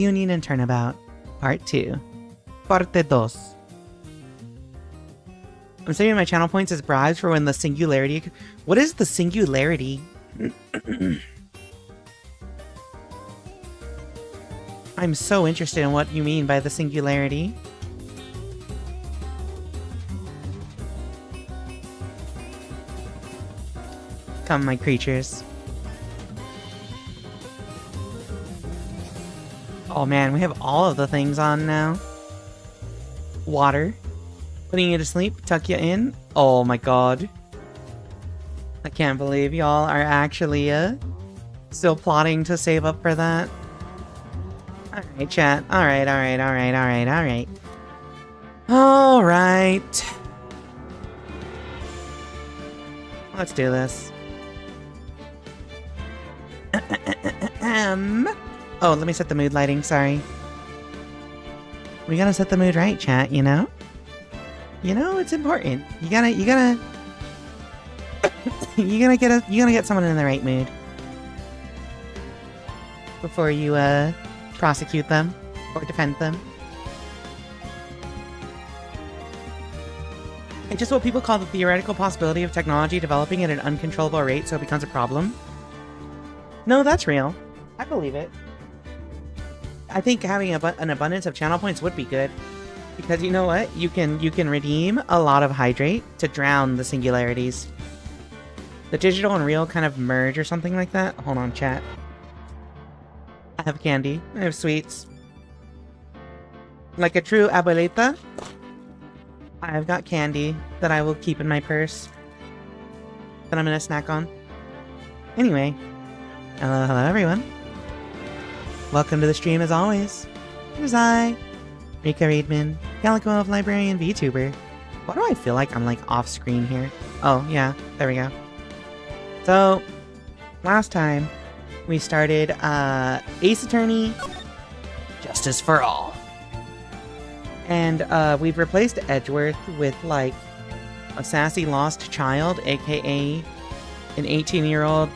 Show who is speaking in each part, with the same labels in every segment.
Speaker 1: Union and Turnabout, Part 2. Parte dos. I'm saving my channel points as bribes for when the singularity... What is the singularity? I'm so interested in what you mean by the singularity. Come, my creatures. Oh man, we have all of the things on now. Water. Putting you to sleep, tuck you in. Oh my god. I can't believe y'all are actually still plotting to save up for that. Alright, chat. Alright. Alright. Let's do this. Oh, let me set the mood lighting, sorry. We gotta set the mood right, chat, you know? You know, it's important. You gotta get someone in the right mood before you prosecute them or defend them. It's just what people call the theoretical possibility of technology developing at an uncontrollable rate so it becomes a problem. No, that's real. I believe it. I think having an abundance of channel points would be good. Because you know what? You can redeem a lot of hydrate to drown the singularities. The digital and real kind of merge or something like that. Hold on, chat. I have candy. I have sweets. Like a true abuelita, I've got candy that I will keep in my purse. That I'm gonna snack on. Anyway. Hello everyone. Welcome to the stream as always. Here's I, Rika Readman, Calico Elf Librarian VTuber. Why do I feel like I'm like off screen here? Oh yeah, there we go. So, last time we started Ace Attorney, Justice for All. And we've replaced Edgeworth with like a sassy lost child, aka an 18-year-old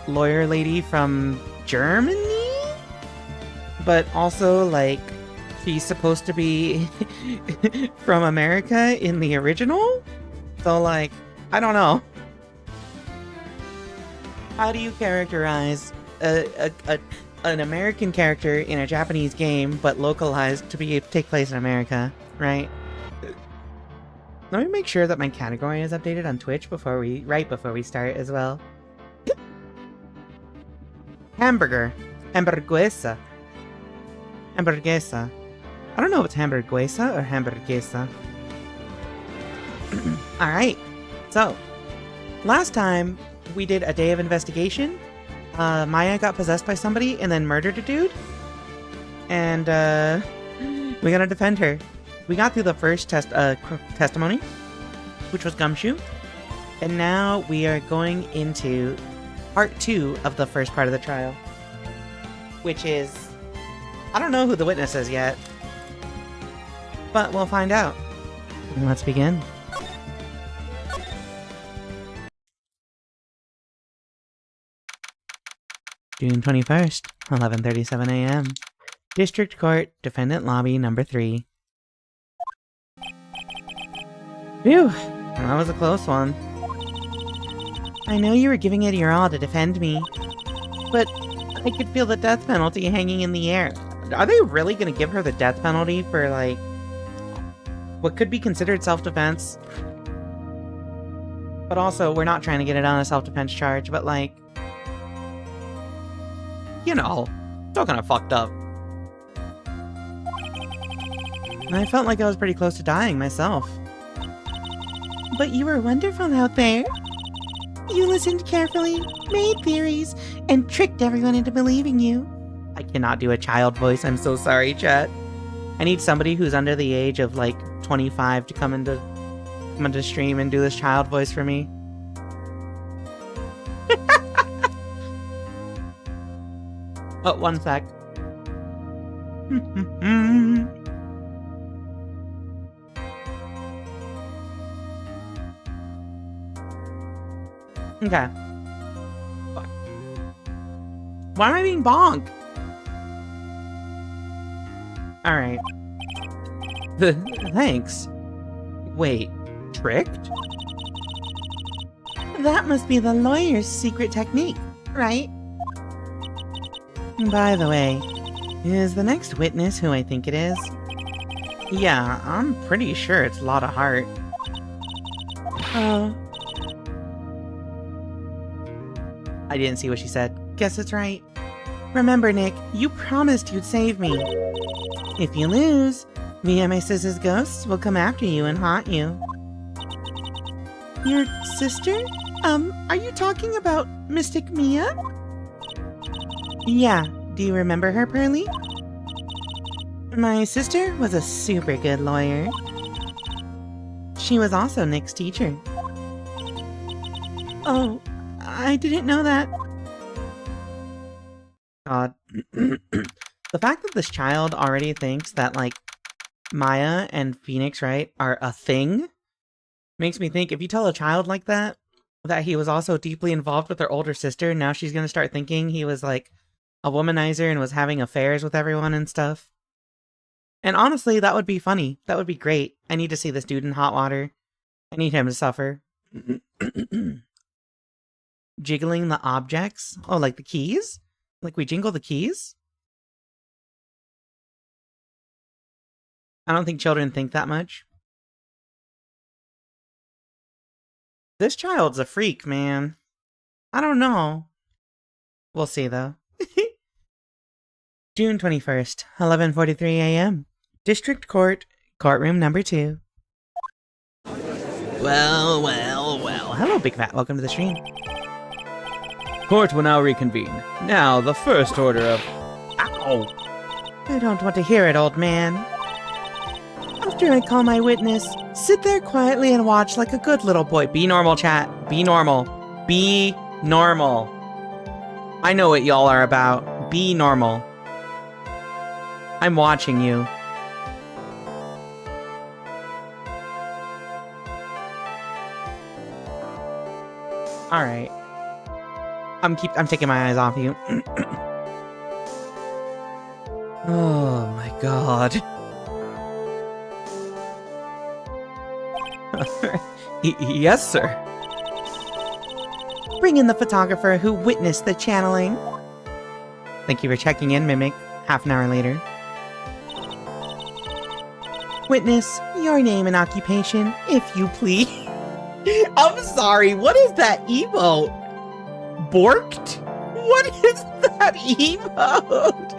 Speaker 1: lawyer lady from Germany? But also, like, she's supposed to be from America in the original? So, like, I don't know. How do you characterize an American character in a Japanese game, but localized to take place in America, right? Let me make sure that my category is updated on Twitch right before we start as well. Hamburger. Hamburguesa. Hamburguesa. I don't know if it's hamburguesa or hamburguesa. Alright. So, last time we did a day of investigation. Maya got possessed by somebody and then murdered a dude. And we gotta defend her. We got through the first testimony, which was Gumshoe. And now we are going into part 2 of the first part of the trial. Which is... I don't know who the witness is yet. But we'll find out. Let's begin. June 21st, 11:37 a.m. District Court, Defendant Lobby number 3. Phew, that was a close one. I know you were giving it your all to defend me, but I could feel the death penalty hanging in the air. Are they really gonna give her the death penalty for, like, what could be considered self-defense? But also, we're not trying to get it on a self-defense charge, but, like, you know, still kind of fucked up. I felt like I was pretty close to dying myself. But you were wonderful out there. You listened carefully, made theories, and tricked everyone into believing you. I cannot do a child voice, I'm so sorry, chat. I need somebody who's under the age of, like, 25 to come into stream and do this child voice for me. Oh, one sec. Okay. Fuck. Why am I being bonked? Alright. Thanks. Wait, tricked? That must be the lawyer's secret technique, right? By the way, is the next witness who I think it is? Yeah, I'm pretty sure it's Lotta Hart. Oh. I didn't see what she said. Guess it's right. Remember, Nick, you promised you'd save me. If you lose, me and my sister's ghosts will come after you and haunt you. Your sister? Are you talking about Mystic Mia? Yeah, do you remember her, Pearly? My sister was a super good lawyer. She was also Nick's teacher. Oh, I didn't know that. God. The fact that this child already thinks that, like, Maya and Phoenix, right, are a thing, makes me think if you tell a child like that he was also deeply involved with her older sister, now she's gonna start thinking he was, like, a womanizer and was having affairs with everyone and stuff. And honestly, that would be funny. That would be great. I need to see this dude in hot water. I need him to suffer. Jiggling the objects? Oh, like the keys? Like we jingle the keys? I don't think children think that much. This child's a freak, man. I don't know. We'll see, though. June 21st, 11:43 a.m. District Court, Courtroom number 2. Well. Hello, Big Fat. Welcome to the stream.
Speaker 2: Court will now reconvene. Now, the first order of...
Speaker 1: Ow! I don't want to hear it, old man. After I call my witness, sit there quietly and watch like a good little boy. Be normal, chat. Be normal. Be normal. I know what y'all are about. Be normal. I'm watching you. Alright. I'm taking my eyes off you. Oh my god.
Speaker 2: Yes, sir.
Speaker 1: Bring in the photographer who witnessed the channeling. Thank you for checking in, Mimic. Half an hour later. Witness, your name and occupation, if you please. I'm sorry, what is that emote? Borked? What is that emote?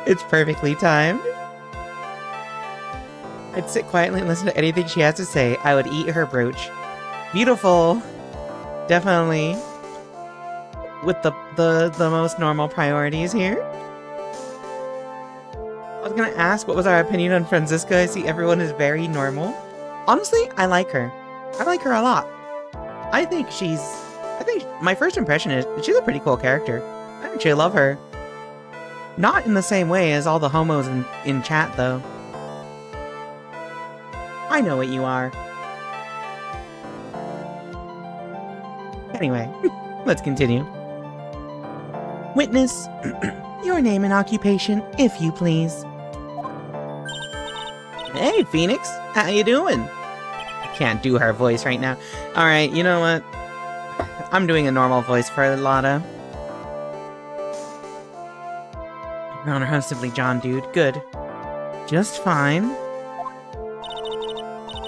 Speaker 1: It's perfectly timed. I'd sit quietly and listen to anything she has to say. I would eat her brooch. Beautiful. Definitely. With the most normal priorities here. I was gonna ask what was our opinion on Franziska. I see everyone is very normal. Honestly, I like her. I like her a lot. I think my first impression is she's a pretty cool character. I actually love her. Not in the same way as all the homos in chat, though. I know what you are. Anyway, let's continue. Witness, your name and occupation, if you please. Hey, Phoenix, how you doing? I can't do her voice right now. Alright, you know what? I'm doing a normal voice for Lotta. You're on her simply John, dude. Good. Just fine.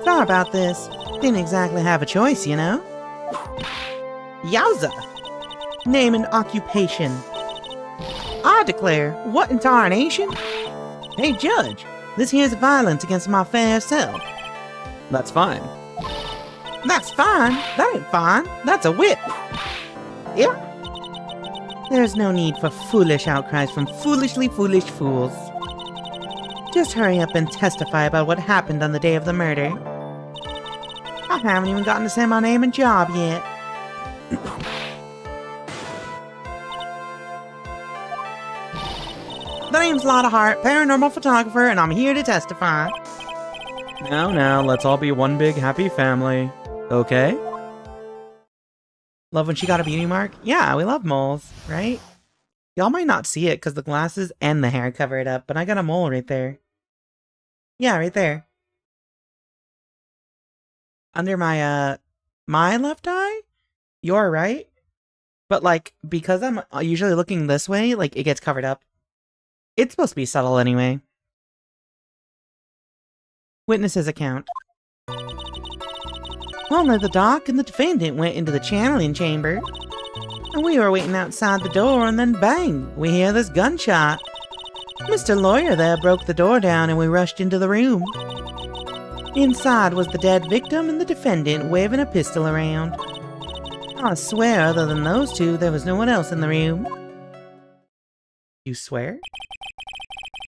Speaker 1: Sorry about this. Didn't exactly have a choice, you know? Yowza! Name and occupation. I declare, what in tarnation? Hey, Judge, this here's violence against my fair self.
Speaker 2: That's fine.
Speaker 1: That's fine? That ain't fine. That's a whip. Yep. There's no need for foolish outcries from foolishly foolish fools. Just hurry up and testify about what happened on the day of the murder. I haven't even gotten to say my name and job yet. The name's Lotta Hart, paranormal photographer, and I'm here to testify.
Speaker 2: Now, let's all be one big happy family. Okay?
Speaker 1: Love when she got a beauty mark? Yeah, we love moles, right? Y'all might not see it because the glasses and the hair cover it up, but I got a mole right there. Yeah, right there. Under my left eye? Your right? But, like, because I'm usually looking this way, like, it gets covered up. It's supposed to be subtle anyway. Witness's account. Only the doc and the defendant went into the channeling chamber. And we were waiting outside the door, and then bang, we hear this gunshot. Mr. Lawyer there broke the door down, and we rushed into the room. Inside was the dead victim and the defendant waving a pistol around. I swear, other than those two, there was no one else in the room. You swear?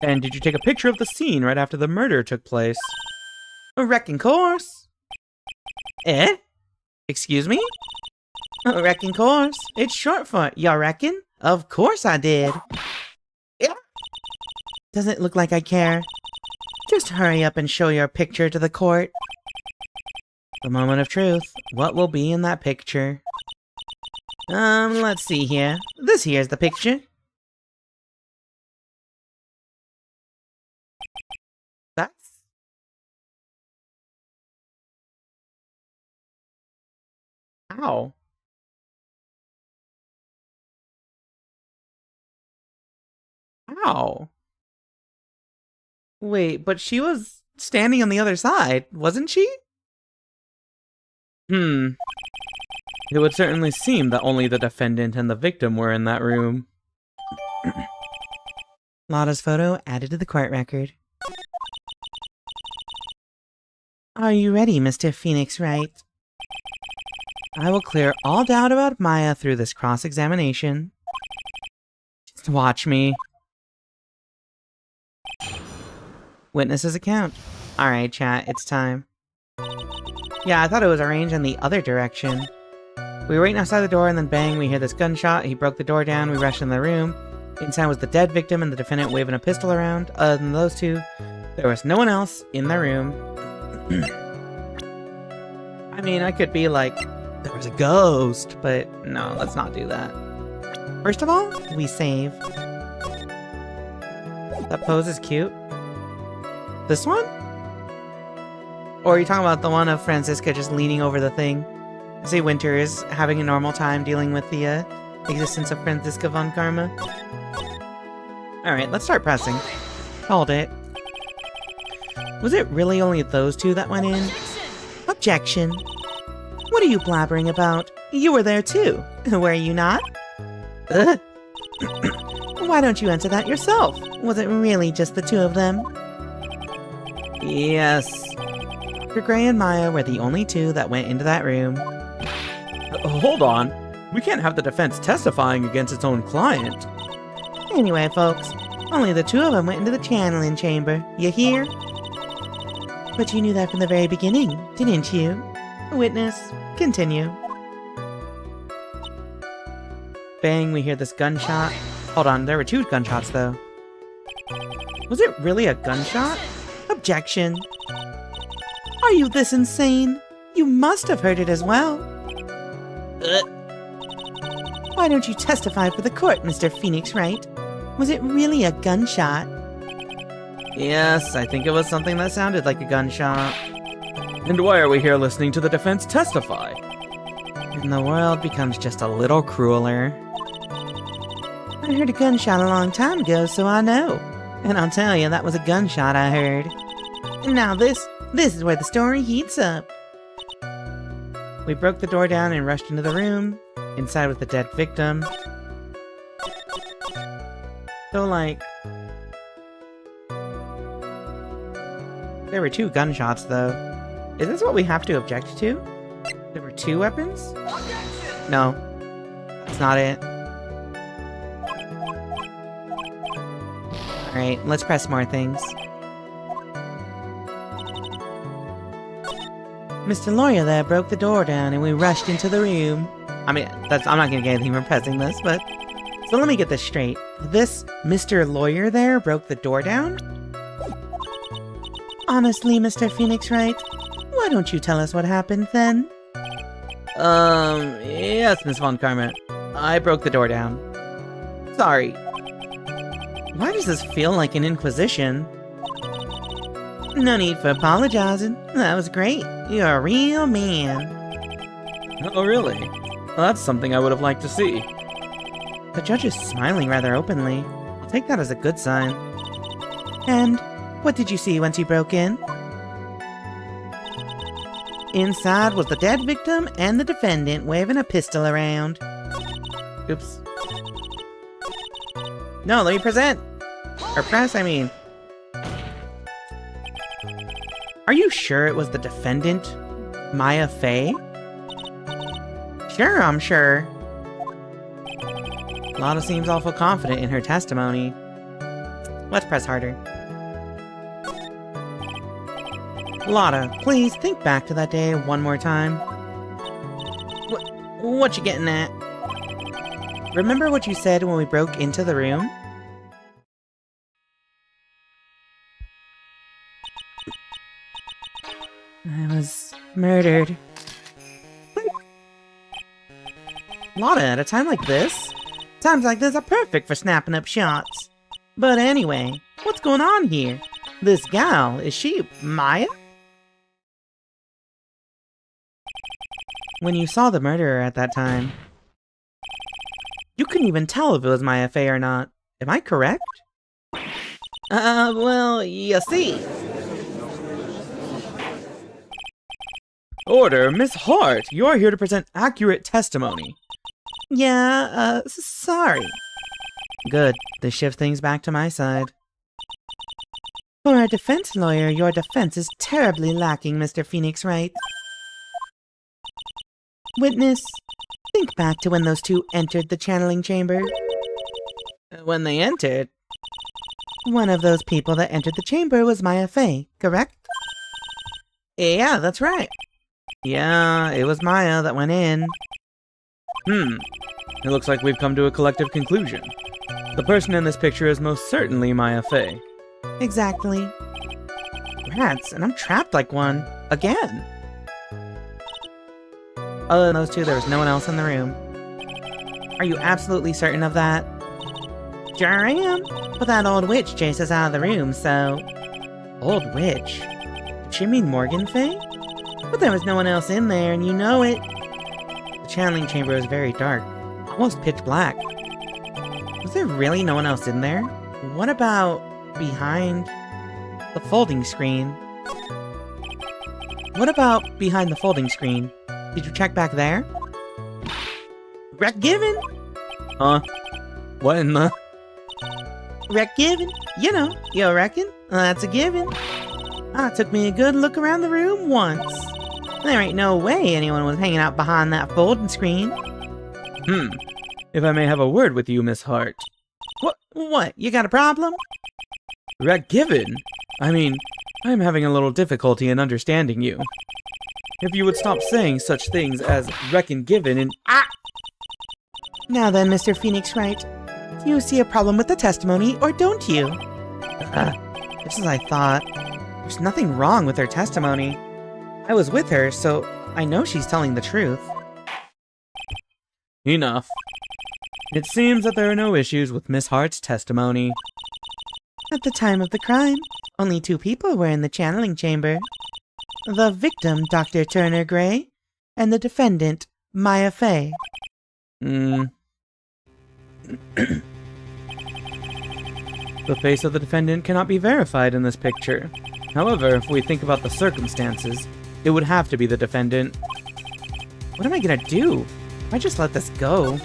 Speaker 2: And did you take a picture of the scene right after the murder took place?
Speaker 1: Wrecking course. Eh? Excuse me? Wrecking course. It's short for ya reckon? Of course I did. Yeah. Doesn't look like I care. Just hurry up and show your picture to the court. The moment of truth. What will be in that picture? Let's see here. This here's the picture. That's... Ow. Ow. Wait, but she was standing on the other side, wasn't she?
Speaker 2: It would certainly seem that only the defendant and the victim were in that room.
Speaker 1: Lotta's photo added to the court record. Are you ready, Mr. Phoenix Wright? I will clear all doubt about Maya through this cross-examination. Just watch me. Witness's account. Alright, chat, it's time. Yeah, I thought it was arranged in the other direction. We were waiting outside the door, and then bang, we hear this gunshot. He broke the door down, we rushed in the room. Inside was the dead victim and the defendant waving a pistol around. Other than those two, there was no one else in the room. I mean, I could be like, there was a ghost, but no, let's not do that. First of all, we save. That pose is cute. This one? Or are you talking about the one of Franziska just leaning over the thing? Say Winter is having a normal time dealing with the existence of Franziska von Karma. Alright, let's start pressing. Hold it. Was it really only those two that went in? Objection. What are you blabbering about? You were there too, were you not? Why don't you answer that yourself? Was it really just the two of them? Yes. Dr. Gray and Maya were the only two that went into that room.
Speaker 2: Hold on. We can't have the defense testifying against its own client.
Speaker 1: Anyway, folks, only the two of them went into the channeling chamber. You hear? But you knew that from the very beginning, didn't you? Witness, continue. Bang, we hear this gunshot. Hold on, there were two gunshots, though. Was it really a gunshot? Objection. Are you this insane? You must have heard it as well. Why don't you testify for the court, Mr. Phoenix Wright? Was it really a gunshot? Yes, I think it was something that sounded like a gunshot.
Speaker 2: And why are we here listening to the defense testify?
Speaker 1: And the world becomes just a little crueler. I heard a gunshot a long time ago, so I know. And I'll tell you, that was a gunshot I heard. And now this is where the story heats up. We broke the door down and rushed into the room. Inside was the dead victim. So, like... there were two gunshots, though. Is this what we have to object to? There were two weapons? No. That's not it. Alright, let's press more things. Mr. Lawyer there broke the door down and we rushed into the room. I mean, I'm not gonna get anything from pressing this, but... so let me get this straight. This Mr. Lawyer there broke the door down? Honestly, Mr. Phoenix Wright, why don't you tell us what happened then? Yes, Miss Von Karma. I broke the door down. Sorry. Why does this feel like an inquisition? No need for apologizing. That was great. You're a real man.
Speaker 2: Oh, really? Well, that's something I would have liked to see.
Speaker 1: The judge is smiling rather openly. I'll take that as a good sign. And what did you see once you broke in? Inside was the dead victim and the defendant waving a pistol around. Oops. No, let me present! Or press, I mean. Are you sure it was the defendant, Maya Fey? Sure, I'm sure. Lotta seems awful confident in her testimony. Let's press harder. Lotta, please think back to that day one more time. What you getting at? Remember what you said when we broke into the room? I was murdered. Lotta, at a time like this? Times like this are perfect for snapping up shots. But anyway, what's going on here? This gal, is she Maya? When you saw the murderer at that time, you couldn't even tell if it was Maya Fey or not. Am I correct? Well, you see.
Speaker 2: Order, Miss Hart! You're here to present accurate testimony.
Speaker 1: Yeah, sorry. Good. This shifts things back to my side. For a defense lawyer, your defense is terribly lacking, Mr. Phoenix Wright. Witness, think back to when those two entered the channeling chamber. When they entered? One of those people that entered the chamber was Maya Fey, correct? Yeah, that's right. Yeah, it was Maya that went in.
Speaker 2: It looks like we've come to a collective conclusion. The person in this picture is most certainly Maya Fey.
Speaker 1: Exactly. Rats, and I'm trapped like one. Again. Other than those two, there was no one else in the room. Are you absolutely certain of that? Sure am. But that old witch chased us out of the room, so... Old witch? Did she mean Morgan Fey? But there was no one else in there, and you know it. The channeling chamber was very dark. Almost pitch black. Was there really no one else in there? What about behind the folding screen? What about behind the folding screen? Did you check back there? Wreck given?
Speaker 2: Huh? What in the...
Speaker 1: Wreck given? You know, you reckon? That's a given. Took me a good look around the room once. There ain't no way anyone was hanging out behind that folding screen.
Speaker 2: If I may have a word with you, Miss Hart.
Speaker 1: What? You got a problem?
Speaker 2: Wreck given? I mean, I'm having a little difficulty in understanding you. If you would stop saying such things as reckon given and
Speaker 1: Now then, Mr. Phoenix Wright, do you see a problem with the testimony, or don't you? Just as I thought. There's nothing wrong with her testimony. I was with her, so I know she's telling the truth.
Speaker 2: Enough. It seems that there are no issues with Miss Hart's testimony.
Speaker 1: At the time of the crime, only 2 people were in the channeling chamber. The victim, Dr. Turner Gray, and the defendant, Maya Fey.
Speaker 2: The face of the defendant cannot be verified in this picture. However, if we think about the circumstances, it would have to be the defendant.
Speaker 1: What am I gonna do? If I just let this go?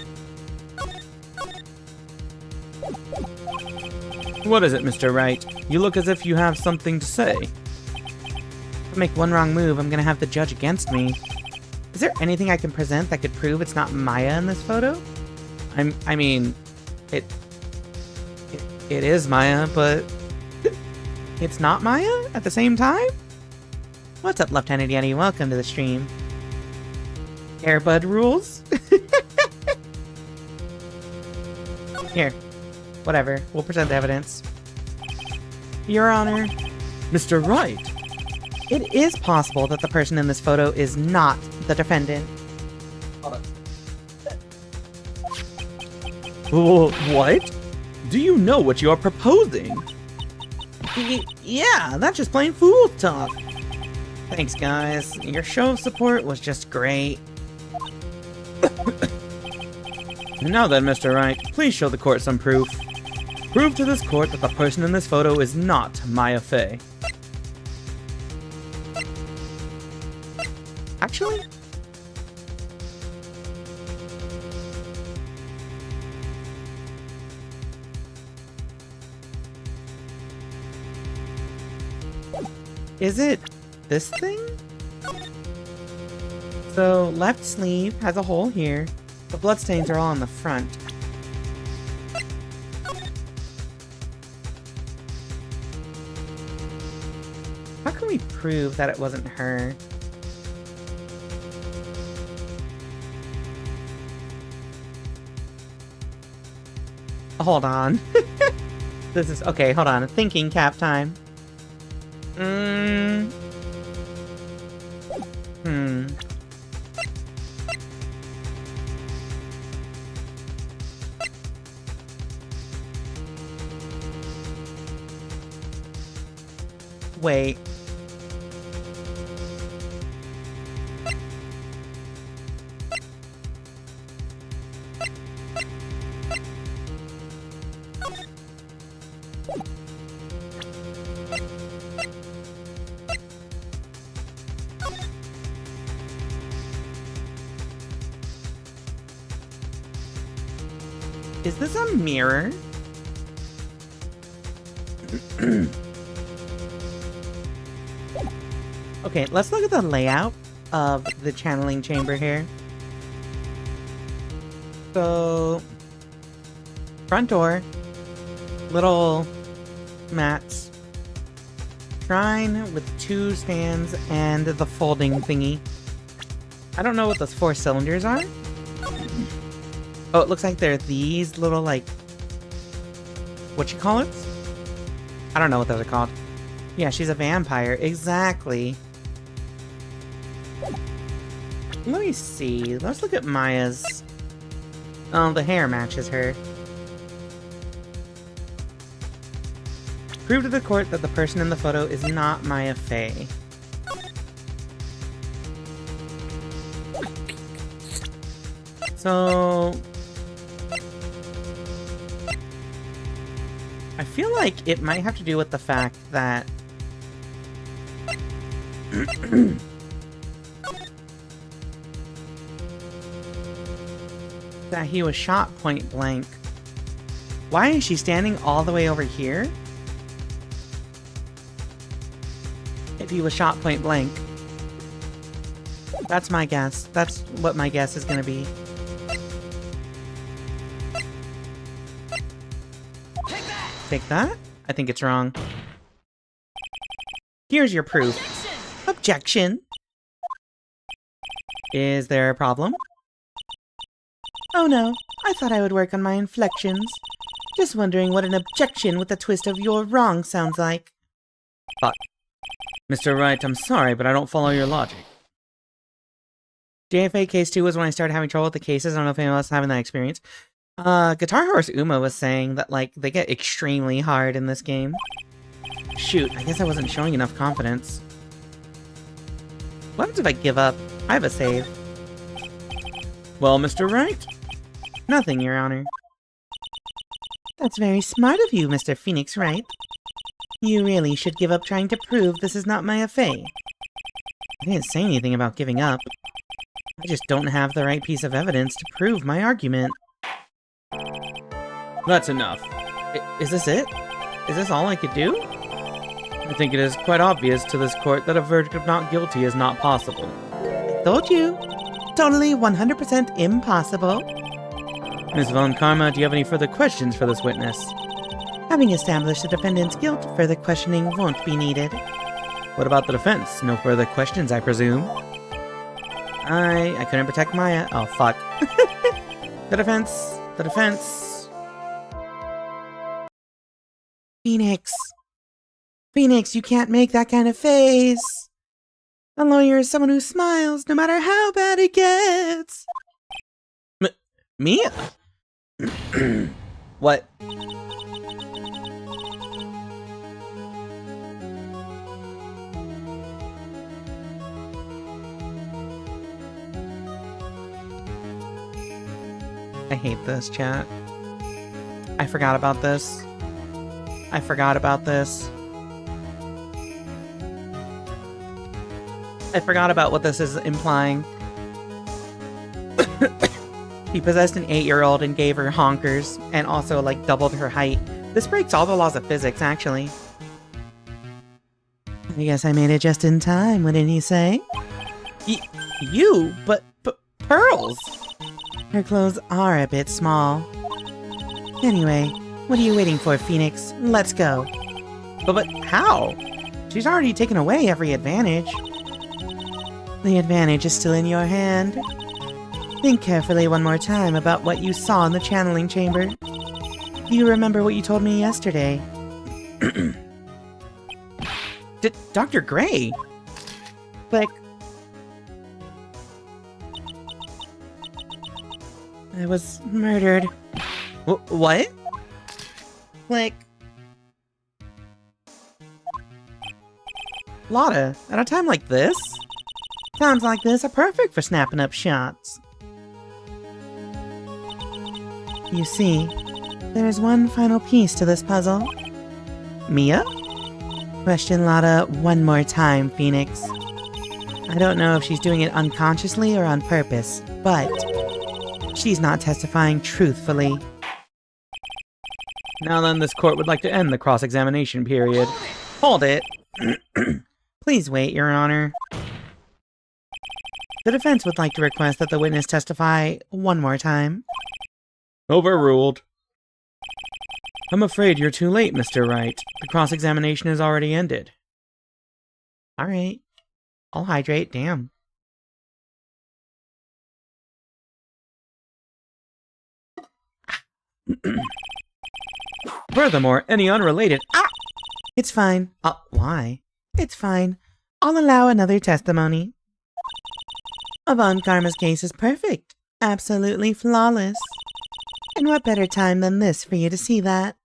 Speaker 2: What is it, Mr. Wright? You look as if you have something to say.
Speaker 1: If I make one wrong move, I'm gonna have the judge against me. Is there anything I can present that could prove it's not Maya in this photo? I mean, it is Maya, but it's not Maya at the same time? What's up, Lieutenant Yeti? Welcome to the stream. Airbud rules? Here. Whatever. We'll present the evidence. Your Honor.
Speaker 2: Mr. Wright!
Speaker 1: It is possible that the person in this photo is not the defendant.
Speaker 2: What? Do you know what you are proposing?
Speaker 1: Yeah, that's just plain fool talk. Thanks, guys. Your show of support was just great.
Speaker 2: Now then, Mr. Wright, please show the court some proof. Prove to this court that the person in this photo is not Maya Fey.
Speaker 1: Actually? Is it this thing? So, left sleeve has a hole here. The bloodstains are all on the front. How can we prove that it wasn't her? Hold on. This is... Okay, hold on. Thinking cap time. Wait. Is this a mirror? Okay, let's look at the layout of the channeling chamber here. So, front door, little mats, shrine with 2 stands, and the folding thingy. I don't know what those 4 cylinders are. Oh, it looks like they're these little, like, what you call it? I don't know what those are called. Yeah, she's a vampire. Exactly. Let me see. Let's look at Maya's. Oh, the hair matches her. Prove to the court that the person in the photo is not Maya Fey. So... I feel like it might have to do with the fact that... that he was shot point blank. Why is she standing all the way over here? If he was shot point blank. That's my guess. That's what my guess is gonna be. Take that? I think it's wrong. Here's your proof. Objection! Is there a problem? Oh no, I thought I would work on my inflections. Just wondering what an objection with a twist of "you're wrong" sounds like.
Speaker 2: Fuck. Mr. Wright, I'm sorry, but I don't follow your logic.
Speaker 1: JFA case 2 was when I started having trouble with the cases. I don't know if anyone else is having that experience. Guitar Horse Uma was saying that, like, they get extremely hard in this game. Shoot, I guess I wasn't showing enough confidence. What happens if I give up? I have a save.
Speaker 2: Well, Mr. Wright?
Speaker 1: Nothing, Your Honor. That's very smart of you, Mr. Phoenix Wright. You really should give up trying to prove this is not Maya Fey. I didn't say anything about giving up. I just don't have the right piece of evidence to prove my argument.
Speaker 2: That's enough.
Speaker 1: Is this it? Is this all I could do?
Speaker 2: I think it is quite obvious to this court that a verdict of not guilty is not possible.
Speaker 1: I told you. Totally 100% impossible.
Speaker 2: Ms. Von Karma, do you have any further questions for this witness?
Speaker 1: Having established the defendant's guilt, further questioning won't be needed.
Speaker 2: What about the defense? No further questions, I presume?
Speaker 1: I couldn't protect Maya. Oh, fuck. The defense. The defense. Phoenix. Phoenix, you can't make that kind of face. A lawyer is someone who smiles no matter how bad it gets.
Speaker 2: Me?
Speaker 1: What? I hate this, chat. I forgot about this. I forgot about this. I forgot about what this is implying. He possessed an 8-year-old and gave her honkers, and also, like, doubled her height. This breaks all the laws of physics, actually. I guess I made it just in time, wouldn't you say? You? But Pearls! Her clothes are a bit small. Anyway, what are you waiting for, Phoenix? Let's go. But how? She's already taken away every advantage. The advantage is still in your hand. Think carefully one more time about what you saw in the channeling chamber. Do you remember what you told me yesterday? Dr. Gray? Click. I was murdered. What? Click. Lotta, at a time like this? Times like this are perfect for snapping up shots. You see, there is one final piece to this puzzle. Mia? Question Lotta one more time, Phoenix. I don't know if she's doing it unconsciously or on purpose, but she's not testifying truthfully.
Speaker 2: Now then, this court would like to end the cross-examination period.
Speaker 1: Hold it. Please wait, Your Honor. The defense would like to request that the witness testify one more time.
Speaker 2: Overruled. I'm afraid you're too late, Mr. Wright. The cross-examination is already ended.
Speaker 1: Alright. I'll hydrate, damn.
Speaker 2: Furthermore, any unrelated—
Speaker 1: It's fine. Why? It's fine. I'll allow another testimony. Yvonne Karma's case is perfect. Absolutely flawless. And what better time than this for you to see that?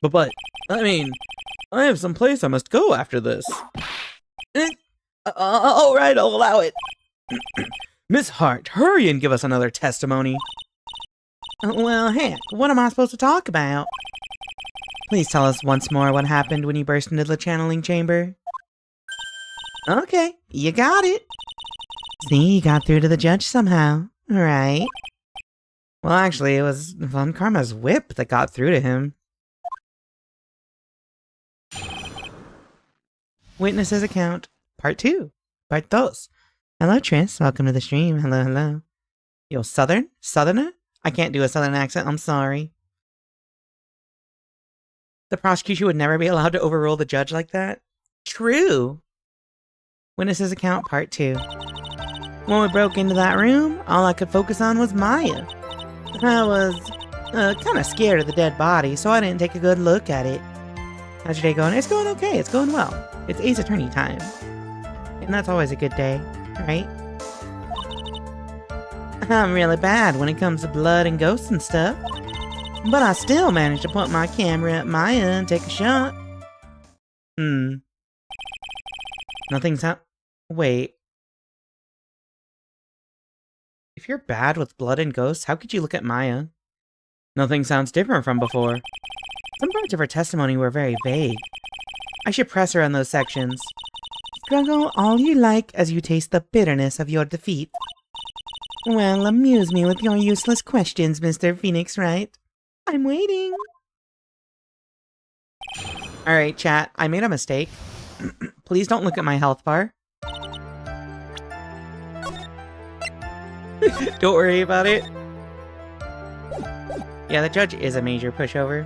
Speaker 2: But, I mean, I have some place I must go after this.
Speaker 1: Alright, I'll allow it.
Speaker 2: Miss Hart, hurry and give us another testimony.
Speaker 1: Well, heck, what am I supposed to talk about? Please tell us once more what happened when you burst into the channeling chamber. Okay, you got it. See, you got through to the judge somehow, right? Well, actually, it was Von Karma's whip that got through to him. Witness's account, part 2. Part dos. Hello, Tris. Welcome to the stream. Hello, hello. Yo, Southerner? I can't do a Southern accent. I'm sorry. The prosecution would never be allowed to overrule the judge like that? True. Witness's account, part 2. When we broke into that room, all I could focus on was Maya. I was kind of scared of the dead body, so I didn't take a good look at it. How's your day going? It's going okay. It's going well. It's Ace Attorney time. And that's always a good day, right? I'm really bad when it comes to blood and ghosts and stuff. But I still managed to point my camera at Maya and take a shot. Nothing's out. Wait. If you're bad with blood and ghosts, how could you look at Maya?
Speaker 2: Nothing sounds different from before.
Speaker 1: Some parts of her testimony were very vague. I should press her on those sections. Struggle all you like as you taste the bitterness of your defeat. Well, amuse me with your useless questions, Mr. Phoenix Wright. I'm waiting. Alright, chat. I made a mistake. Please don't look at my health bar. Don't worry about it. Yeah, the judge is a major pushover.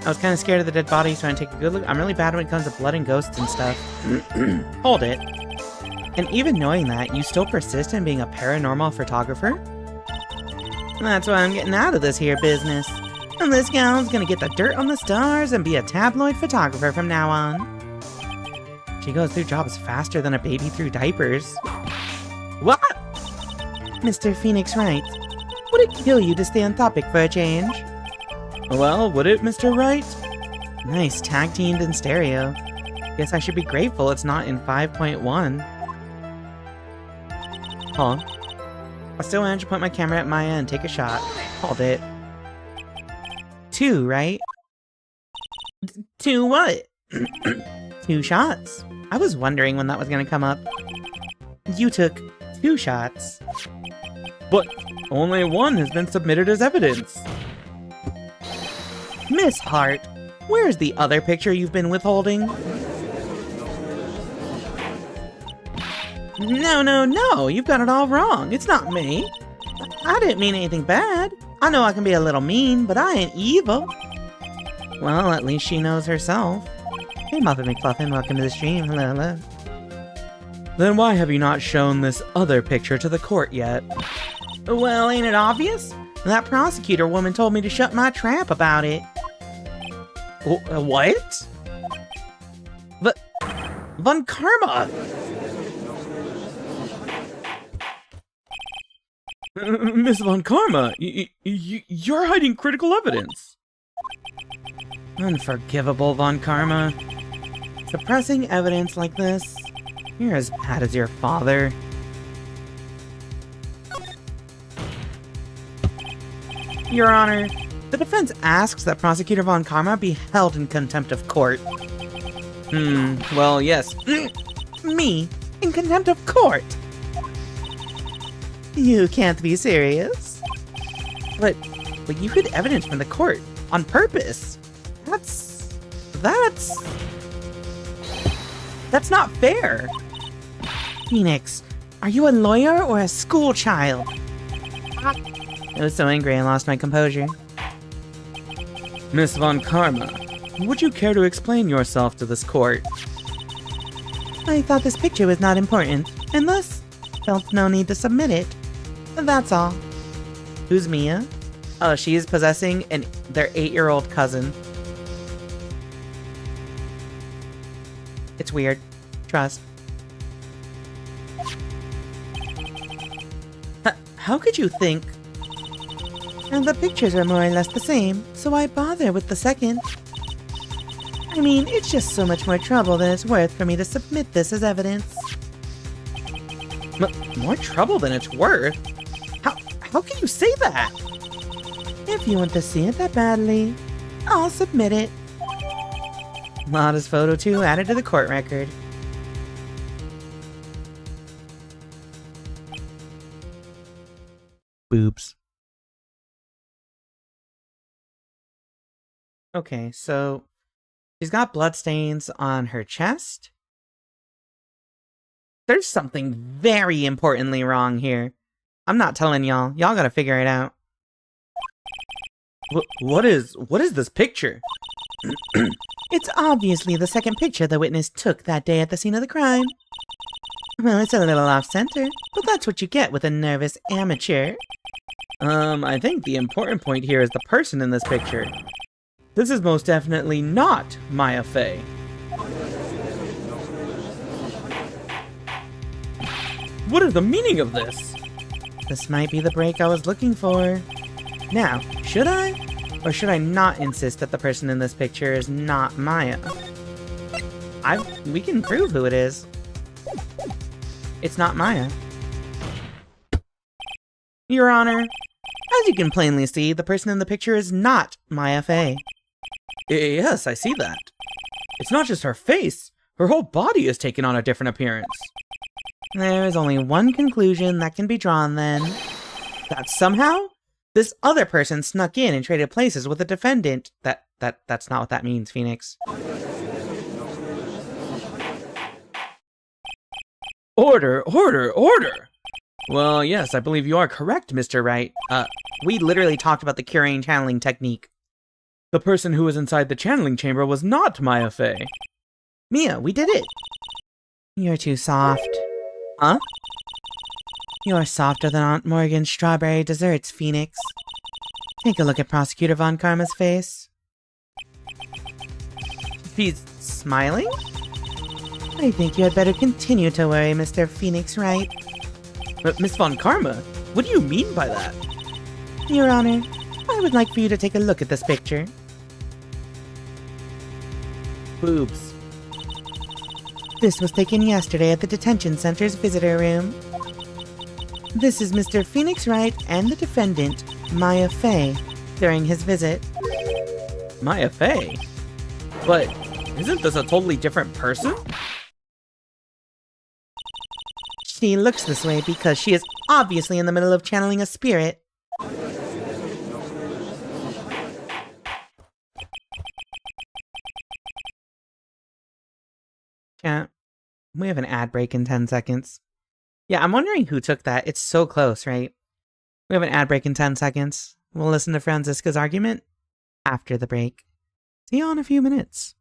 Speaker 1: I was kind of scared of the dead body, so I didn't take a good look. I'm really bad when it comes to blood and ghosts and stuff. Hold it. And even knowing that, you still persist in being a paranormal photographer? That's why I'm getting out of this here business. And this gal's gonna get the dirt on the stars and be a tabloid photographer from now on. She goes through jobs faster than a baby through diapers. What? Mr. Phoenix Wright, Would it kill you to stay on topic for a change?
Speaker 2: Well, would it, Mr. Wright?
Speaker 1: Nice, tag teamed in stereo. Guess I should be grateful it's not in 5.1.
Speaker 2: Huh?
Speaker 1: I still managed to point my camera at Maya and take a shot. Called it. 2, right? 2 what? 2 shots. I was wondering when that was gonna come up. You took 2 shots.
Speaker 2: But only one has been submitted as evidence.
Speaker 1: Miss Hart, where's the other picture you've been withholding? No, you've got it all wrong. It's not me. I didn't mean anything bad. I know I can be a little mean, but I ain't evil. Well, at least she knows herself. Hey, Muffin McFluffin, welcome to the stream. Hello.
Speaker 2: Then why have you not shown this other picture to the court yet?
Speaker 1: Well, ain't it obvious? That prosecutor woman told me to shut my trap about it.
Speaker 2: What?
Speaker 1: But Von Karma!
Speaker 2: Miss Von Karma, you're hiding critical evidence.
Speaker 1: Unforgivable, Von Karma. Suppressing evidence like this, you're as bad as your father. Your Honor, the defense asks that Prosecutor Von Karma be held in contempt of court.
Speaker 2: Well, yes.
Speaker 1: Me? In contempt of court? You can't be serious. But you hid evidence from the court on purpose. That's not fair. Phoenix, are you a lawyer or a school child? I was so angry I lost my composure.
Speaker 2: Miss Von Karma, would you care to explain yourself to this court?
Speaker 1: I thought this picture was not important, and thus felt no need to submit it. That's all. Who's Mia? Oh, she is possessing their 8-year-old cousin. It's weird. Trust. How could you think? And the pictures are more or less the same, so why bother with the second? I mean, it's just so much more trouble than it's worth for me to submit this as evidence.
Speaker 2: More trouble than it's worth?
Speaker 1: How can you say that? If you want to see it that badly, I'll submit it. Lada's photo too added to the court record.
Speaker 2: Boobs.
Speaker 1: Okay, so she's got bloodstains on her chest. There's something very importantly wrong here. I'm not telling y'all. Y'all gotta figure it out.
Speaker 2: What is this picture?
Speaker 1: It's obviously the second picture the witness took that day at the scene of the crime. Well, it's a little off-center, but that's what you get with a nervous amateur.
Speaker 2: I think the important point here is the person in this picture. This is most definitely not Maya Fey. What is the meaning of this?
Speaker 1: This might be the break I was looking for. Now, should I? Or should I not insist that the person in this picture is not Maya? We can prove who it is. It's not Maya. Your Honor, as you can plainly see, the person in the picture is not Maya Fey.
Speaker 2: Yes, I see that. It's not just her face. Her whole body has taken on a different appearance.
Speaker 1: There is only one conclusion that can be drawn then. That somehow, this other person snuck in and traded places with the defendant. That's not what that means, Phoenix.
Speaker 2: Order! Well, yes, I believe you are correct, Mr. Wright.
Speaker 1: We literally talked about the curing channeling technique.
Speaker 2: The person who was inside the channeling chamber was not Maya Fey.
Speaker 1: Mia, we did it! You're too soft.
Speaker 2: Huh?
Speaker 1: You're softer than Aunt Morgan's strawberry desserts, Phoenix. Take a look at Prosecutor Von Karma's face. He's smiling? I think you had better continue to worry, Mr. Phoenix Wright.
Speaker 2: But Miss Von Karma, what do you mean by that?
Speaker 1: Your Honor, I would like for you to take a look at this picture.
Speaker 2: Boobs.
Speaker 1: This was taken yesterday at the detention center's visitor room. This is Mr. Phoenix Wright and the defendant, Maya Fey, during his visit.
Speaker 2: Maya Fey? But isn't this a totally different person?
Speaker 1: She looks this way because she is obviously in the middle of channeling a spirit. Chat, we have an ad break in 10 seconds. Yeah, I'm wondering who took that. It's so close, right? We have an ad break in 10 seconds. We'll listen to Franziska's argument after the break. See you in a few minutes.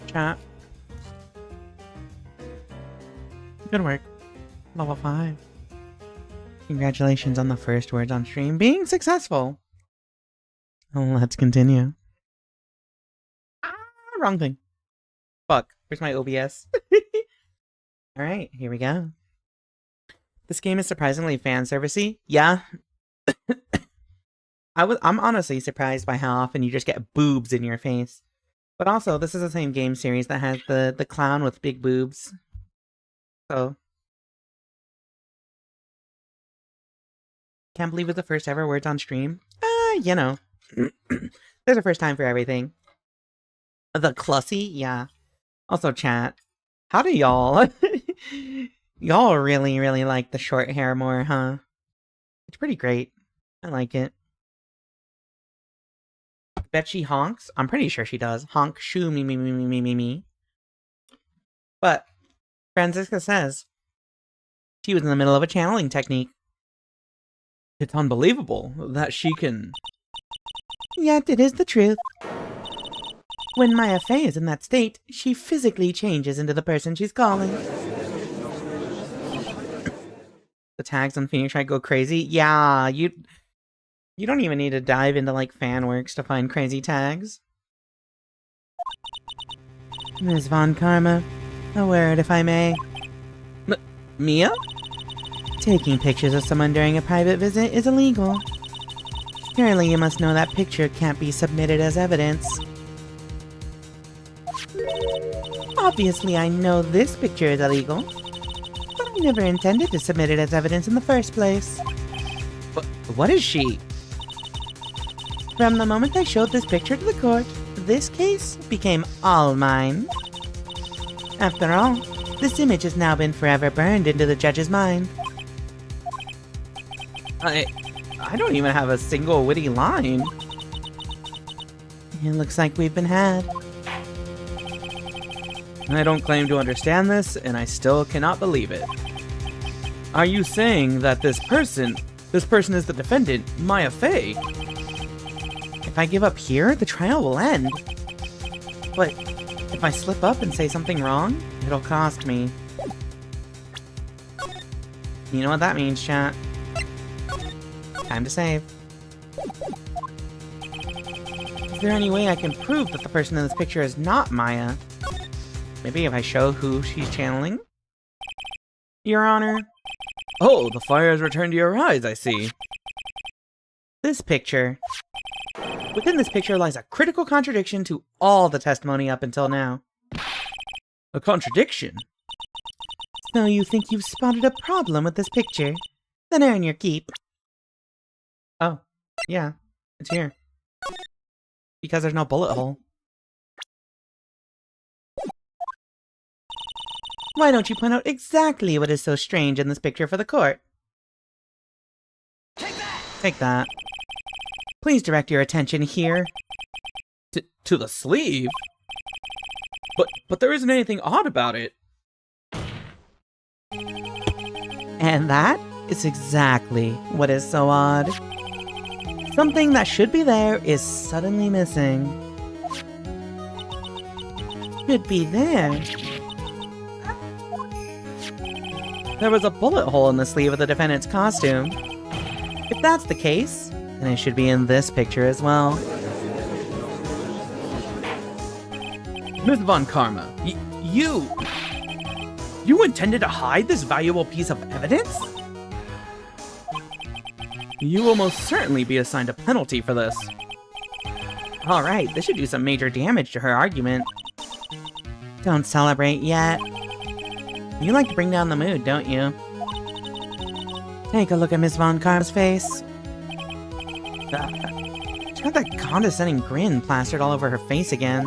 Speaker 1: Chat. Good work. Level 5. Congratulations on the first words on stream being successful. Let's continue. Wrong thing. Fuck. Where's my OBS? Alright, here we go. This game is surprisingly fan servicey. Yeah. I'm honestly surprised by how often you just get boobs in your face. But also, this is the same game series that has the clown with big boobs. So. Can't believe it's the first ever words on stream. You know. There's a first time for everything. The Clussy? Yeah. Also, chat. How do y'all... Y'all really, really like the short hair more, huh? It's pretty great. I like it. Bet she honks? I'm pretty sure she does. Honk, shoo, me. But, Franziska says, she was in the middle of a channeling technique.
Speaker 2: It's unbelievable that she can...
Speaker 1: Yet it is the truth. When Maya Fey is in that state, she physically changes into the person she's calling. The tags on Phoenix Wright go crazy? Yeah, you don't even need to dive into, like, fan works to find crazy tags. Ms. Von Karma, a word if I may.
Speaker 2: Mia?
Speaker 1: Taking pictures of someone during a private visit is illegal. Surely you must know that picture can't be submitted as evidence. Obviously I know this picture is illegal, but I never intended to submit it as evidence in the first place.
Speaker 2: What is she?
Speaker 1: From the moment I showed this picture to the court, this case became all mine. After all, this image has now been forever burned into the judge's mind.
Speaker 2: I don't even have a single witty line.
Speaker 1: It looks like we've been had.
Speaker 2: I don't claim to understand this, and I still cannot believe it. Are you saying that this person is the defendant, Maya Fey?
Speaker 1: If I give up here, the trial will end. But if I slip up and say something wrong, it'll cost me. You know what that means, chat. Time to save. Is there any way I can prove that the person in this picture is not Maya? Maybe if I show who she's channeling? Your Honor.
Speaker 2: Oh, the fire has returned to your eyes, I see.
Speaker 1: This picture. Within this picture lies a critical contradiction to all the testimony up until now.
Speaker 2: A contradiction?
Speaker 1: So you think you've spotted a problem with this picture? Then earn your keep. Oh, yeah, it's here. Because there's no bullet hole. Why don't you point out exactly what is so strange in this picture for the court? Take that. Please direct your attention here.
Speaker 2: To the sleeve? But there isn't anything odd about it.
Speaker 1: And that is exactly what is so odd. Something that should be there is suddenly missing. Should be there. There was a bullet hole in the sleeve of the defendant's costume. If that's the case, then it should be in this picture as well.
Speaker 2: Ms. Von Karma, you intended to hide this valuable piece of evidence? You will most certainly be assigned a penalty for this.
Speaker 1: Alright, this should do some major damage to her argument. Don't celebrate yet. You like to bring down the mood, don't you? Take a look at Miss Von Karma's face. She's got that condescending grin plastered all over her face again.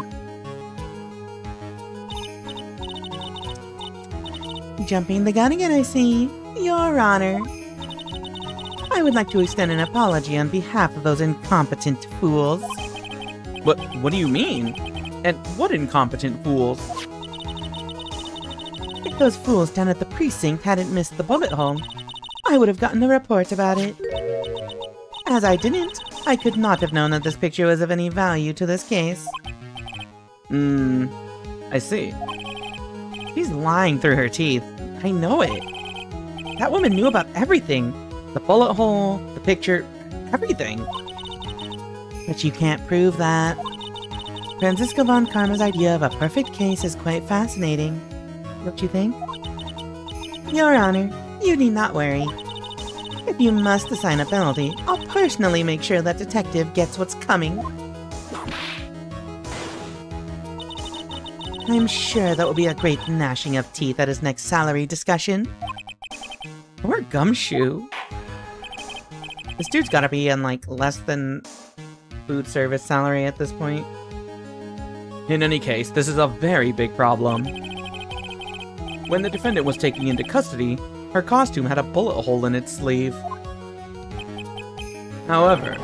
Speaker 1: Jumping the gun again, I see. Your Honor. I would like to extend an apology on behalf of those incompetent fools.
Speaker 2: What do you mean? And what incompetent fools?
Speaker 1: If those fools down at the precinct hadn't missed the bullet hole, I would have gotten a report about it. As I didn't, I could not have known that this picture was of any value to this case.
Speaker 2: I see.
Speaker 1: She's lying through her teeth. I know it. That woman knew about everything. The bullet hole, the picture, everything. But you can't prove that. Franziska von Karma's idea of a perfect case is quite fascinating. Don't you think? Your Honor, you need not worry. If you must assign a penalty, I'll personally make sure that detective gets what's coming. I'm sure that will be a great gnashing of teeth at his next salary discussion.
Speaker 2: Or gumshoe.
Speaker 1: This dude's gotta be on, like, less than food service salary at this point.
Speaker 2: In any case, this is a very big problem. When the defendant was taken into custody, her costume had a bullet hole in its sleeve. However,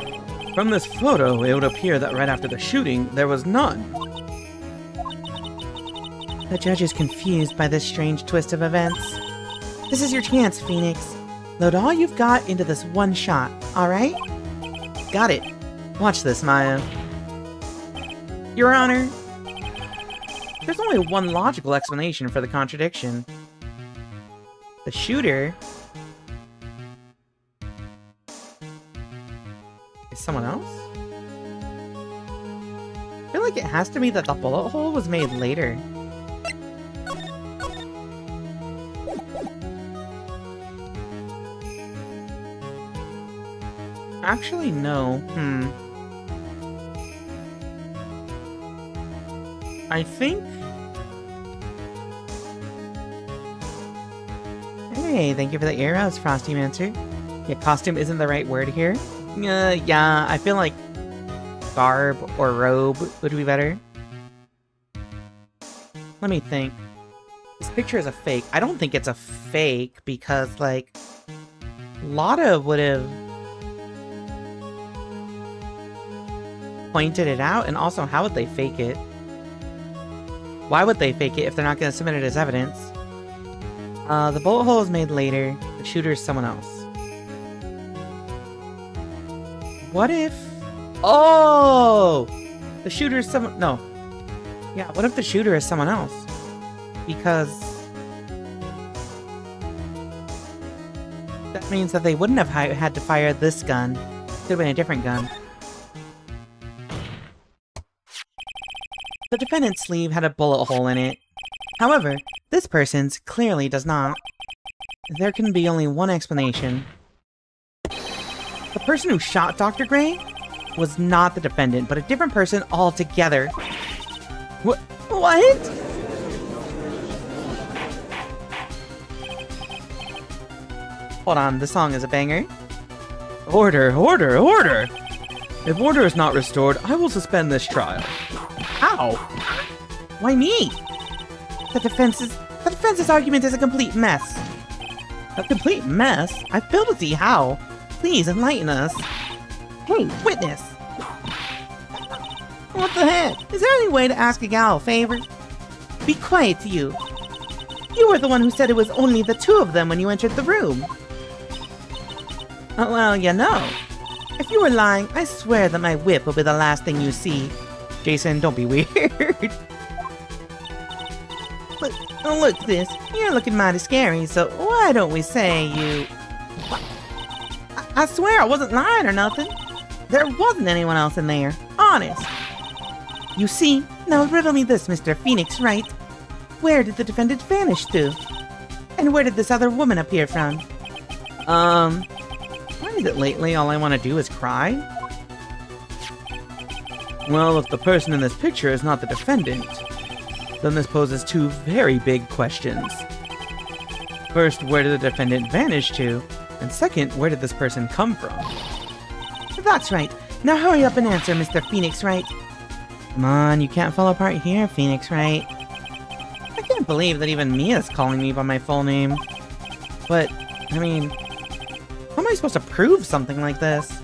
Speaker 2: from this photo, it would appear that right after the shooting, there was none.
Speaker 1: The judge is confused by this strange twist of events. This is your chance, Phoenix. Load all you've got into this one shot, alright? Got it.
Speaker 2: Watch this, Maya.
Speaker 1: Your Honor, there's only one logical explanation for the contradiction. The shooter is someone else? I feel like it has to be that the bullet hole was made later. Actually, no. I think... Hey, thank you for the arrows, Frosty Mancer. Yeah, costume isn't the right word here. Yeah, I feel like garb or robe would be better. Let me think. This picture is a fake. I don't think it's a fake because, like, Lotta would have pointed it out, and also, how would they fake it? Why would they fake it if they're not going to submit it as evidence? The bullet hole is made later. The shooter is someone else. What if... Oh! The shooter is someone... No. Yeah, what if the shooter is someone else? Because... that means that they wouldn't have had to fire this gun. Could have been a different gun. The defendant's sleeve had a bullet hole in it. However, this person's clearly does not. There can be only one explanation. The person who shot Dr. Gray was not the defendant, but a different person altogether. What? Hold on, the song is a banger.
Speaker 2: Order, order, order! If order is not restored, I will suspend this trial.
Speaker 1: How? Why me? The defense's argument is a complete mess. A complete mess? I fail to see how. Please enlighten us. Hey, witness! What the heck? Is there any way to ask a gal a favor? Be quiet, you. You were the one who said it was only the two of them when you entered the room. Well, you know. If you were lying, I swear that my whip will be the last thing you see. Jason, don't be weird. Look, sis. You're looking mighty scary, so why don't we say you... I swear I wasn't lying or nothing. There wasn't anyone else in there. Honest. You see? Now riddle me this, Mr. Phoenix, right? Where did the defendant vanish to? And where did this other woman appear from?
Speaker 2: Why is it lately all I want to do is cry? Well, if the person in this picture is not the defendant, then this poses two very big questions. First, where did the defendant vanish to? And second, where did this person come from?
Speaker 1: That's right. Now hurry up and answer, Mr. Phoenix Wright. Come on, you can't fall apart here, Phoenix Wright. I can't believe that even Mia's calling me by my full name. But, I mean, how am I supposed to prove something like this?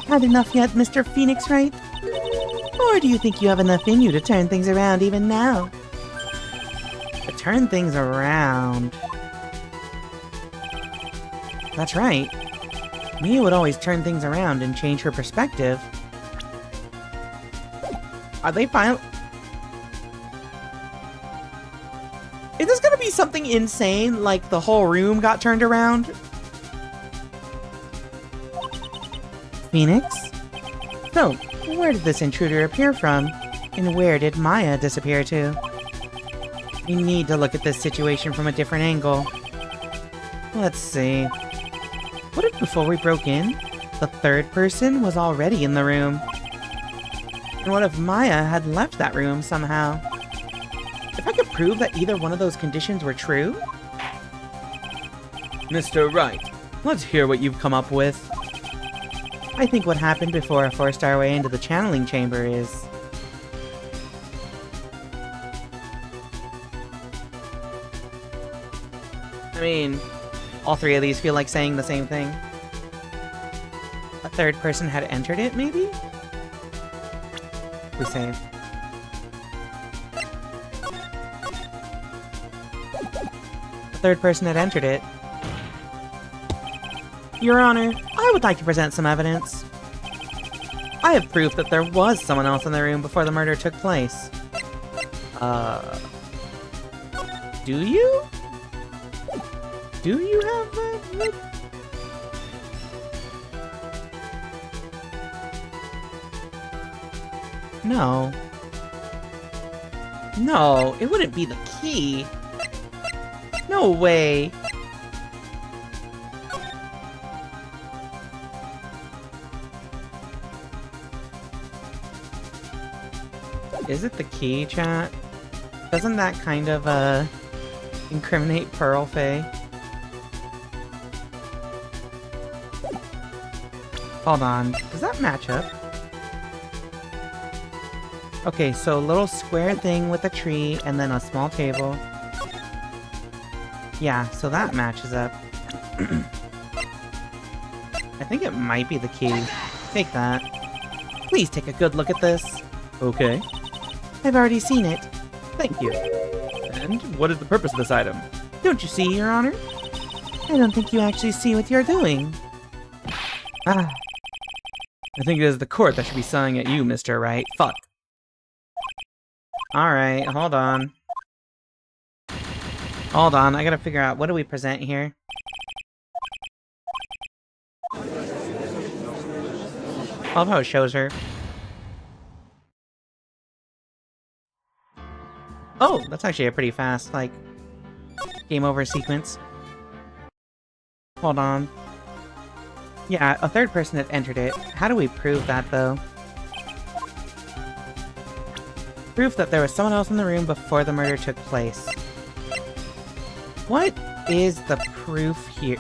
Speaker 1: Not enough yet, Mr. Phoenix Wright? Or do you think you have enough in you to turn things around even now? To turn things around... That's right. Mia would always turn things around and change her perspective. Are they finally... Is this gonna be something insane, like the whole room got turned around? Phoenix? So, where did this intruder appear from? And where did Maya disappear to? We need to look at this situation from a different angle. Let's see. What if before we broke in, the third person was already in the room? And what if Maya had left that room somehow? If I could prove that either one of those conditions were true?
Speaker 2: Mr. Wright, let's hear what you've come up with.
Speaker 1: I think what happened before I forced our way into the channeling chamber is... I mean, all three of these feel like saying the same thing. A third person had entered it, maybe? We save. A third person had entered it. Your Honor, I would like to present some evidence. I have proof that there was someone else in the room before the murder took place. Do you? Do you have that? No. No, it wouldn't be the key. No way. Is it the key, chat? Doesn't that kind of, incriminate Pearl Faye? Hold on, does that match up? Okay, so a little square thing with a tree and then a small table. Yeah, so that matches up. I think it might be the key. Take that. Please take a good look at this.
Speaker 2: Okay.
Speaker 1: I've already seen it.
Speaker 2: Thank you. And what is the purpose of this item?
Speaker 1: Don't you see, Your Honor? I don't think you actually see what you're doing. Ah.
Speaker 2: I think it is the court that should be sighing at you, Mr. Wright. Fuck.
Speaker 1: Alright, hold on. Hold on, I gotta figure out, what do we present here? I love how it shows her. Oh, that's actually a pretty fast, like, game over sequence. Hold on. Yeah, a third person had entered it. How do we prove that, though? Proof that there was someone else in the room before the murder took place. What is the proof here?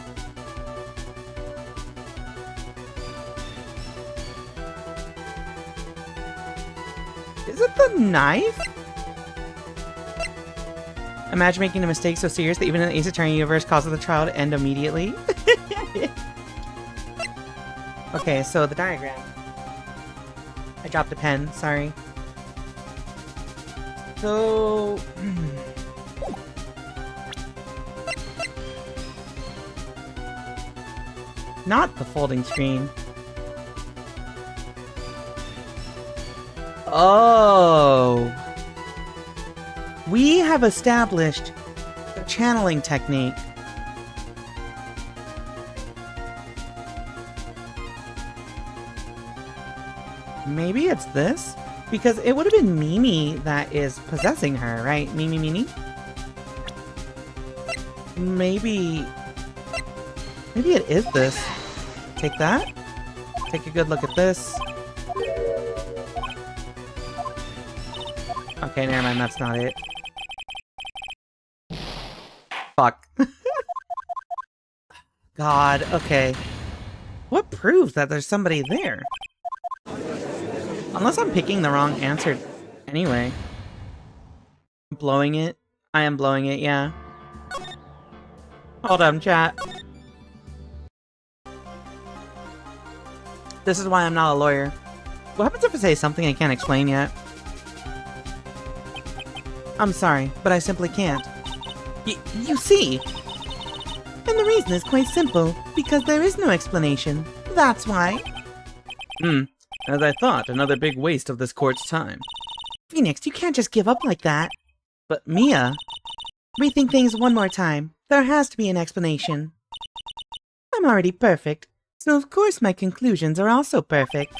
Speaker 1: Is it the knife? Imagine making a mistake so serious that even in the Ace Attorney universe causes the trial to end immediately. Okay, so the diagram. I dropped a pen, sorry. So... Not the folding screen. Oh! We have established the channeling technique. Maybe it's this? Because it would have been Mimi that is possessing her, right? Mimi? Maybe it is this. Take that. Take a good look at this. Okay, never mind, that's not it. Fuck. God, okay. What proves that there's somebody there? Unless I'm picking the wrong answer anyway. Blowing it? I am blowing it, yeah. Hold on, chat. This is why I'm not a lawyer. What happens if I say something I can't explain yet? I'm sorry, but I simply can't. You see? And the reason is quite simple, because there is no explanation. That's why.
Speaker 2: As I thought, another big waste of this court's time.
Speaker 1: Phoenix, you can't just give up like that. But Mia... Rethink things one more time. There has to be an explanation. I'm already perfect, so of course my conclusions are also perfect.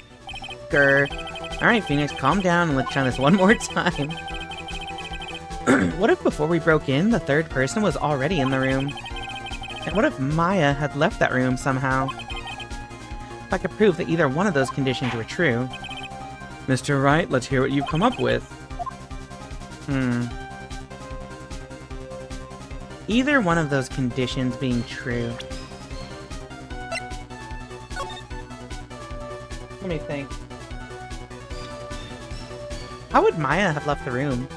Speaker 2: Grr. Alright, Phoenix, calm down and let's try this one more time. What if before we broke in, the third person was already in the room? And what if Maya had left that room somehow? If I could prove that either one of those conditions were true. Mr. Wright, let's hear what you've come up with.
Speaker 1: Either one of those conditions being true. Let me think. How would Maya have left the room?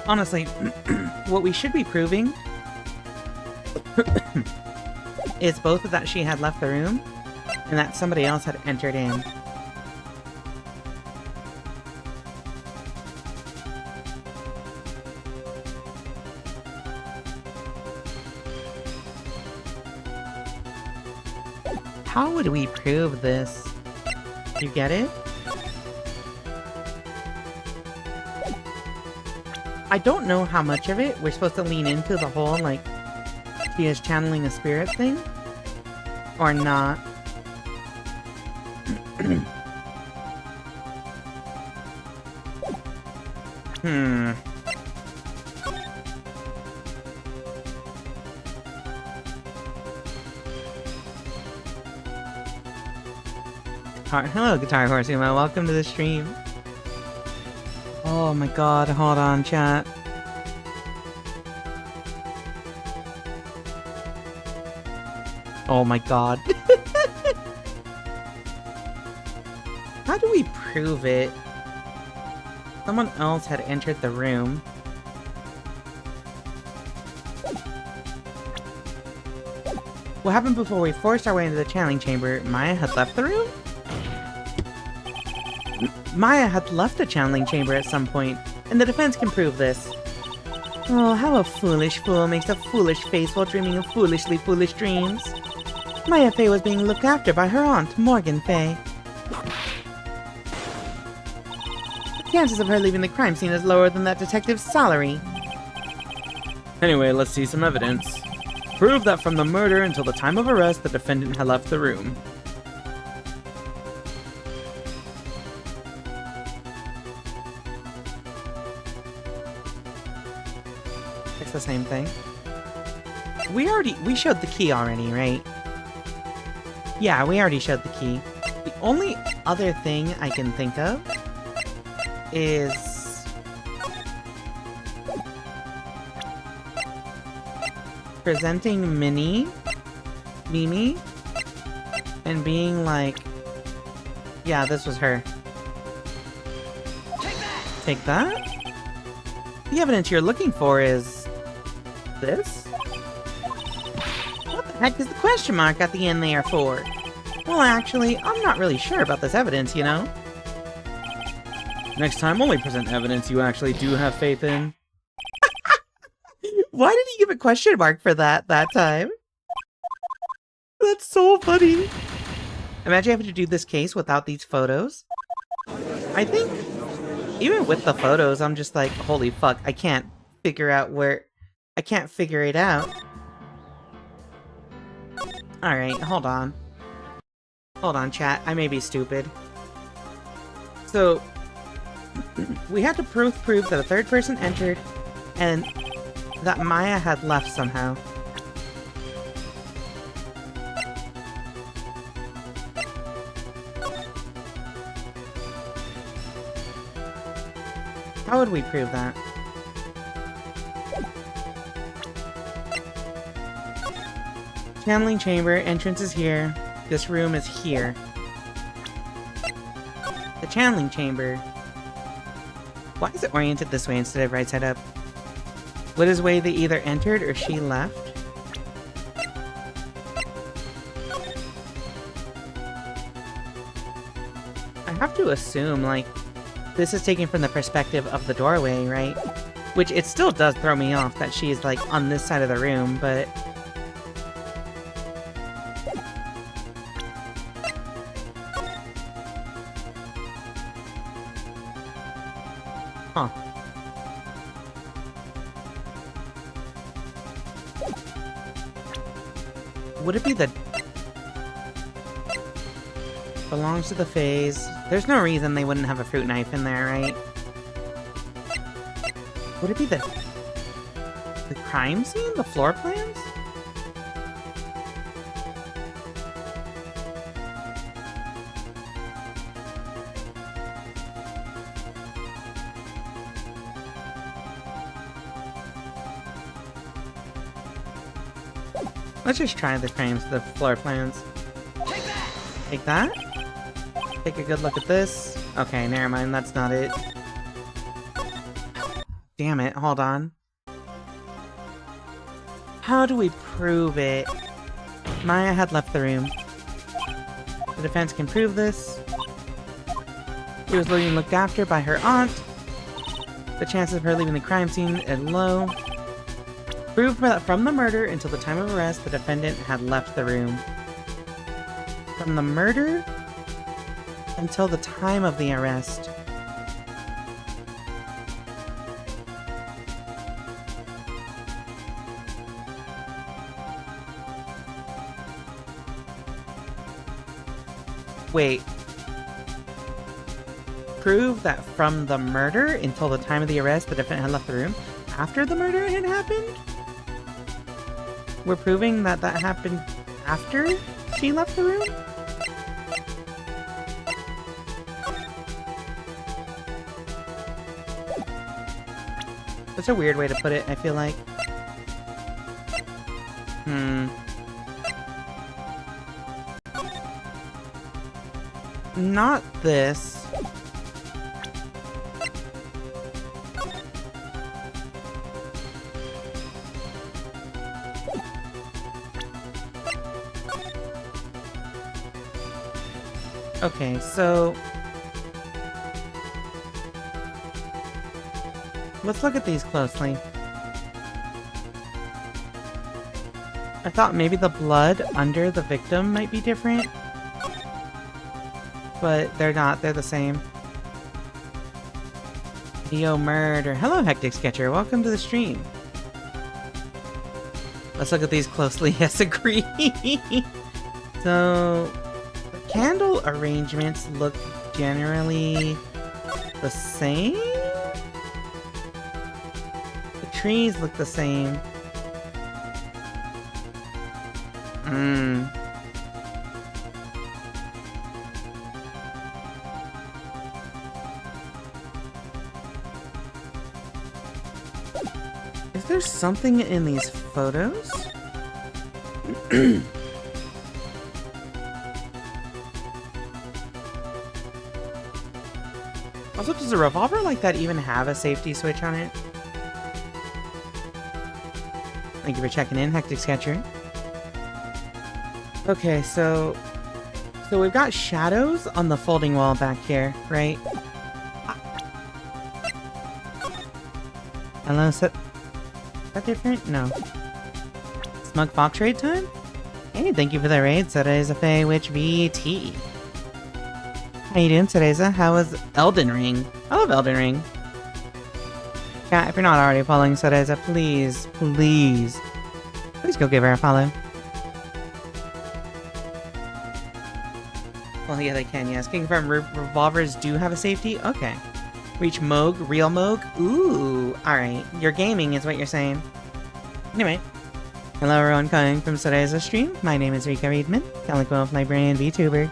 Speaker 1: Honestly, what we should be proving is both that she had left the room and that somebody else had entered in. How would we prove this? You get it? I don't know how much of it we're supposed to lean into the whole, like, she is channeling a spirit thing, or not. Hello, Guitar Horse Uma. Welcome to the stream. Oh my god, hold on, chat. Oh my god. How do we prove it? Someone else had entered the room. What happened before we forced our way into the channeling chamber? Maya had left the room? Maya had left the channeling chamber at some point, and the defense can prove this. Oh, how a foolish fool makes a foolish face while dreaming of foolishly foolish dreams. Maya Fey was being looked after by her aunt, Morgan Fey. The chances of her leaving the crime scene is lower than that detective's salary.
Speaker 2: Anyway, let's see some evidence. Prove that from the murder until the time of arrest, the defendant had left the room.
Speaker 1: It's the same thing. We showed the key already, right? Yeah, we already showed the key. The only other thing I can think of is presenting Mimi, and being like, yeah, this was her. Take that? The evidence you're looking for is this? What the heck is the question mark at the end there for? Well, actually, I'm not really sure about this evidence, you know?
Speaker 2: Next time, only present evidence you actually do have faith in.
Speaker 1: Why did he give a question mark for that time? That's so funny. Imagine having to do this case without these photos. I think, even with the photos, I'm just like, holy fuck, I can't figure out where... I can't figure it out. Alright, hold on. Hold on, chat. I may be stupid. So, we had to prove that a third person entered, and that Maya had left somehow. How would we prove that? Channeling chamber, entrance is here. This room is here. The channeling chamber. Why is it oriented this way instead of right side up? What is way they either entered or she left? I have to assume, like, this is taken from the perspective of the doorway, right? Which it still does throw me off that she's, like, on this side of the room, but... Huh. Would it be the... Belongs to the phase. There's no reason they wouldn't have a fruit knife in there, right? Would it be the crime scene? The floor plans? Let's just try the frames, the floor plans. Take that. Take a good look at this. Okay, never mind, that's not it. Damn it, hold on. How do we prove it? Maya had left the room. The defense can prove this. She was being looked after by her aunt. The chances of her leaving the crime scene is low. Prove that from the murder until the time of arrest, the defendant had left the room. From the murder until the time of the arrest. Wait. Prove that from the murder until the time of the arrest, the defendant had left the room after the murder had happened? We're proving that that happened after she left the room? That's a weird way to put it, I feel like. Not this. Okay, so... let's look at these closely. I thought maybe the blood under the victim might be different. But they're not, they're the same. Yo, murder. Hello, Hectic Sketcher. Welcome to the stream. Let's look at these closely. Yes, agree. So... candle arrangements look generally the same? The trees look the same. Is there something in these photos? Also, does a revolver like that even have a safety switch on it? Thank you for checking in, Hectic Sketcher. Okay, so we've got shadows on the folding wall back here, right? Hello, is that different? No. Smug Fox raid time? Hey, thank you for the raid, Teresa Faye Witch VT. How you doing, Teresa? How was Elden Ring? I love Elden Ring. Yeah, if you're not already following Teresa, please go give her a follow. Well, yeah, they can, yes. Can confirm revolvers do have a safety? Okay. Reach Moog, real Moog? Ooh, alright. You're gaming is what you're saying. Anyway. Hello everyone coming from Teresa's stream. My name is Rika Readman, Comic Book Librarian VTuber.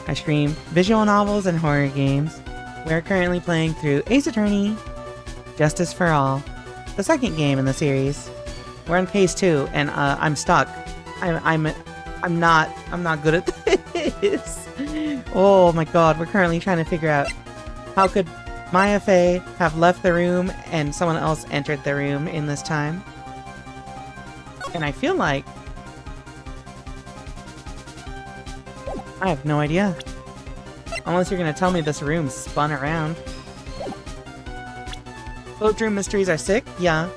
Speaker 1: I stream visual novels and horror games. We're currently playing through Ace Attorney, Justice for All, the second game in the series. We're on phase 2, and I'm stuck. I'm not good at this. Oh my god, we're currently trying to figure out how could Maya Faye have left the room and someone else entered the room in this time. And I feel like I have no idea. Unless you're gonna tell me this room spun around. Both room mysteries are sick? Yeah.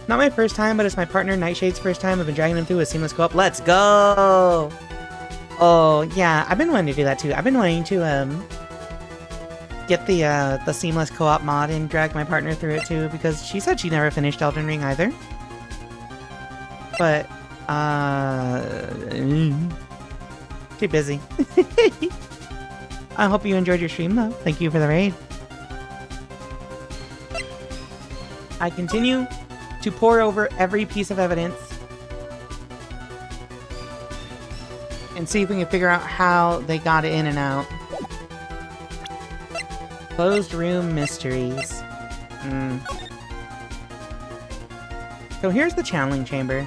Speaker 1: Not my first time, but it's my partner Nightshade's first time. I've been dragging him through a seamless co-op. Let's go! Oh, yeah, I've been wanting to do that too. I've been wanting to, get the seamless co-op mod and drag my partner through it too, because she said she never finished Elden Ring either. But, too busy. I hope you enjoyed your stream though. Thank you for the raid. I continue to pore over every piece of evidence and see if we can figure out how they got in and out. Closed room mysteries. So here's the channeling chamber.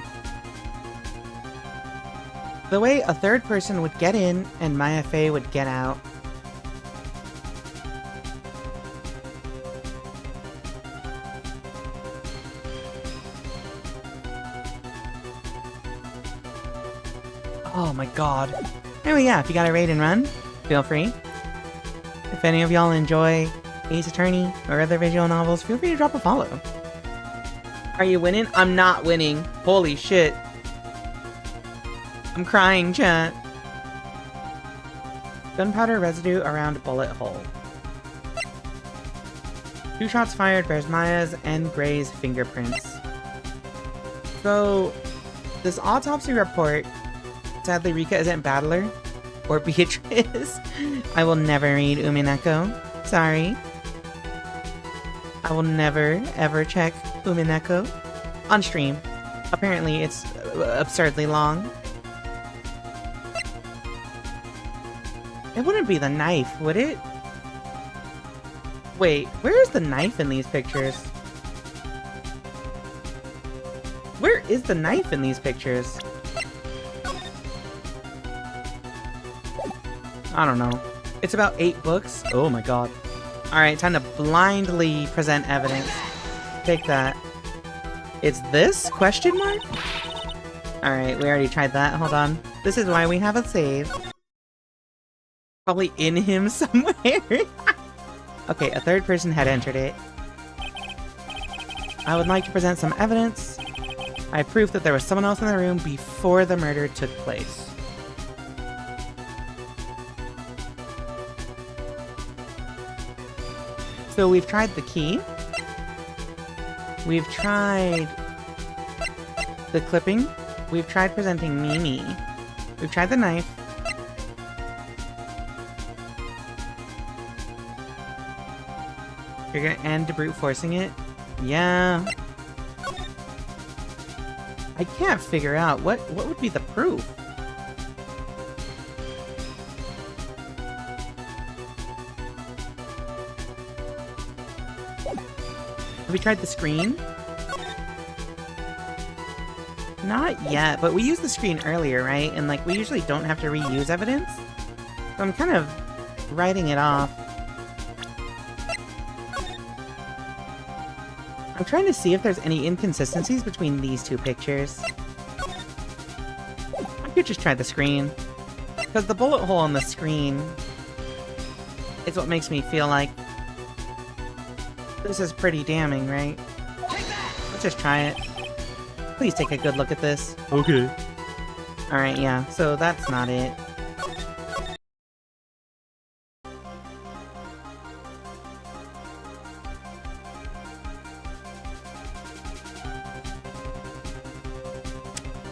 Speaker 1: The way a third person would get in and Maya Fey would get out. Oh my god. Anyway, yeah, if you got a raid and run, feel free. If any of y'all enjoy Ace Attorney or other visual novels, feel free to drop a follow. Are you winning? I'm not winning. Holy shit. I'm crying, chat. Gunpowder residue around bullet hole. 2 shots fired bears Maya's and Gray's fingerprints. So, this autopsy report, sadly Rika isn't Battler or Beatrice. I will never read Umineko. Sorry. I will never, ever check Umineko on stream. Apparently, it's absurdly long. It wouldn't be the knife, would it? Wait, where is the knife in these pictures? Where is the knife in these pictures? I don't know. It's about 8 books. Oh my god. Alright, time to blindly present evidence. Take that. It's this? Question mark? Alright, we already tried that. Hold on. This is why we have a save. Probably in him somewhere. Okay, a third person had entered it. I would like to present some evidence. I have proof that there was someone else in the room before the murder took place. So we've tried the key. We've tried the clipping. We've tried presenting Mimi. We've tried the knife. You're gonna end brute forcing it? Yeah. I can't figure out what would be the proof. Have we tried the screen? Not yet, but we used the screen earlier, right? And like, we usually don't have to reuse evidence. So I'm kind of writing it off. I'm trying to see if there's any inconsistencies between these 2 pictures. I could just try the screen. Because the bullet hole on the screen is what makes me feel like this is pretty damning, right? Let's just try it. Please take a good look at this.
Speaker 2: Okay.
Speaker 1: Alright, yeah, so that's not it.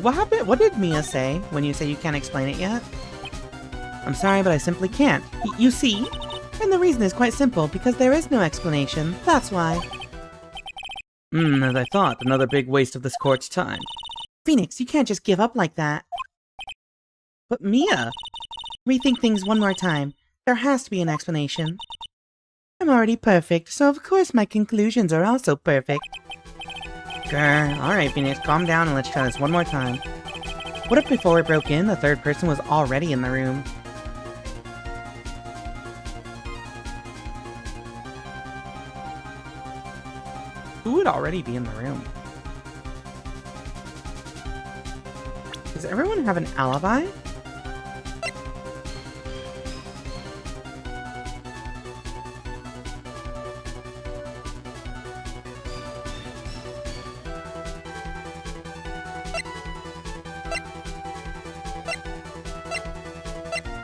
Speaker 1: What happened? What did Mia say when you say you can't explain it yet? I'm sorry, but I simply can't. You see? And the reason is quite simple, because there is no explanation. That's why.
Speaker 2: As I thought, another big waste of this court's time.
Speaker 1: Phoenix, you can't just give up like that. But Mia! Rethink things one more time. There has to be an explanation. I'm already perfect, so of course my conclusions are also perfect. Grr. Alright, Phoenix, calm down and let's try this one more time. What if before we broke in, the third person was already in the room? Who would already be in the room? Does everyone have an alibi?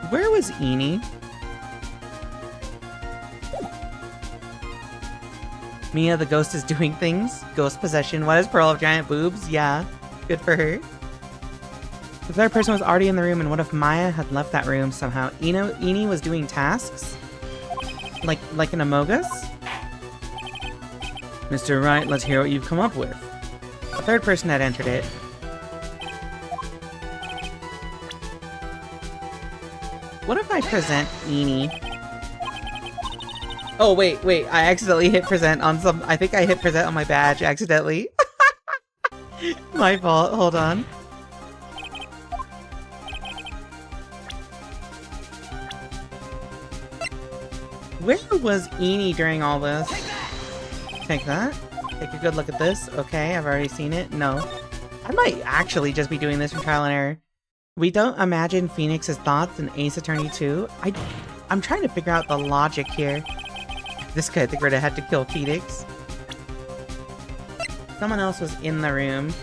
Speaker 1: Where was Eni? Mia the ghost is doing things. Ghost possession. What is Pearl of giant boobs? Yeah. Good for her. The third person was already in the room, and what if Maya had left that room somehow? Eni was doing tasks? Like an Among Us? Mr. Wright, let's hear what you've come up with. The third person had entered it. What if I present Eni? Oh, wait. I accidentally hit present on some... I think I hit present on my badge accidentally. My fault. Hold on. Where was Eni during all this? Take that. Take a good look at this. Okay, I've already seen it. No. I might actually just be doing this from trial and error. We don't imagine Phoenix's thoughts in Ace Attorney 2. I'm trying to figure out the logic here. This guy, I think we're gonna have to kill Phoenix. Someone else was in the room.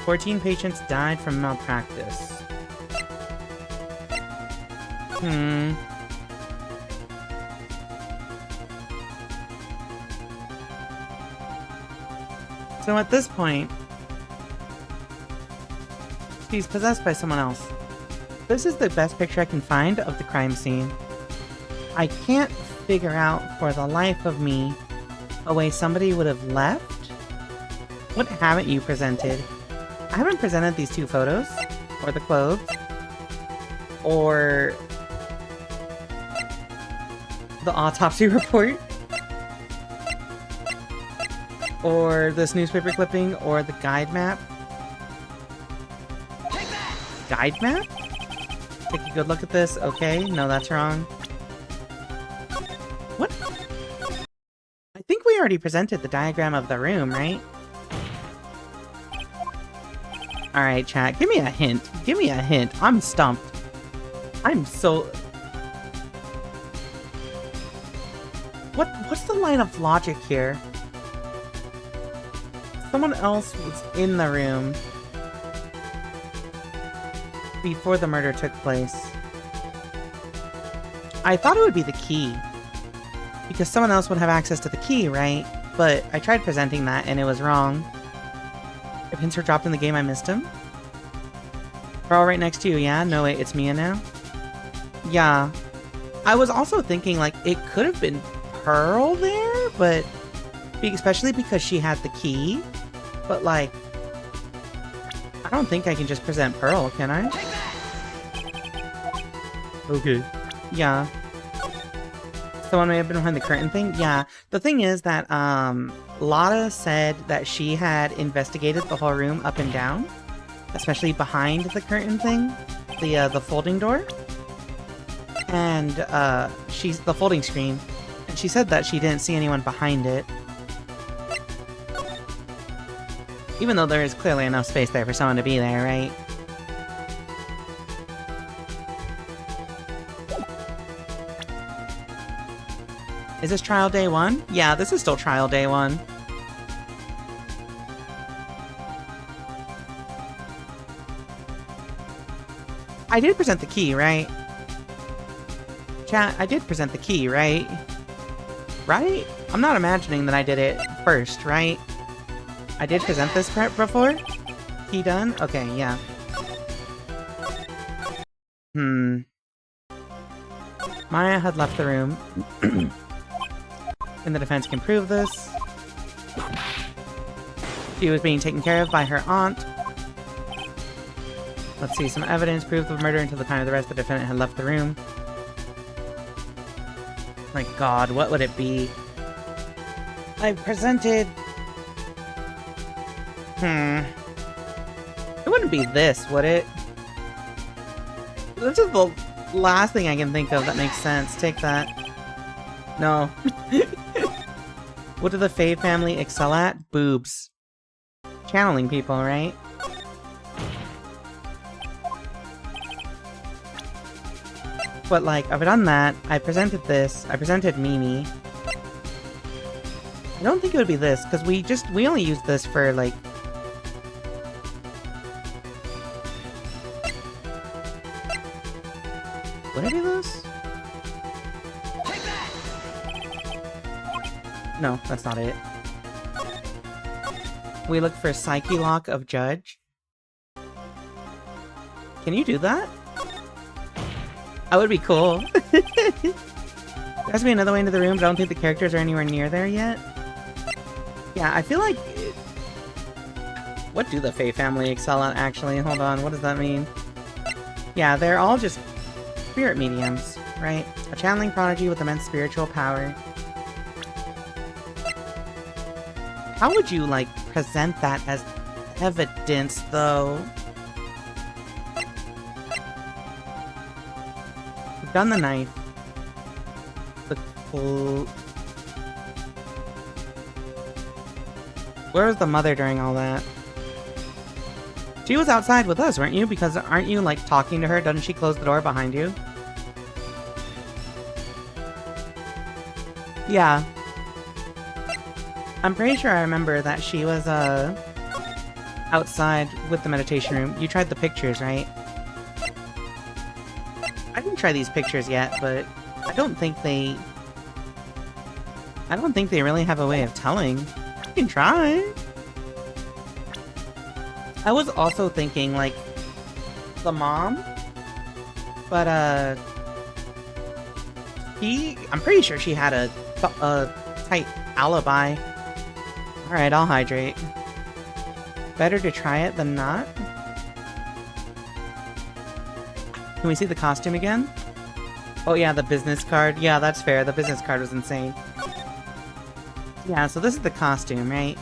Speaker 1: "14 patients died from malpractice." So at this point, she's possessed by someone else. This is the best picture I can find of the crime scene. I can't figure out for the life of me a way somebody would have left. What haven't you presented? I haven't presented these two photos, or the clothes, or the autopsy report, or this newspaper clipping, or the guide map. Guide map? Take a good look at this. Okay, no, that's wrong. What? I think we already presented the diagram of the room, right? Alright, chat, give me a hint. Give me a hint. I'm stumped. I'm so... What's the line of logic here? Someone else was in the room before the murder took place. I thought it would be the key, because someone else would have access to the key, right? But I tried presenting that and it was wrong. If hints were dropped in the game, I missed him. We're all right next to you, yeah? No, wait, it's Mia now? Yeah. I was also thinking, like, it could have been Pearl there, but... especially because she had the key. But, like... I don't think I can just present Pearl, can I? Okay. Yeah. Someone may have been behind the curtain thing? Yeah. The thing is that, Lotta said that she had investigated the whole room up and down. Especially behind the curtain thing. The folding door. And, she's the folding screen. And she said that she didn't see anyone behind it. Even though there is clearly enough space there for someone to be there, right? Is this trial day 1? Yeah, this is still trial day 1. I did present the key, right? Chat, I did present the key, right? Right? I'm not imagining that I did it first, right? I did present this prep before? Key done? Okay, yeah. Maya had left the room. And the defense can prove this. She was being taken care of by her aunt. Let's see, some evidence proved the murder until the time of the rest of the defendant had left the room. My god, what would it be? I presented... It wouldn't be this, would it? This is the last thing I can think of that makes sense. Take that. No. What do the Fave family excel at? Boobs. Channeling people, right? But, like, I've done that. I presented this. I presented Mimi. I don't think it would be this, because we only used this for, like...
Speaker 2: Would I do this? No, that's not it. We look for Psyche Lock of Judge. Can you do that? That would be cool. There has to be another way into the room, but I don't think the characters are anywhere near there yet. Yeah, I feel like... What do the Fae family excel at, actually? Hold on, what does that mean? Yeah, they're all just spirit mediums, right? A channeling prodigy with immense spiritual power. How would you, like, present that as evidence, though? We've done the knife. The cool... Where was the mother during all that? She was outside with us, weren't you? Because aren't you, like, talking to her? Doesn't she close the door behind you? Yeah. I'm pretty sure I remember that she was, outside with the meditation room. You tried the pictures, right? I didn't try these pictures yet, but I don't think they really have a way of telling. You can try. I was also thinking, like, the mom, but, I'm pretty sure she had a tight alibi. Alright, I'll hydrate. Better to try it than not. Can we see the costume again? Oh yeah, the business card. Yeah, that's fair. The business card was insane. Yeah, so this is the costume, right?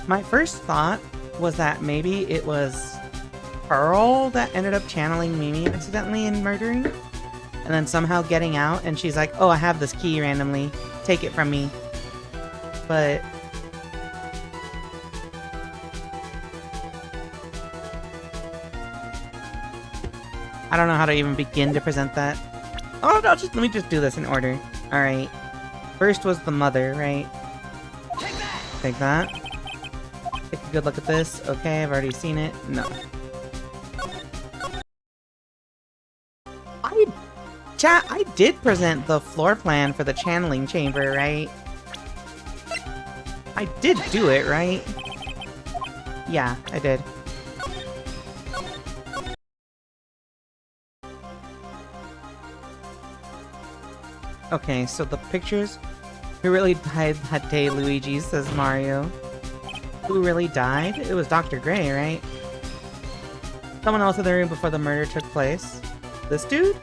Speaker 2: My first thought was that maybe it was Pearl that ended up channeling Mimi accidentally and murdering, and then somehow getting out, and she's like, oh, I have this key randomly. Take it from me. But... I don't know how to even begin to present that. Oh, no, let me just do this in order. Alright. First was the mother, right? Take that. Take a good look at this. Okay, I've already seen it. No. I did present the floor plan for the channeling chamber, right? I did do it, right? Yeah, I did. Okay, so the pictures... Who really died that day, Luigi, says Mario. Who really died? It was Dr. Gray, right? Someone else in the room before the murder took place. This dude?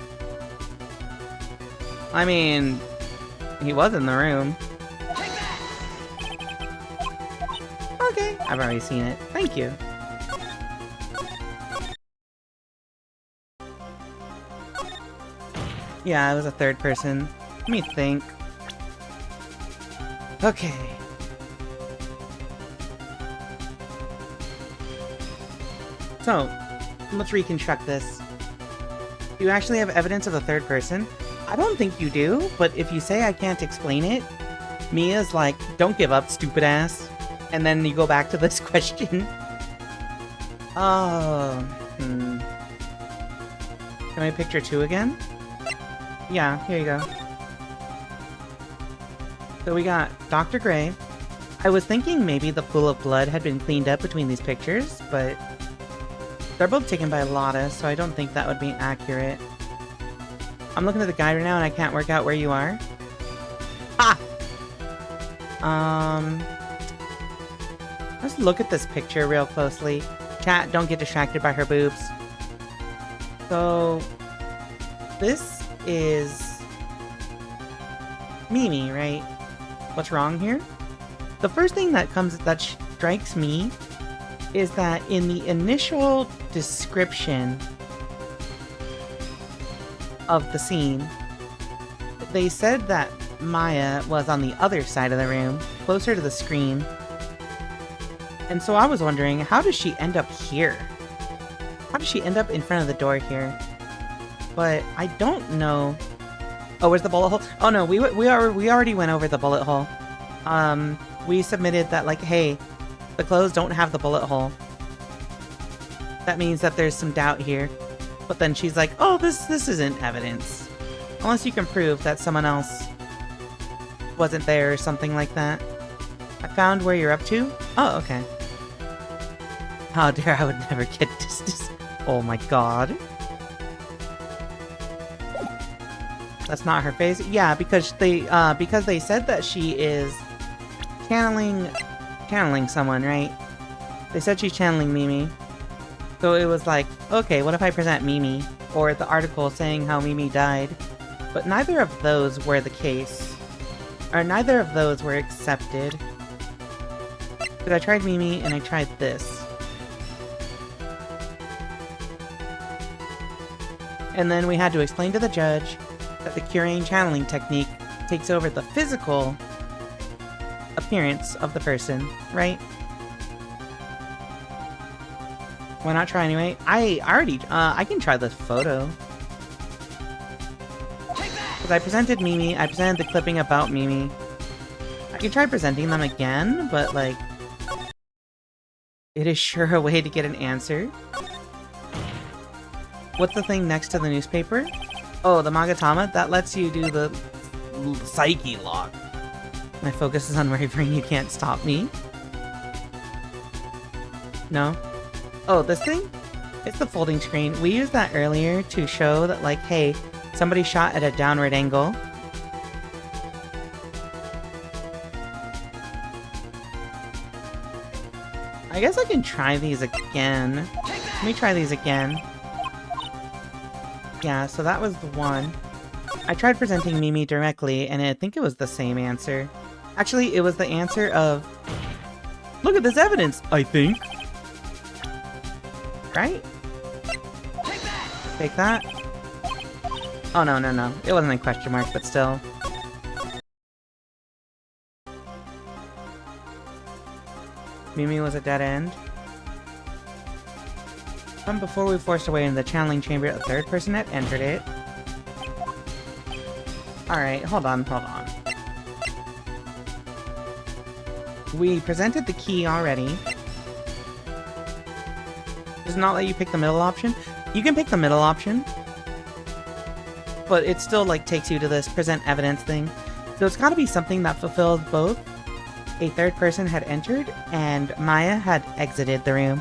Speaker 2: I mean... He was in the room. Okay, I've already seen it. Thank you. Yeah, it was a third person. Let me think. Okay. So, let's reconstruct this. Do you actually have evidence of the third person? I don't think you do, but if you say I can't explain it, Mia's like, don't give up, stupid ass. And then you go back to this question. Oh, Can I picture 2 again? Yeah, here you go. So we got Dr. Gray. I was thinking maybe the pool of blood had been cleaned up between these pictures, but they're both taken by Lotta, so I don't think that would be accurate. I'm looking at the guide right now and I can't work out where you are. Ah! Let's look at this picture real closely. Chat, don't get distracted by her boobs. So, this is Mimi, right? What's wrong here? The first thing that strikes me is that in the initial description of the scene, they said that Maya was on the other side of the room, closer to the screen. And so I was wondering, how does she end up here? How does she end up in front of the door here? But I don't know. Oh, where's the bullet hole? Oh no, we already went over the bullet hole. We submitted that, like, hey, the clothes don't have the bullet hole. That means that there's some doubt here.
Speaker 1: But then she's like, oh, this isn't evidence. Unless you can prove that someone else wasn't there or something like that. I found where you're up to. Oh, okay. How dare I would never get this. Oh my god. That's not her face. Yeah, because they said that she is channeling someone, right? They said she's channeling Mimi. So it was like, okay, what if I present Mimi? Or the article saying how Mimi died. But neither of those were the case. Or neither of those were accepted. Because I tried Mimi and I tried this. And then we had to explain to the judge that the Curane channeling technique takes over the physical appearance of the person, right? Why not try anyway? I can try this photo. Because I presented Mimi, I presented the clipping about Mimi. I can try presenting them again, but like... it is sure a way to get an answer. What's the thing next to the newspaper? Oh, the Magatama? That lets you do the Psyche lock. My focus is unwavering, you can't stop me. No? Oh, this thing? It's the folding screen. We used that earlier to show that, like, hey, somebody shot at a downward angle. I guess I can try these again. Let me try these again. Yeah, so that was the one. I tried presenting Mimi directly, and I think it was the same answer. Actually, it was the answer of... look at this evidence, I think. Right? Take that. Oh, no. It wasn't a question mark, but still. Mimi was a dead end. From before we forced away into the channeling chamber, a third person had entered it. Alright, hold on. We presented the key already. Does not let you pick the middle option. You can pick the middle option, but it still like takes you to this present evidence thing. So it's got to be something that fulfills both. A third person had entered and Maya had exited the room.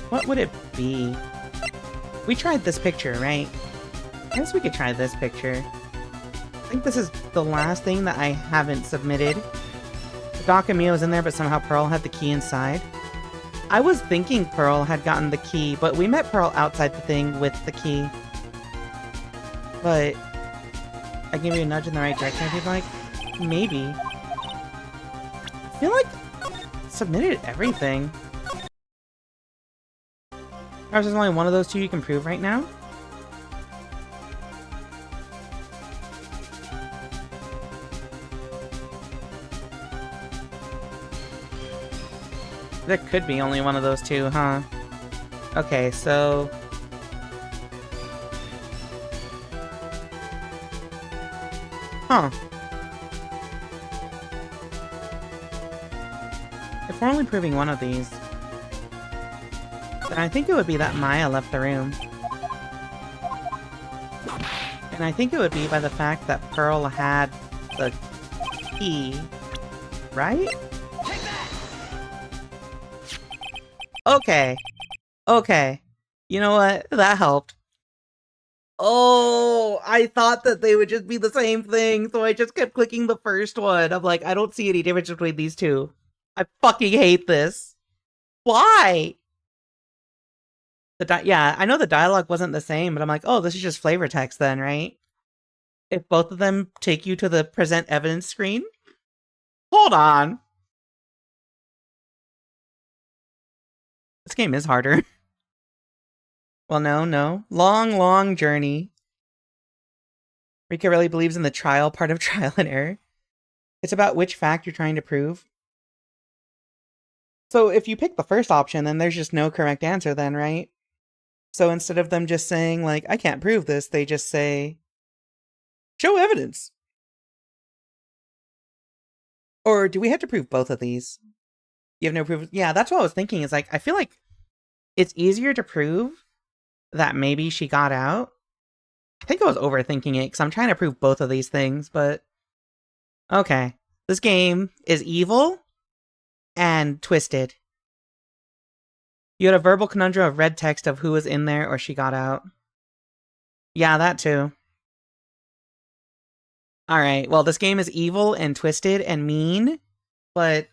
Speaker 1: What would it be? We tried this picture, right? I guess we could try this picture. I think this is the last thing that I haven't submitted. Doc and Mio was in there, but somehow Pearl had the key inside. I was thinking Pearl had gotten the key, but we met Pearl outside the thing with the key. But I gave you a nudge in the right direction, I feel like. Maybe. I feel like I submitted everything. There's only one of those two you can prove right now. There could be only one of those two, huh? Okay, so... huh. If we're only proving one of these, then I think it would be that Maya left the room. And I think it would be by the fact that Pearl had the key, right? Okay. Okay. You know what? That helped. Oh, I thought that they would just be the same thing, so I just kept clicking the first one. I'm like, I don't see any difference between these two. I fucking hate this. Why? Yeah, I know the dialogue wasn't the same, but I'm like, oh, this is just flavor text then, right? If both of them take you to the present evidence screen? Hold on. This game is harder. Well, no. Long journey. Rika really believes in the trial part of trial and error. It's about which fact you're trying to prove. So if you pick the first option, then there's just no correct answer then, right? So instead of them just saying, like, I can't prove this, they just say, show evidence. Or do we have to prove both of these? You have no proof. Yeah, that's what I was thinking. Is like, I feel like it's easier to prove that maybe she got out. I think I was overthinking it because I'm trying to prove both of these things, but okay. This game is evil and twisted. You had a verbal conundrum of red text of who was in there or she got out. Yeah, that too. Alright, well, this game is evil and twisted and mean, but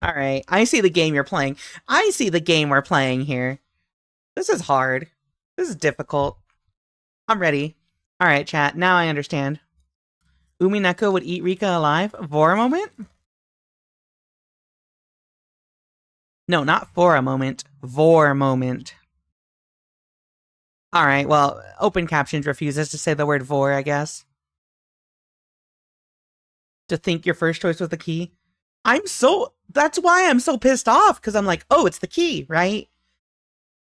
Speaker 1: alright. I see the game you're playing. I see the game we're playing here. This is hard. This is difficult. I'm ready. Alright, chat, now I understand. Umineko would eat Rika alive for a moment? No, not for a moment. For a moment. Alright, well, open captions refuses to say the word vor, I guess. To think your first choice was the key. That's why I'm so pissed off, because I'm like, oh, it's the key, right?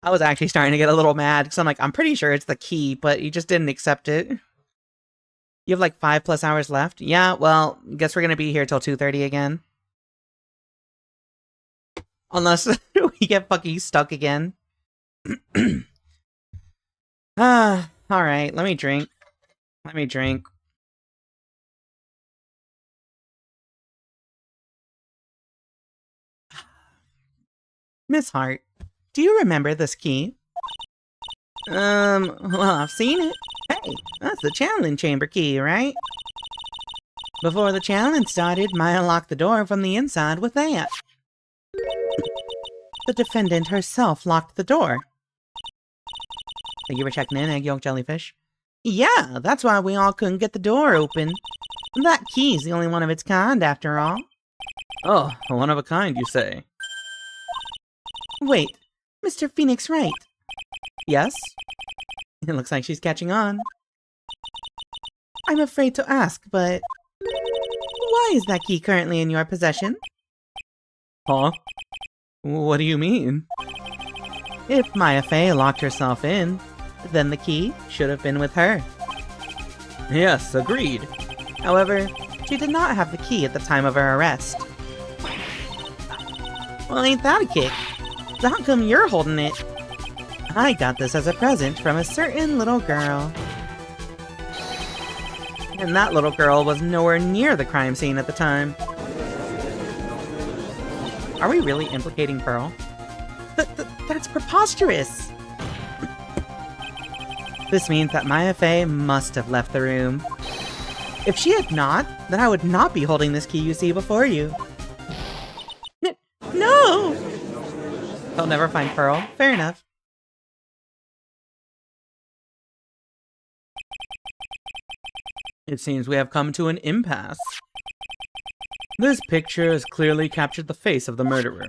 Speaker 1: I was actually starting to get a little mad, because I'm like, I'm pretty sure it's the key, but you just didn't accept it. You have like 5+ hours left? Yeah, well, guess we're gonna be here till 2:30 again. Unless we get fucking stuck again. Alright, let me drink. Miss Hart, do you remember this key? Well, I've seen it. Hey, that's the challenge chamber key, right? Before the challenge started, Maya locked the door from the inside with that. The defendant herself locked the door. Thank you for checking in, Egg Yolk Jellyfish. Yeah, that's why we all couldn't get the door open. That key's the only one of its kind, after all.
Speaker 2: Oh, one of a kind, you say?
Speaker 1: Wait, Mr. Phoenix Wright. Yes? It looks like she's catching on. I'm afraid to ask, but why is that key currently in your possession?
Speaker 2: Huh? What do you mean?
Speaker 1: If Maya Fey locked herself in, then the key should have been with her.
Speaker 2: Yes, agreed.
Speaker 1: However, she did not have the key at the time of her arrest. Well, ain't that a kick? So how come you're holding it? I got this as a present from a certain little girl. And that little girl was nowhere near the crime scene at the time. Are we really implicating Pearl? That's preposterous! This means that Maya Fey must have left the room. If she had not, then I would not be holding this key you see before you. No! They'll never find Pearl. Fair enough.
Speaker 2: It seems we have come to an impasse. This picture has clearly captured the face of the murderer.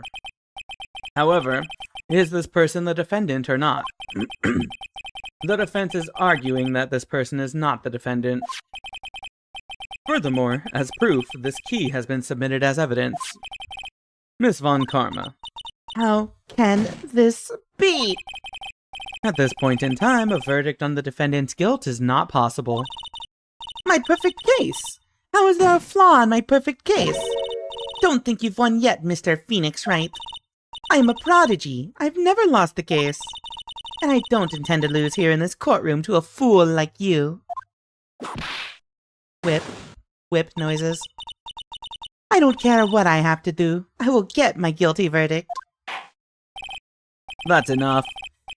Speaker 2: However, is this person the defendant or not? The defense is arguing that this person is not the defendant. Furthermore, as proof, this key has been submitted as evidence. Miss Von Karma.
Speaker 1: How can this be?
Speaker 2: At this point in time, a verdict on the defendant's guilt is not possible.
Speaker 1: My perfect case! How is there a flaw in my perfect case? Don't think you've won yet, Mr. Phoenix Wright. I'm a prodigy. I've never lost the case. And I don't intend to lose here in this courtroom to a fool like you. Whip noises. I don't care what I have to do. I will get my guilty verdict.
Speaker 2: That's enough.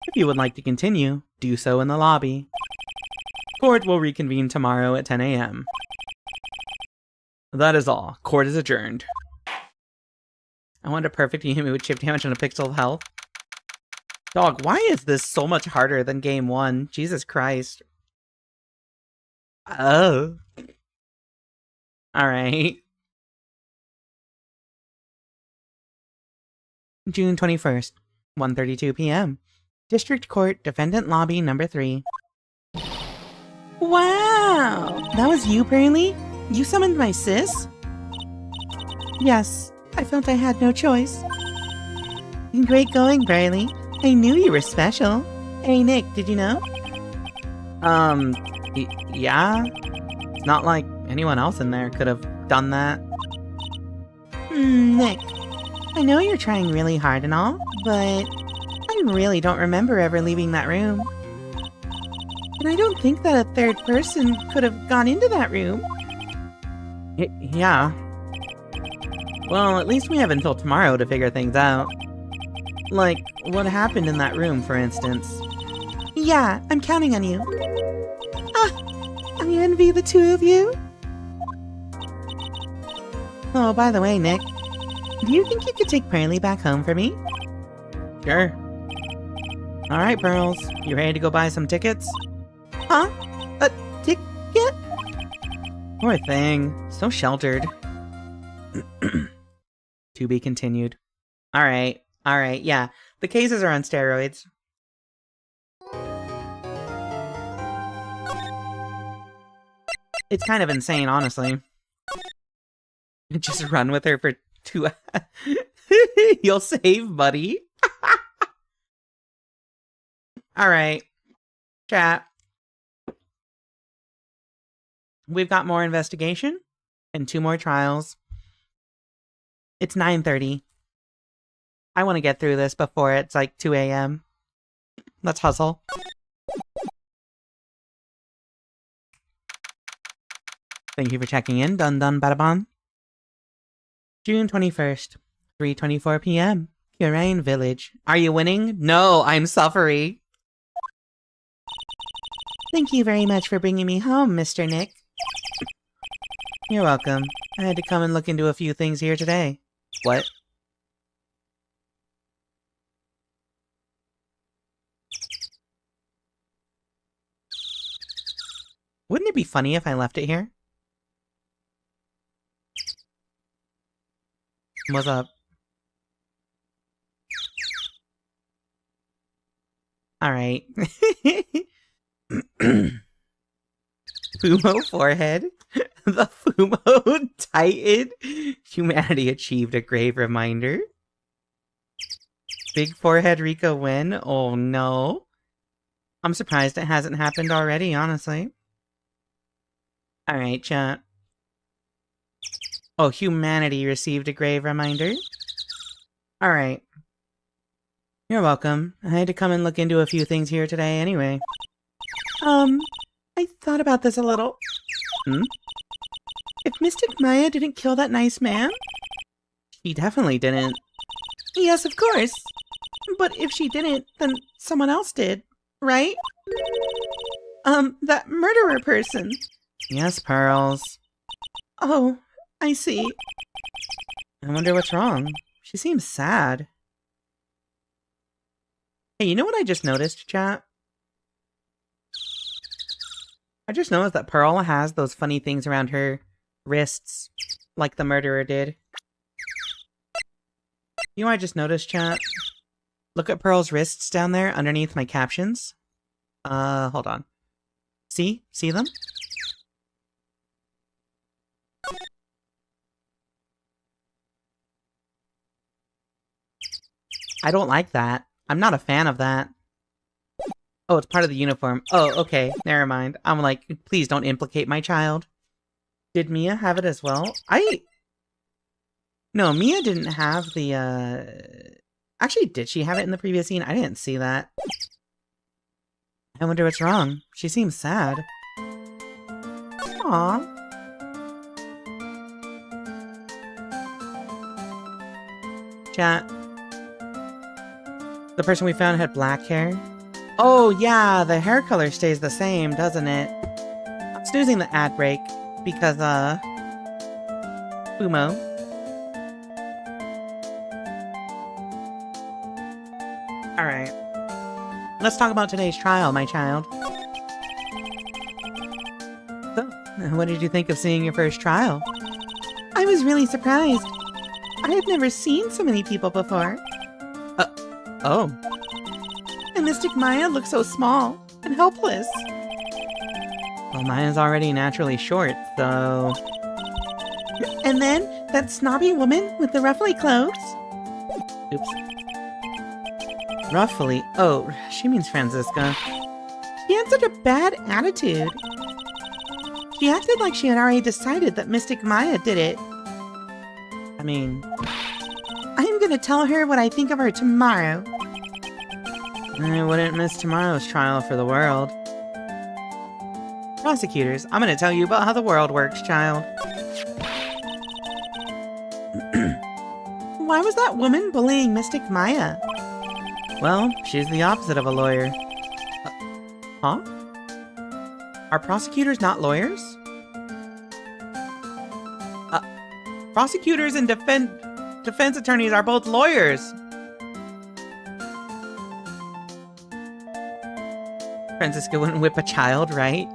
Speaker 2: If you would like to continue, do so in the lobby. Court will reconvene tomorrow at 10 a.m. That is all. Court is adjourned.
Speaker 1: I want a perfect Yumi with chip damage and a pixel of health. Dog, why is this so much harder than game 1? Jesus Christ. Oh. Alright. June 21st, 1:32 p.m. District Court, Defendant Lobby number 3. Wow! That was you, Pearly? You summoned my sis? Yes, I felt I had no choice. Great going, Pearly. I knew you were special. Hey, Nick, did you know?
Speaker 2: Yeah? It's not like anyone else in there could have done that.
Speaker 1: Nick, I know you're trying really hard and all, but I really don't remember ever leaving that room. And I don't think that a third person could have gone into that room.
Speaker 2: Yeah. Well, at least we have until tomorrow to figure things out. Like, what happened in that room, for instance?
Speaker 1: Yeah, I'm counting on you. I envy the two of you. Oh, by the way, Nick, do you think you could take Pearly back home for me?
Speaker 2: Sure. Alright, Pearls, you ready to go buy some tickets?
Speaker 1: Huh? A ticket?
Speaker 2: Poor thing. So sheltered. To be continued.
Speaker 1: Alright, yeah. The cases are on steroids. It's kind of insane, honestly.
Speaker 2: Just run with her for 2 hours. You'll save, buddy.
Speaker 1: Alright. Chat. We've got more investigation and 2 more trials. It's 9:30. I want to get through this before it's like 2 a.m. Let's hustle. Thank you for checking in. Dun dun bada bon. June 21st, 3:24 p.m. Kurain Village. Are you winning? No, I'm suffering. Thank you very much for bringing me home, Mr. Nick. You're welcome. I had to come and look into a few things here today.
Speaker 2: What?
Speaker 1: Wouldn't it be funny if I left it here? What's up? Alright. Fumo forehead. The Fumo Titan. Humanity achieved a grave reminder. Big forehead Rika win. Oh no. I'm surprised it hasn't happened already, honestly. Alright, chat. Oh, humanity received a grave reminder. Alright. You're welcome. I had to come and look into a few things here today anyway. I thought about this a little. If Mystic Maya didn't kill that nice man...
Speaker 2: She definitely didn't.
Speaker 1: Yes, of course. But if she didn't, then someone else did, right? That murderer person.
Speaker 2: Yes, Pearls.
Speaker 1: Oh, I see.
Speaker 2: I wonder what's wrong. She seems sad.
Speaker 1: Hey, you know what I just noticed, chat? I just noticed that Pearl has those funny things around her wrists, like the murderer did. You know what I just noticed, chat? Look at Pearl's wrists down there underneath my captions. Hold on. See? See them? I don't like that. I'm not a fan of that. Oh, it's part of the uniform. Oh, okay. Never mind. I'm like, please don't implicate my child. Did Mia have it as well? No, Mia didn't have the, Actually, did she have it in the previous scene? I didn't see that. I wonder what's wrong. She seems sad. Aww. Chat. The person we found had black hair. Oh yeah, the hair color stays the same, doesn't it? I'm snoozing the ad break because, Fumo. Alright. Let's talk about today's trial, my child. So, what did you think of seeing your first trial? I was really surprised. I had never seen so many people before. Oh. And Mystic Maya looked so small and helpless. Well, Maya's already naturally short, so... And then, that snobby woman with the ruffly clothes? Oops. Ruffly? Oh, she means Franziska. She had such a bad attitude. She acted like she had already decided that Mystic Maya did it. I mean... I'm gonna tell her what I think of her tomorrow.
Speaker 2: I wouldn't miss tomorrow's trial for the world.
Speaker 1: Prosecutors, I'm gonna tell you about how the world works, child. Why was that woman bullying Mystic Maya?
Speaker 2: Well, she's the opposite of a lawyer.
Speaker 1: Huh? Are prosecutors not lawyers? Prosecutors and defense attorneys are both lawyers. Franziska wouldn't whip a child, right?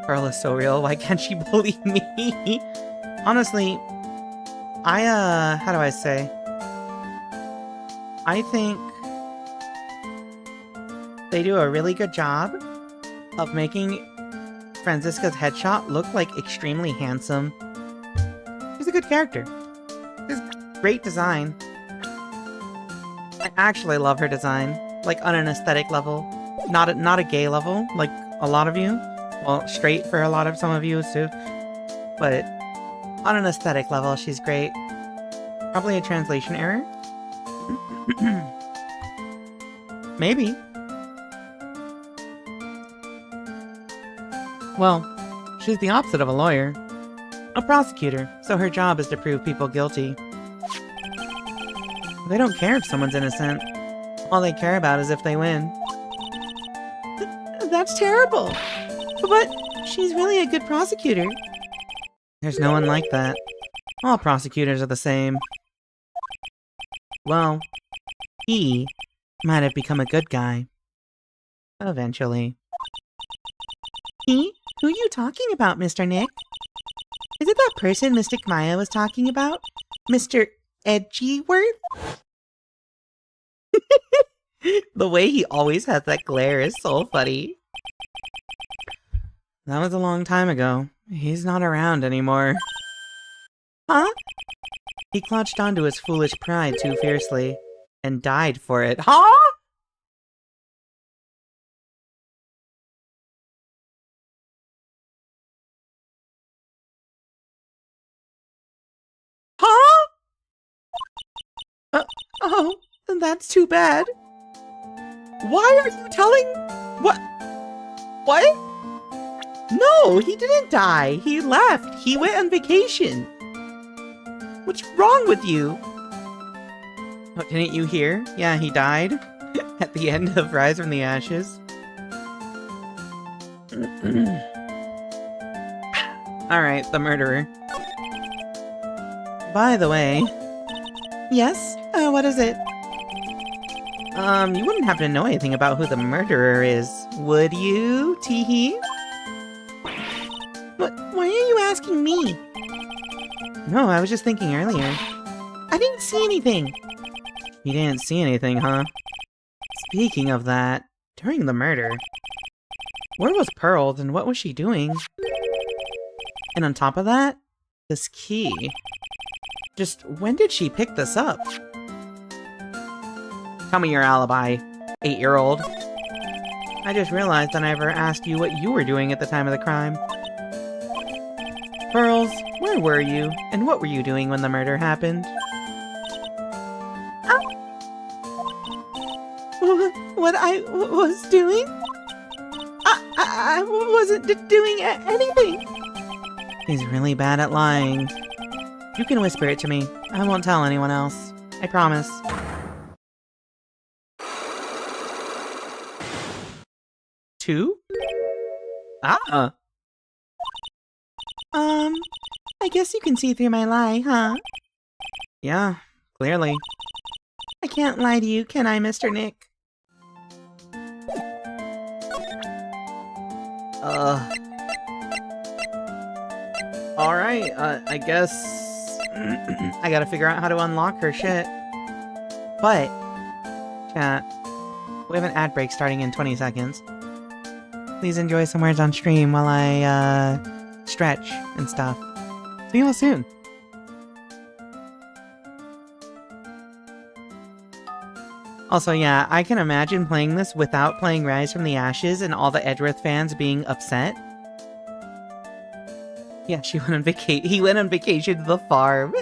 Speaker 1: Pearl is so real. Why can't she bully me? Honestly, how do I say? I think they do a really good job of making Franziska's headshot look like extremely handsome. She's a good character. She's great design. I actually love her design, like on an aesthetic level, not a gay level, like a lot of you. Well, straight for a lot of some of you too, but on an aesthetic level, she's great. Probably a translation error. Maybe. Well, she's the opposite of a lawyer. A prosecutor, so her job is to prove people guilty. They don't care if someone's innocent. All they care about is if they win. That's terrible. But she's really a good prosecutor.
Speaker 2: There's no one like that. All prosecutors are the same. Well, he might have become a good guy. Eventually.
Speaker 1: He? Who are you talking about, Mr. Nick? Is it that person Mystic Maya was talking about? Mr. Edgyworth? The way he always has that glare is so funny.
Speaker 2: That was a long time ago. He's not around anymore.
Speaker 1: Huh?
Speaker 2: He clutched onto his foolish pride too fiercely, and died for it.
Speaker 1: Huh? Huh? Oh, that's too bad. Why are you telling... What? What? No, he didn't die. He left. He went on vacation. What's wrong with you?
Speaker 2: Oh, didn't you hear? Yeah, he died at the end of Rise from the Ashes. Alright, the murderer. By the way...
Speaker 1: Yes? What is it?
Speaker 2: You wouldn't happen to know anything about who the murderer is, would you, Teehee?
Speaker 1: Why are you asking me?
Speaker 2: No, I was just thinking earlier.
Speaker 1: I didn't see anything.
Speaker 2: You didn't see anything, huh? Speaking of that, during the murder, where was Pearl and what was she doing? And on top of that, this key. Just when did she pick this up? Tell me your alibi, 8-year-old. I just realized I never asked you what you were doing at the time of the crime. Pearls, where were you, and what were you doing when the murder happened?
Speaker 1: What I was doing? I wasn't doing anything.
Speaker 2: He's really bad at lying. You can whisper it to me. I won't tell anyone else. I promise.
Speaker 1: Two?
Speaker 2: Ah!
Speaker 1: I guess you can see through my lie, huh?
Speaker 2: Yeah, clearly.
Speaker 1: I can't lie to you, can I, Mr. Nick?
Speaker 2: Alright, I guess... I gotta figure out how to unlock her shit. But, chat, we have an ad break starting in 20 seconds. Please enjoy some words on stream while I, stretch and stuff. See you all soon. Also, yeah, I can imagine playing this without playing Rise from the Ashes and all the Edgeworth fans being upset. Yeah, he went on vacation to the farm.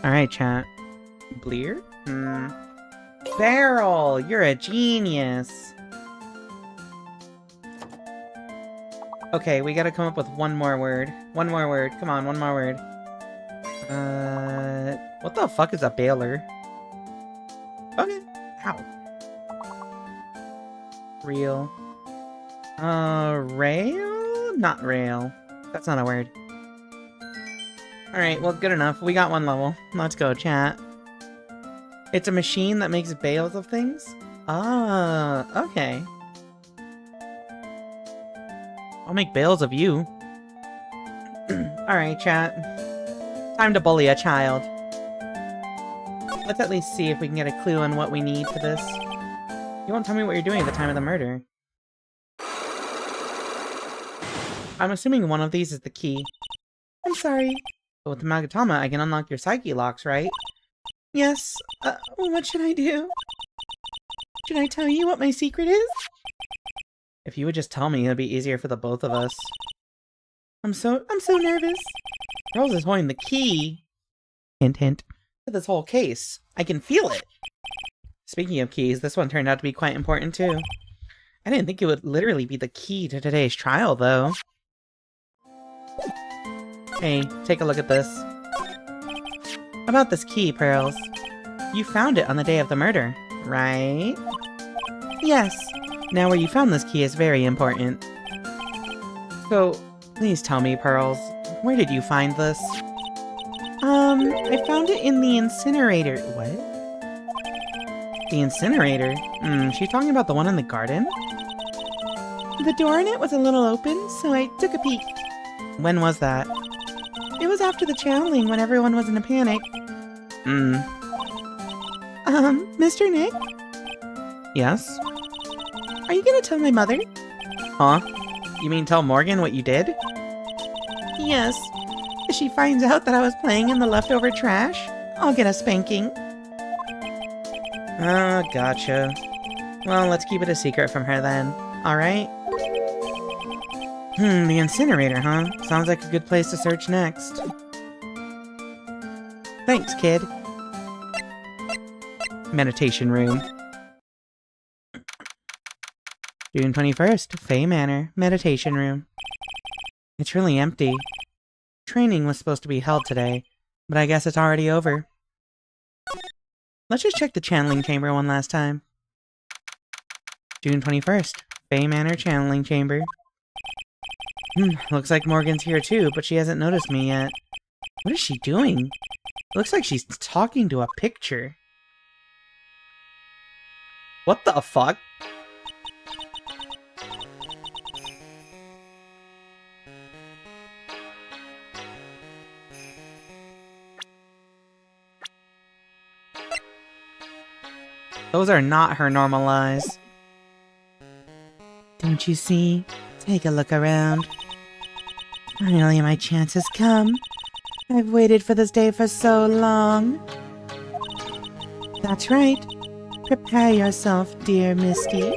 Speaker 1: Alright, chat. Blear? Barrel! You're a genius! Okay, we gotta come up with one more word. One more word. Come on, one more word. What the fuck is a baler? Okay. Ow. Real. Rail? Not rail. That's not a word. Alright, well, good enough. We got one level. Let's go, chat. It's a machine that makes bales of things? Ah, okay. I'll make bales of you. Alright, chat. Time to bully a child. Let's at least see if we can get a clue on what we need for this. You won't tell me what you're doing at the time of the murder. I'm assuming one of these is the key. I'm sorry. But with the Magatama, I can unlock your psyche locks, right? Yes. What should I do? Should I tell you what my secret is? If you would just tell me, it'd be easier for the both of us. I'm so nervous. Rose is holding the key. Hint, hint. To this whole case. I can feel it. Speaking of keys, this one turned out to be quite important too. I didn't think it would literally be the key to today's trial, though. Hey, take a look at this. About this key, Pearls. You found it on the day of the murder, right? Yes. Now where you found this key is very important. So, please tell me, Pearls, where did you find this? I found it in the incinerator. What? The incinerator? She's talking about the one in the garden? The door in it was a little open, so I took a peek. When was that? It was after the channeling when everyone was in a panic. Mr. Nick? Yes? Are you gonna tell my mother? Huh? You mean tell Morgan what you did? Yes. If she finds out that I was playing in the leftover trash, I'll get a spanking. Ah, gotcha. Well, let's keep it a secret from her then. Alright? The incinerator, huh? Sounds like a good place to search next. Thanks, kid. Meditation room. June 21st, Fay Manor, meditation room. It's really empty. Training was supposed to be held today, but I guess it's already over. Let's just check the channeling chamber one last time. June 21st, Fay Manor channeling chamber. Looks like Morgan's here too, but she hasn't noticed me yet. What is she doing? Looks like she's talking to a picture. What the fuck? Those are not her normal eyes. Don't you see? Take a look around. Finally, my chance has come. I've waited for this day for so long. That's right. Prepare yourself, dear Misty.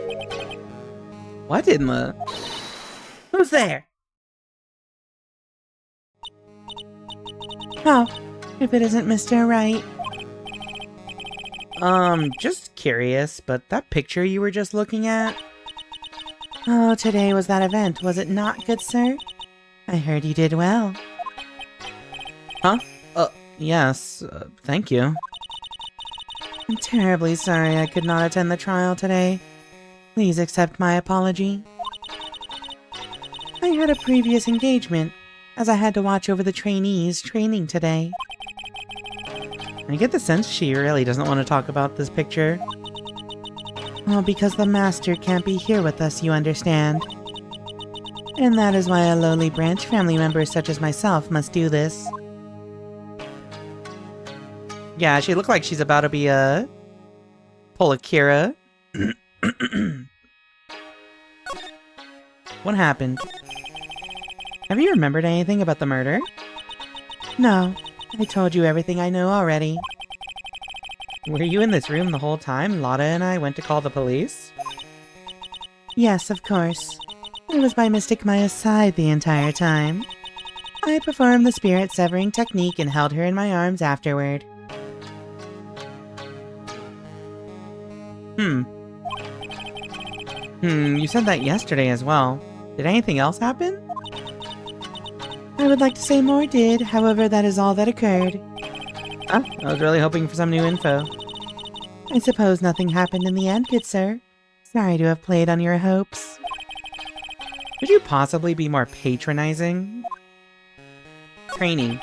Speaker 1: What in the... Who's there? Oh, if it isn't Mr. Wright. Just curious, but that picture you were just looking at? Oh, today was that event, was it not, good sir? I heard you did well. Huh? Yes, thank you. I'm terribly sorry I could not attend the trial today. Please accept my apology. I had a previous engagement, as I had to watch over the trainees training today. I get the sense she really doesn't want to talk about this picture. Well, because the master can't be here with us, you understand. And that is why a lowly branch family member such as myself must do this. Yeah, she looked like she's about to be pull a Kira. What happened? Have you remembered anything about the murder? No, I told you everything I know already. Were you in this room the whole time Lotta and I went to call the police? Yes, of course. I was by Mystic Maya's side the entire time. I performed the spirit severing technique and held her in my arms afterward.
Speaker 2: You said that yesterday as well. Did anything else happen?
Speaker 1: I would like to say more did, however that is all that occurred.
Speaker 2: Huh? I was really hoping for some new info.
Speaker 1: I suppose nothing happened in the end, good sir. Sorry to have played on your hopes.
Speaker 2: Could you possibly be more patronizing? Training.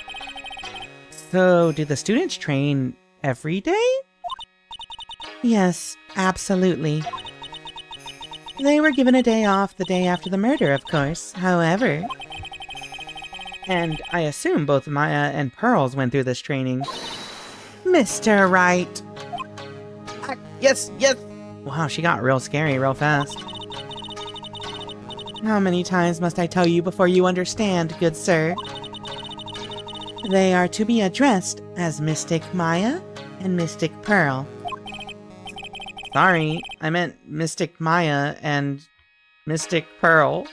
Speaker 2: So, do the students train every day?
Speaker 1: Yes, absolutely. They were given a day off the day after the murder, of course, however.
Speaker 2: And I assume both Maya and Pearls went through this training.
Speaker 1: Mr. Wright!
Speaker 2: Yes, yes! Wow, she got real scary real fast.
Speaker 1: How many times must I tell you before you understand, good sir? They are to be addressed as Mystic Maya and Mystic Pearl.
Speaker 2: Sorry, I meant Mystic Maya and Mystic Pearl.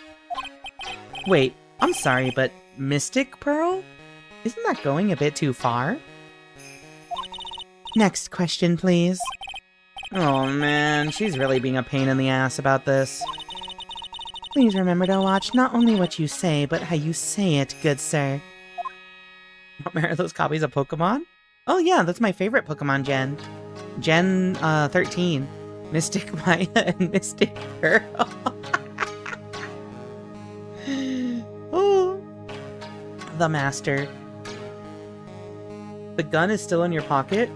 Speaker 2: Wait, I'm sorry, but Mystic Pearl? Isn't that going a bit too far?
Speaker 1: Next question, please.
Speaker 2: Oh man, she's really being a pain in the ass about this.
Speaker 1: Please remember to watch not only what you say, but how you say it, good sir.
Speaker 2: What are those copies of Pokemon? Oh yeah, that's my favorite Pokemon gen. Gen 13. Mystic Maya and Mystic Pearl. Oh.
Speaker 1: The Master.
Speaker 2: The gun is still in your pocket?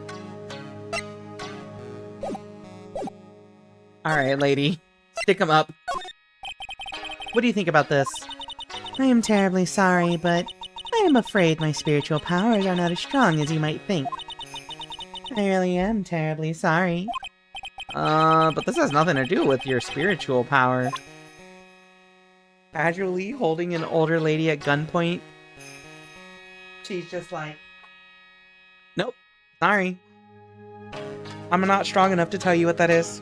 Speaker 2: Alright, lady. Stick 'em up. What do you think about this?
Speaker 1: I am terribly sorry, but I am afraid my spiritual powers are not as strong as you might think. I really am terribly sorry.
Speaker 2: But this has nothing to do with your spiritual power. Casually holding an older lady at gunpoint.
Speaker 1: She's just like,
Speaker 2: nope. Sorry. I'm not strong enough to tell you what that is.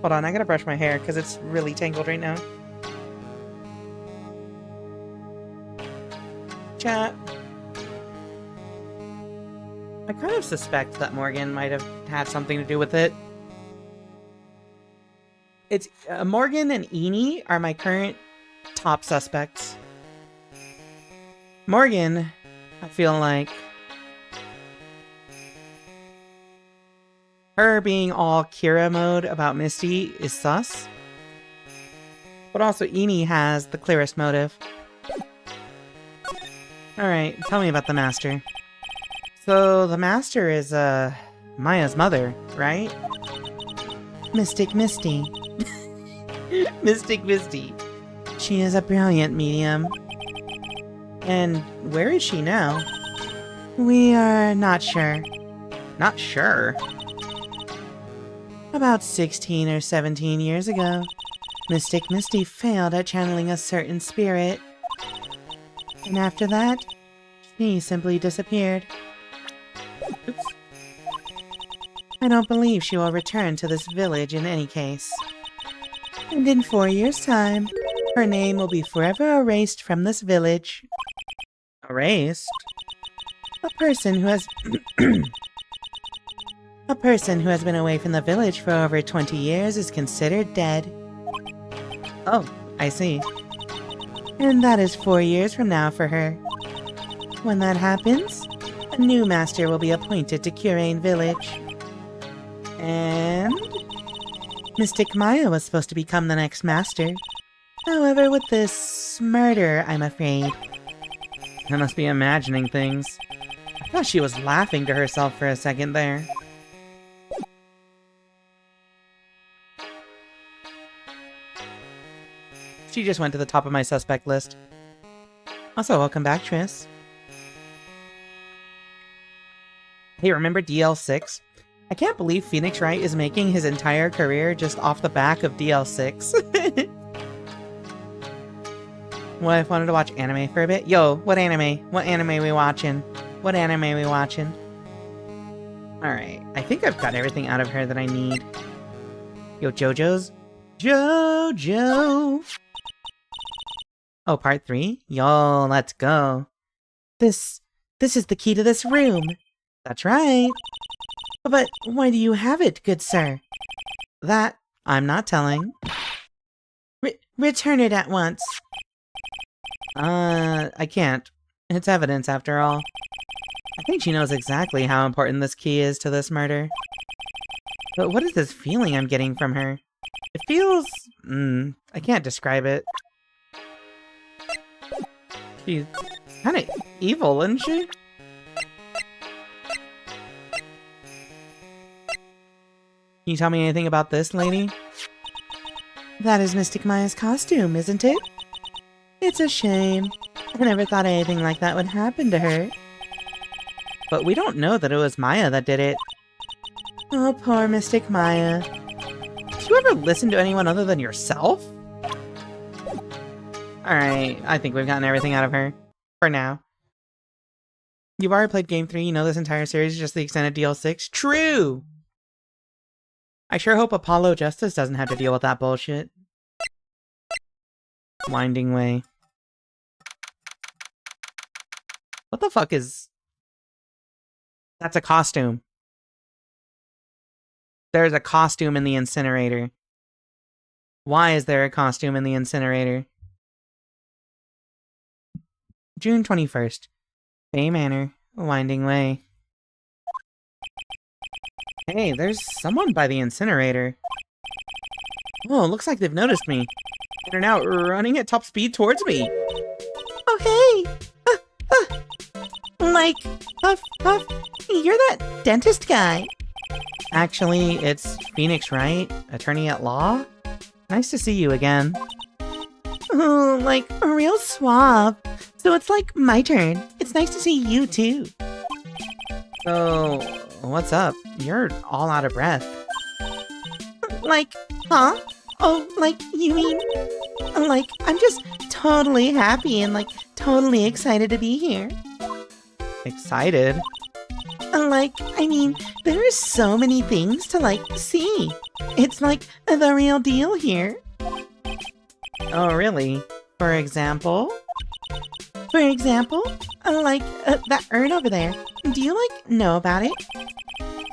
Speaker 2: Hold on, I gotta brush my hair because it's really tangled right now. Chat. I kind of suspect that Morgan might have had something to do with it. It's Morgan and Eni are my current top suspects. Morgan, I feel like her being all Kira mode about Misty is sus. But also Eni has the clearest motive. Alright, tell me about the Master. So, the Master is, Maya's mother, right?
Speaker 1: Mystic Misty.
Speaker 2: Mystic Misty.
Speaker 1: She is a brilliant medium.
Speaker 2: And where is she now?
Speaker 1: We are not sure.
Speaker 2: Not sure?
Speaker 1: About 16 or 17 years ago, Mystic Misty failed at channeling a certain spirit. And after that, she simply disappeared.
Speaker 2: Oops.
Speaker 1: I don't believe she will return to this village in any case. And in 4 years' time, her name will be forever erased from this village.
Speaker 2: Erased?
Speaker 1: A person who has... A person who has been away from the village for over 20 years is considered dead.
Speaker 2: Oh, I see.
Speaker 1: And that is 4 years from now for her. When that happens, a new master will be appointed to Curain Village. And... Mystic Maya was supposed to become the next master. However, with this murder, I'm afraid.
Speaker 2: I must be imagining things. I thought she was laughing to herself for a second there. She just went to the top of my suspect list.
Speaker 1: Also, welcome back, Triss.
Speaker 2: Hey, remember DL6? I can't believe Phoenix Wright is making his entire career just off the back of DL6. What if I wanted to watch anime for a bit? Yo, what anime? What anime we watching? What anime we watching? Alright, I think I've got everything out of her that I need. Yo, JoJo's? JoJo!
Speaker 1: Oh, part 3? Yo, let's go. This is the key to this room. That's right. But why do you have it, good sir? That I'm not telling. Return it at once. I can't. It's evidence after all. I think she knows exactly how important this key is to this murder. But what is this feeling I'm getting from her? It feels... I can't describe it. She's kind of evil, isn't she? Can you tell me anything about this lady? That is Mystic Maya's costume, isn't it? It's a shame. I never thought anything like that would happen to her. But we don't know that it was Maya that did it. Oh, poor Mystic Maya. Did you ever listen to anyone other than yourself? Alright, I think we've gotten everything out of her. For now. You've already played Game 3, you know this entire series is just the extended DL6? True! I sure hope Apollo Justice doesn't have to deal with that bullshit. Winding Way. What the fuck is... That's a costume. There's a costume in the incinerator. Why is there a costume in the incinerator? June 21st. Bay Manor. Winding Way. Hey, there's someone by the incinerator. Oh, looks like they've noticed me. They're now running at top speed towards me. Oh, hey! Like, Puff, you're that dentist guy. Actually, it's Phoenix, right? Attorney at law? Nice to see you again. Oh, like, a real suave. So it's like my turn. It's nice to see you, too. So, what's up? You're all out of breath. Like, huh? Oh, like, you mean... Like, I'm just totally happy and, like, totally excited to be here. Excited? Like, I mean, there are so many things to, like, see. It's, like, the real deal here. Oh, really? For example? For example? Like, that urn over there. Do you, like, know about it?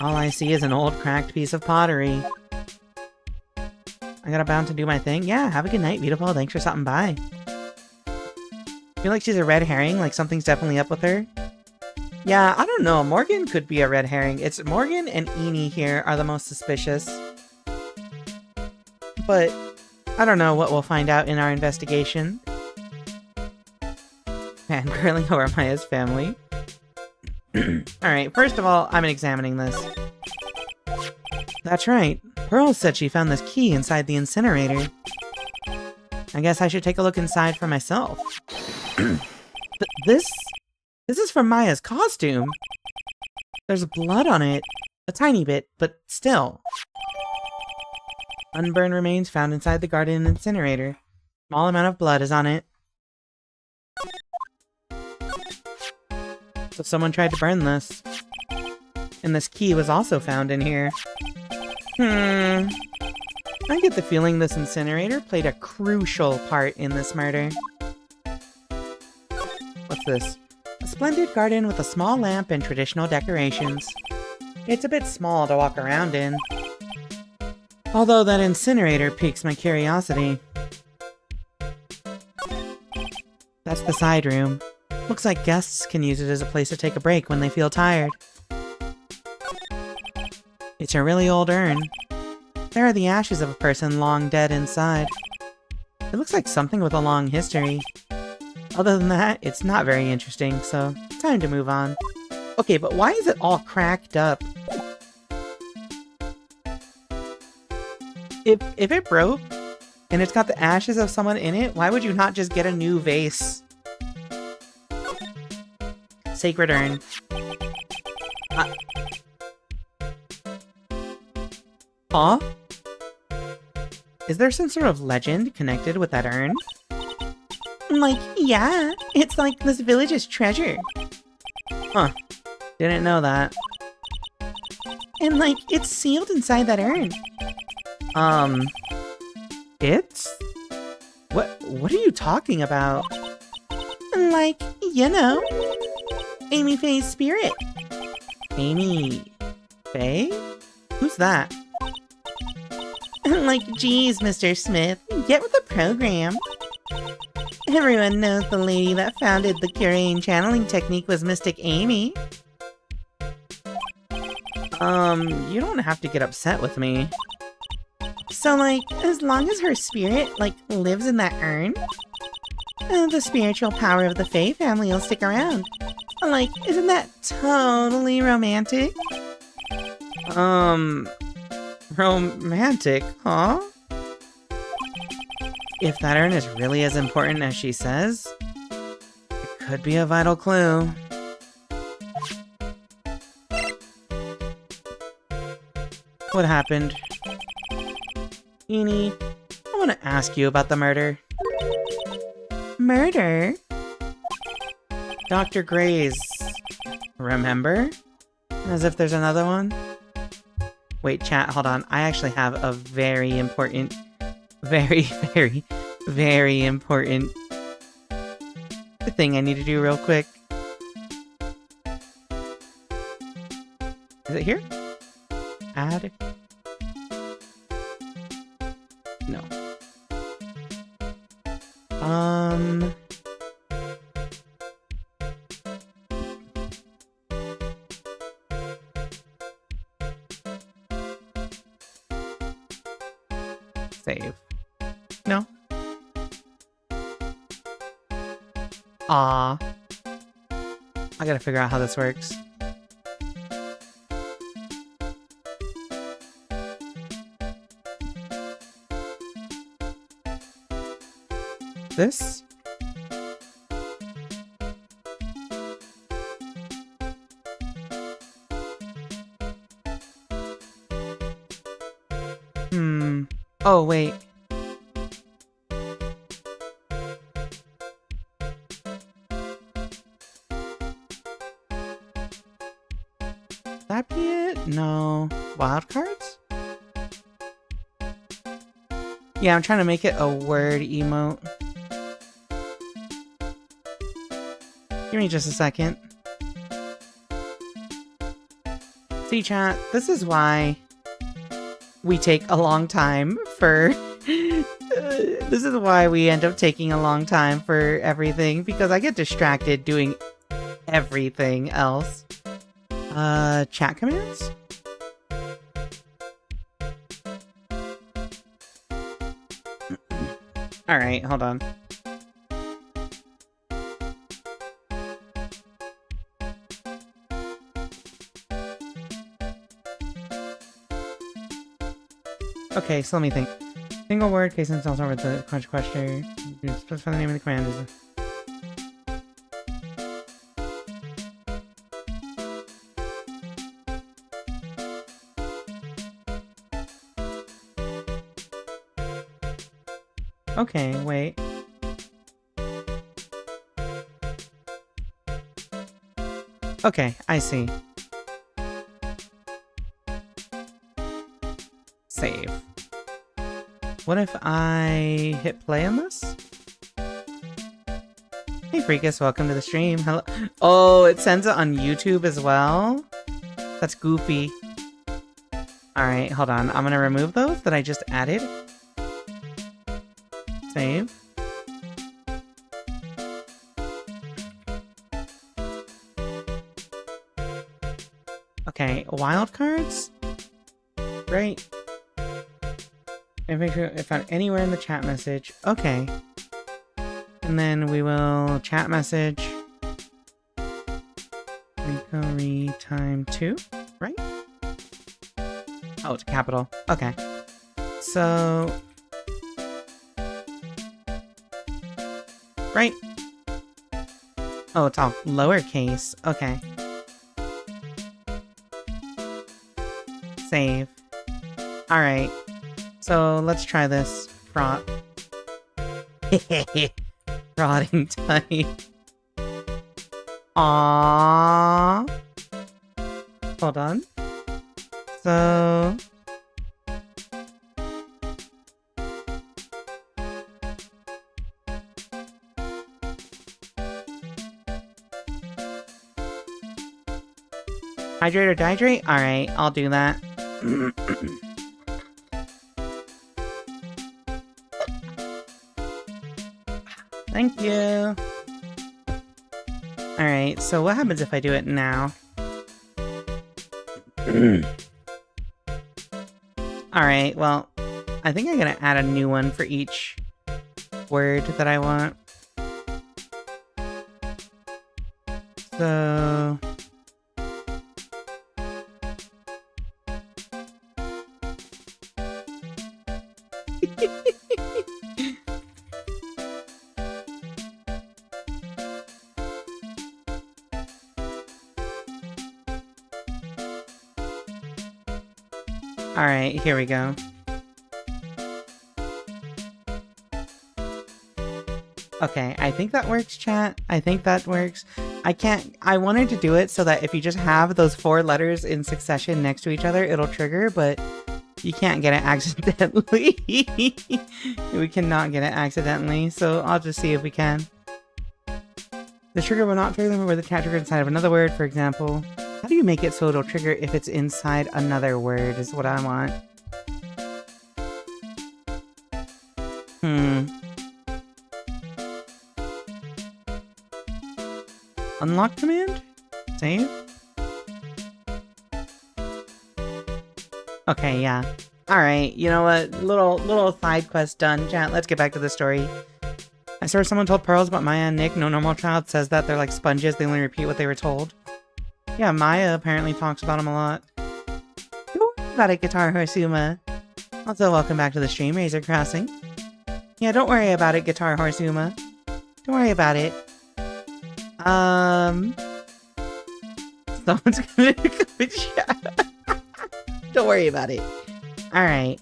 Speaker 1: All I see is an old, cracked piece of pottery. I gotta bound to do my thing? Yeah, have a good night, beautiful. Thanks for stopping by. I feel like she's a red herring, like something's definitely up with her. Yeah, I don't know. Morgan could be a red herring. It's Morgan and Eni here are the most suspicious. But I don't know what we'll find out in our investigation. Fangirling over Maya's family. Alright, first of all, I'm examining this. That's right. Pearl said she found this key inside the incinerator. I guess I should take a look inside for myself. This is from Maya's costume. There's blood on it. A tiny bit, but still. Unburned remains found inside the garden incinerator. Small amount of blood is on it. So someone tried to burn this. And this key was also found in here. I get the feeling this incinerator played a crucial part in this murder. What's this? A splendid garden with a small lamp and traditional decorations. It's a bit small to walk around in. Although that incinerator piques my curiosity. That's the side room. Looks like guests can use it as a place to take a break when they feel tired. It's a really old urn. There are the ashes of a person long dead inside. It looks like something with a long history. Other than that, it's not very interesting, so time to move on. Okay, but why is it all cracked up? If it broke, and it's got the ashes of someone in it, why would you not just get a new vase? Sacred urn. Huh? Is there some sort of legend connected with that urn? Like, yeah. It's like this village's treasure. Huh. Didn't know that. And like, it's sealed inside that urn. It's? What are you talking about?
Speaker 3: Like, you know, Amy Faye's spirit.
Speaker 1: Amy Faye? Who's that?
Speaker 3: Like, geez, Mr. Smith, get with the program. Everyone knows the lady that founded the Curating channeling technique was Mystic Amy.
Speaker 1: You don't have to get upset with me.
Speaker 3: So, like, as long as her spirit, like, lives in that urn, the spiritual power of the Faye family will stick around. Like, isn't that totally romantic?
Speaker 1: Romantic, huh? If that urn is really as important as she says, it could be a vital clue. What happened? Eenie, I want to ask you about the murder.
Speaker 3: Murder?
Speaker 1: Dr. Gray's... Remember? As if there's another one? Wait, chat, hold on. I actually have a very important... Very important... thing I need to do real quick. Is it here? Add? No. Save. No. I gotta figure out how this works. This? Oh, wait. That be it? No. Wildcards? Yeah, I'm trying to make it a word emote. Give me just a second. See, chat, this is why we take a long time for... this is why we end up taking a long time for everything, because I get distracted doing everything else. Chat commands? Alright, hold on. Okay, so let me think. Single word, case and tells over the question. You specify the name of the command. Okay, wait. Okay, I see. Save. What if I hit play on this? Hey Freakus, welcome to the stream. Hello. Oh, it sends it on YouTube as well? That's goofy. Alright, hold on. I'm gonna remove those that I just added. Save. Okay, wildcards? Right. If found anywhere in the chat message. Okay. And then we will chat message. Rika time 2, right? Oh, it's capital. Okay. So... Right. Oh, it's all lowercase. Okay. Save. Alright. So let's try this. Fraught. Fraughting type. Aww. Hold on. So... Hydrate or dehydrate? Alright, I'll do that. Thank you. Alright, so what happens if I do it now? Alright, well, I think I'm gonna add a new one for each word that I want. So... Alright, here we go. Okay, I think that works, chat. I think that works. I wanted to do it so that if you just have those 4 letters in succession next to each other, it'll trigger, but you can't get it accidentally. We cannot get it accidentally, so I'll just see if we can. The trigger will not trigger with the cat trigger inside of another word, for example. How do you make it so it'll trigger if it's inside another word is what I want. Unlock command? Save? Okay, yeah. Alright, you know what? Little side quest done, chat. Let's get back to the story. I saw someone told Pearls about Maya and Nick. No normal child says that. They're like sponges. They only repeat what they were told. Yeah, Maya apparently talks about them a lot. Don't worry about it, Guitar Horse Uma. Also, welcome back to the stream, Razor Crossing. Yeah, don't worry about it, Guitar Horse Uma. Don't worry about it. Someone's gonna come in chat. Don't worry about it. Alright.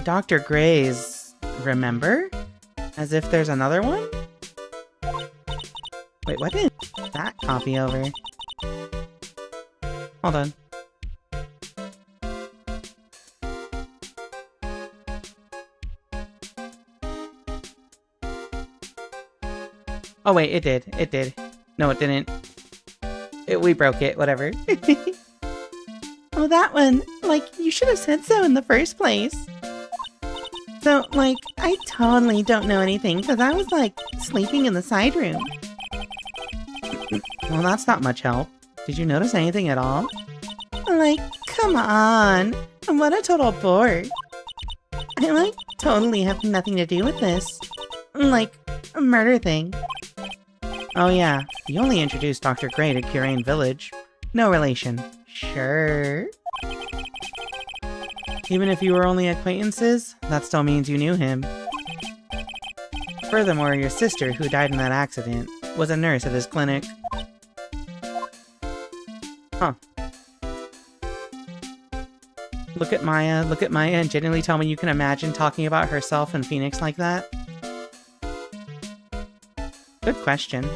Speaker 1: Dr. Gray's remember? As if there's another one? Wait, what did that copy over? Hold on. Oh wait, it did. It did. No, it didn't. We broke it, whatever.
Speaker 3: Oh, that one. Like, you should have said so in the first place. So, like, I totally don't know anything because I was, like, sleeping in the side room.
Speaker 1: Well, that's not much help. Did you notice anything at all?
Speaker 3: Like, come on. What a total bore. I, like, totally have nothing to do with this. Like, a murder thing.
Speaker 1: Oh yeah, you only introduced Dr. Gray to Kurain Village. No relation. Sure. Even if you were only acquaintances, that still means you knew him. Furthermore, your sister, who died in that accident, was a nurse at his clinic. Huh. Look at Maya, and genuinely tell me you can imagine talking about herself and Phoenix like that? Good question.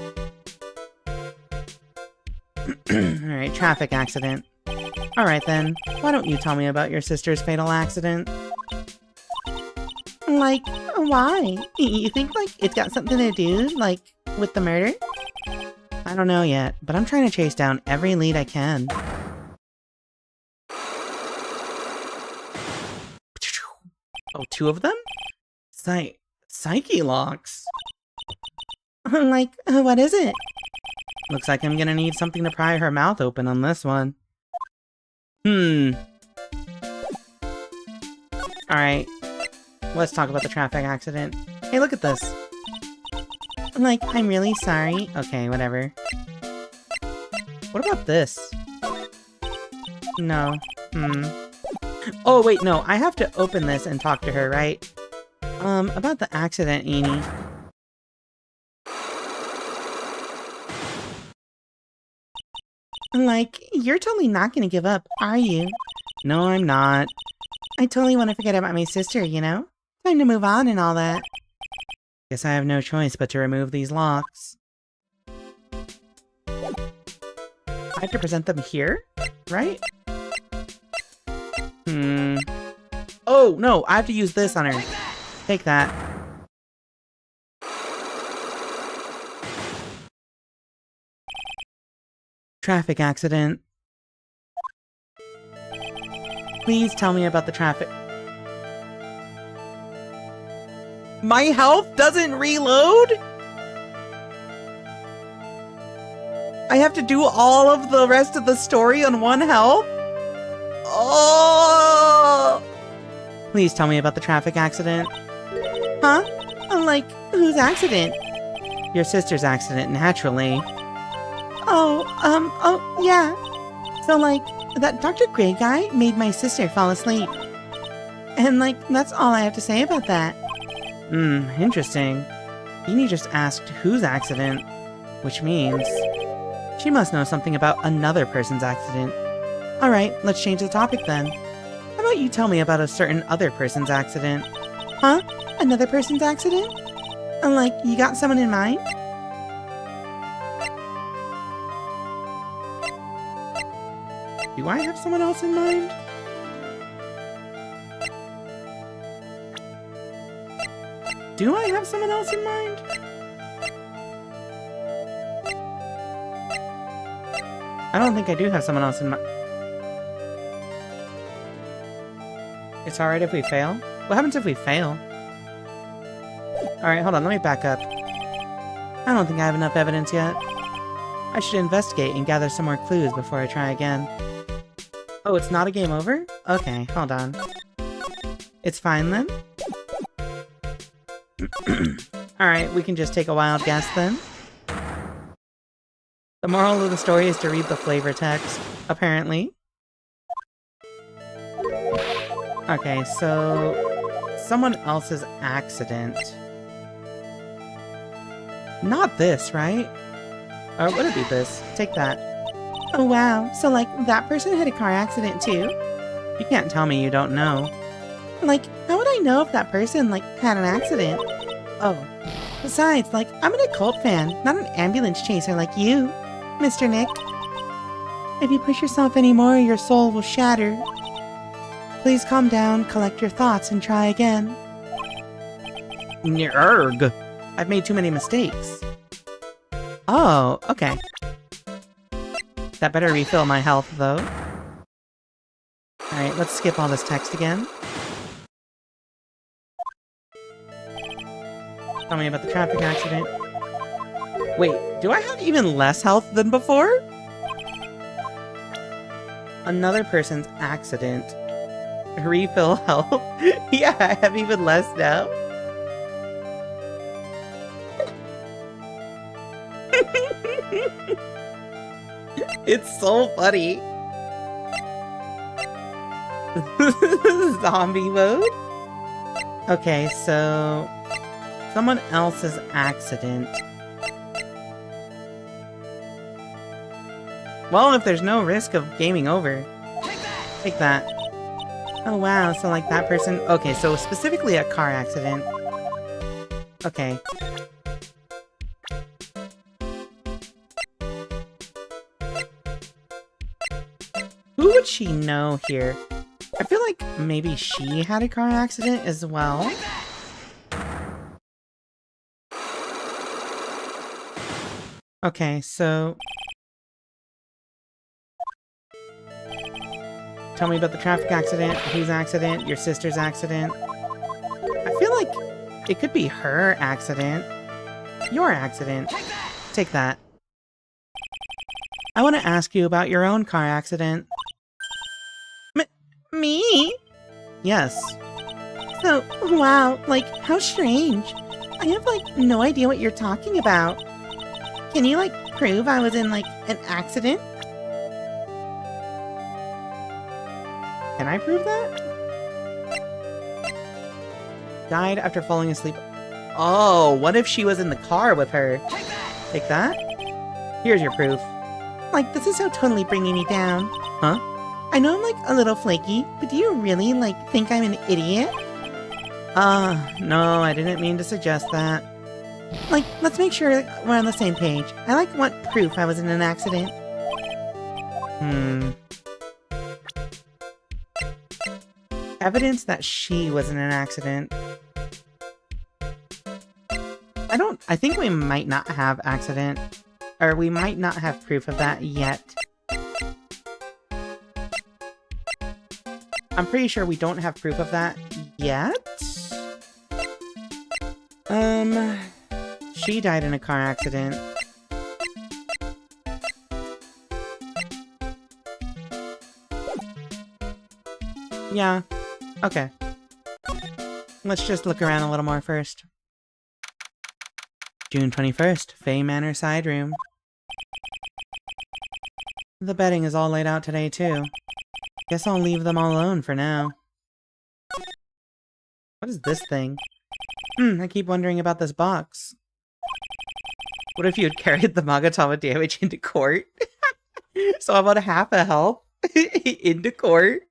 Speaker 1: Alright, traffic accident. Alright then, why don't you tell me about your sister's fatal accident?
Speaker 3: Like, why? You think, like, it's got something to do, like, with the murder?
Speaker 1: I don't know yet, but I'm trying to chase down every lead I can. Oh, 2 of them? Psyche locks.
Speaker 3: Like, what is it?
Speaker 1: Looks like I'm gonna need something to pry her mouth open on this one. Alright. Let's talk about the traffic accident. Hey, look at this.
Speaker 3: Like, I'm really sorry.
Speaker 1: Okay, whatever. What about this? No. Oh, wait, no. I have to open this and talk to her, right? About the accident, Eenie.
Speaker 3: Like, you're totally not gonna give up, are you?
Speaker 1: No, I'm not.
Speaker 3: I totally want to forget about my sister, you know? Time to move on and all that.
Speaker 1: Guess I have no choice but to remove these locks. I have to present them here, right? Oh, no, I have to use this on her. Take that. Traffic accident. Please tell me about the traffic. My health doesn't reload? I have to do all of the rest of the story on one health? Oh! Please tell me about the traffic accident.
Speaker 3: Huh? Like, whose accident?
Speaker 1: Your sister's accident, naturally.
Speaker 3: Oh, yeah. So, like, that Dr. Gray guy made my sister fall asleep. And, like, that's all I have to say about that.
Speaker 1: Interesting. Beanie just asked whose accident, which means she must know something about another person's accident. Alright, let's change the topic then. How about you tell me about a certain other person's accident?
Speaker 3: Huh? Another person's accident? Like, you got someone in mind?
Speaker 1: Do I have someone else in mind? Do I have someone else in mind? I don't think I do have someone else in mind. It's alright if we fail? What happens if we fail? Alright, hold on, let me back up. I don't think I have enough evidence yet. I should investigate and gather some more clues before I try again. Oh, it's not a game over? Okay, hold on. It's fine then? Alright, we can just take a wild guess then. The moral of the story is to read the flavor text, apparently. Okay, so someone else's accident. Not this, right? Or would it be this? Take that.
Speaker 3: Oh, wow. So, like, that person had a car accident, too?
Speaker 1: You can't tell me you don't know.
Speaker 3: Like, how would I know if that person, like, had an accident?
Speaker 1: Oh.
Speaker 3: Besides, like, I'm an occult fan, not an ambulance chaser like you, Mr. Nick. If you push yourself any more, your soul will shatter. Please calm down, collect your thoughts, and try again.
Speaker 1: Nerg. I've made too many mistakes. Oh, okay. That better refill my health, though. Alright, let's skip all this text again. Tell me about the traffic accident. Wait, do I have even less health than before? Another person's accident. Refill health. Yeah, I have even less now. It's so funny. Zombie mode? Okay, so someone else's accident. Well, if there's no risk of gaming over, take that. Oh wow, so like that person... Okay, so specifically a car accident. Okay. Who would she know here? I feel like maybe she had a car accident as well. Okay, so... Tell me about the traffic accident, whose accident, your sister's accident. I feel like it could be her accident. Your accident. Take that. I want to ask you about your own car accident.
Speaker 3: Me?
Speaker 1: Yes.
Speaker 3: So, wow, like, how strange. I have, like, no idea what you're talking about. Can you, like, prove I was in, like, an accident?
Speaker 1: Can I prove that? Died after falling asleep. Oh, what if she was in the car with her? Take that? Here's your proof.
Speaker 3: Like, this is so totally bringing me down.
Speaker 1: Huh?
Speaker 3: I know I'm, like, a little flaky, but do you really, like, think I'm an idiot?
Speaker 1: No, I didn't mean to suggest that.
Speaker 3: Like, let's make sure we're on the same page. I, like, want proof I was in an accident.
Speaker 1: Evidence that she was in an accident. I think we might not have accident. Or we might not have proof of that yet. I'm pretty sure we don't have proof of that yet. She died in a car accident. Yeah, okay. Let's just look around a little more first. June 21st, Faye Manor Side Room. The bedding is all laid out today, too. Guess I'll leave them all alone for now. What is this thing? I keep wondering about this box. What if you had carried the Magatama damage into court? So about half a health into court?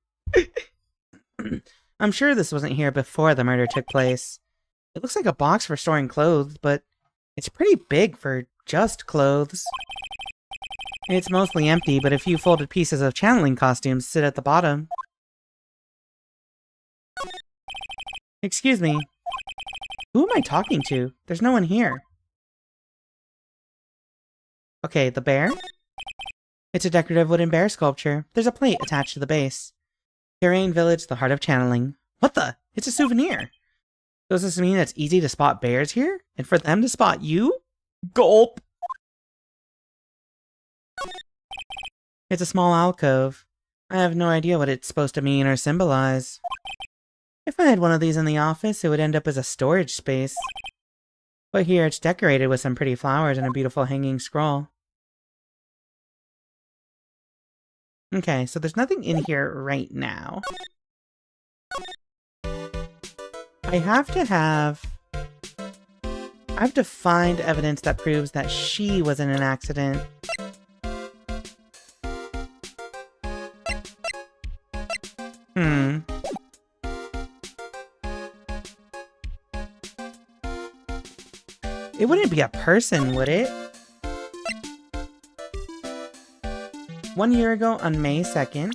Speaker 1: I'm sure this wasn't here before the murder took place. It looks like a box for storing clothes, but it's pretty big for just clothes. It's mostly empty, but a few folded pieces of channeling costumes sit at the bottom. Excuse me. Who am I talking to? There's no one here. Okay, the bear? It's a decorative wooden bear sculpture. There's a plate attached to the base. Terrain Village, the heart of channeling. What the? It's a souvenir. Does this mean it's easy to spot bears here? And for them to spot you? Gulp! It's a small alcove. I have no idea what it's supposed to mean or symbolize. If I had one of these in the office, it would end up as a storage space. But here it's decorated with some pretty flowers and a beautiful hanging scroll. Okay, so there's nothing in here right now. I have to find evidence that proves that she was in an accident. It wouldn't be a person, would it? 1 year ago on May 2nd.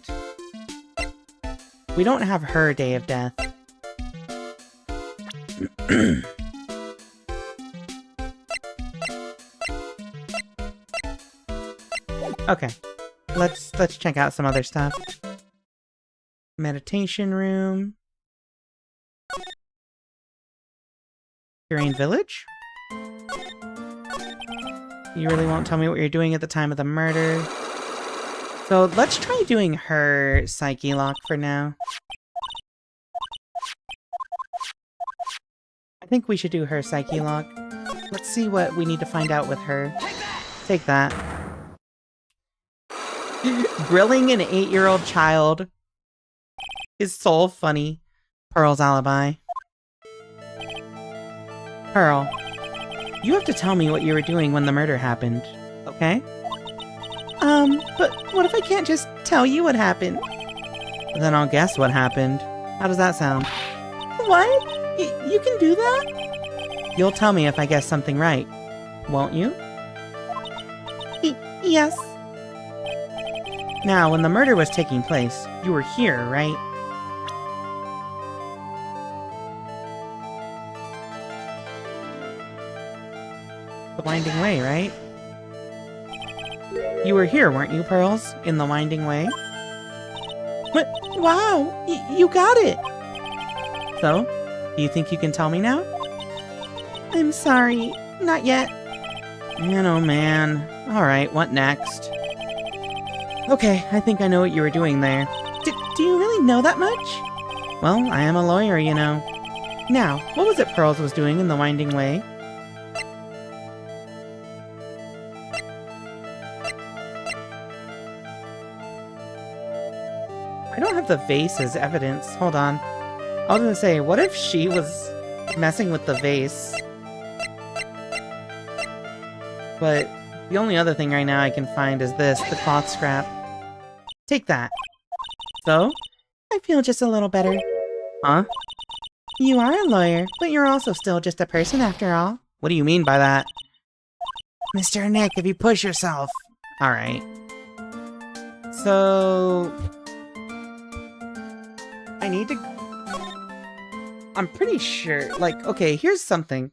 Speaker 1: We don't have her day of death. Okay. Let's check out some other stuff. Meditation room. Terrain Village? You really won't tell me what you're doing at the time of the murder. So let's try doing her psyche lock for now. I think we should do her psyche lock. Let's see what we need to find out with her. Take that. Grilling an 8-year-old child is so funny. Pearl's alibi. Pearl, you have to tell me what you were doing when the murder happened, okay? But what if I can't just tell you what happened? Then I'll guess what happened. How does that sound? What? You can do that? You'll tell me if I guess something right, won't you? Yes. Now, when the murder was taking place, you were here, right? The Winding Way, right? You were here, weren't you, Pearls? In the Winding Way? What? Wow! You got it! So, do you think you can tell me now? I'm sorry. Not yet. Man, oh man. Alright, what next? Okay, I think I know what you were doing there. Do you really know that much? Well, I am a lawyer, you know. Now, what was it Pearls was doing in the Winding Way? I don't have the vase as evidence. Hold on. I was gonna say, what if she was messing with the vase? But the only other thing right now I can find is this, the cloth scrap. Take that. So? I feel just a little better. Huh? You are a lawyer, but you're also still just a person after all. What do you mean by that? Mr. Nick, if you push yourself. Alright. So... I need to... I'm pretty sure... Like, okay, here's something.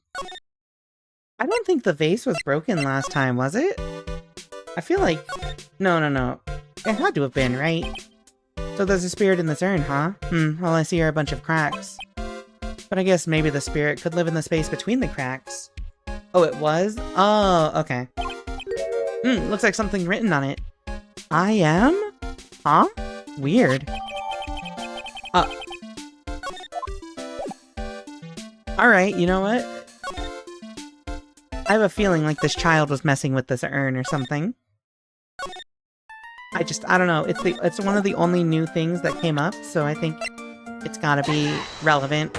Speaker 1: I don't think the vase was broken last time, was it? I feel like... No. It had to have been, right? So there's a spirit in this urn, huh? All I see are a bunch of cracks. But I guess maybe the spirit could live in the space between the cracks. Oh, it was? Oh, okay. Looks like something written on it. I am? Huh? Weird. Alright, you know what? I have a feeling like this child was messing with this urn or something. I don't know. It's one of the only new things that came up, so I think it's gotta be relevant.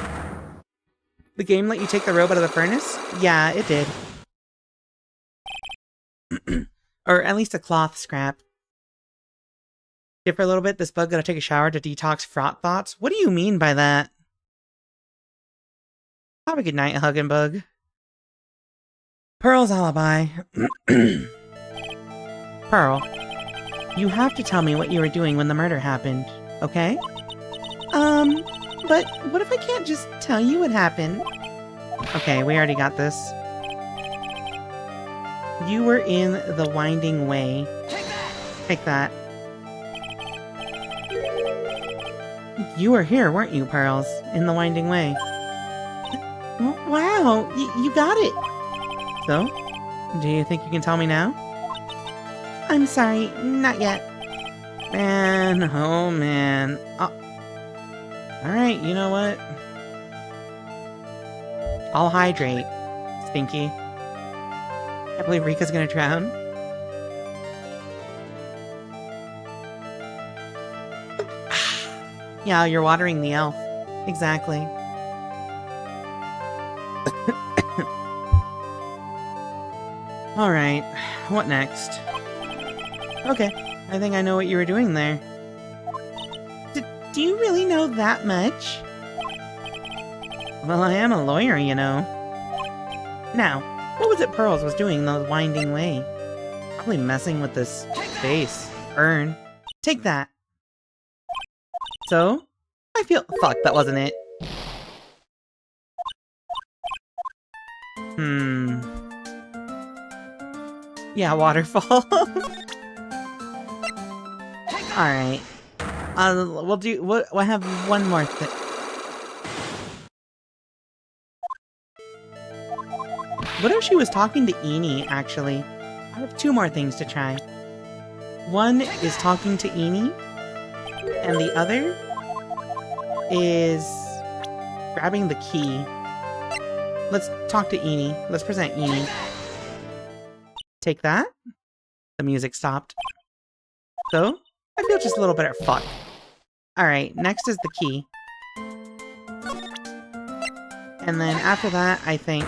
Speaker 1: The game let you take the robe out of the furnace? Yeah, it did. Or at least a cloth scrap. Give her a little bit. This bug gotta take a shower to detox fraught thoughts. What do you mean by that? Have a good night, Huggin' Bug. Pearl's alibi. Pearl, you have to tell me what you were doing when the murder happened, okay?
Speaker 3: But what if I can't just tell you what happened?
Speaker 1: Okay, we already got this. You were in the Winding Way. Take that. You were here, weren't you, Pearls? In the Winding Way.
Speaker 3: Wow, you got it.
Speaker 1: So, do you think you can tell me now?
Speaker 3: I'm sorry, not yet.
Speaker 1: Man, oh man. Alright, you know what? I'll hydrate, Stinky. I believe Rika's gonna drown. Yeah, you're watering the elf. Exactly. Alright, what next? Okay, I think I know what you were doing there.
Speaker 3: Do you really know that much?
Speaker 1: Well, I am a lawyer, you know. Now, what was it Pearls was doing in the Winding Way? Probably messing with this space. Urn. Take that. So? I feel- Fuck, that wasn't it. Yeah, waterfall. Alright. We'll have one more thing. What if she was talking to Eenie, actually? I have two more things to try. One is talking to Eenie, and the other is grabbing the key. Let's talk to Eenie. Let's present Eenie. Take that. The music stopped. So, I feel just a little better. Fuck. Alright, next is the key. And then after that, I think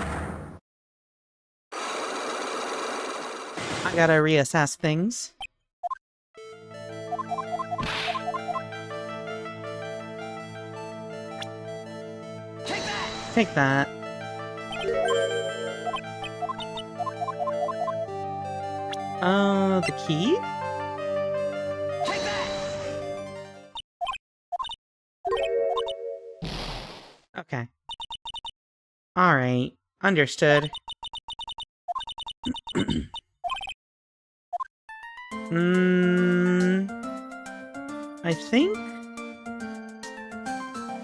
Speaker 1: I gotta reassess things. Take that. The key? Okay. Alright. Understood. I think...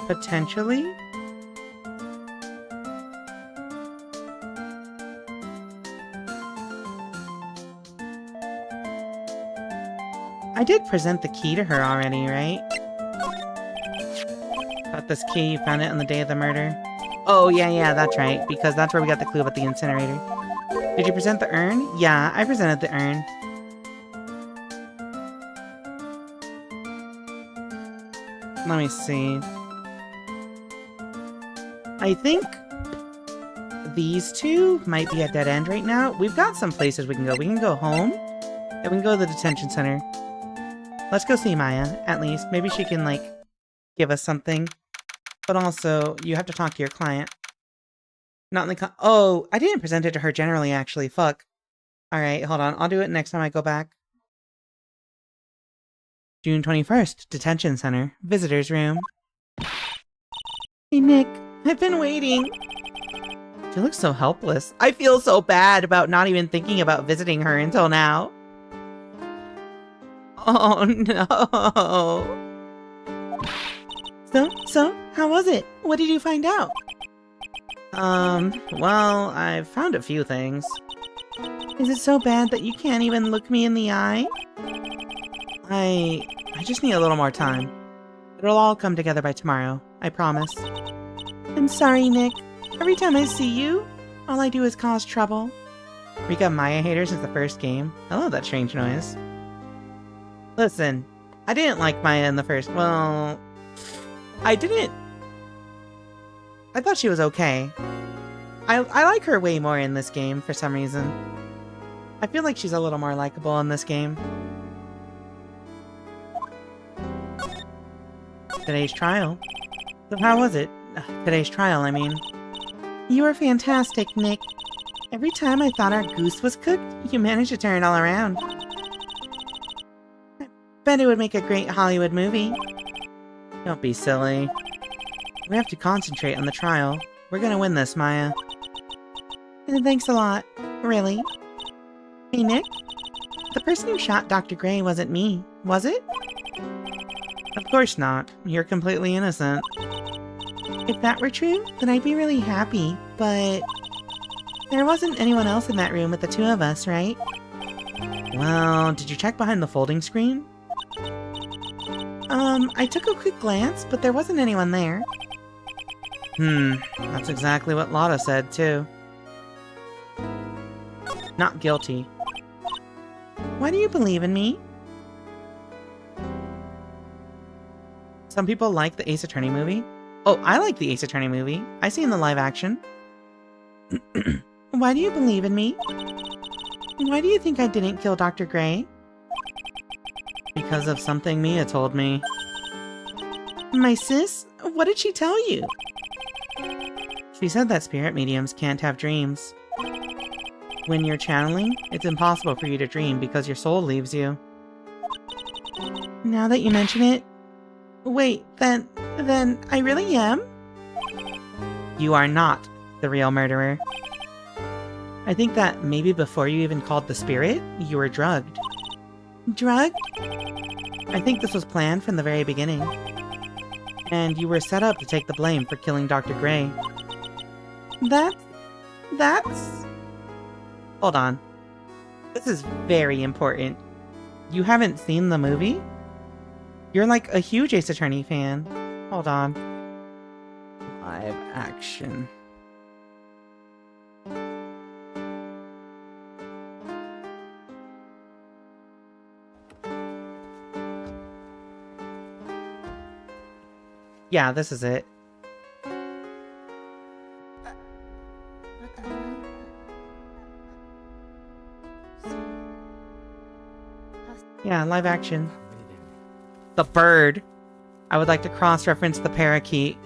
Speaker 1: potentially? I did present the key to her already, right? Got this key, you found it on the day of the murder. Oh, yeah, that's right, because that's where we got the clue about the incinerator. Did you present the urn? Yeah, I presented the urn. Let me see. I think these two might be a dead end right now. We've got some places we can go. We can go home, and we can go to the detention center. Let's go see Maya, at least. Maybe she can, like, give us something. But also, you have to talk to your client. Not in the oh, I didn't present it to her generally, actually. Fuck. Alright, hold on. I'll do it next time I go back. June 21st, Detention Center. Visitor's Room.
Speaker 3: Hey, Nick. I've been waiting.
Speaker 1: She looks so helpless. I feel so bad about not even thinking about visiting her until now. Oh no.
Speaker 3: So, how was it? What did you find out?
Speaker 1: Well, I found a few things.
Speaker 3: Is it so bad that you can't even look me in the eye?
Speaker 1: I just need a little more time. It'll all come together by tomorrow, I promise.
Speaker 3: I'm sorry, Nick. Every time I see you, all I do is cause trouble.
Speaker 1: Rika Maya hater since the first game. I love that strange noise. Listen, I didn't like Maya in the first... Well... I didn't... I thought she was okay. I like her way more in this game for some reason. I feel like she's a little more likable in this game. Today's trial. So how was it? Today's trial, I mean.
Speaker 3: You were fantastic, Nick. Every time I thought our goose was cooked, you managed to turn it all around. I bet it would make a great Hollywood movie.
Speaker 1: Don't be silly. We have to concentrate on the trial. We're gonna win this, Maya.
Speaker 3: Thanks a lot. Really? Hey, Nick? The person who shot Dr. Gray wasn't me, was it?
Speaker 1: Of course not. You're completely innocent.
Speaker 3: If that were true, then I'd be really happy, but... There wasn't anyone else in that room with the two of us, right?
Speaker 1: Well, did you check behind the folding screen?
Speaker 3: I took a quick glance, but there wasn't anyone there.
Speaker 1: That's exactly what Lotta said, too. Not guilty.
Speaker 3: Why do you believe in me?
Speaker 1: Some people like the Ace Attorney movie. Oh, I like the Ace Attorney movie. I seen the live action.
Speaker 3: Why do you believe in me? Why do you think I didn't kill Dr. Gray?
Speaker 1: Because of something Mia told me.
Speaker 3: My sis? What did she tell you?
Speaker 1: She said that spirit mediums can't have dreams. When you're channeling, it's impossible for you to dream because your soul leaves you.
Speaker 3: Now that you mention it... Wait, then I really am?
Speaker 1: You are not the real murderer. I think that maybe before you even called the spirit, you were drugged.
Speaker 3: Drugged?
Speaker 1: I think this was planned from the very beginning. And you were set up to take the blame for killing Dr. Gray.
Speaker 3: That's...
Speaker 1: Hold on. This is very important. You haven't seen the movie? You're like a huge Ace Attorney fan. Hold on. Live action. Yeah, this is it. Yeah, live action. The bird. I would like to cross-reference the parakeet.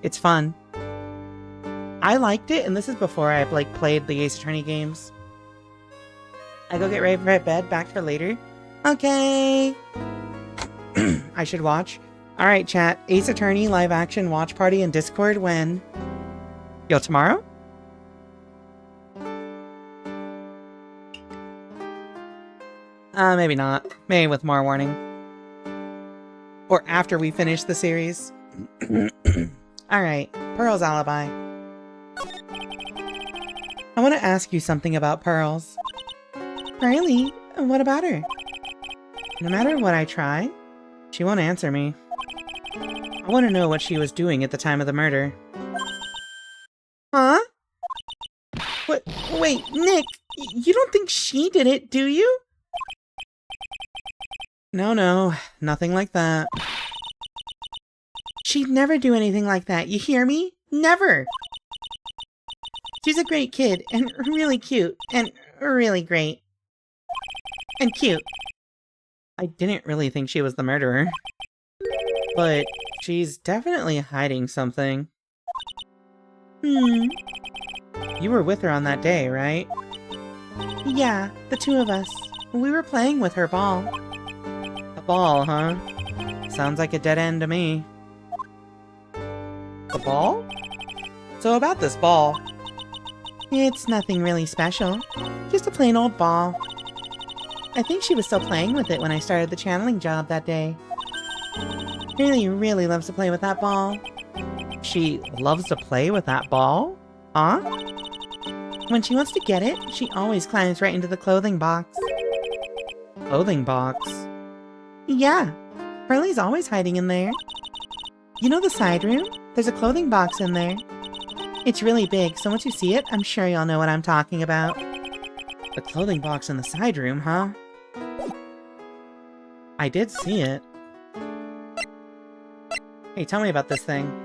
Speaker 1: It's fun. I liked it, and this is before I played the Ace Attorney games. I go get ready for bed, back for later. Okay. I should watch. Alright, chat. Ace Attorney live action watch party in Discord when? Yo, tomorrow? Maybe not. Maybe with more warning. Or after we finish the series. Alright, Pearl's alibi. I want to ask you something about Pearls.
Speaker 3: Pearly? What about her?
Speaker 1: No matter what I try, she won't answer me. I want to know what she was doing at the time of the murder.
Speaker 3: Huh? What? Wait, Nick, you don't think she did it, do you?
Speaker 1: No, nothing like that.
Speaker 3: She'd never do anything like that, you hear me? Never! She's a great kid, and really cute, and really great. And cute.
Speaker 1: I didn't really think she was the murderer. But she's definitely hiding something. You were with her on that day, right?
Speaker 3: Yeah, the two of us. We were playing with her ball.
Speaker 1: A ball, huh? Sounds like a dead end to me. The ball? So about this ball.
Speaker 3: It's nothing really special. Just a plain old ball. I think she was still playing with it when I started the channeling job that day. Really, really loves to play with that ball.
Speaker 1: She loves to play with that ball? Huh?
Speaker 3: When she wants to get it, she always climbs right into the clothing box.
Speaker 1: Clothing box?
Speaker 3: Yeah, Pearlie's always hiding in there. You know the side room? There's a clothing box in there. It's really big, so once you see it, I'm sure you'll know what I'm talking about.
Speaker 1: The clothing box in the side room, huh? I did see it. Hey, tell me about this thing.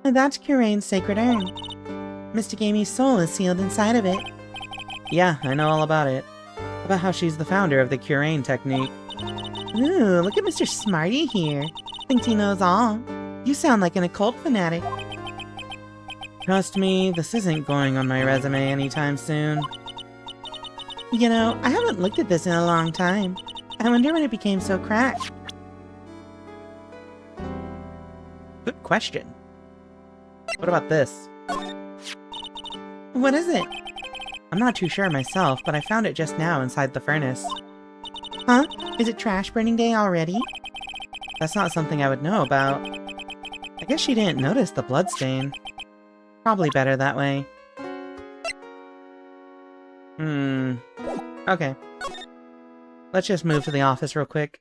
Speaker 3: That's Kurain's sacred urn. Mystic Amy's soul is sealed inside of it.
Speaker 1: Yeah, I know all about it. About how she's the founder of the Kurain technique.
Speaker 3: Ooh, look at Mr. Smarty here. Thinks he knows all. You sound like an occult fanatic.
Speaker 1: Trust me, this isn't going on my resume anytime soon.
Speaker 3: You know, I haven't looked at this in a long time. I wonder when it became so cracked.
Speaker 1: Good question. What about this?
Speaker 3: What is it?
Speaker 1: I'm not too sure myself, but I found it just now inside the furnace.
Speaker 3: Huh? Is it trash burning day already?
Speaker 1: That's not something I would know about. I guess she didn't notice the bloodstain. Probably better that way. Okay. Let's just move to the office real quick.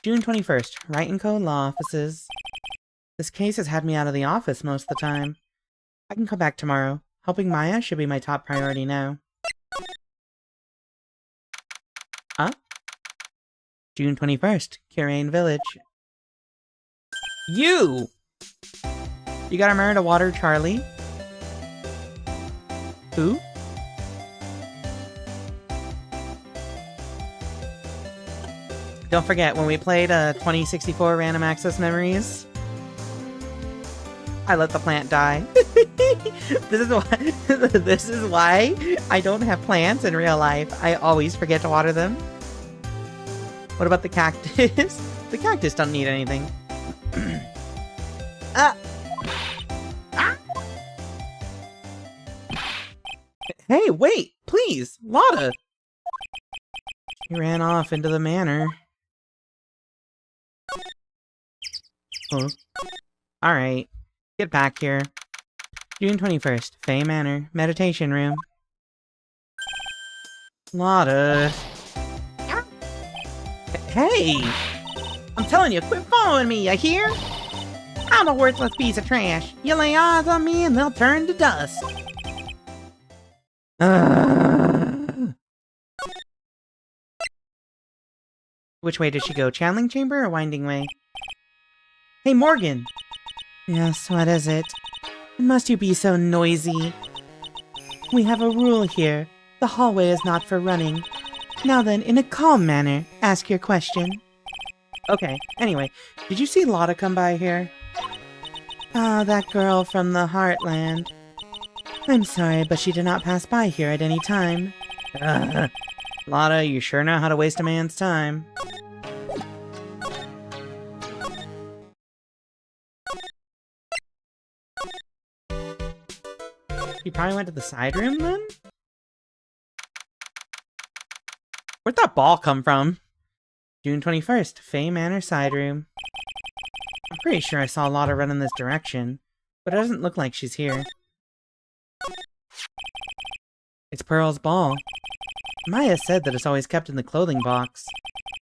Speaker 1: June 21st, Write & Code Law Offices. This case has had me out of the office most of the time. I can come back tomorrow. Helping Maya should be my top priority now. June 21st, Kurain Village. You! You got a murder to water Charlie? Who? Don't forget, when we played 2064 Random Access Memories, I let the plant die. This is why I don't have plants in real life. I always forget to water them. What about the cactus? The cactus doesn't need anything. Ah! Hey, wait! Please! Lotta! She ran off into the manor. Oh. Alright. Get back here. June 21st, Fae Manor, Meditation Room. Lotta. Hey! I'm telling you, quit following me, you hear? I'm a worthless piece of trash. You lay eyes on me and they'll turn to dust. Which way did she go? Channeling chamber or winding way? Hey, Morgan!
Speaker 3: Yes, what is it? Must you be so noisy? We have a rule here. The hallway is not for running. Now then, in a calm manner, ask your question.
Speaker 1: Okay, anyway, did you see Lotta come by here?
Speaker 3: Ah, that girl from the Heartland. I'm sorry, but she did not pass by here at any time.
Speaker 1: Lotta, you sure know how to waste a man's time. He probably went to the side room then? Where'd that ball come from? June 21st, Fae Manor side room. I'm pretty sure I saw Lotta run in this direction, but it doesn't look like she's here. It's Pearl's ball. Maya said that it's always kept in the clothing box.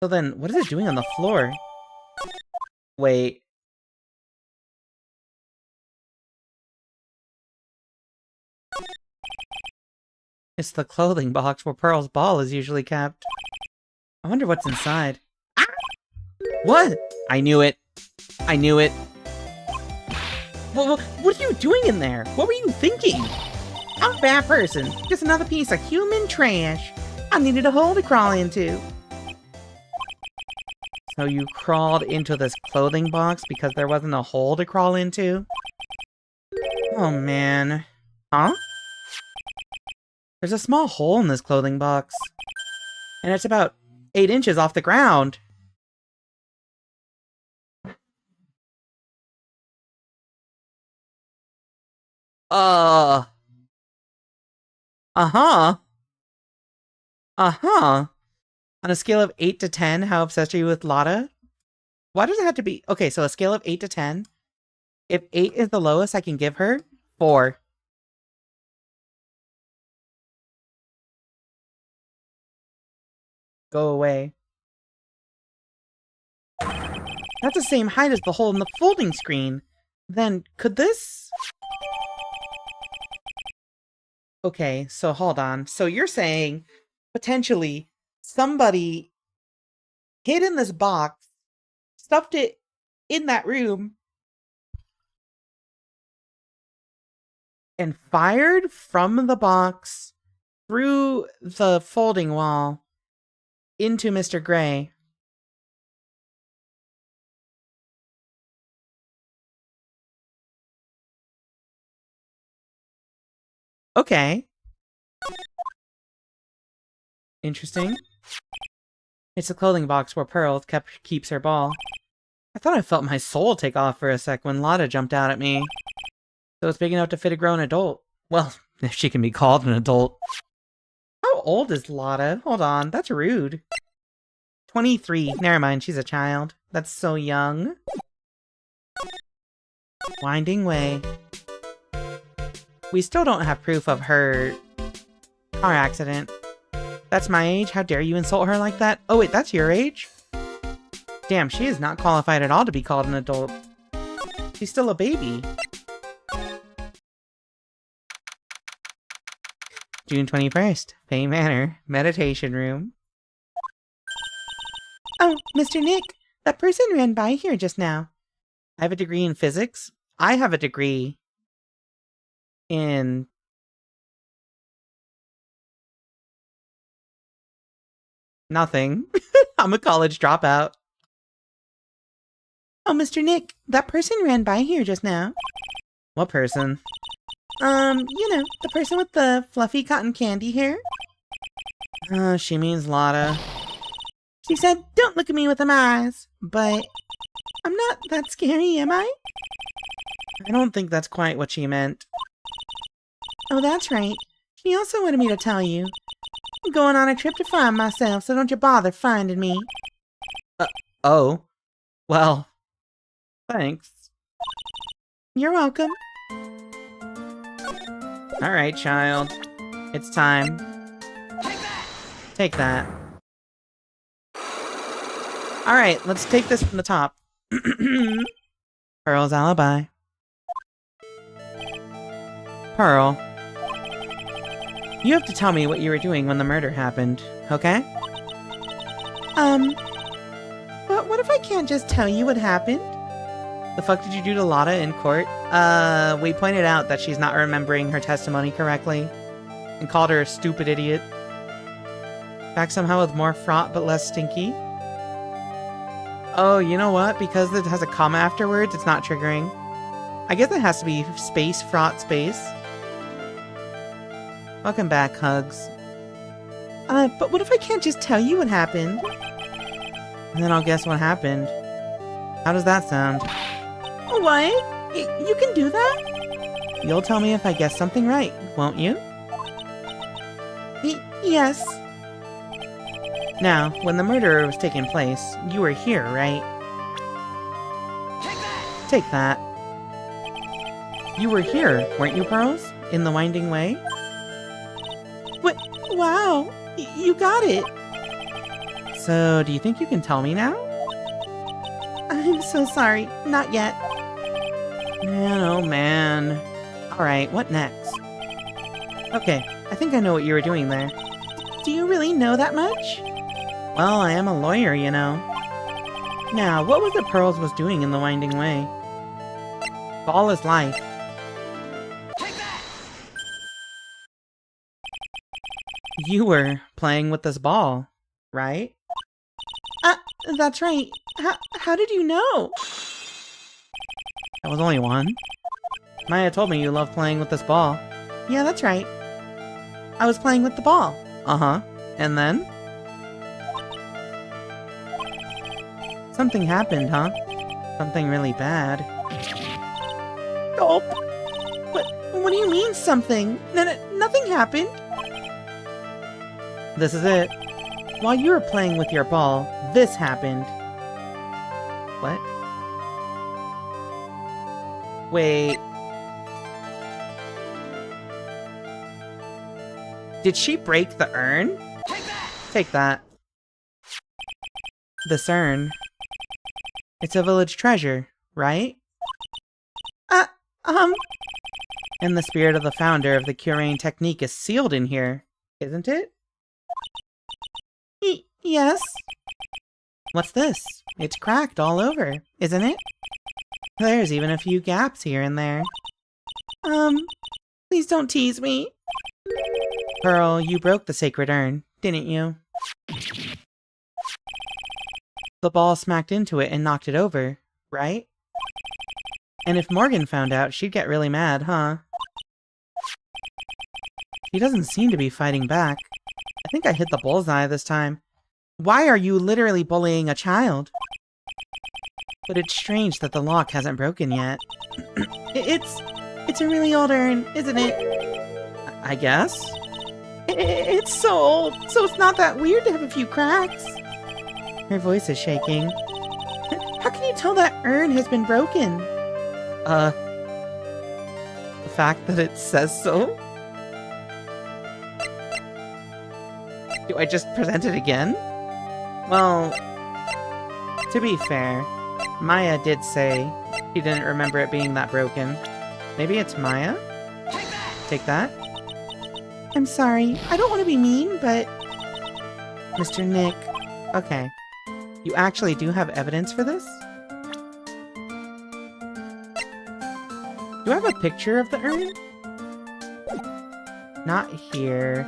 Speaker 1: So then, what is it doing on the floor? Wait. It's the clothing box where Pearl's ball is usually kept. I wonder what's inside. Ah! What? I knew it. I knew it. What are you doing in there? What were you thinking? I'm a bad person. Just another piece of human trash. I needed a hole to crawl into. So you crawled into this clothing box because there wasn't a hole to crawl into? Oh man. Huh? There's a small hole in this clothing box. And it's about 8 inches off the ground.
Speaker 2: Uh-huh. Uh-huh. On a scale of 8 to 10, how obsessed are you with Lotta? Why does it have to be... Okay, so a scale of 8 to 10. If 8 is the lowest I can give her, 4. Go away. That's the same height as the hole in the folding screen. Then, could this... Okay, so hold on. So you're saying, potentially, somebody hid in this box, stuffed it in that room, and fired from the box through the folding wall into Mr. Gray. Okay. Interesting. It's the clothing box where Pearl keeps her ball. I thought I felt my soul take off for a sec when Lotta jumped out at me. So it's big enough to fit a grown adult. Well, if she can be called an adult. How old is Lotta? Hold on, that's rude. 23. Never mind, she's a child. That's so young. Winding way. We still don't have proof of her car accident. That's my age? How dare you insult her like that? Oh wait, that's your age? Damn, she is not qualified at all to be called an adult. She's still a baby. June 21st, Fay Manor, meditation room.
Speaker 3: Oh, Mr. Nick, that person ran by here just now.
Speaker 2: I have a degree in physics. I have a degree in... nothing. I'm a college dropout.
Speaker 3: Oh, Mr. Nick, that person ran by here just now.
Speaker 2: What person?
Speaker 3: You know, the person with the fluffy cotton candy hair.
Speaker 2: She means Lotta.
Speaker 3: She said, "Don't look at me with them eyes." But I'm not that scary, am I?
Speaker 2: I don't think that's quite what she meant.
Speaker 3: Oh, that's right. She also wanted me to tell you. I'm going on a trip to find myself, so don't you bother finding me.
Speaker 2: Oh. Well, thanks.
Speaker 3: You're welcome.
Speaker 2: Alright, child. It's time. Take that. Alright, let's take this from the top. Pearl's alibi. Pearl. You have to tell me what you were doing when the murder happened, okay?
Speaker 3: But what if I can't just tell you what happened?
Speaker 2: The fuck did you do to Lotta in court? We pointed out that she's not remembering her testimony correctly, and called her a stupid idiot. Back somehow with more fraught but less stinky. Oh, you know what? Because it has a comma afterwards, it's not triggering. I guess it has to be space, fraught, space. Welcome back, Hugs.
Speaker 3: But what if I can't just tell you what happened?
Speaker 2: And then I'll guess what happened. How does that sound?
Speaker 3: What? You can do that?
Speaker 2: You'll tell me if I guess something right, won't you?
Speaker 3: Yes.
Speaker 2: Now, when the murder was taking place, you were here, right? Take that. You were here, weren't you, Pearls? In the winding way?
Speaker 3: What? Wow. You got it.
Speaker 2: So, do you think you can tell me now?
Speaker 3: I'm so sorry. Not yet.
Speaker 2: Man, oh man. Alright, what next? Okay, I think I know what you were doing there.
Speaker 3: Do you really know that much?
Speaker 2: Well, I am a lawyer, you know. Now, what was it Pearls was doing in the winding way? Ball is life. You were playing with this ball, right?
Speaker 3: That's right. How did you know?
Speaker 2: That was only one. Maya told me you love playing with this ball.
Speaker 3: Yeah, that's right. I was playing with the ball.
Speaker 2: Uh-huh. And then? Something happened, huh? Something really bad.
Speaker 3: Gulp. What do you mean something? Nothing happened.
Speaker 1: This is it. While you were playing with your ball, this happened. What? Wait. Did she break the urn? Take that. This urn. It's a village treasure, right? And the spirit of the founder of the curing technique is sealed in here, isn't it?
Speaker 3: Yes.
Speaker 1: What's this? It's cracked all over, isn't it? There's even a few gaps here and there.
Speaker 3: Please don't tease me.
Speaker 1: Pearl, you broke the sacred urn, didn't you? The ball smacked into it and knocked it over, right? And if Morgan found out, she'd get really mad, huh? He doesn't seem to be fighting back. I think I hit the bullseye this time. Why are you literally bullying a child? But it's strange that the lock hasn't broken yet.
Speaker 3: It's a really old urn, isn't it?
Speaker 1: I guess?
Speaker 3: It's so old, so it's not that weird to have a few cracks.
Speaker 1: Her voice is shaking.
Speaker 3: How can you tell that urn has been broken?
Speaker 1: The fact that it says so? Do I just present it again? Well, to be fair, Maya did say she didn't remember it being that broken. Maybe it's Maya? Take that.
Speaker 3: I'm sorry, I don't want to be mean, but...
Speaker 1: Mr. Nick. Okay. You actually do have evidence for this? Do I have a picture of the urn? Not here.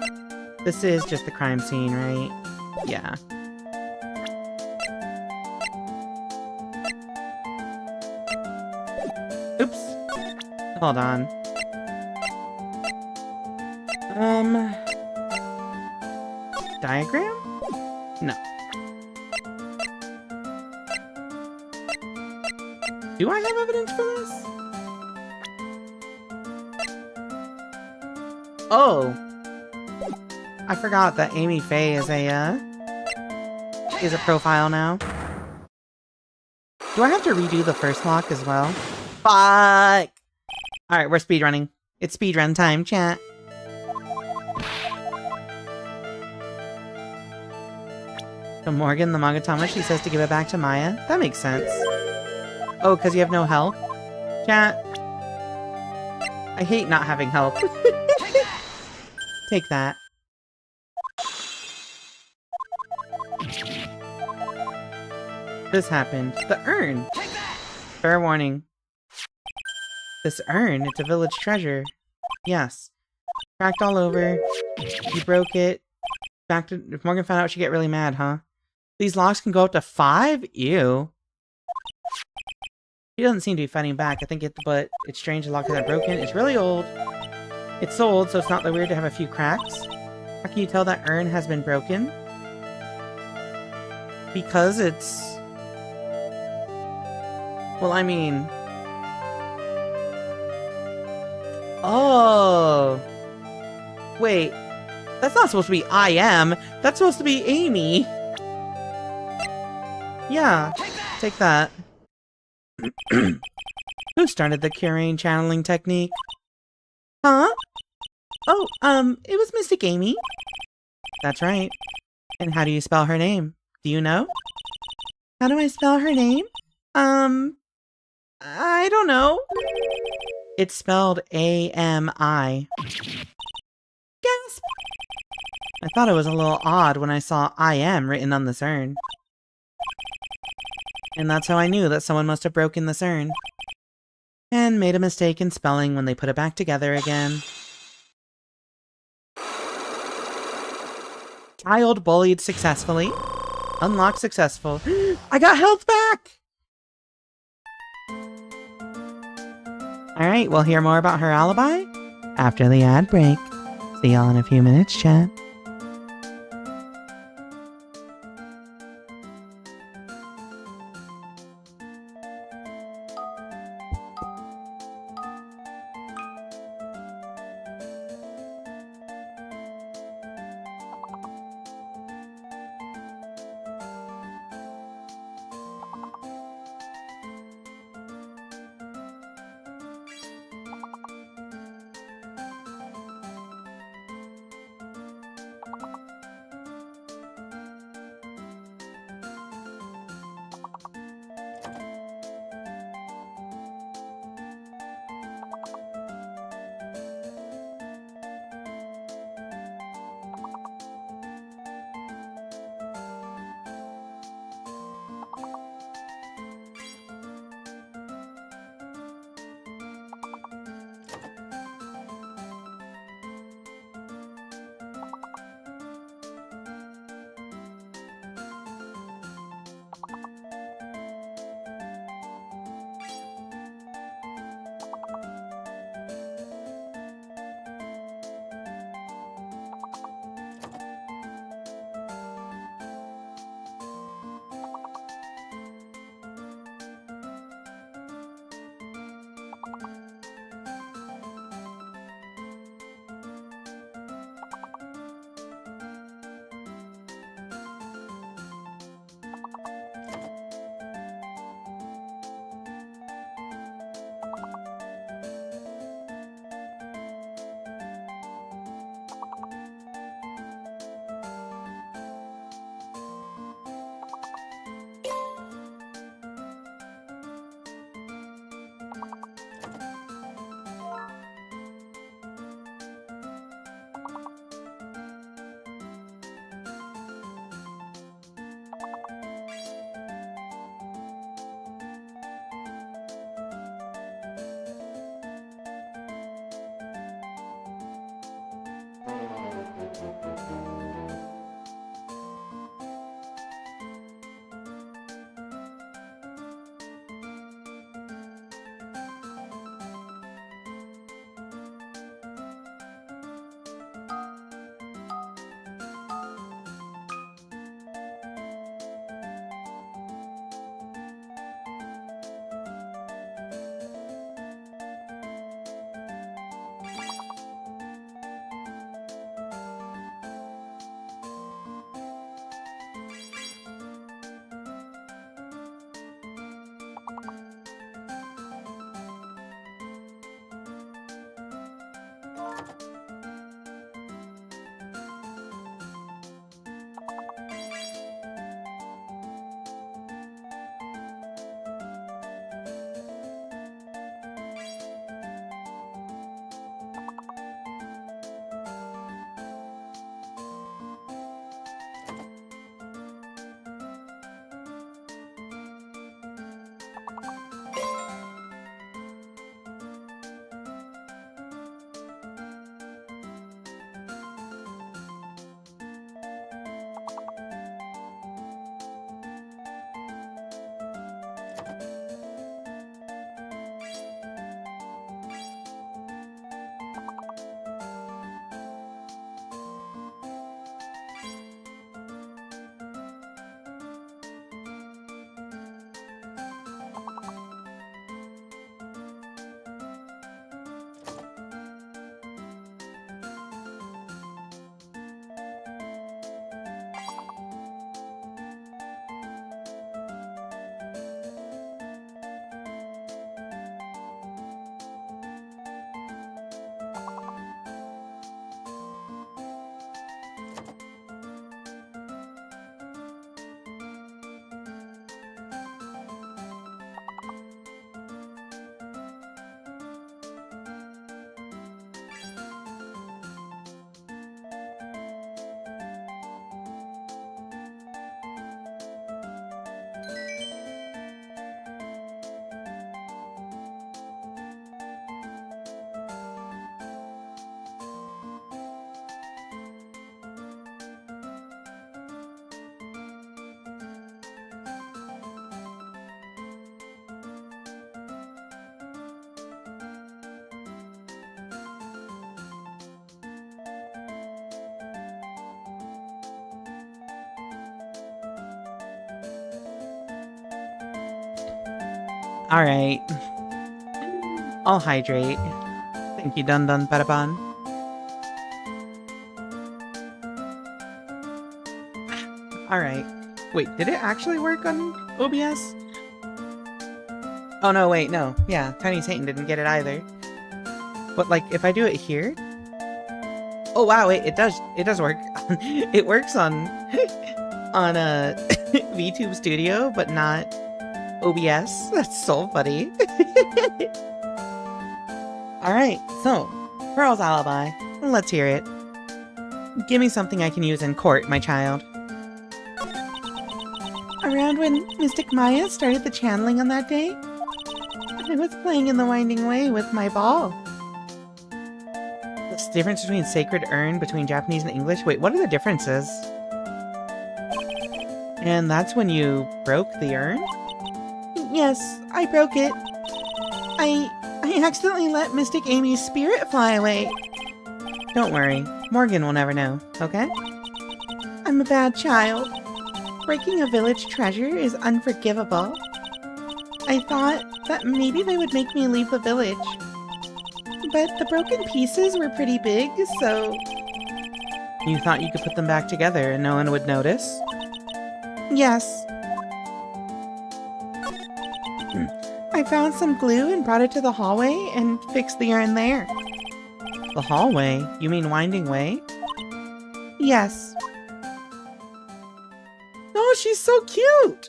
Speaker 1: This is just the crime scene, right? Yeah. Oops. Hold on. Diagram? No. Do I have evidence for this? Oh! I forgot that Amy Faye is a profile now. Do I have to redo the first lock as well? Fuck! Alright, we're speedrunning. It's speedrun time, chat. So Morgan, the Magatama, she says to give it back to Maya. That makes sense. Oh, because you have no help? Chat. I hate not having help. Take that. This happened. The urn! Fair warning. This urn, it's a village treasure. Yes. Cracked all over. You broke it. If Morgan found out, she'd get really mad, huh? These locks can go up to 5? Ew. He doesn't seem to be fighting back. I think but it's strange the lock isn't broken. It's really old. It's so old, so it's not that weird to have a few cracks. How can you tell that urn has been broken? Because it's... Well, I mean... Oh! Wait. That's not supposed to be I am. That's supposed to be Amy. Yeah. Take that. Who started the curing channeling technique?
Speaker 3: Huh? Oh, it was Mystic Amy.
Speaker 1: That's right. And how do you spell her name? Do you know?
Speaker 3: How do I spell her name? I don't know.
Speaker 1: It's spelled A-M-I.
Speaker 3: Gasp!
Speaker 1: I thought it was a little odd when I saw I am written on this urn. And that's how I knew that someone must have broken this urn. And made a mistake in spelling when they put it back together again. Child bullied successfully. Unlocked successful. I got health back! Alright, we'll hear more about her alibi after the ad break. See y'all in a few minutes, chat. Alright. I'll hydrate. Thank you, Dun Dun Paraban. Alright. Wait, did it actually work on OBS? Oh no, wait, no. Yeah, Tiny Satan didn't get it either. But like, if I do it here... Oh wow, it does work. It works on on VTube Studio, but not OBS. That's so funny. Alright, so, Pearl's alibi. Let's hear it. Give me something I can use in court, my child.
Speaker 3: Around when Mystic Maya started the channeling on that day, I was playing in the Winding Way with my ball.
Speaker 1: What's the difference between Sacred Urn between Japanese and English? Wait, what are the differences? And that's when you broke the urn?
Speaker 3: Yes, I broke it. I accidentally let Mystic Amy's spirit fly away.
Speaker 1: Don't worry, Morgan will never know, okay?
Speaker 3: I'm a bad child. Breaking a village treasure is unforgivable. I thought that maybe they would make me leave the village. But the broken pieces were pretty big, so...
Speaker 1: You thought you could put them back together and no one would notice?
Speaker 3: Yes. I found some glue and brought it to the hallway and fixed the urn there.
Speaker 1: The hallway? You mean Winding Way?
Speaker 3: Yes.
Speaker 1: Oh, she's so cute!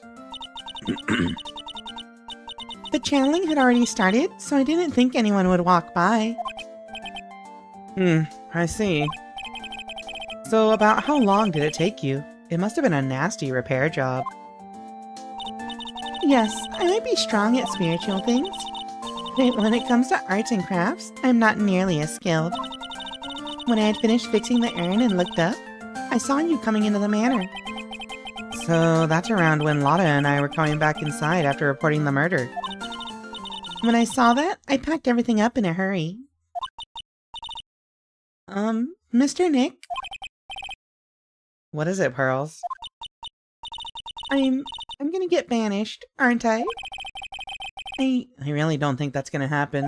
Speaker 3: The channeling had already started, so I didn't think anyone would walk by.
Speaker 1: I see. So about how long did it take you? It must have been a nasty repair job.
Speaker 3: Yes, I might be strong at spiritual things, but when it comes to arts and crafts, I'm not nearly as skilled. When I had finished fixing the urn and looked up, I saw you coming into the manor.
Speaker 1: So that's around when Lotta and I were coming back inside after reporting the murder.
Speaker 3: When I saw that, I packed everything up in a hurry. Mr. Nick?
Speaker 1: What is it, Pearls?
Speaker 3: I'm gonna get banished, aren't I?
Speaker 1: I really don't think that's gonna happen.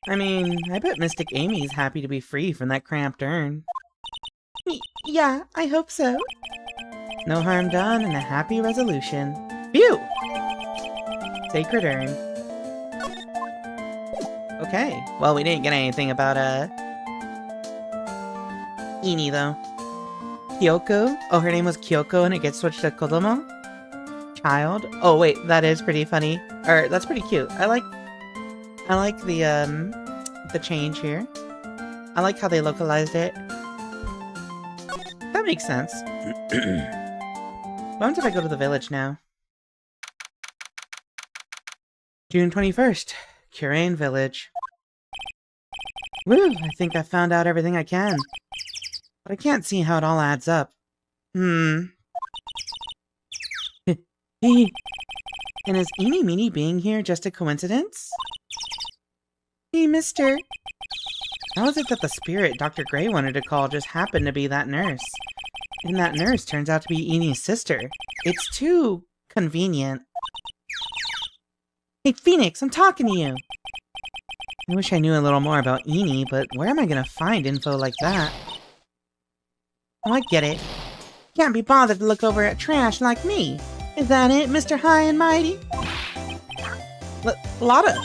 Speaker 1: I mean, I bet Mystic Amy's happy to be free from that cramped urn.
Speaker 3: Yeah, I hope so.
Speaker 1: No harm done and a happy resolution. Phew! Sacred Urn. Okay, well we didn't get anything about, Ini though. Kyoko? Oh, her name was Kyoko and it gets switched to Kodomo? Child? Oh wait, that is pretty funny. Or, that's pretty cute. I like the change here. I like how they localized it. That makes sense. What happens if I go to the village now? June 21st. Curain Village. Woo! I think I found out everything I can. But I can't see how it all adds up. And is Eeny Meeny being here just a coincidence?
Speaker 3: Hey, mister.
Speaker 1: How is it that the spirit Dr. Gray wanted to call just happened to be that nurse? And that nurse turns out to be Eeny's sister. It's too convenient.
Speaker 3: Hey, Phoenix, I'm talking to you.
Speaker 1: I wish I knew a little more about Eeny, but where am I gonna find info like that?
Speaker 3: Oh, I get it. Can't be bothered to look over at trash like me. Is that it, Mr. High and Mighty?
Speaker 1: Lotta!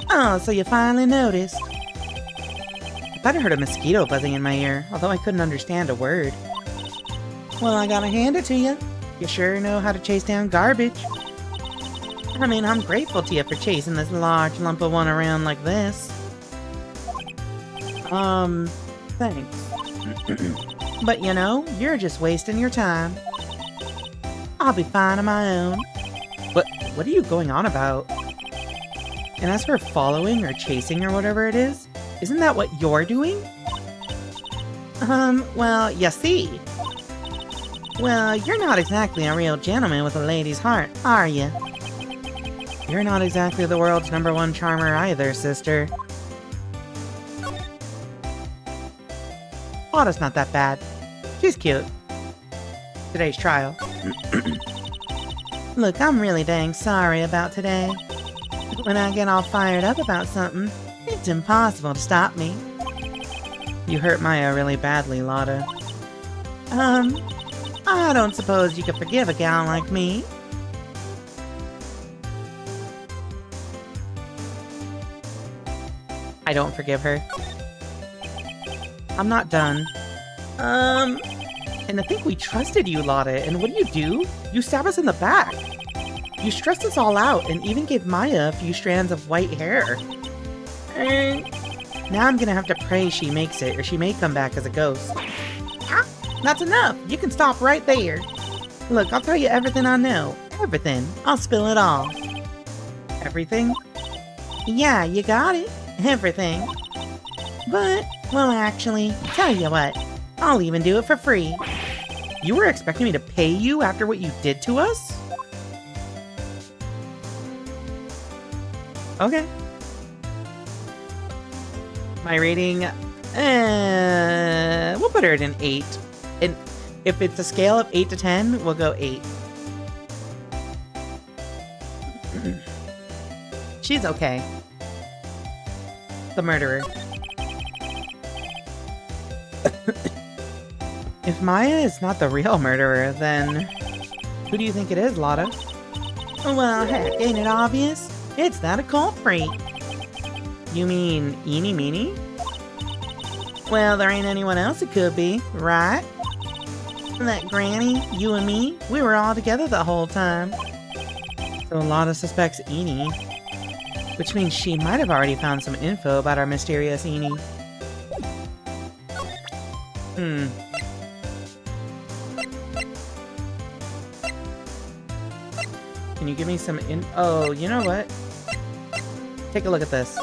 Speaker 3: Oh, so you finally noticed.
Speaker 1: I thought I heard a mosquito buzzing in my ear, although I couldn't understand a word.
Speaker 3: Well, I gotta hand it to you.
Speaker 1: You sure know how to chase down garbage.
Speaker 3: I mean, I'm grateful to you for chasing this large lump of one around like this.
Speaker 1: Thanks.
Speaker 3: But you know, you're just wasting your time. I'll be fine on my own.
Speaker 1: What are you going on about? And as for following or chasing or whatever it is, isn't that what you're doing?
Speaker 3: Well, you see. Well, you're not exactly a real gentleman with a lady's heart, are you?
Speaker 1: You're not exactly the world's #1 charmer either, sister.
Speaker 3: Lotta's not that bad. She's cute.
Speaker 1: Today's trial.
Speaker 3: Look, I'm really dang sorry about today. When I get all fired up about something, it's impossible to stop me.
Speaker 2: You hurt Maya really badly, Lotta.
Speaker 3: I don't suppose you could forgive a gal like me.
Speaker 2: I don't forgive her. I'm not done. And I think we trusted you, Lotta, and what do? You stab us in the back. You stressed us all out and even gave Maya a few strands of white hair.
Speaker 3: Now I'm gonna have to pray she makes it, or she may come back as a ghost. Ah, that's enough! You can stop right there! Look, I'll tell you everything I know. Everything. I'll spill it all.
Speaker 2: Everything?
Speaker 3: Yeah, you got it. Everything. But, well, actually, tell you what. I'll even do it for free.
Speaker 2: You were expecting me to pay you after what you did to us? Okay. My rating, we'll put her at an 8. And if it's a scale of 8 to 10, we'll go 8. She's okay. The murderer. If Maya is not the real murderer, then who do you think it is, Lotta?
Speaker 3: Well, heck, ain't it obvious? It's that occult freak.
Speaker 2: You mean Eeny Meeny?
Speaker 3: Well, there ain't anyone else it could be, right? That granny, you and me, we were all together the whole time.
Speaker 2: So Lotta suspects Eeny, which means she might have already found some info about our mysterious Eeny. Can you give me some Oh, you know what? Take a look at this.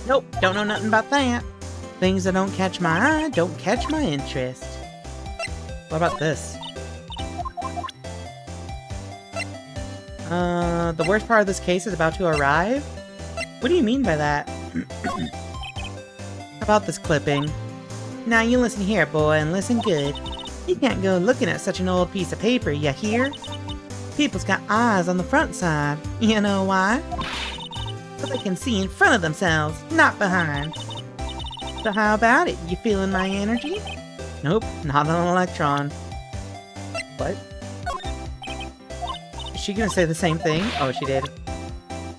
Speaker 3: Nope, don't know nothing about that. Things that don't catch my eye don't catch my interest.
Speaker 2: What about this? The worst part of this case is about to arrive? What do you mean by that? About this clipping.
Speaker 3: Now you listen here, boy, and listen good. You can't go looking at such an old piece of paper, you hear? People's got eyes on the front side. You know why? So they can see in front of themselves, not behind. So how about it? You feeling my energy?
Speaker 2: Nope, not an electron. What? Is she gonna say the same thing? Oh, she did.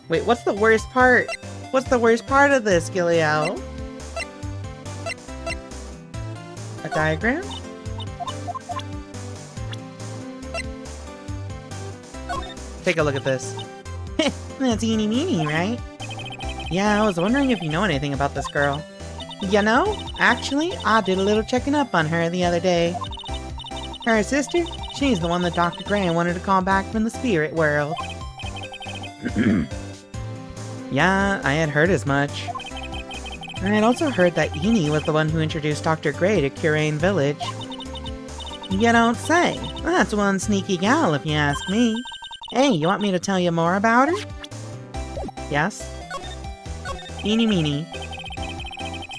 Speaker 2: Wait, what's the worst part? What's the worst part of this, Gilliel? A diagram? Take a look at this.
Speaker 3: That's Eeny Meeny, right?
Speaker 2: Yeah, I was wondering if you know anything about this girl.
Speaker 3: You know, actually, I did a little checking up on her the other day. Her sister, she's the one that Dr. Gray wanted to call back from the spirit world.
Speaker 2: Yeah, I had heard as much. I had also heard that Eeny was the one who introduced Dr. Gray to Curain Village.
Speaker 3: You don't say. That's one sneaky gal, if you ask me. Hey, you want me to tell you more about her?
Speaker 2: Yes? Eeny Meeny.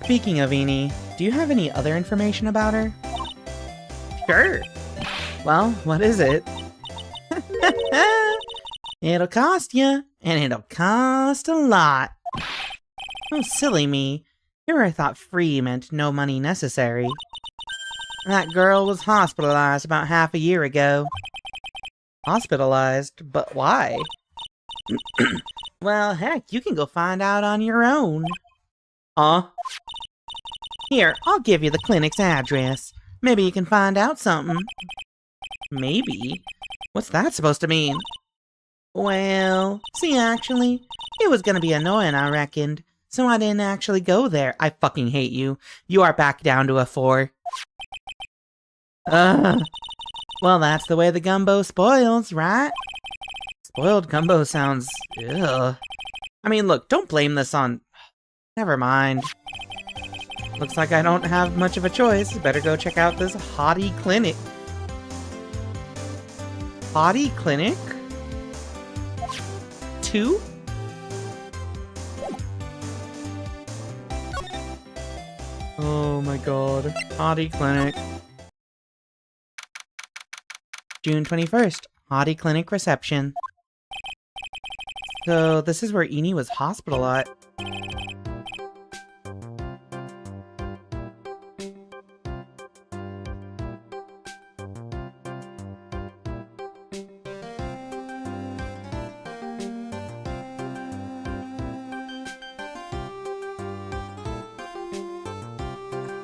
Speaker 2: Speaking of Eeny, do you have any other information about her?
Speaker 3: Sure.
Speaker 2: Well, what is it?
Speaker 3: It'll cost you, and it'll cost a lot.
Speaker 2: Oh, silly me. Here I thought free meant no money necessary.
Speaker 3: That girl was hospitalized about half a year ago.
Speaker 2: Hospitalized? But why?
Speaker 3: Well, heck, you can go find out on your own. Here, I'll give you the clinic's address. Maybe you can find out something.
Speaker 2: Maybe? What's that supposed to mean?
Speaker 3: Well, see, actually, it was gonna be annoying, I reckoned. So I didn't actually go there.
Speaker 2: I fucking hate you. You are back down to a 4.
Speaker 3: Well, that's the way the gumbo spoils, right?
Speaker 2: Spoiled gumbo sounds... ugh. I mean, look, don't blame this on... Never mind. Looks like I don't have much of a choice. Better go check out this hottie clinic. Hottie clinic? 2? Oh my god. Hottie clinic. June 21st.
Speaker 1: Hottie Clinic reception. So this is where Eni was hospitalized.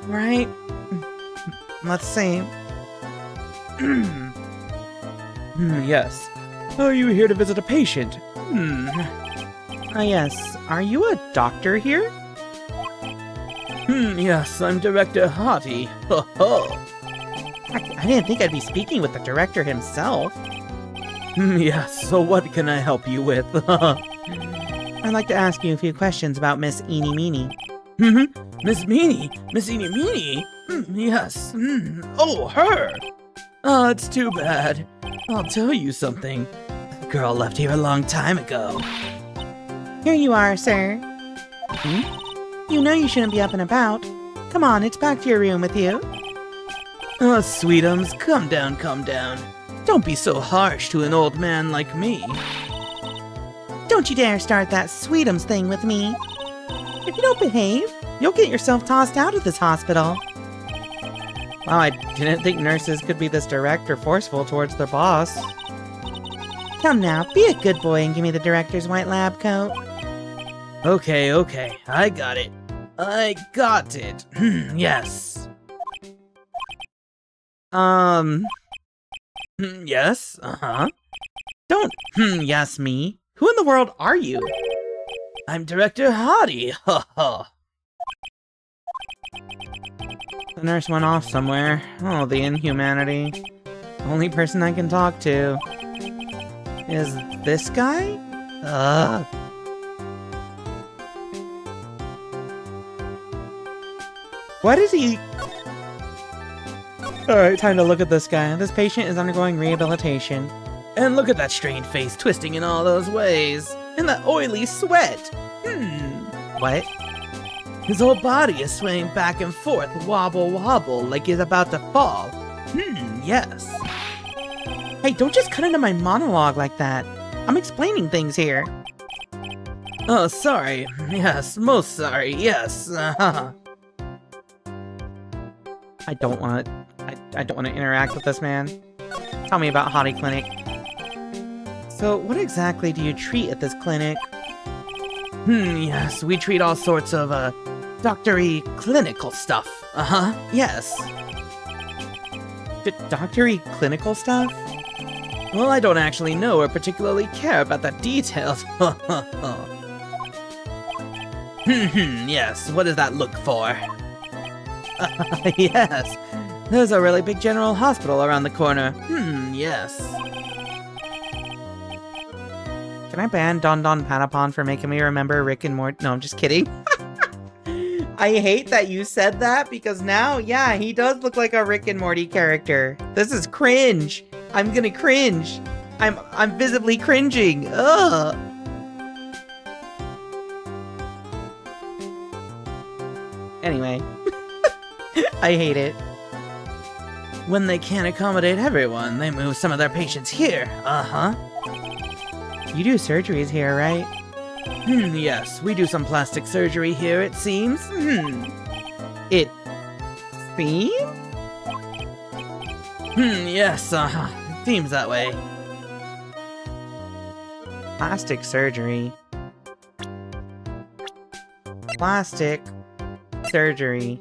Speaker 1: Right. Let's see.
Speaker 2: Yes. Are you here to visit a patient?
Speaker 1: Yes. Are you a doctor here?
Speaker 2: Yes, I'm Director Hottie. Ho ho.
Speaker 1: I didn't think I'd be speaking with the director himself.
Speaker 2: Yes, so what can I help you with?
Speaker 1: I'd like to ask you a few questions about Miss Eenie Meenie.
Speaker 2: Miss Meanie? Miss Eenie Meanie? Yes. Oh, her! Oh, it's too bad. I'll tell you something. The girl left here a long time ago.
Speaker 1: Here you are, sir. You know you shouldn't be up and about. Come on, it's back to your room with you.
Speaker 2: Oh, sweetums, come down, come down. Don't be so harsh to an old man like me.
Speaker 1: Don't you dare start that sweetums thing with me. If you don't behave, you'll get yourself tossed out of this hospital.
Speaker 2: Wow, I didn't think nurses could be this direct or forceful towards their boss.
Speaker 1: Come now, be a good boy and give me the director's white lab coat.
Speaker 2: Okay, okay, I got it. I got it. Yes. Yes,
Speaker 1: Don't yes me. Who in the world are you?
Speaker 2: I'm Director Hottie. Ha ha.
Speaker 1: The nurse went off somewhere. Oh, the inhumanity. Only person I can talk to is this guy? Ugh. What is he? Alright, time to look at this guy. This patient is undergoing rehabilitation.
Speaker 2: And look at that strained face twisting in all those ways. And that oily sweat.
Speaker 1: What?
Speaker 2: His whole body is swaying back and forth, wobble wobble, like he's about to fall. Yes.
Speaker 1: Hey, don't just cut into my monologue like that. I'm explaining things here.
Speaker 2: Oh, sorry. Yes, most sorry. Yes.
Speaker 1: I don't want to. I don't want to interact with this man. Tell me about Hottie Clinic. So, what exactly do you treat at this clinic?
Speaker 2: Yes, we treat all sorts of, doctory clinical stuff. Yes.
Speaker 1: Doctory clinical stuff?
Speaker 2: Well, I don't actually know or particularly care about the details. Yes, what does that look for? Yes, there's a really big general hospital around the corner. Yes.
Speaker 1: Can I ban Don Don Patapon for making me remember Rick and Morty? No, I'm just kidding. I hate that you said that because now, yeah, he does look like a Rick and Morty character. This is cringe. I'm gonna cringe. I'm visibly cringing. Ugh. Anyway, I hate it.
Speaker 2: When they can't accommodate everyone, they move some of their patients here.
Speaker 1: You do surgeries here, right?
Speaker 2: Yes, we do some plastic surgery here, it seems.
Speaker 1: It seems?
Speaker 2: Yes, it seems that way.
Speaker 1: Plastic surgery. Plastic surgery.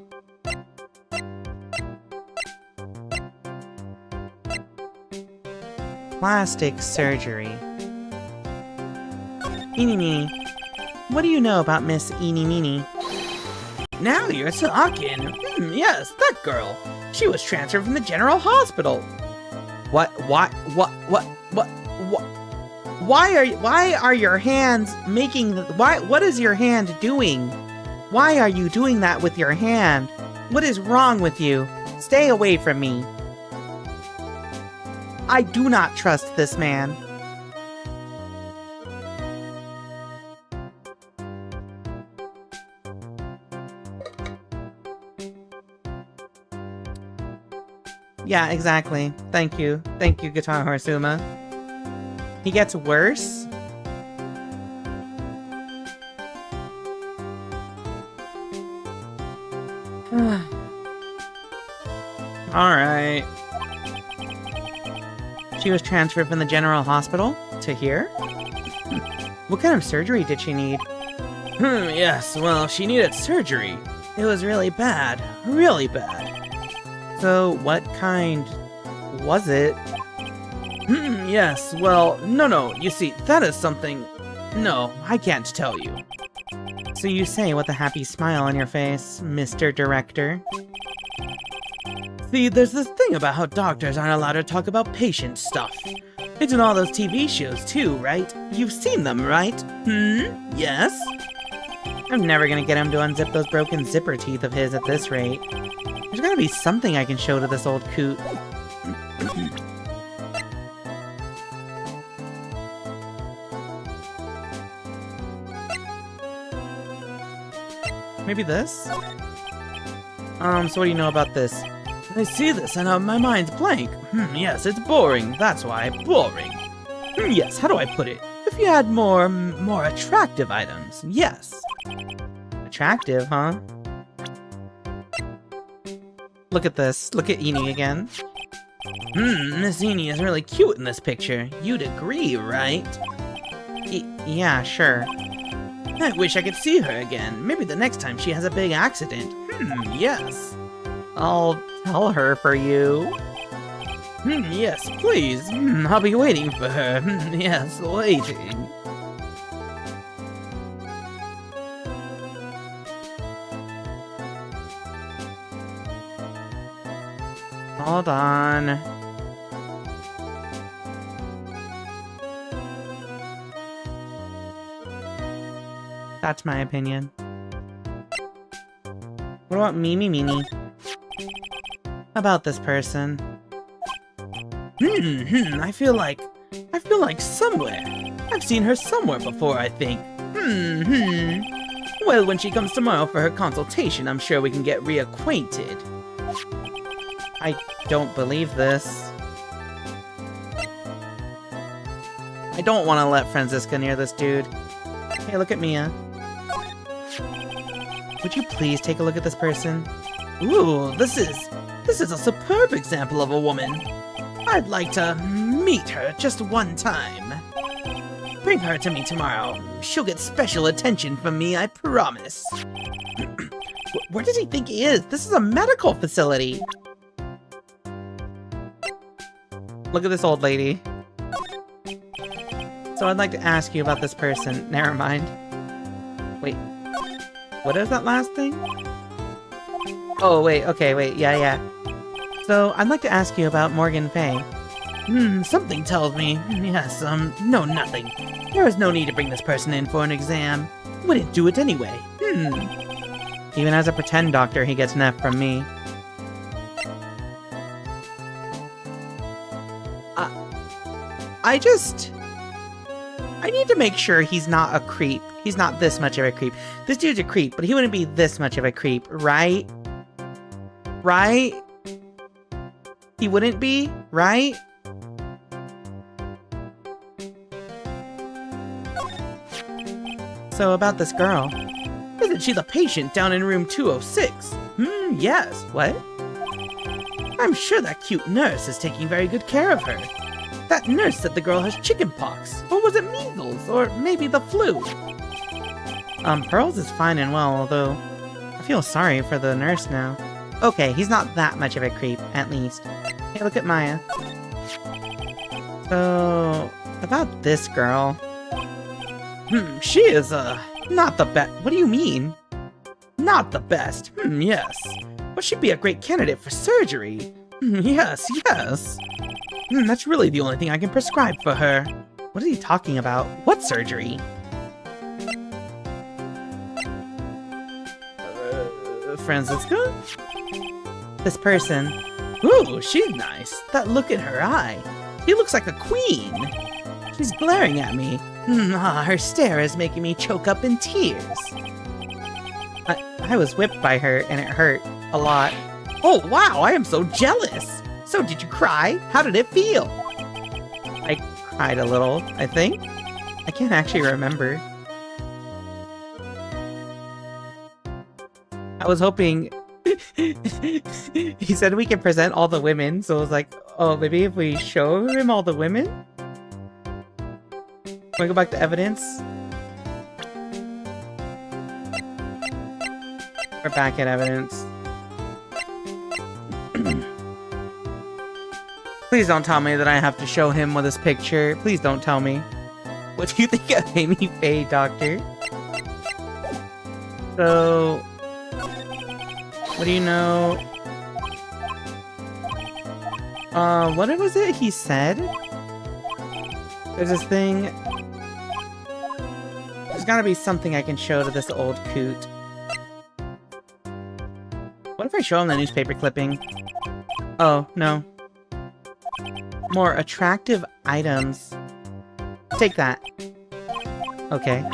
Speaker 1: Plastic surgery. Eenie Meenie, what do you know about Miss Eenie Meenie?
Speaker 2: Now you're talking. Yes, that girl. She was transferred from the general hospital.
Speaker 1: What? Why are your hands making, what is your hand doing? Why are you doing that with your hand? What is wrong with you? Stay away from me. I do not trust this man. Yeah, exactly. Thank you. Thank you, Guitar Horsuma. He gets worse? Alright. She was transferred from the general hospital to here? What kind of surgery did she need?
Speaker 2: Yes, well, she needed surgery. It was really bad. Really bad.
Speaker 1: So, what kind was it?
Speaker 2: Yes, well, no, you see, that is something... No, I can't tell you.
Speaker 1: So you say with a happy smile on your face, Mr. Director.
Speaker 2: See, there's this thing about how doctors aren't allowed to talk about patient stuff. It's in all those TV shows too, right? You've seen them, right? Yes?
Speaker 1: I'm never gonna get him to unzip those broken zipper teeth of his at this rate. There's gotta be something I can show to this old coot. Maybe this? So what do you know about this?
Speaker 2: I see this and my mind's blank. Yes, it's boring. That's why, boring. Yes, how do I put it? If you had more attractive items, yes.
Speaker 1: Attractive, huh? Look at this. Look at Eni again.
Speaker 2: Miss Eni is really cute in this picture. You'd agree, right?
Speaker 1: Yeah, sure.
Speaker 2: I wish I could see her again. Maybe the next time she has a big accident. Yes.
Speaker 1: I'll tell her for you.
Speaker 2: Yes, please. I'll be waiting for her. Yes, waiting.
Speaker 1: Hold on. That's my opinion. What about Meanie? About this person.
Speaker 2: I feel like somewhere. I've seen her somewhere before, I think. Well, when she comes tomorrow for her consultation, I'm sure we can get reacquainted.
Speaker 1: I don't believe this. I don't want to let Franziska near this dude. Hey, look at Mia. Would you please take a look at this person?
Speaker 2: Ooh, this is a superb example of a woman. I'd like to meet her just one time. Bring her to me tomorrow. She'll get special attention from me, I promise.
Speaker 1: Where does he think he is? This is a medical facility. Look at this old lady. So I'd like to ask you about this person. Never mind. Wait. What is that last thing? Oh, wait. Okay, wait. Yeah. So I'd like to ask you about Morgan Fay.
Speaker 2: Something tells me. Yes, no, nothing. There is no need to bring this person in for an exam. Wouldn't do it anyway.
Speaker 1: Even as a pretend doctor, he gets an F from me. I need to make sure he's not a creep. He's not this much of a creep. This dude's a creep, but he wouldn't be this much of a creep, right? Right? He wouldn't be, right? So about this girl.
Speaker 2: Isn't she the patient down in room 206? Yes.
Speaker 1: What?
Speaker 2: I'm sure that cute nurse is taking very good care of her. That nurse said the girl has chickenpox, or was it measles, or maybe the flu?
Speaker 1: Pearls is fine and well, although I feel sorry for the nurse now. Okay, he's not that much of a creep, at least. Hey, look at Maya. So, about this girl.
Speaker 2: She is, not the best. What do you mean? Not the best. Yes. But she'd be a great candidate for surgery. Yes. That's really the only thing I can prescribe for her.
Speaker 1: What is he talking about? What surgery?
Speaker 2: Franziska?
Speaker 1: This person.
Speaker 2: Ooh, she's nice. That look in her eye. She looks like a queen. She's glaring at me. Her stare is making me choke up in tears.
Speaker 1: I was whipped by her, and it hurt a lot.
Speaker 2: Oh, wow, I am so jealous. So did you cry? How did it feel?
Speaker 1: I cried a little, I think. I can't actually remember. I was hoping... He said we can present all the women, so I was like, oh, maybe if we show him all the women? Can we go back to evidence? We're back at evidence. Please don't tell me that I have to show him with this picture. Please don't tell me. What do you think of Amy Faye, Doctor? So... what do you know? What was it he said? There's this thing... there's gotta be something I can show to this old coot. What if I show him the newspaper clipping? Oh, no. More attractive items. Take that. Okay.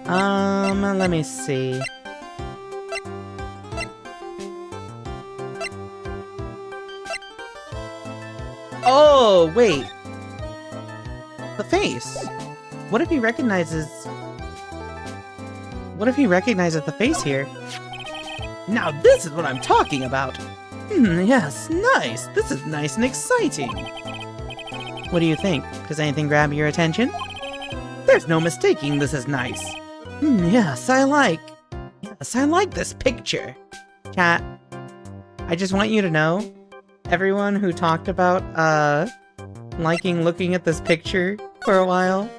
Speaker 1: Let me see. Oh, wait. The face. What if he recognizes... what if he recognizes the face here? Now this is what I'm talking about! Yes, nice! This is nice and exciting! What do you think? Does anything grab your attention? There's no mistaking this is nice! Yes, I like this picture! Chat, I just want you to know, everyone who talked about, liking looking at this picture for a while,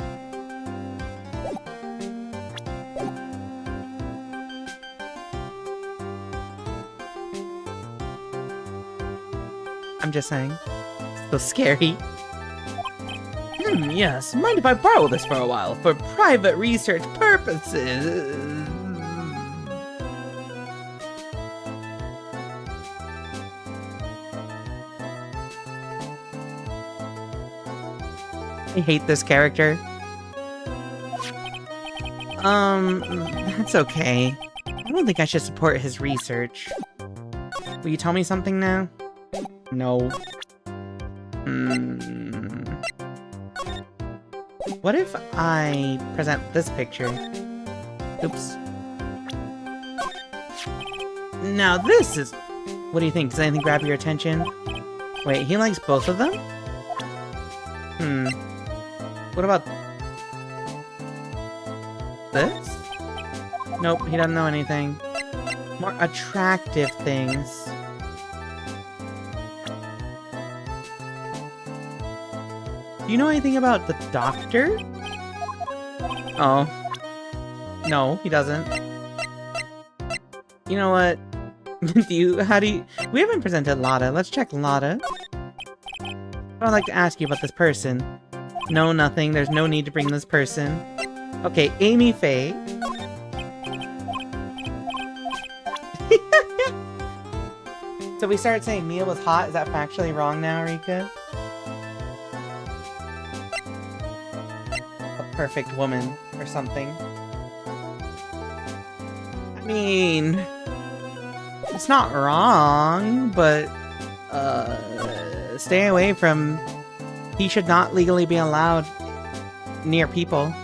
Speaker 1: I'm just saying. So scary. Yes. Mind if I borrow this for a while? For private research purposes. I hate this character. That's okay. I don't think I should support his research. Will you tell me something now? No. What if I present this picture? Oops. Now this is... what do you think? Does anything grab your attention? Wait, he likes both of them? What about... this? Nope, he doesn't know anything. More attractive things. Do you know anything about the doctor? Oh. No, he doesn't. You know what? We haven't presented Lotta. Let's check Lotta. I'd like to ask you about this person. No, nothing. There's no need to bring this person. Okay, Amy Faye. So we started saying Mia was hot. Is that factually wrong now, Rika? Perfect woman or something. I mean, it's not wrong, but stay away from... he should not legally be allowed near people.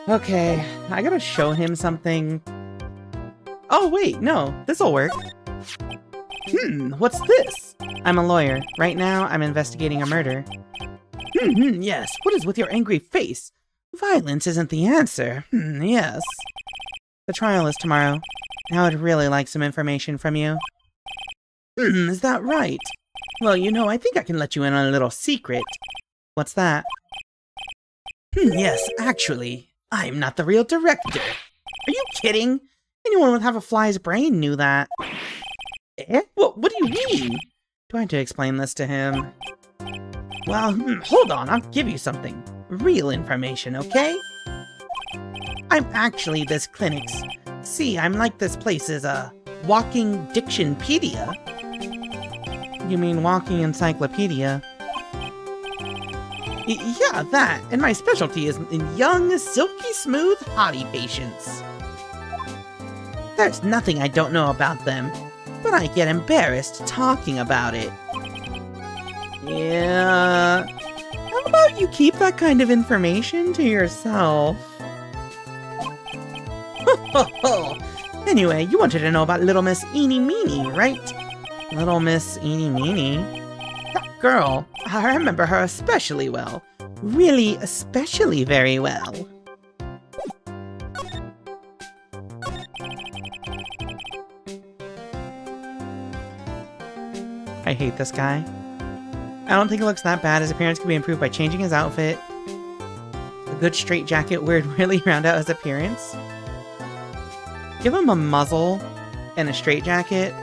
Speaker 1: Okay, I gotta show him something. Oh wait, no, this'll work. What's this? I'm a lawyer. Right now, I'm investigating a murder. Yes, what is with your angry face? Violence isn't the answer. Yes. The trial is tomorrow. I would really like some information from you. Is that right? Well, you know, I think I can let you in on a little secret. What's that? Yes, actually, I'm not the real director. Are you kidding? Anyone with half a fly's brain knew that. Eh? What do you mean? Do I have to explain this to him? Well, hold on, I'll give you something. Real information, okay? I'm actually this clinic's... see, I'm like this place's, walking dictionpedia. You mean walking encyclopedia? Yeah, that. And my specialty is in young, silky smooth hottie patients. There's nothing I don't know about them, but I get embarrassed talking about it. Yeah. How about you keep that kind of information to yourself? Anyway, you wanted to know about Little Miss Eeny Meeny, right? Little Miss Eeny Meeny? That girl, I remember her especially well. Really, especially very well. I hate this guy. I don't think it looks that bad. His appearance could be improved by changing his outfit. A good straight jacket would really round out his appearance. Give him a muzzle and a straight jacket.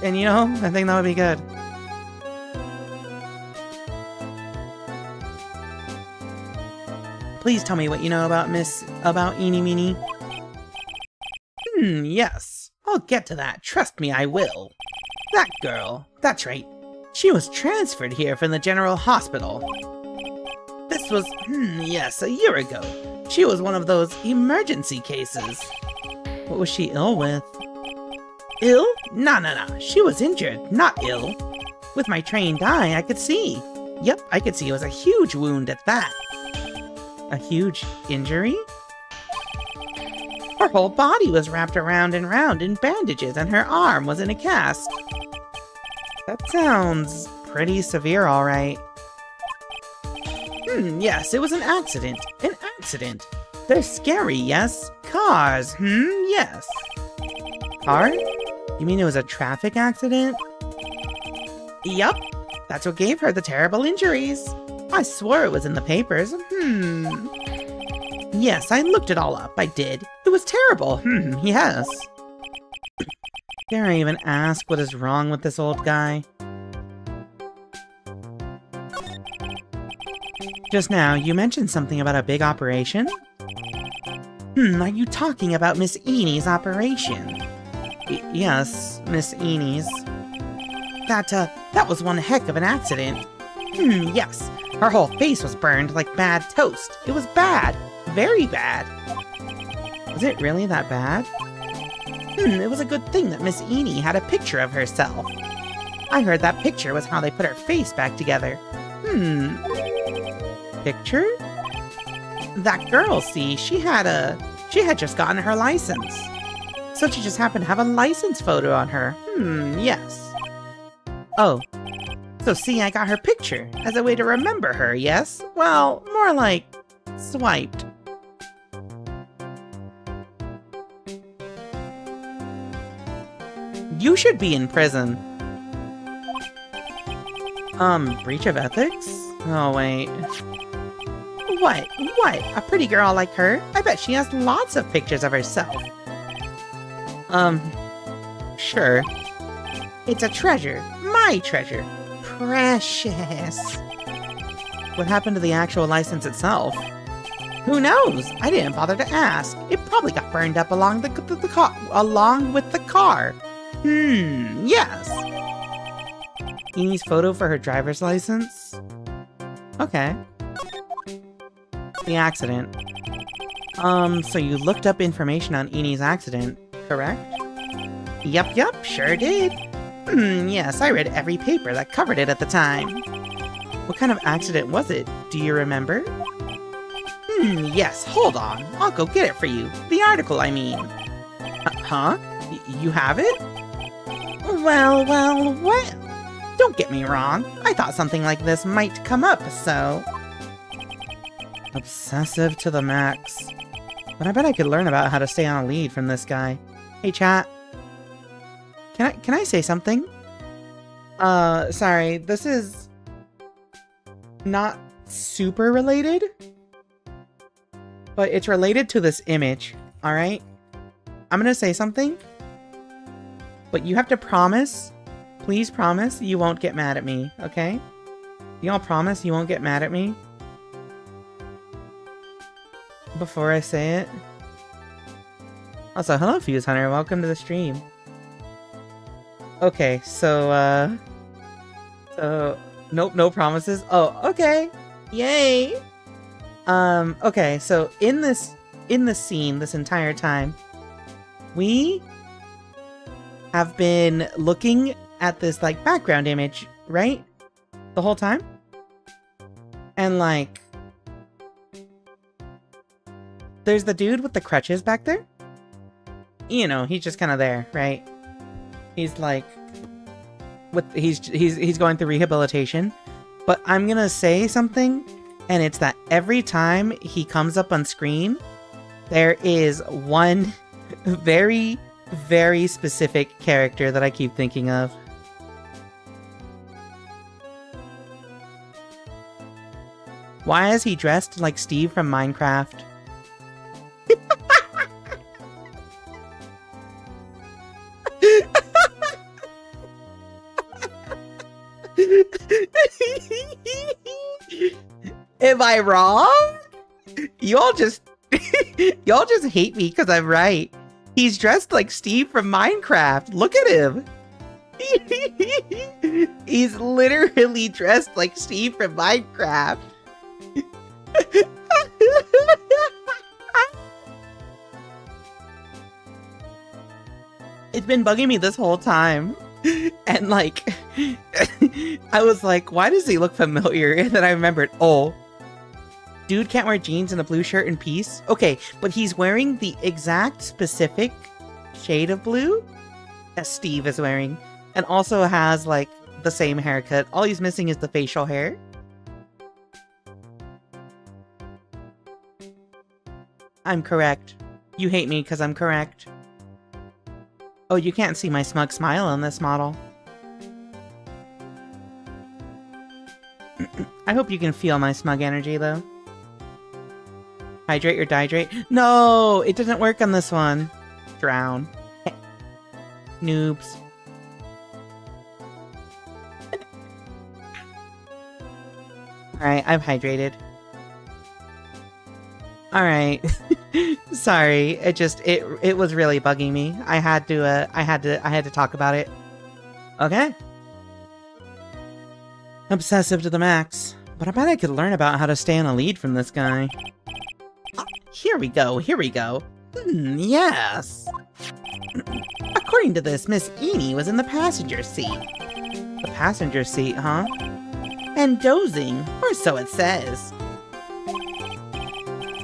Speaker 1: And you know, I think that would be good. Please tell me what you know about Eeny Meeny. Yes. I'll get to that. Trust me, I will. That girl. That's right. She was transferred here from the General Hospital. This was, yes, a year ago. She was one of those emergency cases. What was she ill with? Ill? No. She was injured, not ill. With my trained eye, I could see. Yep, I could see it was a huge wound at that. A huge injury? Her whole body was wrapped around and round in bandages, and her arm was in a cast. That sounds pretty severe, all right. Yes, it was an accident. An accident. They're scary, yes? Cars, yes. Car? You mean it was a traffic accident? Yup. That's what gave her the terrible injuries. I swore it was in the papers. Yes, I looked it all up. I did. It was terrible. Yes. Dare I even ask what is wrong with this old guy? Just now, you mentioned something about a big operation? Are you talking about Miss Eeny's operation? Yes, Miss Eeny's. That was one heck of an accident. Yes. Her whole face was burned like bad toast. It was bad. Very bad. Was it really that bad? It was a good thing that Miss Eeny had a picture of herself. I heard that picture was how they put her face back together. Picture? That girl, see, she had just gotten her license. So she just happened to have a license photo on her. Yes. Oh. So see, I got her picture as a way to remember her, yes? Well, more like swiped. You should be in prison. Breach of ethics? Oh, wait. What? A pretty girl like her? I bet she has lots of pictures of herself. Sure. It's a treasure. My treasure. Precious. What happened to the actual license itself? Who knows? I didn't bother to ask. It probably got burned up along with the car. Yes. Eeny's photo for her driver's license? Okay. The accident. So you looked up information on Eeny's accident, correct? Yup, sure did. Yes, I read every paper that covered it at the time. What kind of accident was it? Do you remember? Yes, hold on. I'll go get it for you. The article, I mean. Huh? You have it? Well. Don't get me wrong. I thought something like this might come up, so... Obsessive to the max. But I bet I could learn about how to stay on a lead from this guy. Hey, chat. Can I say something? Sorry, this is not super related, but it's related to this image, alright? I'm gonna say something, but you have to promise, please promise you won't get mad at me, okay? You all promise you won't get mad at me? Before I say it? Also, hello Fuse Hunter, welcome to the stream. Okay, so nope, no promises. Oh, okay. Yay. Okay, so in this scene this entire time, we have been looking at this like background image right? The whole time? And like, there's the dude with the crutches back there. You know, he's just kind of there, right? He's like, he's going through rehabilitation. But I'm gonna say something, and it's that every time he comes up on screen, there is one very, very specific character that I keep thinking of. Why is he dressed like Steve from Minecraft? Am I wrong? Y'all just hate me because I'm right. He's dressed like Steve from Minecraft. Look at him. He's literally dressed like Steve from Minecraft. It's been bugging me this whole time. And like, I was like, why does he look familiar? And then I remembered, oh, dude can't wear jeans and a blue shirt in peace. Okay, but he's wearing the exact specific shade of blue that Steve is wearing. And also has like the same haircut. All he's missing is the facial hair. I'm correct. You hate me because I'm correct. Oh, you can't see my smug smile on this model. I hope you can feel my smug energy, though. Hydrate or dihydrate? No! It doesn't work on this one. Drown. Noobs. Alright, I've hydrated. Alright. Sorry, it was really bugging me. I had to talk about it. Okay. Obsessive to the max. But I bet I could learn about how to stay on a lead from this guy. Oh, here we go. Yes. According to this, Miss Eenie was in the passenger seat. The passenger seat, huh? And dozing, or so it says.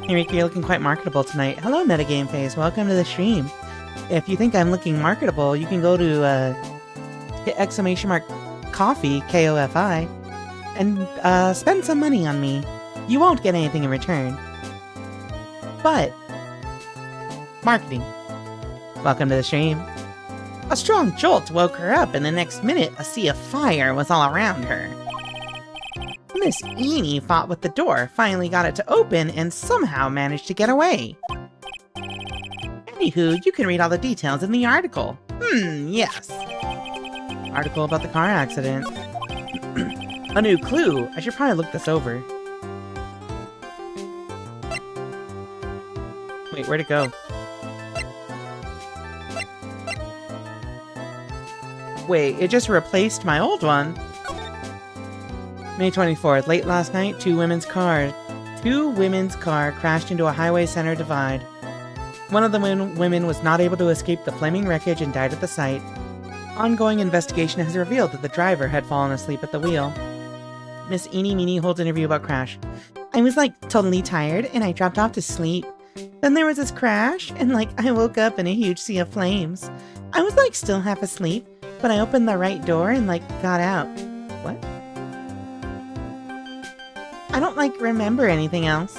Speaker 1: Hey Rika, you're looking quite marketable tonight. Hello, Metagame Face. Welcome to the stream. If you think I'm looking marketable, you can go to hit !coffee, KOFI, and spend some money on me. You won't get anything in return. But marketing. Welcome to the stream. A strong jolt woke her up, and the next minute, a sea of fire was all around her. Miss Eenie fought with the door, finally got it to open, and somehow managed to get away. Anywho, you can read all the details in the article. Yes. Article about the car accident. A new clue. I should probably look this over. Wait, where'd it go? Wait, it just replaced my old one. May 24th, late last night, two women's car crashed into a highway center divide. One of the women was not able to escape the flaming wreckage and died at the site. Ongoing investigation has revealed that the driver had fallen asleep at the wheel. Miss Eenie Meenie holds interview about crash. I was like totally tired and I dropped off to sleep. Then there was this crash and like I woke up in a huge sea of flames. I was like still half asleep, but I opened the right door and like got out. What? I don't like remember anything else.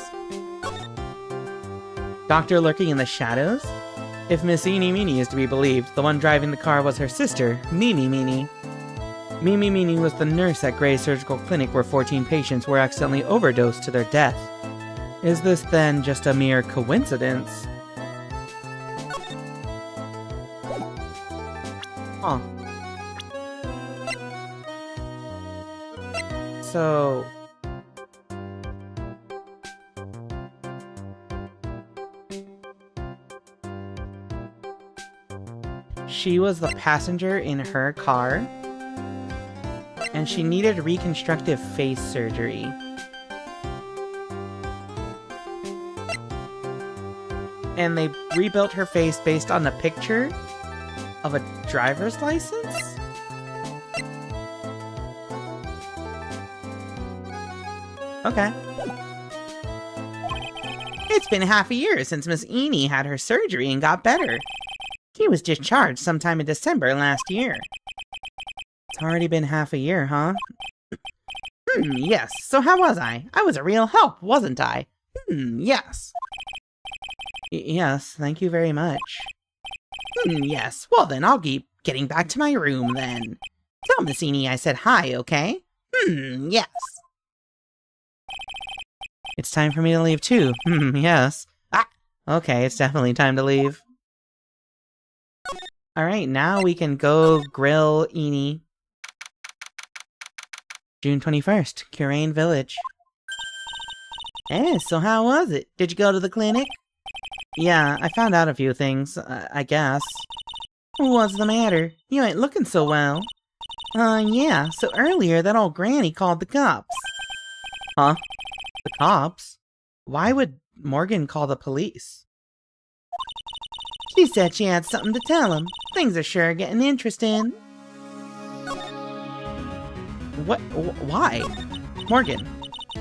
Speaker 1: Doctor lurking in the shadows? If Miss Eenie Meenie is to be believed, the one driving the car was her sister, Mimi Meenie. Mimi Meenie was the nurse at Gray's Surgical Clinic where 14 patients were accidentally overdosed to their death. Is this then just a mere coincidence? Huh. So... she was the passenger in her car, and she needed reconstructive face surgery. And they rebuilt her face based on the picture of a driver's license? Okay. It's been half a year since Miss Eni had her surgery and got better. She was discharged sometime in December last year.
Speaker 2: It's already been half a year, huh?
Speaker 1: Yes. So how was I? I was a real help, wasn't I? Yes.
Speaker 2: Yes, thank you very much.
Speaker 1: Yes. Well then, I'll keep getting back to my room then. Tell Miss Eni I said hi, okay? Yes.
Speaker 2: It's time for me to leave too. Yes.
Speaker 1: Ah.
Speaker 2: Okay, it's definitely time to leave. Alright, now we can go grill Eni. June 21st, Curane Village.
Speaker 1: So how was it? Did you go to the clinic?
Speaker 2: Yeah, I found out a few things, I guess.
Speaker 1: What's the matter? You ain't looking so well. Yeah, so earlier that old granny called the cops.
Speaker 2: Huh? The cops? Why would Morgan call the police?
Speaker 1: She said she had something to tell him. Things are sure getting interesting.
Speaker 2: What? Why? Morgan?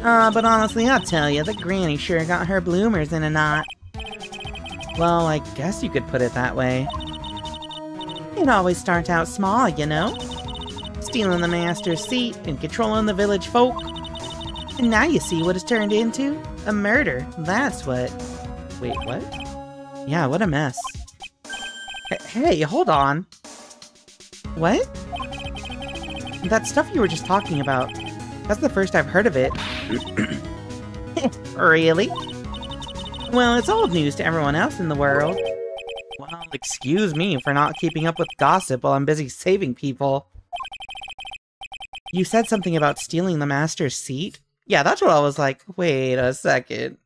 Speaker 1: But honestly, I'll tell you, the granny sure got her bloomers in a knot.
Speaker 2: Well, I guess you could put it that way.
Speaker 1: It always starts out small, you know? Stealing the master's seat and controlling the village folk. And now you see what it's turned into? A murder, that's what.
Speaker 2: Wait, what? Yeah, what a mess.
Speaker 1: Hey, hold on.
Speaker 2: What? That stuff you were just talking about. That's the first I've heard of it.
Speaker 1: Really? Well, it's old news to everyone else in the world.
Speaker 2: Well, excuse me for not keeping up with gossip while I'm busy saving people. You said something about stealing the master's seat?
Speaker 1: Yeah, that's what I was like, wait a second.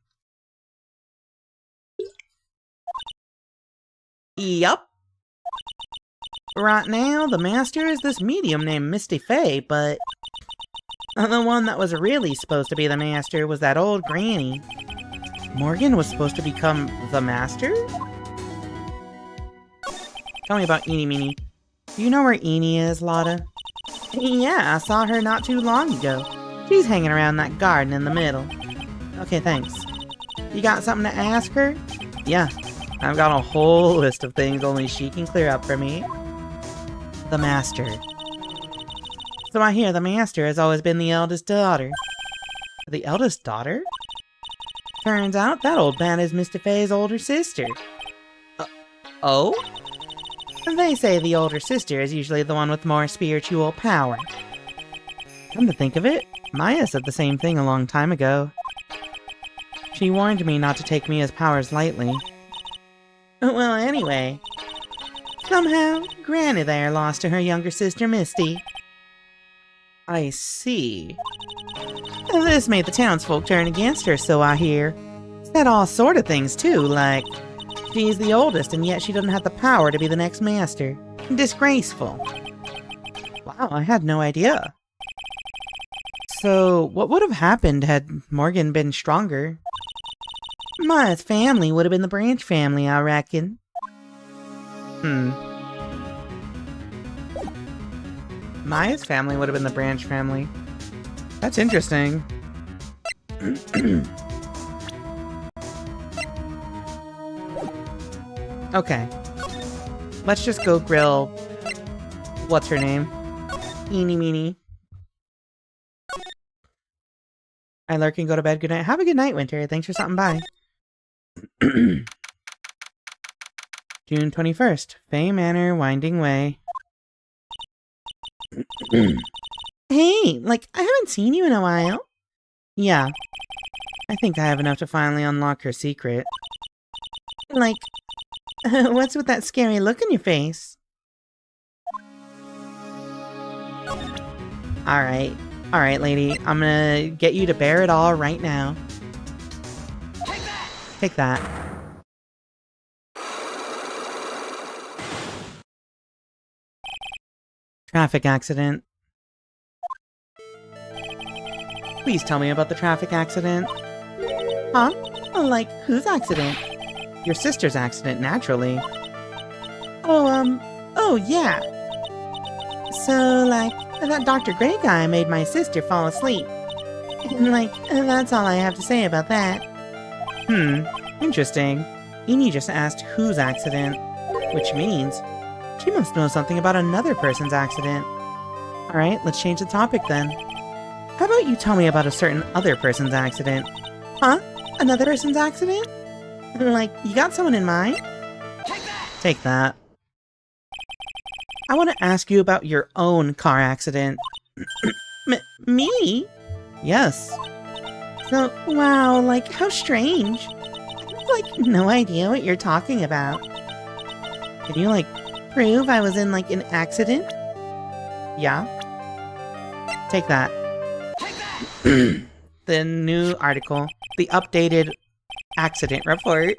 Speaker 1: Yup. Right now, the master is this medium named Misty Faye, but the one that was really supposed to be the master was that old granny.
Speaker 2: Morgan was supposed to become the master? Tell me about Eenie Meenie. Do you know where Eenie is, Lotta?
Speaker 1: Yeah, I saw her not too long ago. She's hanging around that garden in the middle.
Speaker 2: Okay, thanks.
Speaker 1: You got something to ask her?
Speaker 2: Yeah, I've got a whole list of things only she can clear up for me.
Speaker 1: The master. So I hear the master has always been the eldest daughter.
Speaker 2: The eldest daughter?
Speaker 1: Turns out that old bat is Mr. Faye's older sister.
Speaker 2: Oh?
Speaker 1: They say the older sister is usually the one with more spiritual power.
Speaker 2: Come to think of it, Maya said the same thing a long time ago. She warned me not to take Mia's powers lightly.
Speaker 1: Well, anyway. Somehow, Granny there lost to her younger sister, Misty.
Speaker 2: I see.
Speaker 1: This made the townsfolk turn against her, so I hear. Said all sort of things, too, like she's the oldest and yet she doesn't have the power to be the next master. Disgraceful.
Speaker 2: Wow, I had no idea. So, what would have happened had Morgan been stronger?
Speaker 1: Maya's family would have been the Branch family, I reckon.
Speaker 2: Maya's family would have been the Branch family. That's interesting. Okay. Let's just go grill... What's her name?
Speaker 1: Eenie Meenie.
Speaker 2: I lurk and go to bed. Good night. Have a good night, Winter. Thanks for stopping by. June 21st. Faye Manor, Winding Way.
Speaker 1: Hey, like, I haven't seen you in a while.
Speaker 2: Yeah. I think I have enough to finally unlock her secret.
Speaker 1: Like, what's with that scary look on your face?
Speaker 2: Alright. Alright, lady. I'm gonna get you to bear it all right now.
Speaker 4: Take that!
Speaker 2: Take that. Traffic accident. Please tell me about the traffic accident.
Speaker 1: Huh? Like, whose accident?
Speaker 2: Your sister's accident, naturally.
Speaker 1: Oh, yeah. So, like, that Dr. Grey guy made my sister fall asleep.
Speaker 3: Like, that's all I have to say about that.
Speaker 1: Interesting. Eni just asked whose accident, which means she must know something about another person's accident. Alright, let's change the topic then. How about you tell me about a certain other person's accident?
Speaker 3: Huh? Another person's accident? Like, you got someone in mind?
Speaker 4: Take that!
Speaker 1: Take that. I want to ask you about your own car accident.
Speaker 3: Me?
Speaker 1: Yes.
Speaker 3: So, wow, like, how strange. I have, like, no idea what you're talking about.
Speaker 1: Can you, like,
Speaker 3: Prove I was in, like, an accident?
Speaker 1: yeah? Take that.
Speaker 4: Take that!
Speaker 1: The new article. The updated accident report.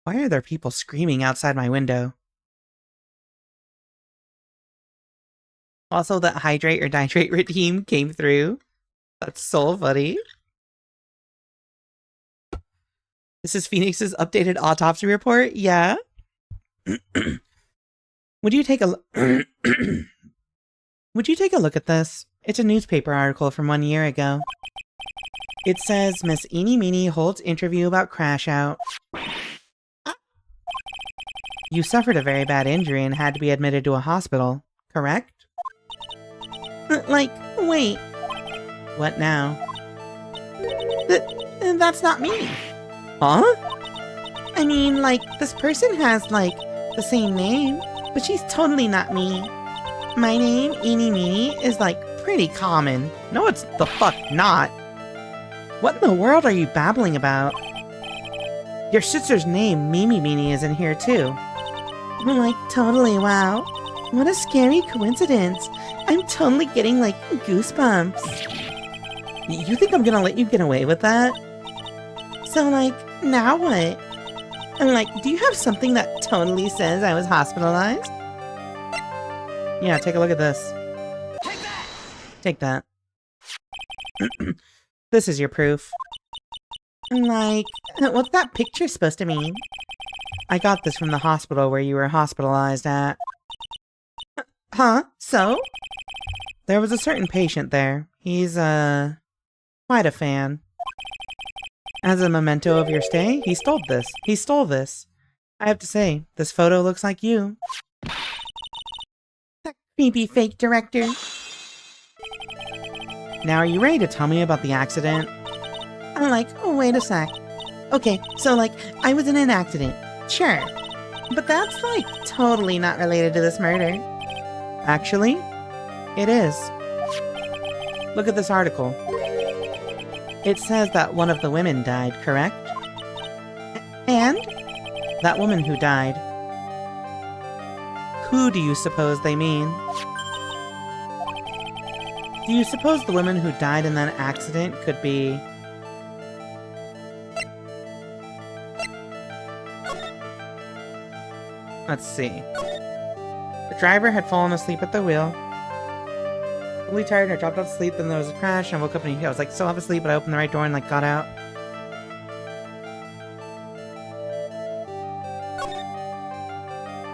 Speaker 1: Why are there people screaming outside my window? Also, the hydrate or nitrate redeem came through. That's so funny. This is Phoenix's updated autopsy report? Yeah? Would you take a Would you take a look at this? It's a newspaper article from 1 year ago. It says Miss Eeny Meeny holds interview about crash out. You suffered a very bad injury and had to be admitted to a hospital, correct?
Speaker 3: Like, wait,
Speaker 1: What now?
Speaker 3: that's not me.
Speaker 1: Huh?
Speaker 3: I mean, like, this person has, like, the same name, but she's totally not me. My name, Eeny Meeny, is, like, pretty common.
Speaker 1: No, it's the fuck not. What in the world are you babbling about? Your sister's name, Mimi Meeny, is in here too.
Speaker 3: Like, totally, wow. What a scary coincidence. I'm totally getting, like, goosebumps.
Speaker 1: You think I'm gonna let you get away with that?
Speaker 3: So, like, now what? And, like, do you have something that totally says I was hospitalized?
Speaker 1: Yeah, take a look at this.
Speaker 4: Take that!
Speaker 1: Take that. This is your proof.
Speaker 3: Like, what's that picture supposed to mean?
Speaker 1: I got this from the hospital where you were hospitalized at.
Speaker 3: Huh? So?
Speaker 1: There was a certain patient there. He's, quite a fan. As a memento of your stay, he stole this. He stole this. I have to say, this photo looks like you.
Speaker 3: That creepy fake director.
Speaker 1: Now, are you ready to tell me about the accident?
Speaker 3: I'm like, oh, wait a sec. Okay, so, like, I was in an accident. Sure. But that's, like, totally not related to this murder.
Speaker 1: Actually, it is. Look at this article. It says that one of the women died, correct?
Speaker 3: And?
Speaker 1: That woman who died. Who do you suppose they mean? Do you suppose the woman who died in that accident could be... Let's see. The driver had fallen asleep at the wheel. Really tired and I dropped off to sleep, then there was a crash and I woke up and I was like still half asleep, but I opened the right door and like got out.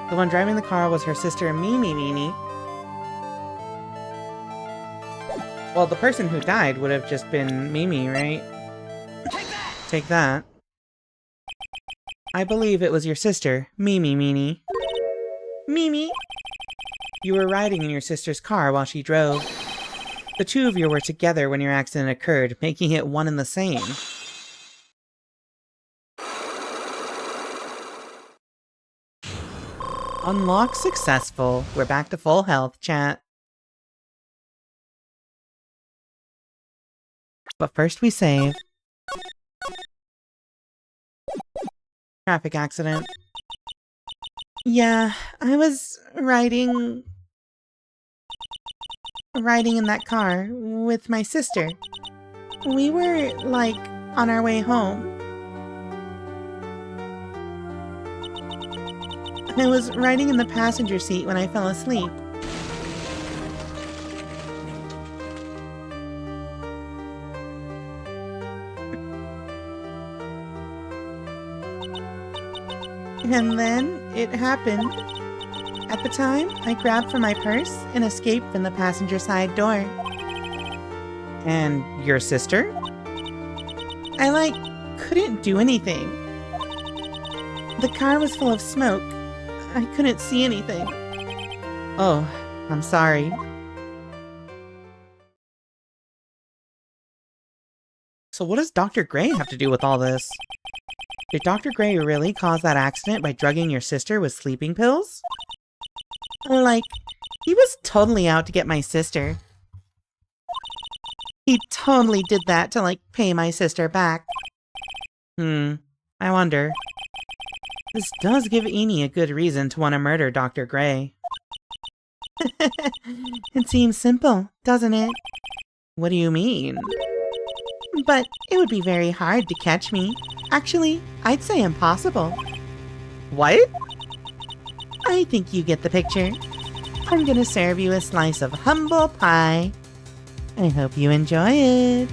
Speaker 1: The one driving the car was her sister Mimi Meeny. Well, the person who died would have just been Mimi, right?
Speaker 4: Take that!
Speaker 1: Take that. I believe it was your sister, Mimi Meeny.
Speaker 3: Mimi?
Speaker 1: You were riding in your sister's car while she drove. The two of you were together when your accident occurred, making it one and the same. Unlock successful. We're back to full health, chat. But first we save. Traffic accident.
Speaker 3: Yeah, I was riding in that car with my sister. We were, like, on our way home. I was riding in the passenger seat when I fell asleep. And then it happened. At the time, I grabbed for my purse and escaped from the passenger side door.
Speaker 1: And your sister?
Speaker 3: I, couldn't do anything. The car was full of smoke. I couldn't see anything.
Speaker 1: Oh, I'm sorry. So what does Dr. Gray have to do with all this? Did Dr. Gray really cause that accident by drugging your sister with sleeping pills?
Speaker 3: He was totally out to get my sister. He totally did that to, pay my sister back.
Speaker 1: I wonder. This does give Eni a good reason to want to murder Dr. Gray.
Speaker 3: It seems simple, doesn't it?
Speaker 1: What do you mean?
Speaker 3: But it would be very hard to catch me. Actually, I'd say impossible.
Speaker 1: What?
Speaker 3: I think you get the picture. I'm gonna serve you a slice of humble pie. I hope you enjoy it.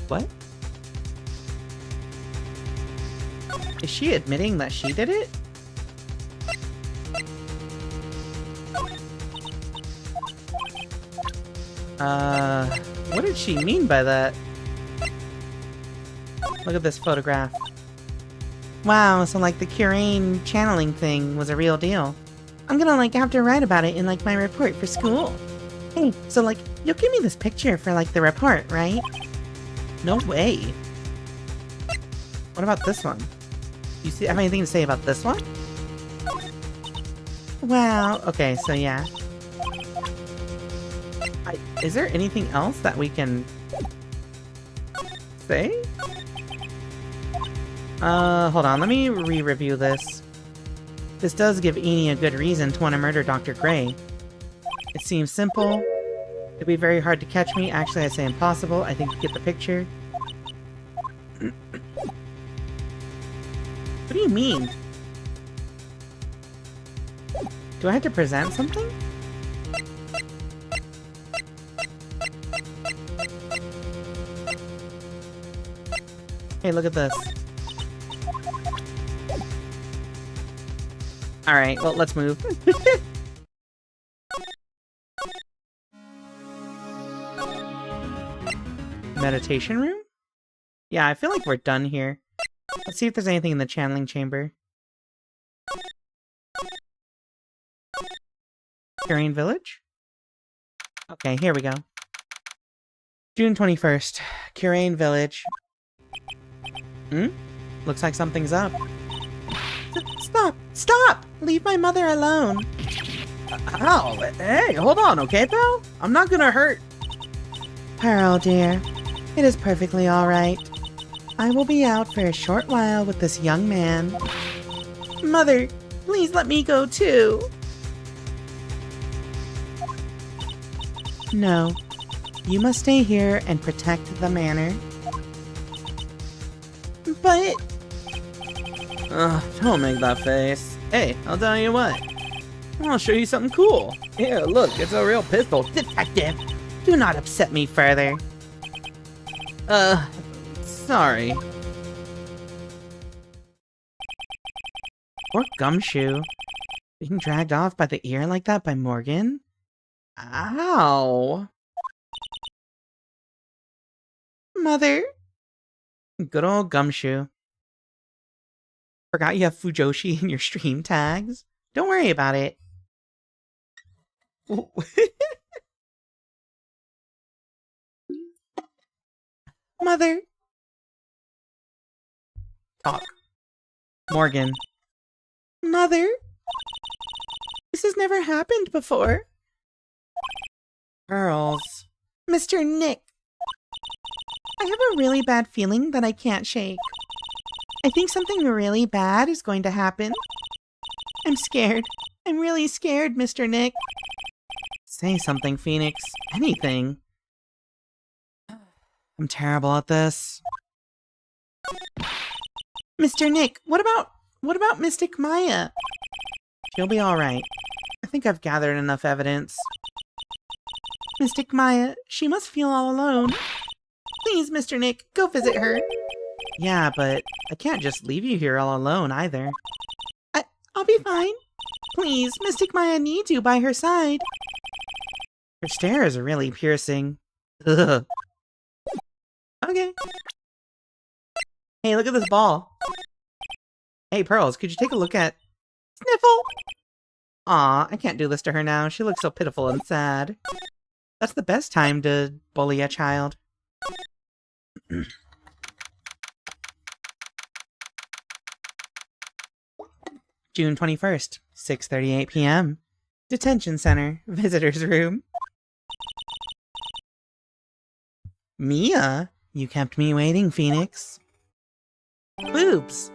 Speaker 1: What? Is she admitting that she did it? What did she mean by that? Look at this photograph.
Speaker 3: Wow, so the Curane channeling thing was a real deal. I'm gonna have to write about it in my report for school. Hey, so you'll give me this picture for the report, right?
Speaker 1: No way. What about this one? You have anything to say about this one?
Speaker 3: Wow.
Speaker 1: Okay, so yeah. Is there anything else that we can say? Hold on, let me re-review this. This does give Eni a good reason to want to murder Dr. Gray. It seems simple. It'd be very hard to catch me. Actually, I say impossible. I think you get the picture. What do you mean? Do I have to present something? Hey, look at this. Alright, well, let's move. Meditation room? Yeah, I feel like we're done here. Let's see if there's anything in the channeling chamber. Curane Village? Okay, here we go. June 21st. Curane Village. Looks like something's up.
Speaker 3: Stop! Stop! Leave my mother alone.
Speaker 1: Ow! Hey, hold on, okay, pal? I'm not gonna hurt.
Speaker 3: Pearl, dear. It is perfectly alright. I will be out for a short while with this young man. Mother, please let me go too. No. You must stay here and protect the manor. But...
Speaker 1: Don't make that face. Hey, I'll tell you what. I'll show you something cool. Here, look, it's a real pistol.
Speaker 3: Detective, do not upset me further.
Speaker 1: Sorry. Poor Gumshoe. Being dragged off by the ear like that by Morgan? Ow!
Speaker 3: Mother?
Speaker 1: Good old Gumshoe. Forgot you have Fujoshi in your stream tags? Don't worry about it.
Speaker 3: Mother?
Speaker 1: Talk. Morgan.
Speaker 3: Mother? This has never happened before.
Speaker 1: Pearls.
Speaker 3: Mr. Nick. I have a really bad feeling that I can't shake. I think something really bad is going to happen. I'm scared. I'm really scared, Mr. Nick.
Speaker 1: Say something, Phoenix. Anything. I'm terrible at this.
Speaker 3: Mr. Nick, what about Mystic Maya?
Speaker 1: She'll be alright. I think I've gathered enough evidence.
Speaker 3: Mystic Maya, she must feel all alone. Please, Mr. Nick, go visit her.
Speaker 1: Yeah, but I can't just leave you here all alone either.
Speaker 3: I'll be fine. Please, Mystic Maya needs you by her side.
Speaker 1: Her stare is really piercing. Ugh. Okay. Hey, look at this ball. Hey, Pearls, could you take a look at...
Speaker 3: Sniffle!
Speaker 1: Aw, I can't do this to her now. She looks so pitiful and sad. That's the best time to bully a child. June 21st, 6:38 p.m. Detention Center, Visitor's Room. Mia? You kept me waiting, Phoenix. Boobs!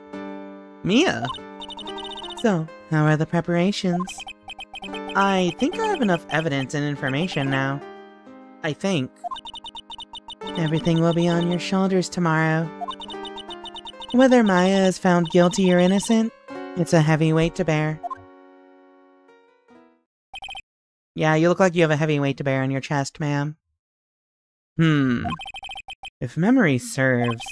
Speaker 1: Mia? So, how are the preparations? I think I have enough evidence and information now. I think. Everything will be on your shoulders tomorrow. Whether Maya is found guilty or innocent, it's a heavy weight to bear. Yeah, you look like you have a heavy weight to bear on your chest, ma'am. If memory serves,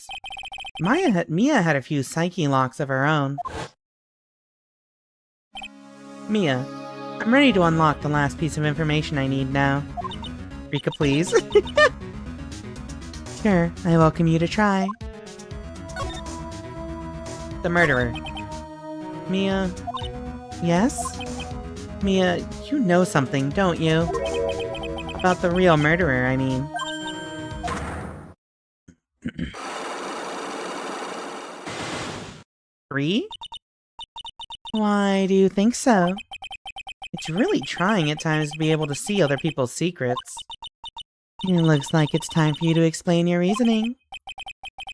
Speaker 1: Mia had a few psyche locks of her own. Mia, I'm ready to unlock the last piece of information I need now. Rika, please. Sure, I welcome you to try. The murderer. Mia... Yes? Mia, you know something, don't you? About the real murderer, I mean. Three? Why do you think so? It's really trying at times to be able to see other people's secrets. It looks like it's time for you to explain your reasoning.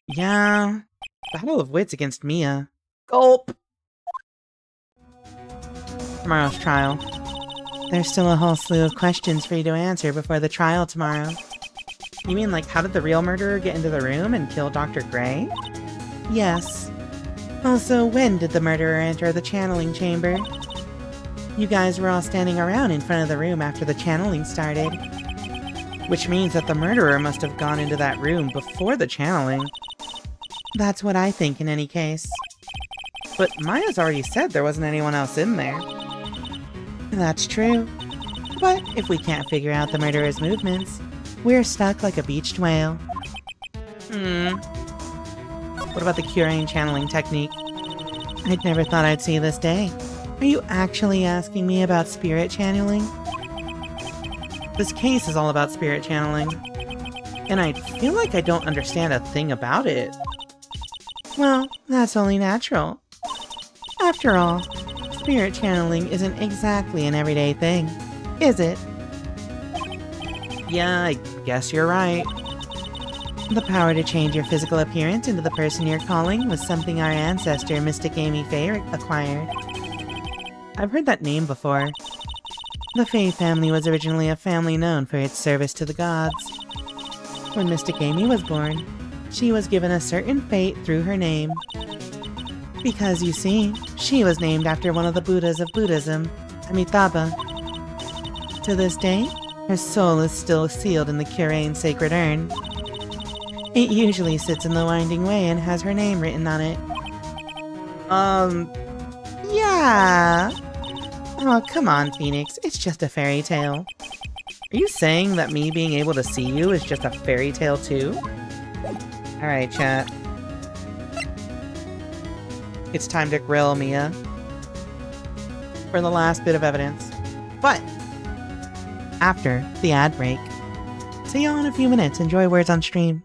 Speaker 1: Yeah. Battle of wits against Mia. Gulp! Tomorrow's trial. There's still a whole slew of questions for you to answer before the trial tomorrow. You mean like, how did the real murderer get into the room and kill Dr. Gray? Yes. Also, when did the murderer enter the channeling chamber? You guys were all standing around in front of the room after the channeling started. Which means that the murderer must have gone into that room before the channeling. That's what I think in any case. But Maya's already said there wasn't anyone else in there. That's true. But if we can't figure out the murderer's movements, we're stuck like a beached whale. What about the Curane channeling technique? I'd never thought I'd see this day. Are you actually asking me about spirit channeling? This case is all about spirit channeling. And I feel like I don't understand a thing about it. Well, that's only natural. After all, spirit channeling isn't exactly an everyday thing, is it? Yeah, I guess you're right. The power to change your physical appearance into the person you're calling was something our ancestor, Mystic Amy Faye, acquired. I've heard that name before. The Faye family was originally a family known for its service to the gods. When Mystic Amy was born, she was given a certain fate through her name. Because, you see, she was named after one of the Buddhas of Buddhism, Amitabha. To this day, her soul is still sealed in the Curane sacred urn. It usually sits in the winding way and has her name written on it. Yeah. Oh, come on, Phoenix. It's just a fairy tale. Are you saying that me being able to see you is just a fairy tale too? Alright, chat. It's time to grill Mia for the last bit of evidence. But after the ad break. See y'all in a few minutes. Enjoy words on stream.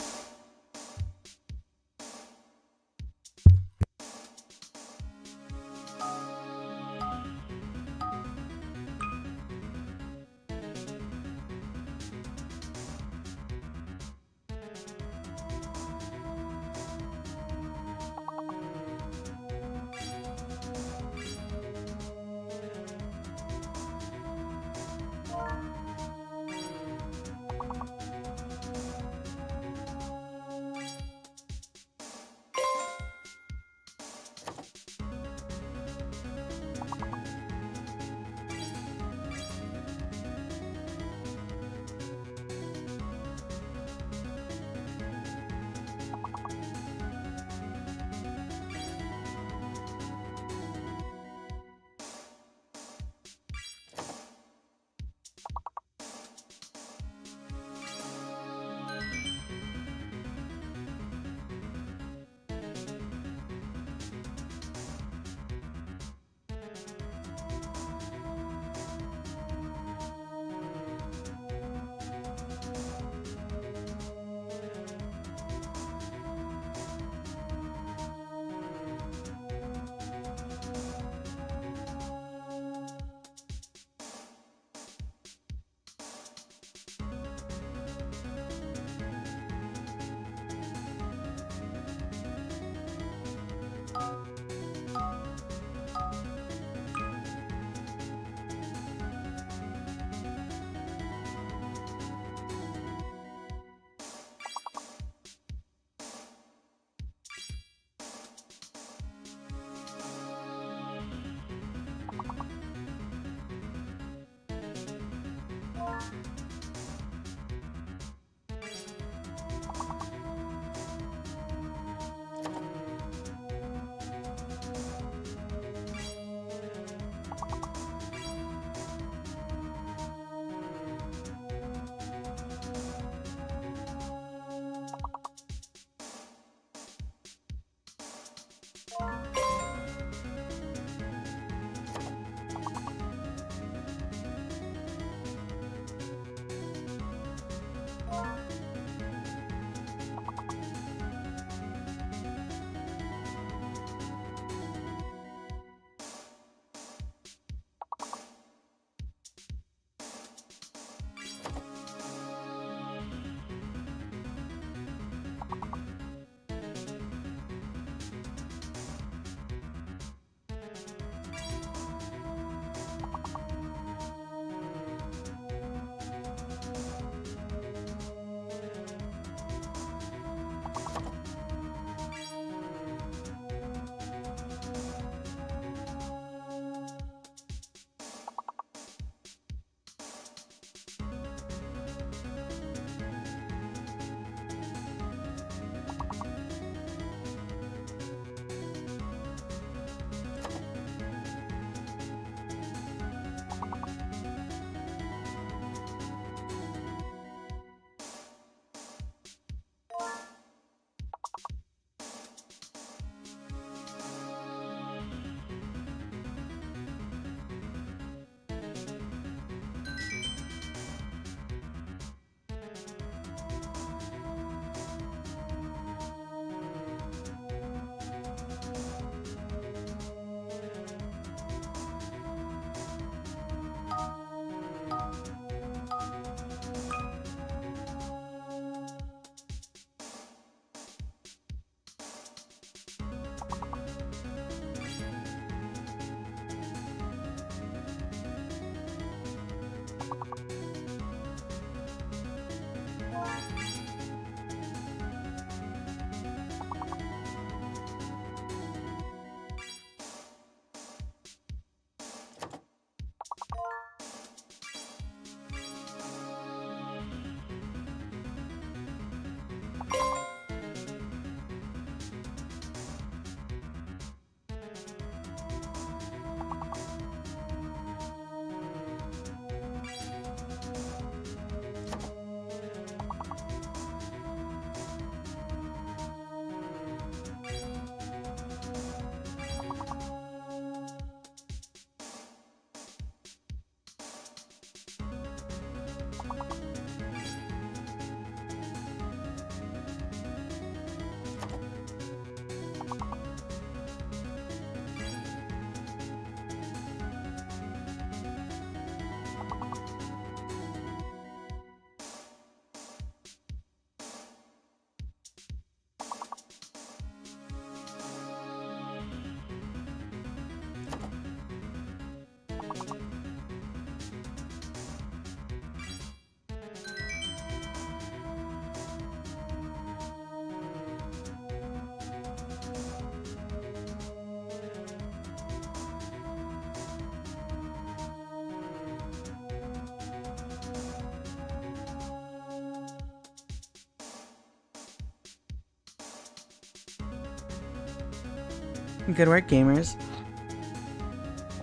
Speaker 2: Good work, gamers.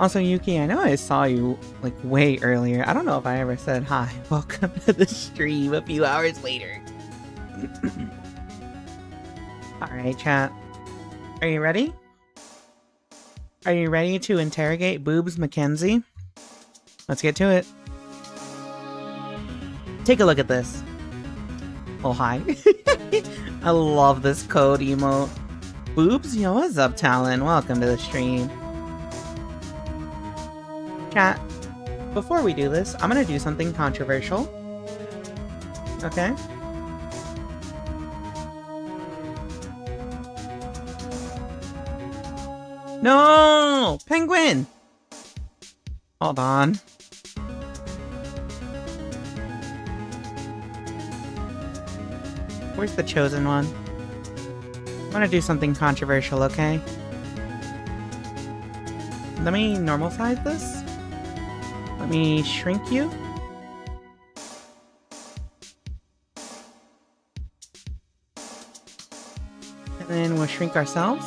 Speaker 2: Also, Yuki, I know I saw you, like, way earlier. I don't know if I ever said hi. Welcome to the stream a few hours later. Alright, chat. Are you ready? Are you ready to interrogate Boobs Mackenzie? Let's get to it. Take a look at this. Oh, hi. I love this code emote. Boobs, yo, what's up, Talon? Welcome to the stream. Chat, before we do this, I'm gonna do something controversial. Okay? No! Penguin! Hold on. Where's the chosen one? I'm gonna do something controversial, okay? Let me normal size this. Let me shrink you. And then we'll shrink ourselves.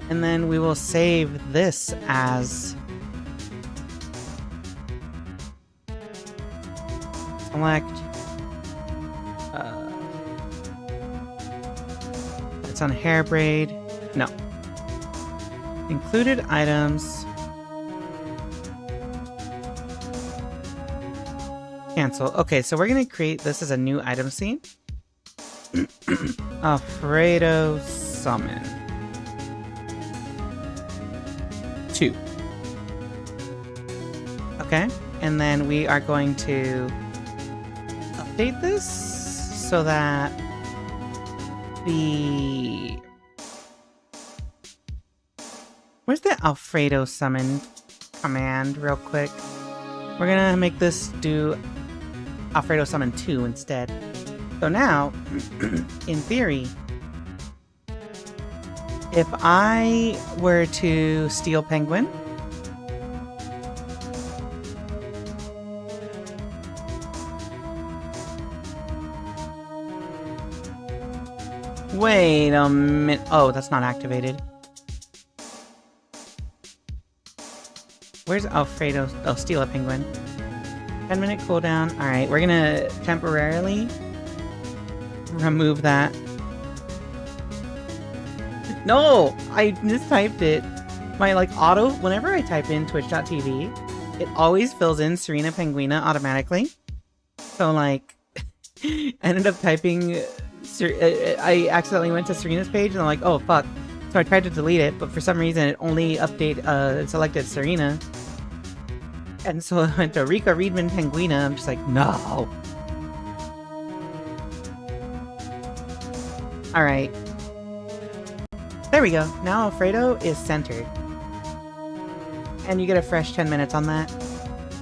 Speaker 2: And then we will save this as... Select... It's on hair braid. No. Included items. Cancel. Okay, so we're gonna create this as a new item scene. Alfredo summon. 2. Okay, and then we are going to update this so that the... Where's the Alfredo summon command real quick? We're gonna make this do Alfredo summon 2 instead. So now, in theory, if I were to steal Penguin, wait a minute. Oh, that's not activated. Where's Alfredo? Oh, steal a penguin. 10-minute cooldown. Alright, we're gonna temporarily remove that. No! I mistyped it. My, like, auto... Whenever I type in twitch.tv, it always fills in Serena Penguina automatically. So, like... I ended up typing... I accidentally went to Serena's page and I'm like, oh, fuck. So I tried to delete it, but for some reason it only selected Serena. And so I went to Rika, Readman, Penguina. I'm just like, no. Alright. There we go. Now Alfredo is centered. And you get a fresh 10 minutes on that.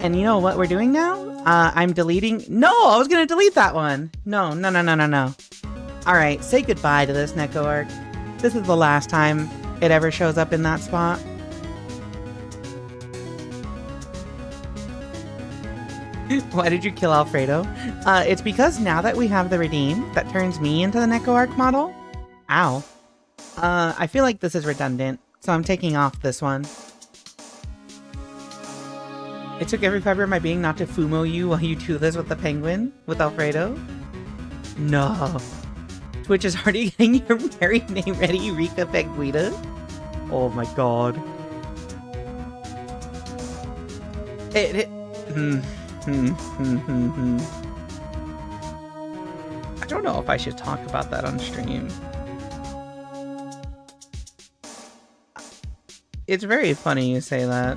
Speaker 2: And you know what we're doing now? I'm deleting... No! I was gonna delete that one! No. Alright, say goodbye to this Neko arc. This is the last time it ever shows up in that spot. Why did you kill Alfredo? It's because now that we have the redeem that turns me into the Neko arc model... Ow. I feel like this is redundant, so I'm taking off this one. It took every fiber of my being not to Fumo you while you do this with the penguin? With Alfredo? No. Twitch is already getting your married name ready, Rika Penguina? Oh my god. I don't know if I should talk about that on stream. It's very funny you say that.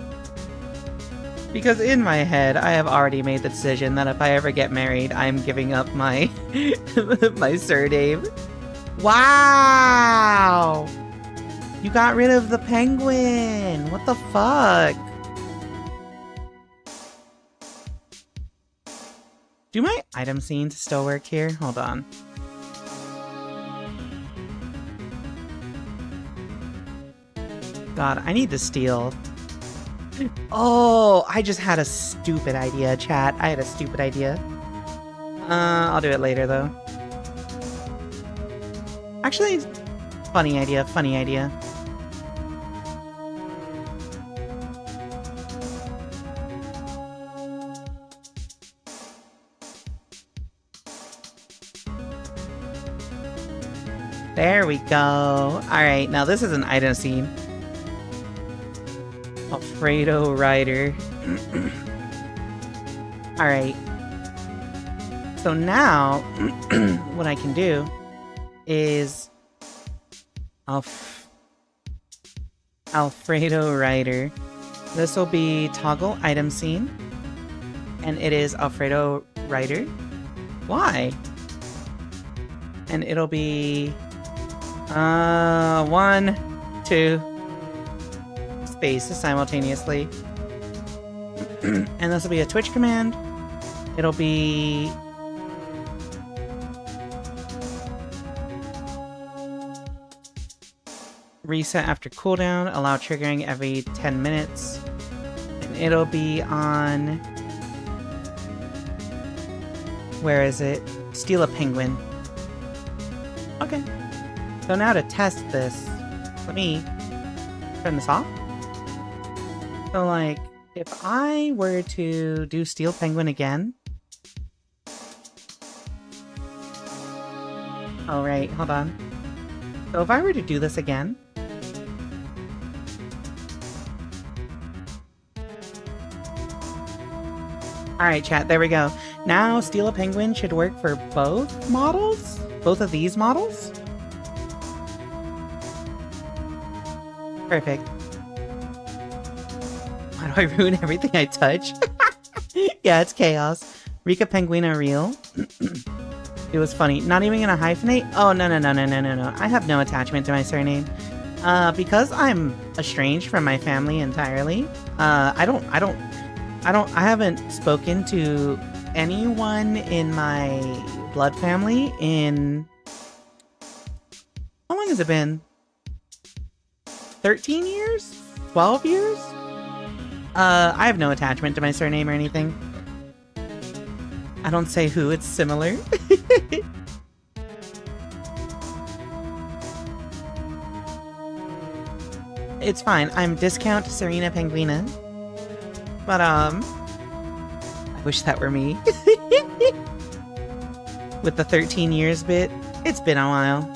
Speaker 2: Because in my head, I have already made the decision that if I ever get married, I'm giving up my my surname. Wow! You got rid of the penguin! What the fuck? Do my item scenes still work here? Hold on. God, I need to steal. Oh, I just had a stupid idea, chat. I had a stupid idea. I'll do it later, though. Actually, funny idea.
Speaker 1: There we go. Alright, now this is an item scene. Alfredo Rider. Alright. So now, what I can do is Alfredo Rider. This will be toggle item scene. And it is Alfredo Rider. Why? And it'll be 1, 2 spaces simultaneously. And this will be a Twitch command. It'll be reset after cooldown, allow triggering every 10 minutes. And it'll be on... Where is it? Steal a penguin. Okay. So now to test this, let me turn this off. So like, if I were to do Steal Penguin again... Oh right, hold on. So if I were to do this again... Alright chat, there we go. Now Steal a Penguin should work for both models? Both of these models? Perfect. Why do I ruin everything I touch? Yeah, it's chaos. Rika Penguina real. It was funny. Not even gonna hyphenate? Oh, no. I have no attachment to my surname. Because I'm estranged from my family entirely, I haven't spoken to anyone in my blood family in... How long has it been? 13 years? 12 years? I have no attachment to my surname or anything. I don't say who, it's similar. It's fine. I'm discount Serena Penguina. But, I wish that were me. With the 13 years bit, it's been a while.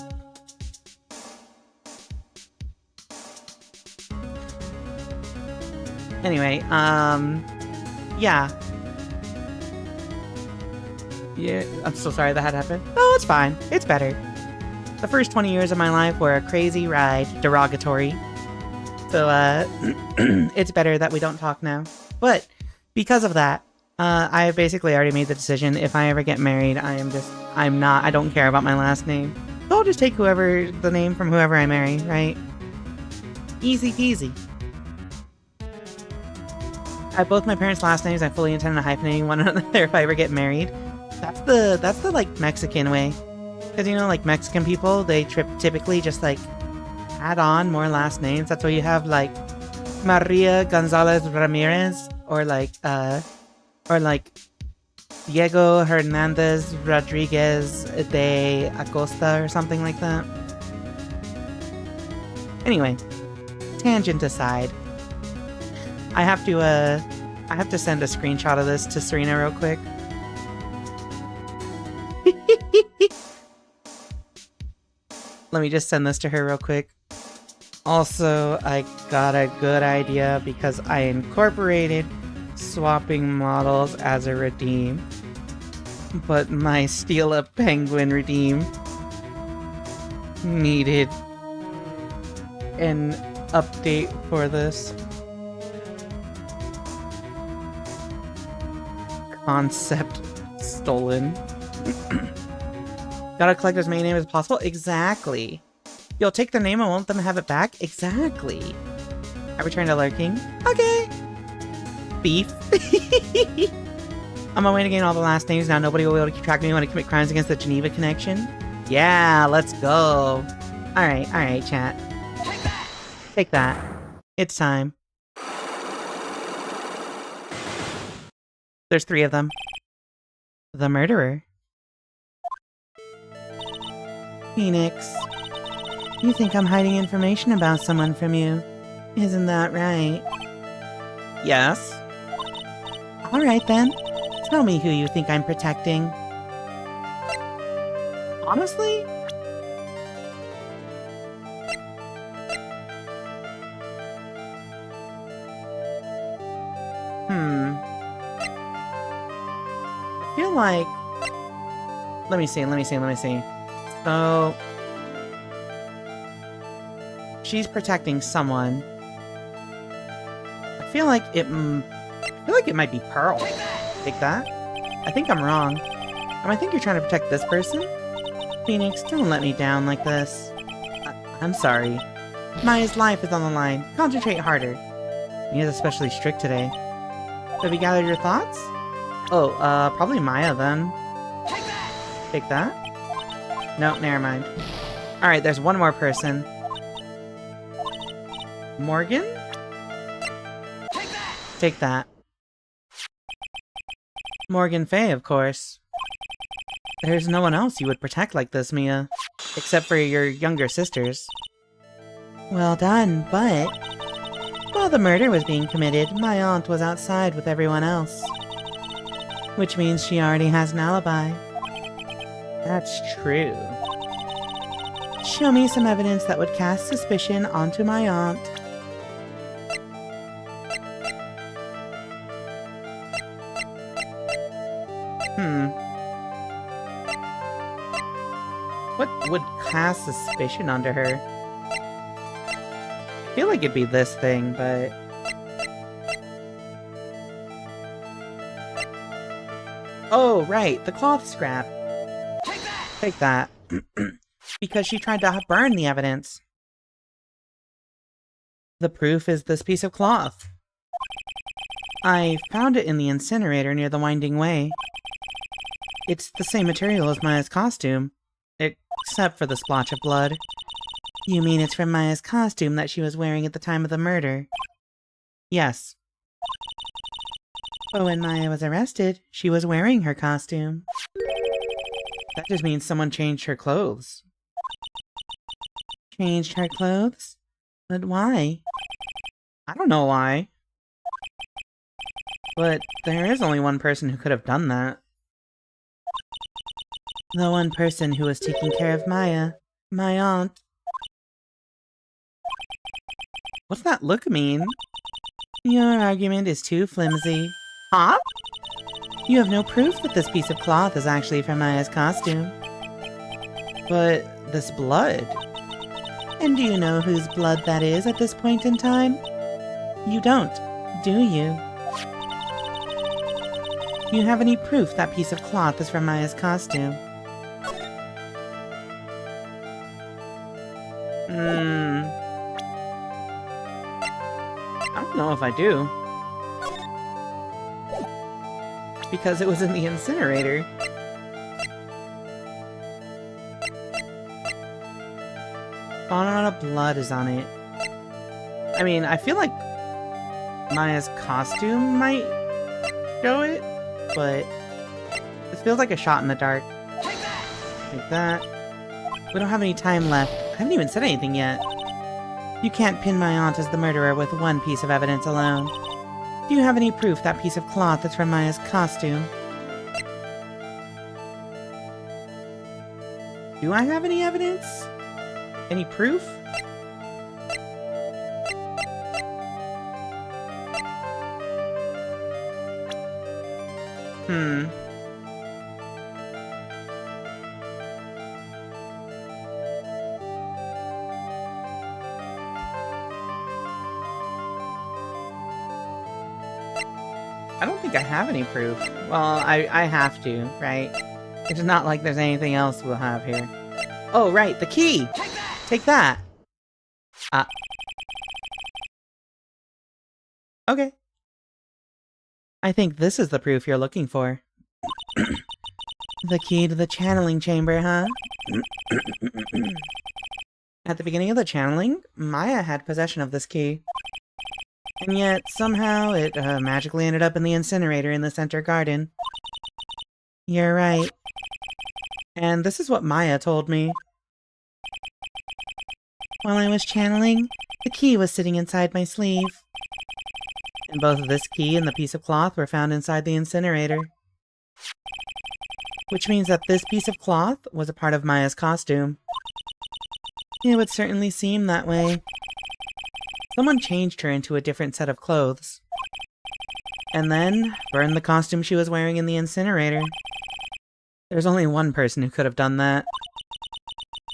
Speaker 1: Anyway, yeah. Yeah, I'm so sorry that had happened. Oh, it's fine. It's better. The first 20 years of my life were a crazy ride, derogatory. So, it's better that we don't talk now. But, because of that, I basically already made the decision. If I ever get married, I don't care about my last name. So I'll just take the name from whoever I marry, right? Easy peasy. I both my parents' last names. I fully intend on hyphenating one another if I ever get married. That's the like Mexican way, because you know, like Mexican people, they typically just like add on more last names. That's why you have like Maria Gonzalez Ramirez, or like Diego Hernandez Rodriguez de Acosta or something like that. Anyway, tangent aside. I have to send a screenshot of this to Serena real quick. Let me just send this to her real quick. Also, I got a good idea because I incorporated swapping models as a redeem. But my Steal a Penguin redeem needed an update for this. Concept stolen. Gotta collect as many names as possible? Exactly. You'll take their name and want them to have it back? Exactly. I returned to lurking. Okay. Beef. On my way to gain all the last names, now nobody will be able to keep track of me when I commit crimes against the Geneva Connection. Yeah, let's go. Alright, chat.
Speaker 4: Take that!
Speaker 1: Take that. It's time. There's 3 of them. The murderer. Phoenix. You think I'm hiding information about someone from you. Isn't that right? Yes. Alright then. Tell me who you think I'm protecting. Honestly? I feel like... Let me see. So... she's protecting someone. I feel like it might be Pearl. Take that? I think I'm wrong. I think you're trying to protect this person? Phoenix, don't let me down like this. I'm sorry. Maya's life is on the line. Concentrate harder. Mia's especially strict today. Have you gathered your thoughts? Oh, probably Maya then. Take that? No, never mind. Alright, there's one more person. Morgan? Take that. Morgan Fay, of course. There's no one else you would protect like this, Mia. Except for your younger sisters. Well done, but... while the murder was being committed, my aunt was outside with everyone else. Which means she already has an alibi. That's true. Show me some evidence that would cast suspicion onto my aunt. What would cast suspicion onto her? I feel like it'd be this thing, but... oh, right, the cloth scrap. Take that. Because she tried to burn the evidence. The proof is this piece of cloth. I found it in the incinerator near the Winding Way. It's the same material as Maya's costume, except for the splotch of blood. You mean it's from Maya's costume that she was wearing at the time of the murder? Yes. But when Maya was arrested, she was wearing her costume. That just means someone changed her clothes. Changed her clothes? But why? I don't know why. But there is only one person who could have done that. The one person who was taking care of Maya. My aunt. What's that look mean? Your argument is too flimsy. Huh? You have no proof that this piece of cloth is actually from Maya's costume. But this blood... and do you know whose blood that is at this point in time? You don't, do you? Do you have any proof that piece of cloth is from Maya's costume? I don't know if I do. Because it was in the incinerator. Fauna of blood is on it. I mean, I feel like Maya's costume might show it, but this feels like a shot in the dark. Like that. We don't have any time left. I haven't even said anything yet. You can't pin my aunt as the murderer with one piece of evidence alone. Do you have any proof that piece of cloth is from Maya's costume? Do I have any evidence? Any proof? I don't think I have any proof. Well, I have to, right? It's not like there's anything else we'll have here. Oh, right, the key! Take that! Okay. I think this is the proof you're looking for. The key to the channeling chamber, huh? At the beginning of the channeling, Maya had possession of this key. And yet, somehow, it magically ended up in the incinerator in the center garden. You're right. And this is what Maya told me. While I was channeling, the key was sitting inside my sleeve. And both this key and the piece of cloth were found inside the incinerator. Which means that this piece of cloth was a part of Maya's costume. It would certainly seem that way. Someone changed her into a different set of clothes. And then burn the costume she was wearing in the incinerator. There's only one person who could have done that.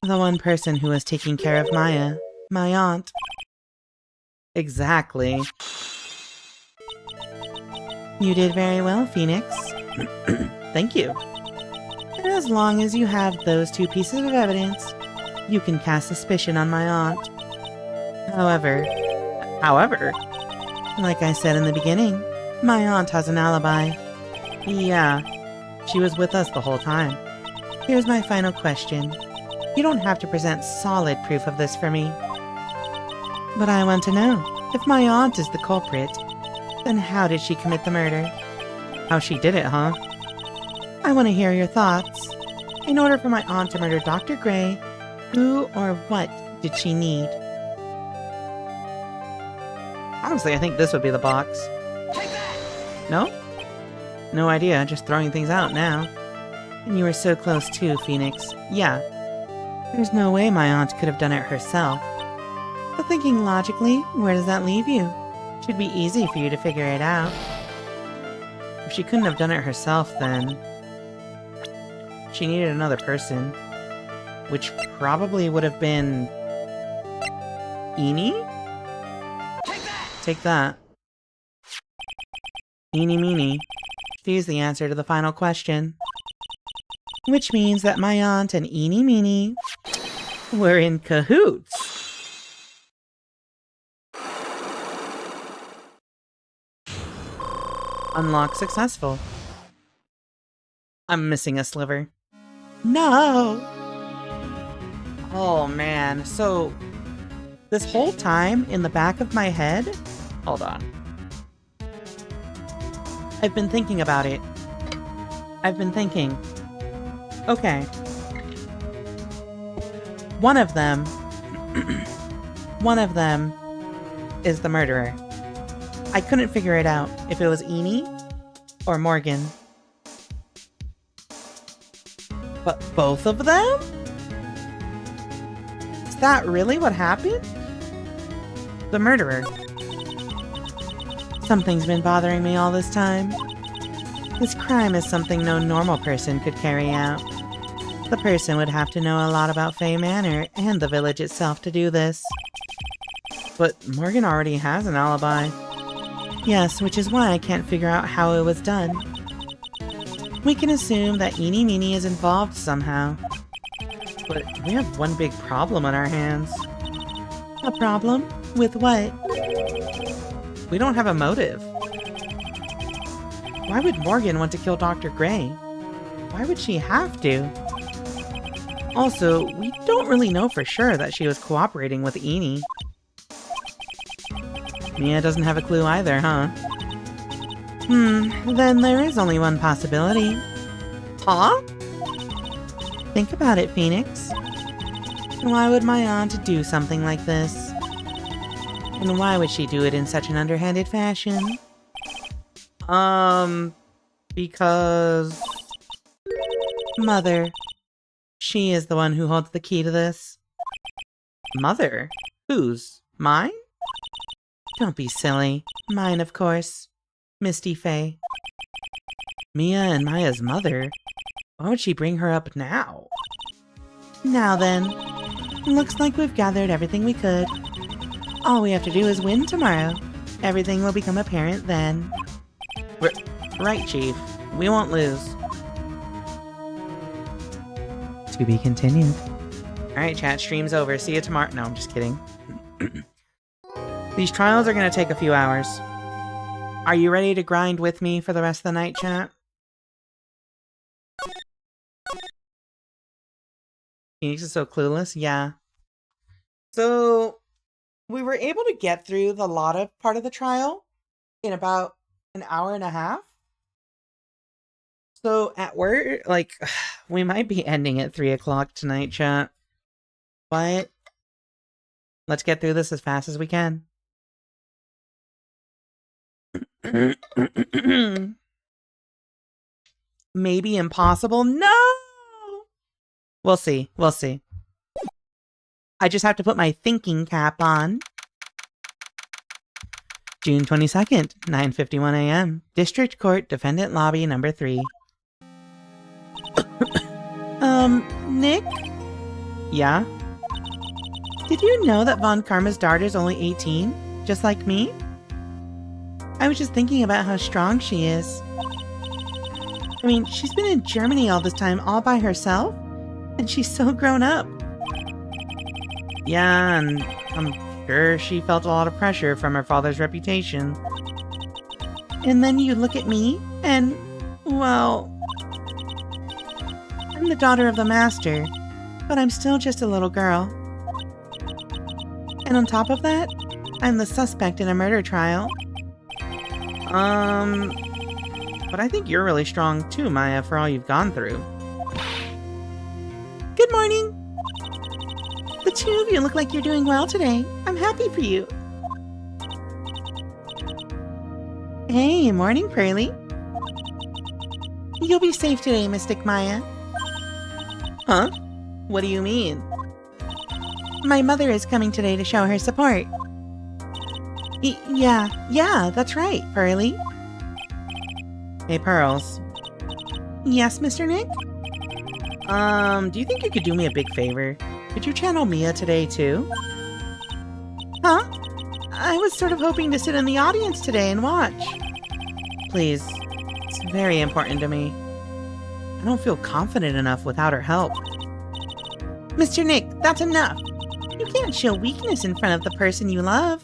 Speaker 3: The one person who was taking care of Maya, my aunt.
Speaker 1: Exactly.
Speaker 3: You did very well, Phoenix.
Speaker 1: Thank you.
Speaker 3: As long as you have those two pieces of evidence, you can cast suspicion on my aunt.
Speaker 1: However,
Speaker 3: like I said in the beginning, my aunt has an alibi.
Speaker 1: yeah, she was with us the whole time.
Speaker 3: Here's my final question. You don't have to present solid proof of this for me. But I want to know, if my aunt is the culprit, then how did she commit the murder?
Speaker 1: How she did it, huh?
Speaker 3: I want to hear your thoughts. In order for my aunt to murder Dr. Gray, who or what did she need?
Speaker 1: Honestly, I think this would be the box.
Speaker 4: Take that!
Speaker 1: No? No idea, just throwing things out now.
Speaker 3: And you were so close too, Phoenix.
Speaker 1: Yeah.
Speaker 3: There's no way my aunt could have done it herself. But thinking logically, where does that leave you? Should be easy for you to figure it out.
Speaker 1: If she couldn't have done it herself, then she needed another person. Which probably would have been Eenie?
Speaker 4: Take that!
Speaker 1: Take that. Eenie meenie.
Speaker 3: She's the answer to the final question. Which means that my aunt and Eenie Meenie
Speaker 1: We're in cahoots. Unlock successful. I'm missing a sliver.
Speaker 3: No!
Speaker 1: Oh man, so this whole time in the back of my head, hold on. I've been thinking about it. I've been thinking, okay, one of them is the murderer. I couldn't figure it out if it was Eenie or Morgan. But both of them? Is that really what happened? The murderer.
Speaker 3: Something's been bothering me all this time. This crime is something no normal person could carry out. The person would have to know a lot about Fey Manor and the village itself to do this.
Speaker 1: But Morgan already has an alibi.
Speaker 3: Yes, which is why I can't figure out how it was done. We can assume that Eenie Meenie is involved somehow.
Speaker 1: But we have one big problem on our hands.
Speaker 3: A problem? With what?
Speaker 1: We don't have a motive. Why would Morgan want to kill Dr. Gray? Why would she have to? Also, we don't really know for sure that she was cooperating with Eenie. Mia doesn't have a clue either, huh?
Speaker 3: Then there is only one possibility.
Speaker 1: Huh?
Speaker 3: Think about it, Phoenix. Why would my aunt do something like this? And why would she do it in such an underhanded fashion?
Speaker 1: Because...
Speaker 3: Mother. She is the one who holds the key to this.
Speaker 1: Mother? Whose? Mine?
Speaker 3: Don't be silly. Mine, of course. Misty Faye.
Speaker 1: Mia and Maya's mother? Why would she bring her up now?
Speaker 3: Now then. Looks like we've gathered everything we could. All we have to do is win tomorrow. Everything will become apparent then.
Speaker 1: Right, Chief. We won't lose.
Speaker 3: To be continued.
Speaker 1: Alright, chat. Stream's over. See you tomorrow. No, I'm just kidding. These trials are going to take a few hours. Are you ready to grind with me for the rest of the night, chat? Phoenix is so clueless? Yeah. So, we were able to get through the Lotta part of the trial in about an hour and a half. So, at work, like, we might be ending at 3 o'clock tonight, chat. But, let's get through this as fast as we can. Maybe impossible? No! We'll see. We'll see. I just have to put my thinking cap on. June 22nd, 9:51 a.m. District Court, Defendant Lobby, number 3.
Speaker 3: Nick?
Speaker 1: Yeah?
Speaker 3: Did you know that Von Karma's daughter's only 18? Just like me? I was just thinking about how strong she is. I mean, she's been in Germany all this time all by herself, and she's so grown up.
Speaker 1: Yeah, and I'm sure she felt a lot of pressure from her father's reputation.
Speaker 3: And then you look at me, and, well, I'm the daughter of the master, but I'm still just a little girl. And on top of that, I'm the suspect in a murder trial.
Speaker 1: But I think you're really strong too, Maya, for all you've gone through.
Speaker 3: Good morning! The two of you look like you're doing well today. I'm happy for you. Hey, morning, Pearly. You'll be safe today, Mystic Maya.
Speaker 1: Huh? What do you mean?
Speaker 3: My mother is coming today to show her support. Yeah, that's right, Pearly.
Speaker 1: Hey, Pearls.
Speaker 3: Yes, Mr. Nick?
Speaker 1: Do you think you could do me a big favor? Could you channel Mia today, too?
Speaker 3: Huh? I was sort of hoping to sit in the audience today and watch.
Speaker 1: Please. It's very important to me. I don't feel confident enough without her help.
Speaker 3: Mr. Nick, that's enough. You can't show weakness in front of the person you love.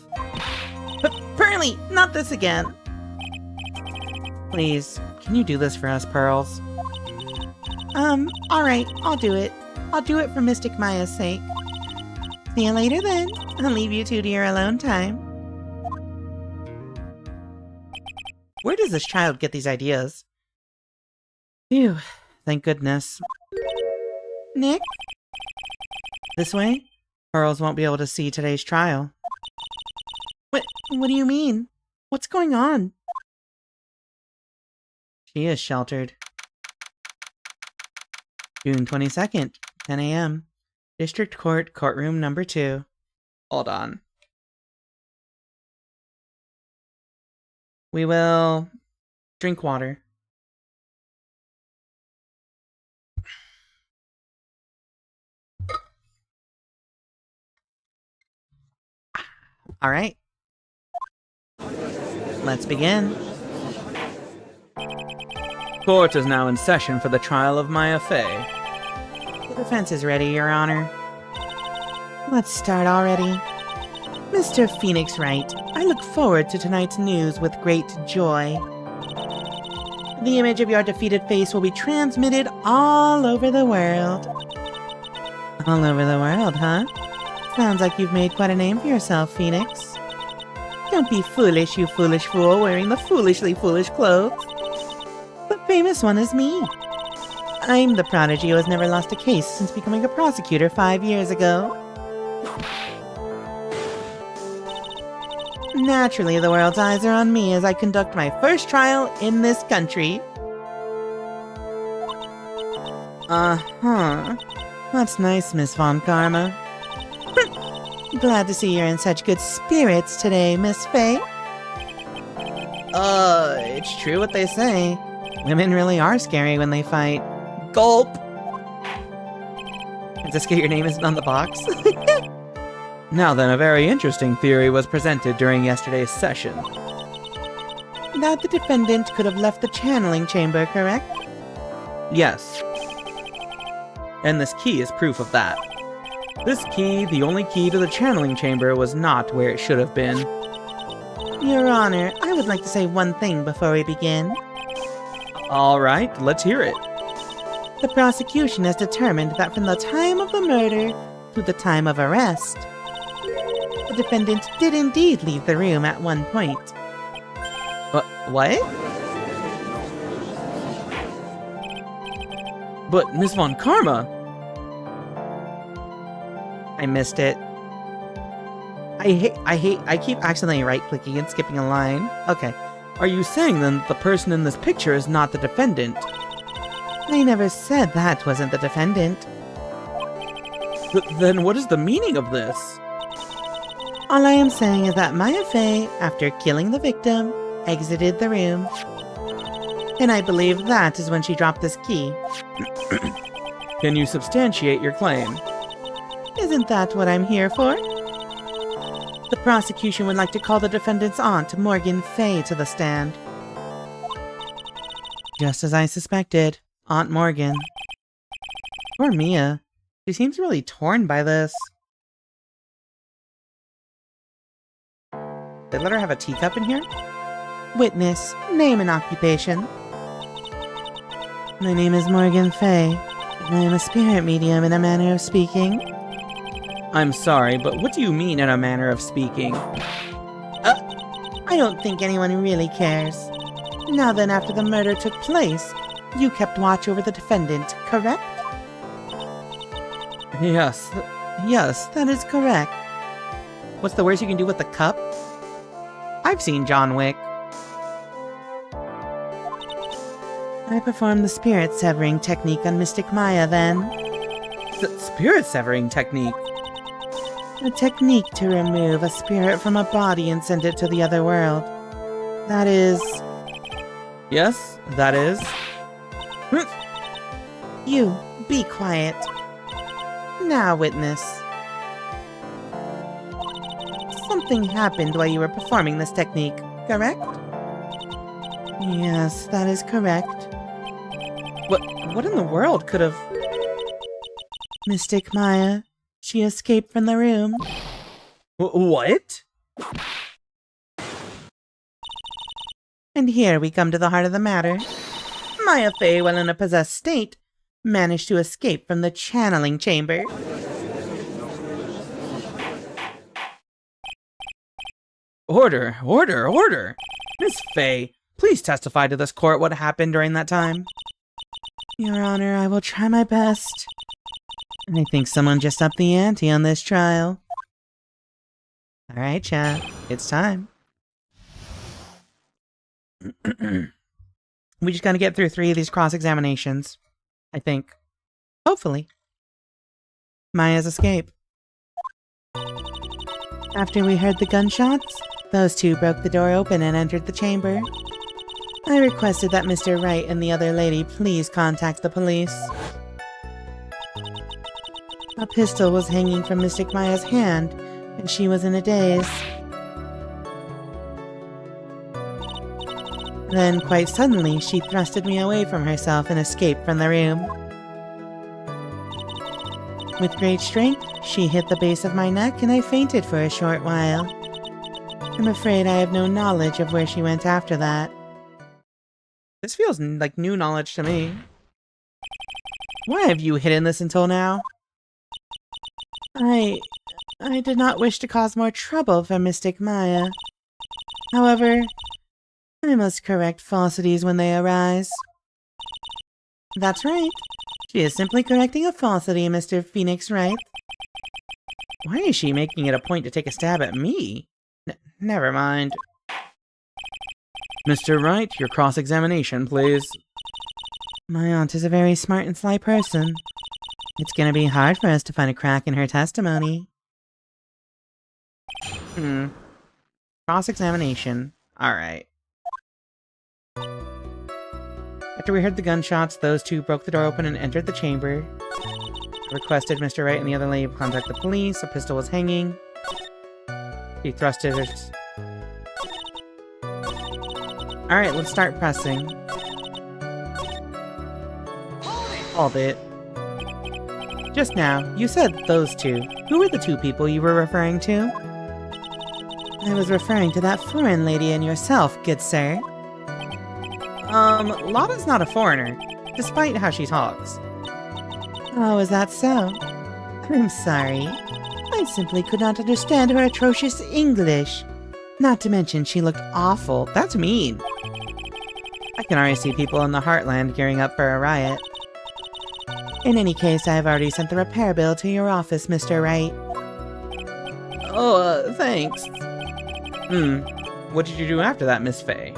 Speaker 3: But Pearly, not this again.
Speaker 1: Please, can you do this for us, Pearls?
Speaker 3: Alright, I'll do it. I'll do it for Mystic Maya's sake. See you later then. I'll leave you two to your alone time.
Speaker 1: Where does this child get these ideas? Phew, thank goodness.
Speaker 3: Nick?
Speaker 1: This way? Pearls won't be able to see today's trial.
Speaker 3: What do you mean? What's going on?
Speaker 1: She is sheltered. June 22nd, 10 a.m. District Court, Courtroom number 2. Hold on. We will drink water. All right. Let's begin. Court is now in session for the trial of Maya Fey. The defense is ready, Your Honor.
Speaker 3: Let's start already. Mr. Phoenix Wright, I look forward to tonight's news with great joy. The image of your defeated face will be transmitted all over the world.
Speaker 1: All over the world, huh?
Speaker 3: Sounds like you've made quite a name for yourself, Phoenix. Don't be foolish, you foolish fool, wearing the foolishly foolish clothes. The famous one is me. I'm the prodigy who has never lost a case since becoming a prosecutor 5 years ago. Naturally, the world's eyes are on me as I conduct my first trial in this country.
Speaker 1: Uh-huh. That's nice, Miss Von Karma.
Speaker 3: Glad to see you're in such good spirits today, Miss Fey.
Speaker 1: It's true what they say. Women really are scary when they fight. Gulp! Is this because your name isn't on the box? Now then, a very interesting theory was presented during yesterday's session.
Speaker 3: That the defendant could have left the channeling chamber, correct?
Speaker 1: Yes. And this key is proof of that. This key, the only key to the channeling chamber, was not where it should have been.
Speaker 3: Your Honor, I would like to say one thing before we begin.
Speaker 1: Alright, let's hear it.
Speaker 3: The prosecution has determined that from the time of the murder to the time of arrest, the defendant did indeed leave the room at one point.
Speaker 1: What? But Miss Von Karma... I missed it. I keep accidentally right-clicking and skipping a line. Okay. Are you saying then that the person in this picture is not the defendant?
Speaker 3: I never said that wasn't the defendant.
Speaker 1: Then what is the meaning of this?
Speaker 3: All I am saying is that Maya Fey, after killing the victim, exited the room. And I believe that is when she dropped this key.
Speaker 2: Can you substantiate your claim?
Speaker 3: Isn't that what I'm here for? The prosecution would like to call the defendant's aunt, Morgan Fey, to the stand.
Speaker 1: Just as I suspected, Aunt Morgan. Poor Mia. She seems really torn by this. They let her have a teacup in here?
Speaker 3: Witness, name and occupation. My name is Morgan Fey. I am a spirit medium in a manner of speaking.
Speaker 2: I'm sorry, but what do you mean in a manner of speaking?
Speaker 3: I don't think anyone really cares. Now then, after the murder took place, you kept watch over the defendant, correct?
Speaker 2: Yes.
Speaker 3: Yes, that is correct.
Speaker 1: What's the worst you can do with the cup? I've seen John Wick.
Speaker 3: I performed the spirit severing technique on Mystic Maya then.
Speaker 2: Spirit severing technique?
Speaker 3: A technique to remove a spirit from a body and send it to the other world. That is...
Speaker 2: Yes, that is.
Speaker 3: You, be quiet. Now, witness. Something happened while you were performing this technique, correct? Yes, that is correct.
Speaker 1: What in the world could have...
Speaker 3: Mystic Maya, she escaped from the room.
Speaker 2: What?
Speaker 3: And here we come to the heart of the matter. Maya Fey, while in a possessed state, managed to escape from the channeling chamber.
Speaker 2: Order, order, order! Miss Fey, please testify to this court what happened during that time.
Speaker 3: Your Honor, I will try my best. I think someone just upped the ante on this trial.
Speaker 1: Alright, chat. It's time. We just gotta get through 3 of these cross-examinations. I think. Hopefully. Maya's escape.
Speaker 3: After we heard the gunshots, those two broke the door open and entered the chamber. I requested that Mr. Wright and the other lady please contact the police. A pistol was hanging from Mystic Maya's hand, and she was in a daze. Then, quite suddenly, she thrusted me away from herself and escaped from the room. With great strength, she hit the base of my neck and I fainted for a short while. I'm afraid I have no knowledge of where she went after that.
Speaker 1: This feels like new knowledge to me. Why have you hidden this until now?
Speaker 3: I did not wish to cause more trouble for Mystic Maya. However, I must correct falsities when they arise. That's right. She is simply correcting a falsity, Mr. Phoenix Wright.
Speaker 1: Why is she making it a point to take a stab at me? Never mind.
Speaker 2: Mr. Wright, your cross-examination, please.
Speaker 3: My aunt is a very smart and sly person. It's gonna be hard for us to find a crack in her testimony.
Speaker 1: Cross-examination. Alright. After we heard the gunshots, those two broke the door open and entered the chamber. Requested Mr. Wright and the other lady contact the police. A pistol was hanging. He thrusted her... Alright, let's start pressing. Hold it. Just now, you said those two. Who were the two people you were referring to?
Speaker 3: I was referring to that foreign lady and yourself, good sir.
Speaker 1: Lotta's not a foreigner, despite how she talks.
Speaker 3: Oh, is that so? I'm sorry. I simply could not understand her atrocious English. Not to mention she looked awful.
Speaker 1: That's mean. I can already see people in the Heartland gearing up for a riot.
Speaker 3: In any case, I have already sent the repair bill to your office, Mr. Wright.
Speaker 1: Oh, thanks. What did you do after that, Miss Fey?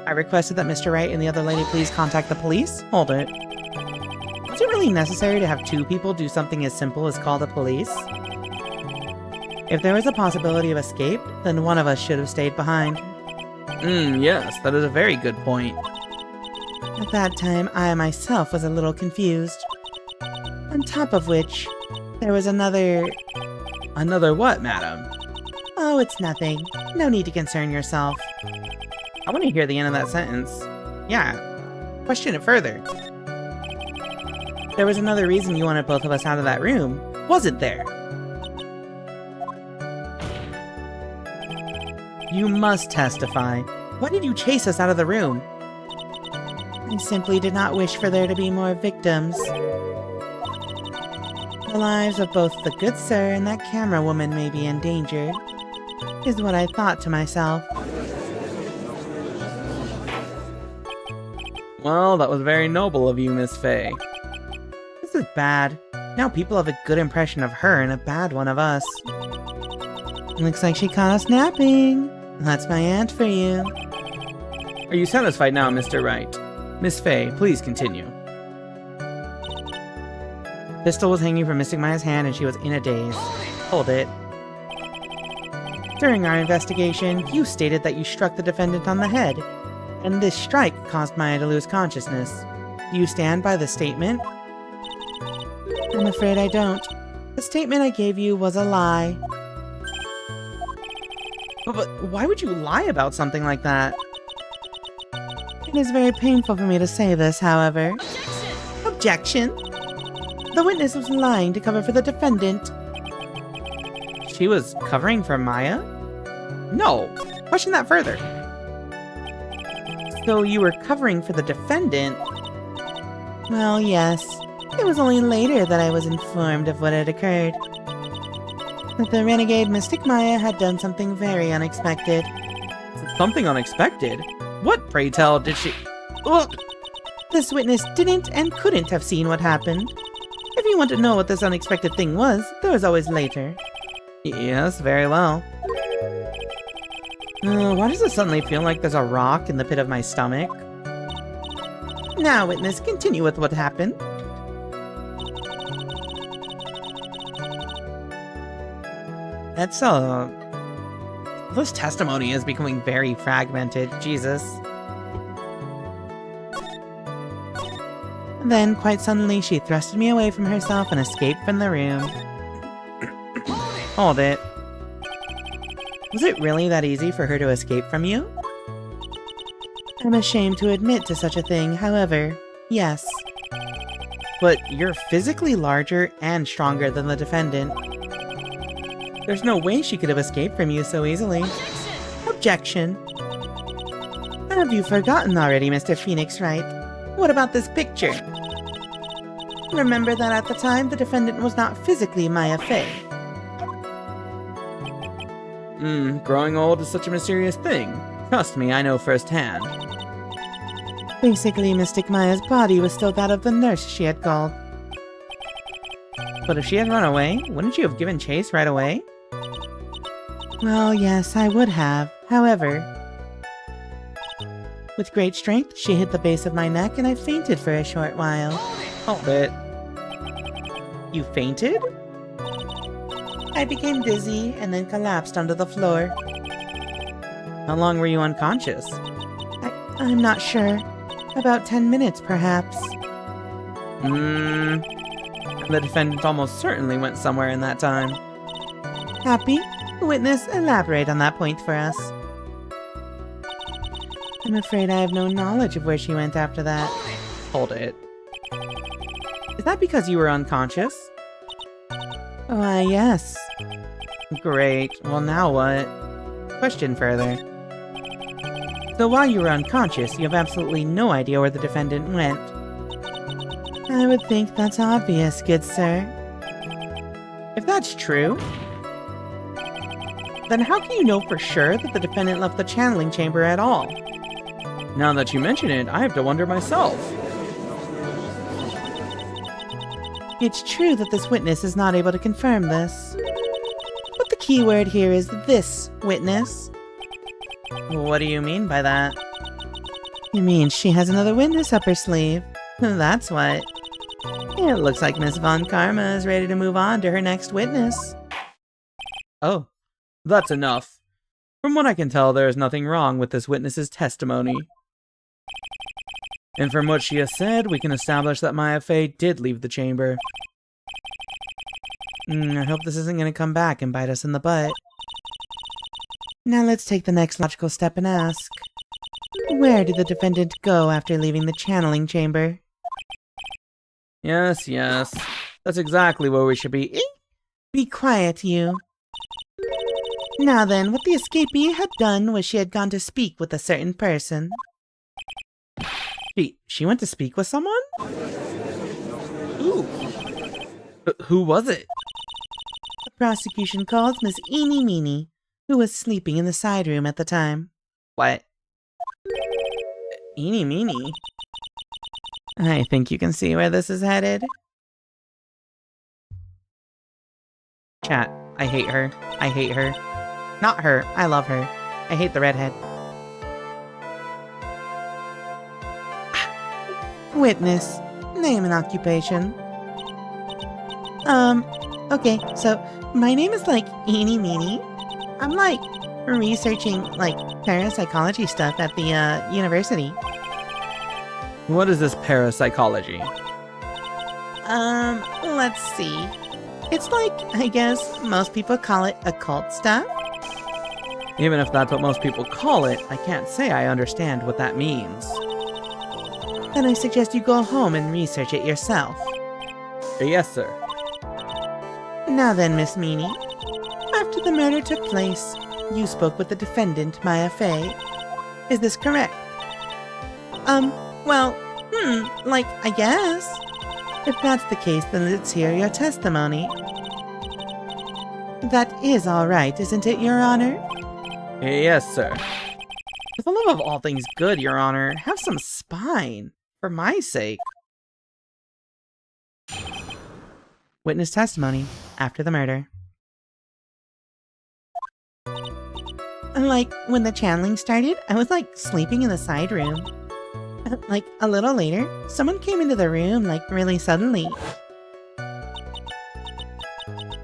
Speaker 1: I requested that Mr. Wright and the other lady please contact the police? Hold it. Is it really necessary to have two people do something as simple as call the police? If there was a possibility of escape, then one of us should have stayed behind.
Speaker 2: Yes, that is a very good point.
Speaker 1: At that time, I myself was a little confused. On top of which, there was another...
Speaker 2: Another what, madam?
Speaker 1: Oh, it's nothing. No need to concern yourself.
Speaker 2: I want to hear the end of that sentence.
Speaker 1: Yeah. Question it further. There was another reason you wanted both of us out of that room, wasn't there? You must testify. Why did you chase us out of the room? I simply did not wish for there to be more victims. The lives of both the good sir and that camera woman may be endangered, is what I thought to myself.
Speaker 2: Well, that was very noble of you, Miss Fey.
Speaker 1: This is bad. Now people have a good impression of her and a bad one of us. Looks like she caught us napping. That's my aunt for you.
Speaker 2: Are you satisfied now, Mr. Wright? Miss Fey, please continue.
Speaker 1: Pistol was hanging from Mystic Maya's hand and she was in a daze. Hold it. During our investigation, you stated that you struck the defendant on the head, and this strike caused Maya to lose consciousness. Do you stand by the statement? I'm afraid I don't. The statement I gave you was a lie. But why would you lie about something like that? It is very painful for me to say this, however. Objection! The witness was lying to cover for the defendant. She was covering for Maya? No! Question that further. So you were covering for the defendant? Well, yes. It was only later that I was informed of what had occurred. That the renegade Mystic Maya had done something very unexpected.
Speaker 2: Something unexpected? What, pray tell, did she...
Speaker 1: Ugh. This witness didn't and couldn't have seen what happened. If you want to know what this unexpected thing was, there was always later.
Speaker 2: Yes, very well.
Speaker 1: Why does it suddenly feel like there's a rock in the pit of my stomach? Now, witness, continue with what happened. That's this testimony is becoming very fragmented. Jesus. Then, quite suddenly, she thrusted me away from herself and escaped from the room. Hold it. Was it really that easy for her to escape from you? I'm ashamed to admit to such a thing, however, yes. But you're physically larger and stronger than the defendant. There's no way she could have escaped from you so easily. Objection! Have you forgotten already, Mr. Phoenix Wright? What about this picture? Remember that at the time, the defendant was not physically Maya Fey.
Speaker 2: Growing old is such a mysterious thing. Trust me, I know firsthand.
Speaker 1: Basically, Mystic Maya's body was still that of the nurse she had called.
Speaker 2: But if she had run away, wouldn't you have given chase right away?
Speaker 1: Well, yes, I would have. However, with great strength, she hit the base of my neck and I fainted for a short while.
Speaker 2: Hold it.
Speaker 1: You fainted? I became dizzy and then collapsed onto the floor.
Speaker 2: How long were you unconscious?
Speaker 1: I'm not sure. About 10 minutes, perhaps.
Speaker 2: The defendant almost certainly went somewhere in that time.
Speaker 1: Happy? Witness, elaborate on that point for us. I'm afraid I have no knowledge of where she went after that.
Speaker 2: Hold it. Is that because you were unconscious?
Speaker 1: Why, yes.
Speaker 2: Great. Well, now what?
Speaker 1: Question further. So while you were unconscious, you have absolutely no idea where the defendant went. I would think that's obvious, good sir. If that's true, then how can you know for sure that the defendant left the channeling chamber at all?
Speaker 2: Now that you mention it, I have to wonder myself.
Speaker 1: It's true that this witness is not able to confirm this. But the key word here is this witness.
Speaker 2: What do you mean by that?
Speaker 1: It means she has another witness up her sleeve. That's what. It looks like Miss Von Karma is ready to move on to her next witness.
Speaker 2: Oh, that's enough. From what I can tell, there is nothing wrong with this witness's testimony. And from what she has said, we can establish that Maya Fey did leave the chamber.
Speaker 1: I hope this isn't going to come back and bite us in the butt. Now let's take the next logical step and ask, where did the defendant go after leaving the channeling chamber?
Speaker 2: Yes, yes. That's exactly where we should be.
Speaker 1: Be quiet, you. Now then, what the escapee had done was she had gone to speak with a certain person.
Speaker 2: She went to speak with someone? Ooh. Who was it?
Speaker 1: The prosecution called Miss Eeny Meeny, who was sleeping in the side room at the time.
Speaker 2: What? Eeny Meeny?
Speaker 1: I think you can see where this is headed.
Speaker 2: Chat, I hate her. I hate her.
Speaker 1: Not her, I love her. I hate the redhead. Witness. Name and occupation. Okay, so my name is Eeny Meeny. I'm researching parapsychology stuff at the university.
Speaker 2: What is this parapsychology?
Speaker 1: Let's see. It's I guess most people call it occult stuff.
Speaker 2: Even if that's what most people call it, I can't say I understand what that means.
Speaker 1: Then I suggest you go home and research it yourself.
Speaker 2: Yes, sir.
Speaker 1: Now then, Miss Meany. After the murder took place, you spoke with the defendant, Maya Fey. Is this correct? Well, I guess. If that's the case, then let's hear your testimony. That is all right, isn't it, Your Honor?
Speaker 2: Yes, sir.
Speaker 1: For the love of all things good, Your Honor, have some spine. For my sake. Witness testimony after the murder. When the channeling started, I was sleeping in the side room. A little later, someone came into the room really suddenly.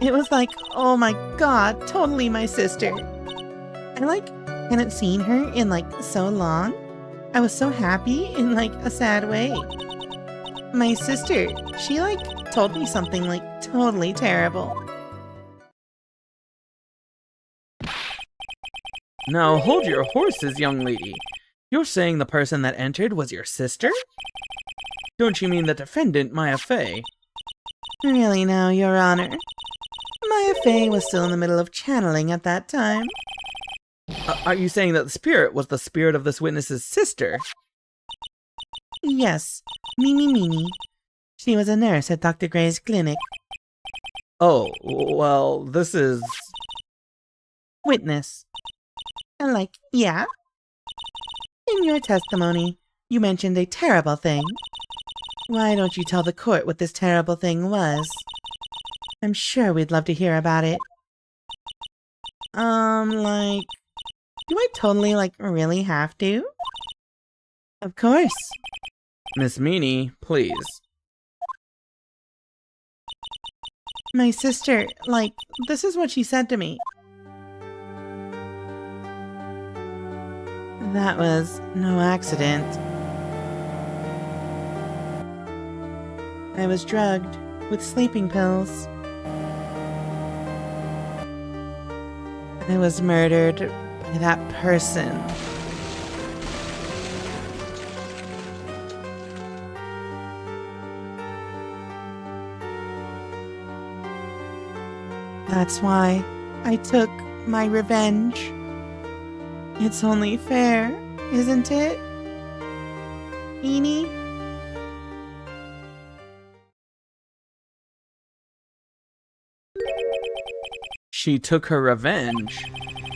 Speaker 1: It was oh my god, totally my sister. I hadn't seen her in so long. I was so happy in a sad way. My sister, she told me something totally terrible.
Speaker 2: Now hold your horses, young lady. You're saying the person that entered was your sister? Don't you mean the defendant, Maya Fey?
Speaker 1: Really now, Your Honor. Maya Fey was still in the middle of channeling at that time.
Speaker 2: Are you saying that the spirit was the spirit of this witness's sister?
Speaker 1: Yes, Mimi Mimi. She was a nurse at Dr. Gray's clinic.
Speaker 2: Oh, well, this is...
Speaker 1: Witness. Yeah? In your testimony, you mentioned a terrible thing. Why don't you tell the court what this terrible thing was? I'm sure we'd love to hear about it. Do I totally, really have to? Of course.
Speaker 2: Miss Meany, please.
Speaker 1: My sister, this is what she said to me. That was no accident. I was drugged with sleeping pills. I was murdered by that person. That's why I took my revenge. It's only fair, isn't it? Eeny?
Speaker 2: She took her revenge.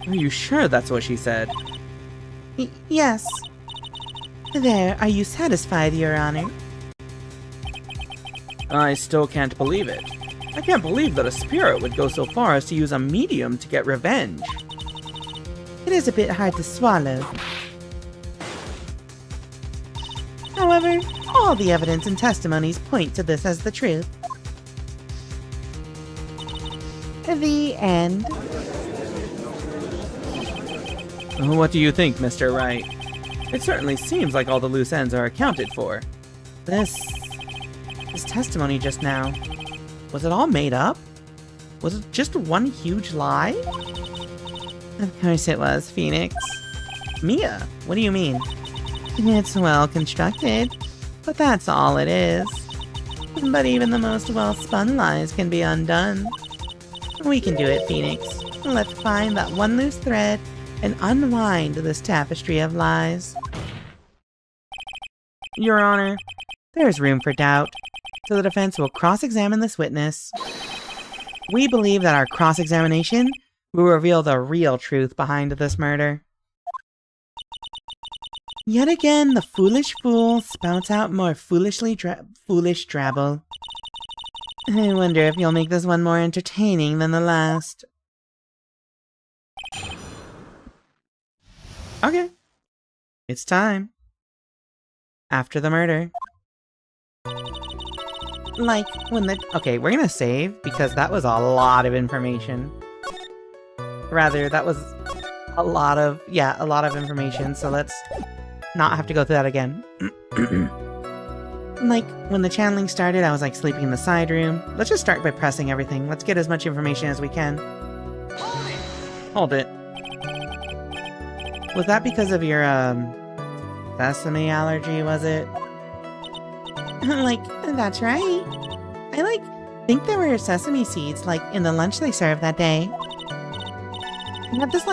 Speaker 2: Are you sure that's what she said?
Speaker 1: Yes. There, are you satisfied, Your Honor?
Speaker 2: I still can't believe it. I can't believe that a spirit would go so far as to use a medium to get revenge.
Speaker 1: It is a bit hard to swallow. However, all the evidence and testimonies point to this as the truth. The end.
Speaker 2: What do you think, Mr. Wright? It certainly seems like all the loose ends are accounted for.
Speaker 1: This testimony just now, was it all made up? Was it just one huge lie?
Speaker 3: Of course it was, Phoenix.
Speaker 1: Mia, what do you mean?
Speaker 3: It's well constructed, but that's all it is. But even the most well-spun lies can be undone. We can do it, Phoenix. Let's find that one loose thread and unwind this tapestry of lies.
Speaker 1: Your Honor, there is room for doubt, so the defense will cross-examine this witness. We believe that our cross-examination will reveal the real truth behind this murder.
Speaker 3: Yet again, the foolish fool spouts out more foolish drabble. I wonder if you'll make this one more entertaining than the last.
Speaker 1: Okay. It's time. After the murder.
Speaker 3: Like, when the...
Speaker 1: Okay, we're gonna save, because that was a lot of information. Rather, that was a lot of information, so let's not have to go through that again. Like, when the channeling started, I was like sleeping in the side room. Let's just start by pressing everything. Let's get as much information as we can. Hold it. Was that because of your, sesame allergy, was it?
Speaker 3: Like, that's right. I, think there were sesame seeds, in the lunch they served that day. I had this,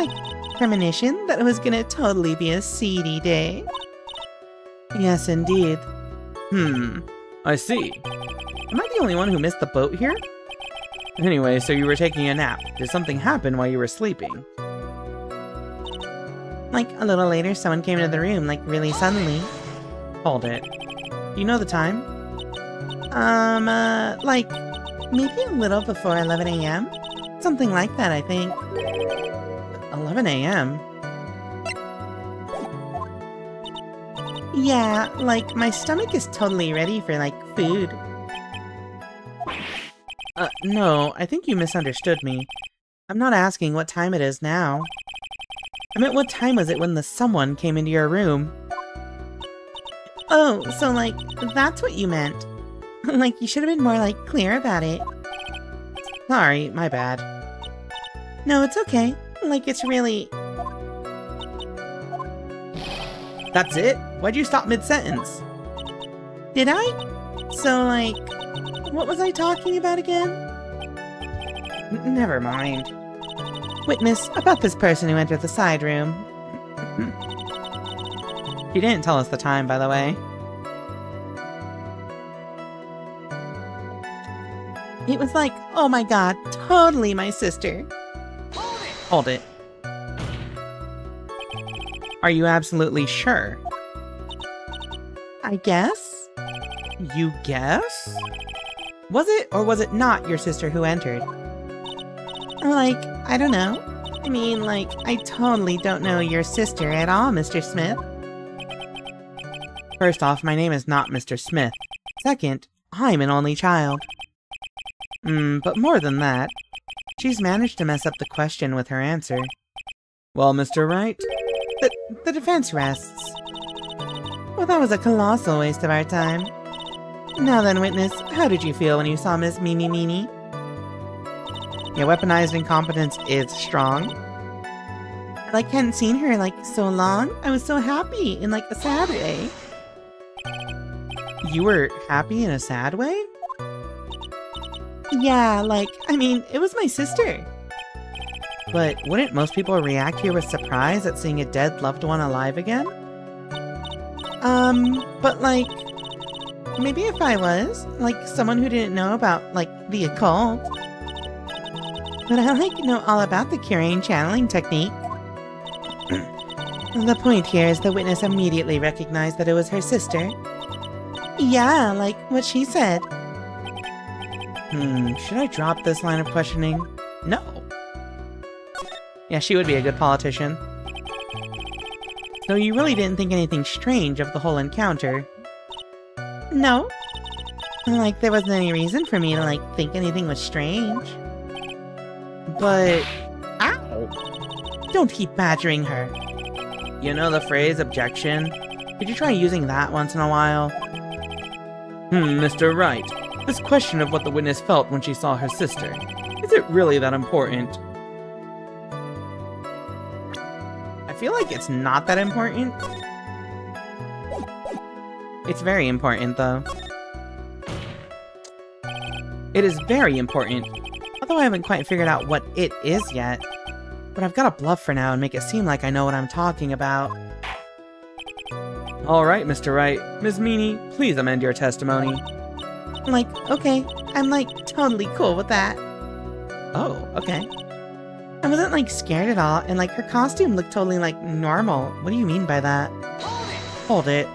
Speaker 3: premonition that it was gonna totally be a seedy day.
Speaker 1: Yes, indeed. I see. Am I the only one who missed the boat here? Anyway, so you were taking a nap. Did something happen while you were sleeping?
Speaker 3: A little later, someone came into the room, really suddenly.
Speaker 1: Hold it. Do you know the time?
Speaker 3: Maybe a little before 11 a.m.? Something like that, I think.
Speaker 1: 11 a.m.?
Speaker 3: Yeah, my stomach is totally ready for, food.
Speaker 1: No, I think you misunderstood me. I'm not asking what time it is now. I meant what time was it when the someone came into your room?
Speaker 3: Oh, so, that's what you meant. You should have been more, clear about it.
Speaker 1: Sorry, my bad.
Speaker 3: No, it's okay. It's really...
Speaker 1: That's it? Why'd you stop mid-sentence?
Speaker 3: Did I? So, what was I talking about again?
Speaker 1: Never mind.
Speaker 3: Witness, about this person who entered the side room.
Speaker 1: She didn't tell us the time, by the way.
Speaker 3: It was oh my god, totally my sister.
Speaker 1: Hold it. Are you absolutely sure?
Speaker 3: I guess?
Speaker 1: You guess? Was it or was it not your sister who entered?
Speaker 3: I don't know. I mean, I totally don't know your sister at all, Mr. Smith.
Speaker 1: First off, my name is not Mr. Smith. Second, I'm an only child. But more than that, she's managed to mess up the question with her answer. Well, Mr. Wright,
Speaker 3: the defense rests. Well, that was a colossal waste of our time. Now then, witness, how did you feel when you saw Miss Mimi Meanie?
Speaker 1: Yeah, weaponized incompetence is strong.
Speaker 3: I hadn't seen her so long. I was so happy in a sad way.
Speaker 1: You were happy in a sad way?
Speaker 3: Yeah, I mean, it was my sister.
Speaker 1: But wouldn't most people react here with surprise at seeing a dead loved one alive again?
Speaker 3: But maybe if I was, someone who didn't know about, the occult. But I, know all about the curing channeling technique. The point here is the witness immediately recognized that it was her sister. Yeah, what she said.
Speaker 1: Should I drop this line of questioning? No. Yeah, she would be a good politician. So you really didn't think anything strange of the whole encounter?
Speaker 3: No. There wasn't any reason for me to, think anything was strange.
Speaker 1: But... Ow!
Speaker 3: Don't keep badgering her.
Speaker 1: You know the phrase objection? Could you try using that once in a while?
Speaker 2: Mr. Wright. This question of what the witness felt when she saw her sister. Is it really that important?
Speaker 1: I feel like it's not that important. It's very important, though. It is very important, although I haven't quite figured out what it is yet. But I've got to bluff for now and make it seem like I know what I'm talking about.
Speaker 2: Alright, Mr. Wright. Ms. Meany, please amend your testimony.
Speaker 3: Like, okay, I'm like totally cool with that.
Speaker 1: Oh, okay.
Speaker 3: I wasn't like scared at all, and like her costume looked totally like normal. What do you mean by that?
Speaker 1: Hold it.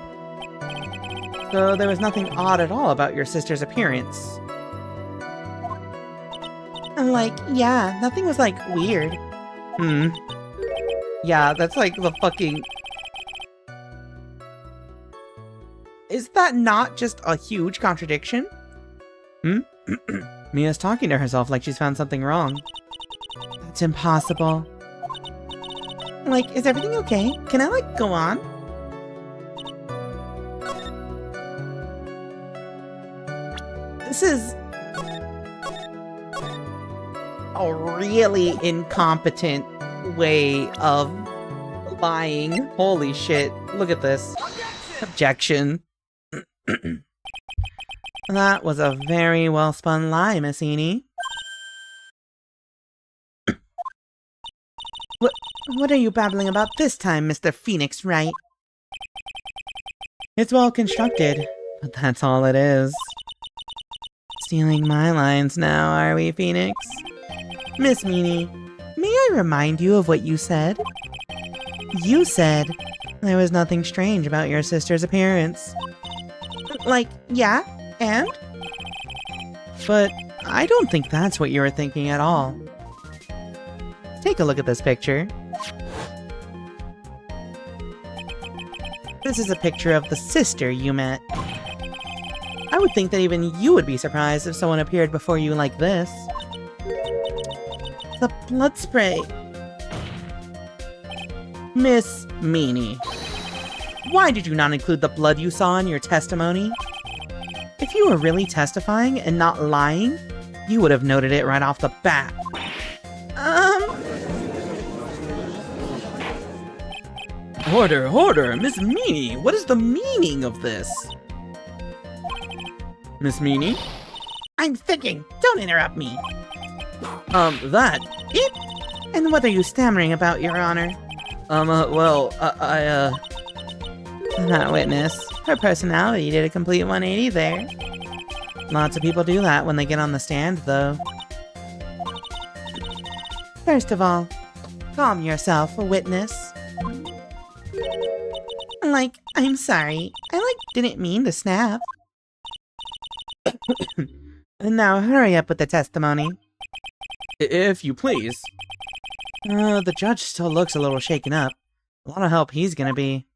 Speaker 1: So there was nothing odd at all about your sister's appearance.
Speaker 3: I'm like, yeah, nothing was like weird.
Speaker 1: Yeah, that's like the fucking... Is that not just a huge contradiction?
Speaker 2: Mia's talking to herself like she's found something wrong.
Speaker 3: That's impossible. Like, is everything okay? Can I like go on?
Speaker 1: This is... a really incompetent way of lying. Holy shit. Look at this. Objection.
Speaker 3: That was a very well spun lie, Miss Eenie. What are you babbling about this time, Mr. Phoenix Wright?
Speaker 1: It's well constructed, but that's all it is.
Speaker 3: Stealing my lines now, are we, Phoenix? Miss Meany, may I remind you of what you said? You said there was nothing strange about your sister's appearance. Like, yeah, and?
Speaker 1: But I don't think that's what you were thinking at all. Take a look at this picture. This is a picture of the sister you met. I would think that even you would be surprised if someone appeared before you like this.
Speaker 3: The blood spray.
Speaker 1: Miss Meany, why did you not include the blood you saw in your testimony? If you were really testifying and not lying, you would have noted it right off the bat. Order, Miss Meany, what is the meaning of this?
Speaker 2: Miss Meany?
Speaker 3: I'm thinking, don't interrupt me.
Speaker 1: That?
Speaker 3: And what are you stammering about, Your Honor?
Speaker 1: That
Speaker 3: witness, her personality did a complete 180 there. Lots of people do that when they get on the stand, though. First of all, calm yourself, witness. Like, I'm sorry. I, didn't mean to snap. Now hurry up with the testimony.
Speaker 2: If you please.
Speaker 1: The judge still looks a little shaken up. A lot of help he's gonna be.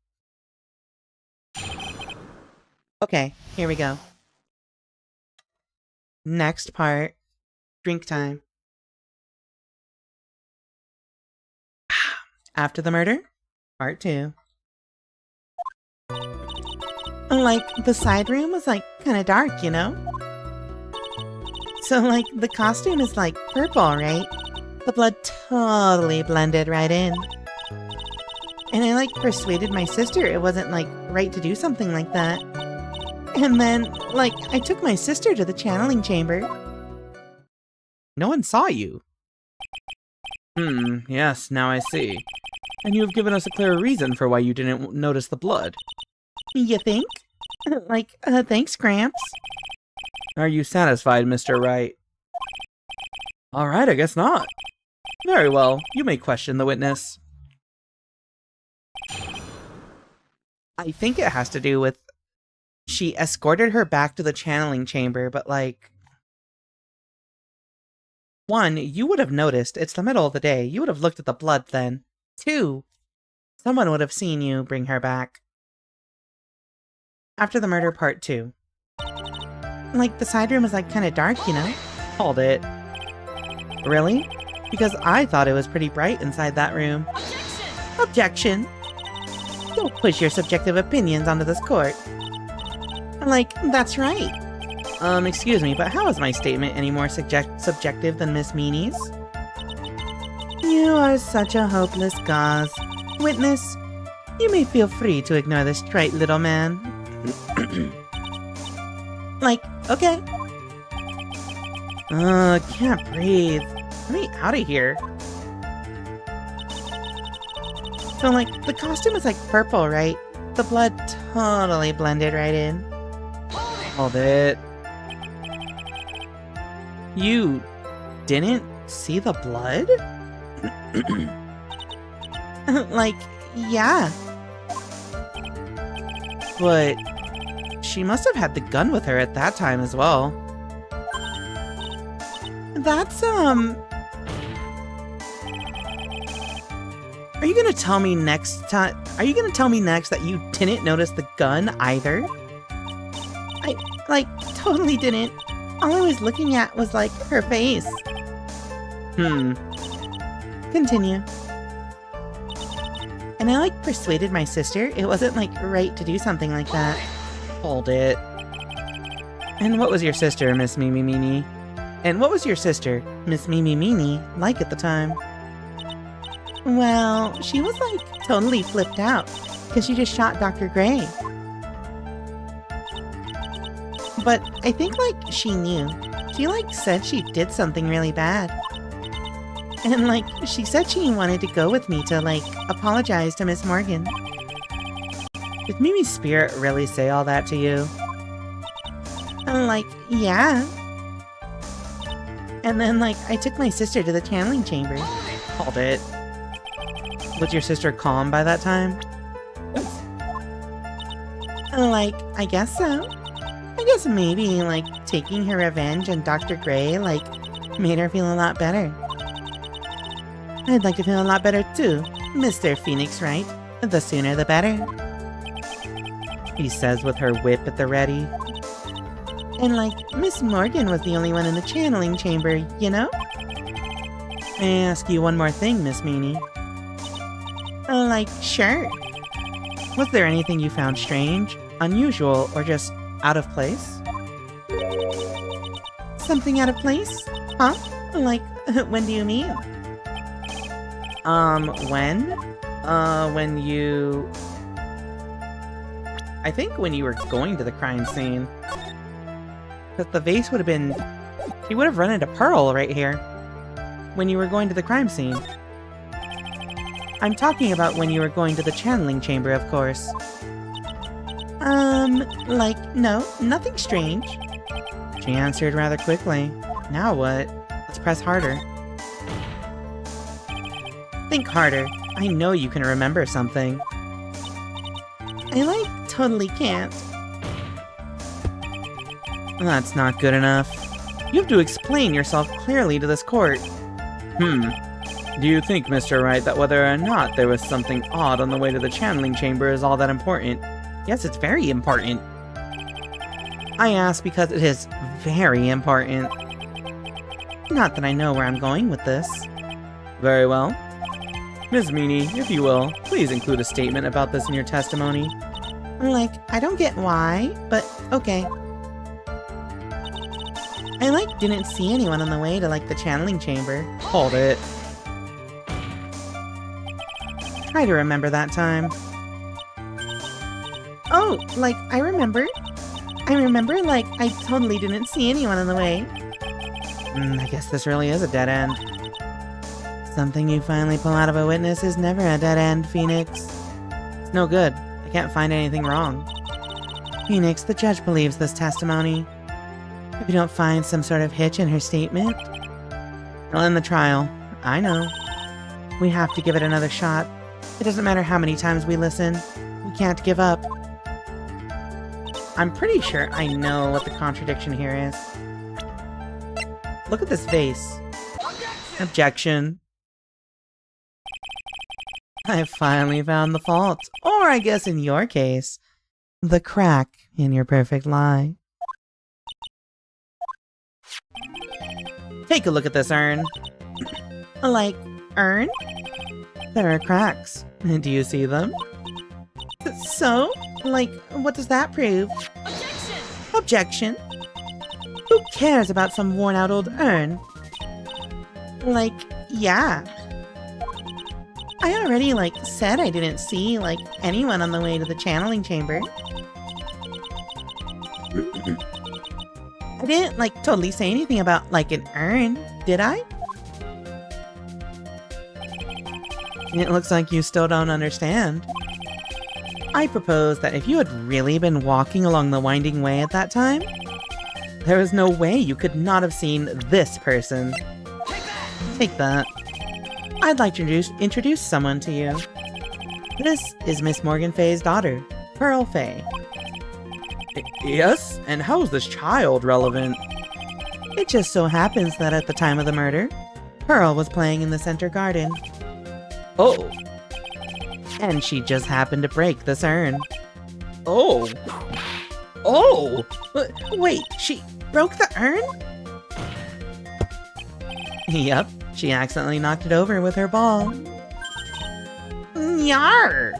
Speaker 1: Okay, here we go. Next part. Drink time. After the murder? Part 2.
Speaker 3: Like, the side room was, kind of dark, you know? So, the costume is, purple, right? The blood totally blended right in. And I, persuaded my sister it wasn't, right to do something like that. And then, I took my sister to the channeling chamber.
Speaker 1: No one saw you.
Speaker 2: Yes, now I see. And you have given us a clear reason for why you didn't notice the blood.
Speaker 3: You think? Thanks, Gramps.
Speaker 2: Are you satisfied, Mr. Wright? Alright, I guess not. Very well, you may question the witness.
Speaker 1: I think it has to do with... She escorted her back to the channeling chamber, but one, you would have noticed. It's the middle of the day. You would have looked at the blood then. 2, someone would have seen you bring her back. After the murder, part 2.
Speaker 3: The side room is kind of dark, you know?
Speaker 1: Hold it. Really? Because I thought it was pretty bright inside that room.
Speaker 3: Objection! don't push your subjective opinions onto this court. Like, that's right.
Speaker 1: Excuse me, but how is my statement any more subjective than Miss Meanie's?
Speaker 3: You are such a hopeless gauze. Witness, you may feel free to ignore this trite little man. Like, okay.
Speaker 1: Can't breathe. Let me out of here.
Speaker 3: So, like, the costume is like purple, right? The blood totally blended right in.
Speaker 1: Hold it. You didn't see the blood?
Speaker 3: Like, yeah.
Speaker 1: But she must have had the gun with her at that time as well.
Speaker 3: That's,
Speaker 1: Are you gonna tell me next time? Are you gonna tell me next that you didn't notice the gun either?
Speaker 3: I, like, totally didn't. All I was looking at was, like, her face. Continue. And I, like, persuaded my sister it wasn't, like, right to do something like that.
Speaker 1: Hold it. And what was your sister, Miss Mimi Meanie? And what was your sister, Miss Mimi Meanie, like at the time?
Speaker 3: Well, she was, like, totally flipped out, because she just shot Dr. Gray. But I think, like, she knew. She, like, said she did something really bad. And, like, she said she wanted to go with me to, like, apologize to Miss Morgan.
Speaker 1: Did Mimi's spirit really say all that to you?
Speaker 3: Like, yeah. And then, like, I took my sister to the channeling chamber.
Speaker 1: Hold it. Was your sister calm by that time?
Speaker 3: Like, I guess so. I guess maybe, like, taking her revenge on Dr. Gray, like, made her feel a lot better. I'd like to feel a lot better too, Mr. Phoenix Wright. The sooner the better.
Speaker 1: He says with her whip at the ready.
Speaker 3: And, like, Miss Morgan was the only one in the channeling chamber, you know?
Speaker 1: May I ask you one more thing, Miss Meanie?
Speaker 3: Like, sure.
Speaker 1: Was there anything you found strange, unusual, or just out of place?
Speaker 3: Something out of place? Huh? Like, when do you mean?
Speaker 1: When you... I think when you were going to the crime scene. Because the vase would have been... He would have run into Pearl right here. When you were going to the crime scene. I'm talking about when you were going to the channeling chamber, of course.
Speaker 3: Like, no, nothing strange.
Speaker 1: She answered rather quickly. Now what? Let's press harder. Think harder. I know you can remember something.
Speaker 3: I, like, totally can't.
Speaker 1: That's not good enough. You have to explain yourself clearly to this court. Do you think, Mr. Wright, that whether or not there was something odd on the way to the channeling chamber is all that important? Yes, it's very important. I ask because it is very important. Not that I know where I'm going with this. Very well. Ms. Meanie, if you will, please include a statement about this in your testimony.
Speaker 3: Like, I don't get why, but okay. I, like, didn't see anyone on the way to, like, the channeling chamber.
Speaker 1: Hold it.
Speaker 3: Try to remember that time. Oh, like, I remember. Like, I totally didn't see anyone on the way.
Speaker 1: I guess this really is a dead end.
Speaker 3: Something you finally pull out of a witness is never a dead end, Phoenix.
Speaker 1: It's no good. I can't find anything wrong.
Speaker 3: Phoenix, the judge believes this testimony. If you don't find some sort of hitch in her statement,
Speaker 1: I'll end the trial. I know.
Speaker 3: we have to give it another shot. It doesn't matter how many times we listen. We can't give up.
Speaker 1: I'm pretty sure I know what the contradiction here is. Look at this vase. Objection.
Speaker 3: I finally found the fault. Or I guess in your case, the crack in your perfect lie.
Speaker 1: Take a look at this urn.
Speaker 3: Like, urn?
Speaker 1: There are cracks. Do you see them?
Speaker 3: So? Like, what does that prove?
Speaker 4: Objection!
Speaker 3: Objection? Who cares about some worn-out old urn? Like, yeah. I already, said I didn't see, anyone on the way to the channeling chamber. I didn't, totally say anything about, an urn, did I?
Speaker 1: It looks like you still don't understand. I propose that if you had really been walking along the winding way at that time, there is no way you could not have seen this person. Take that. I'd like to introduce someone to you. This is Miss Morgan Fay's daughter, Pearl Fay.
Speaker 2: Yes? And how is this child relevant?
Speaker 1: It just so happens that at the time of the murder, Pearl was playing in the center garden.
Speaker 2: Oh.
Speaker 1: And she just happened to break this urn.
Speaker 2: Oh. Oh!
Speaker 1: Wait, she broke the urn? Yep, she accidentally knocked it over with her ball.
Speaker 3: Nyar!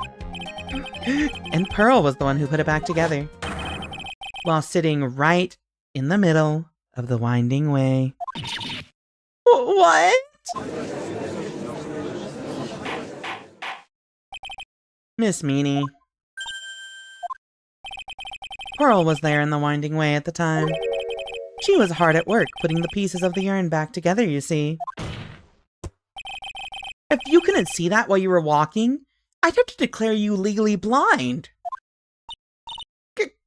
Speaker 1: And Pearl was the one who put it back together, while sitting right in the middle of the winding way.
Speaker 3: What?
Speaker 1: Miss Meanie. Pearl was there in the winding way at the time. She was hard at work putting the pieces of the urn back together, you see. If you couldn't see that while you were walking, I'd have to declare you legally blind.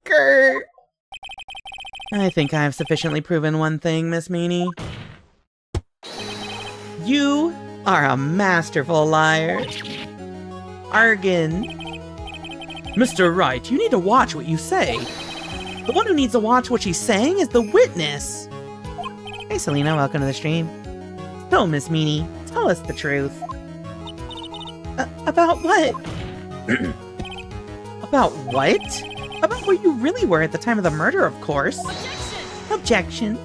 Speaker 3: Grr.
Speaker 1: I think I have sufficiently proven one thing, Miss Meanie. You are a masterful liar. Argan.
Speaker 2: Mr. Wright, you need to watch what you say.
Speaker 1: The one who needs to watch what she's saying is the witness. Hey, Selena, welcome to the stream. So, Miss Meanie, tell us the truth.
Speaker 3: About what?
Speaker 1: About what? About where you really were at the time of the murder, of course.
Speaker 3: Objection.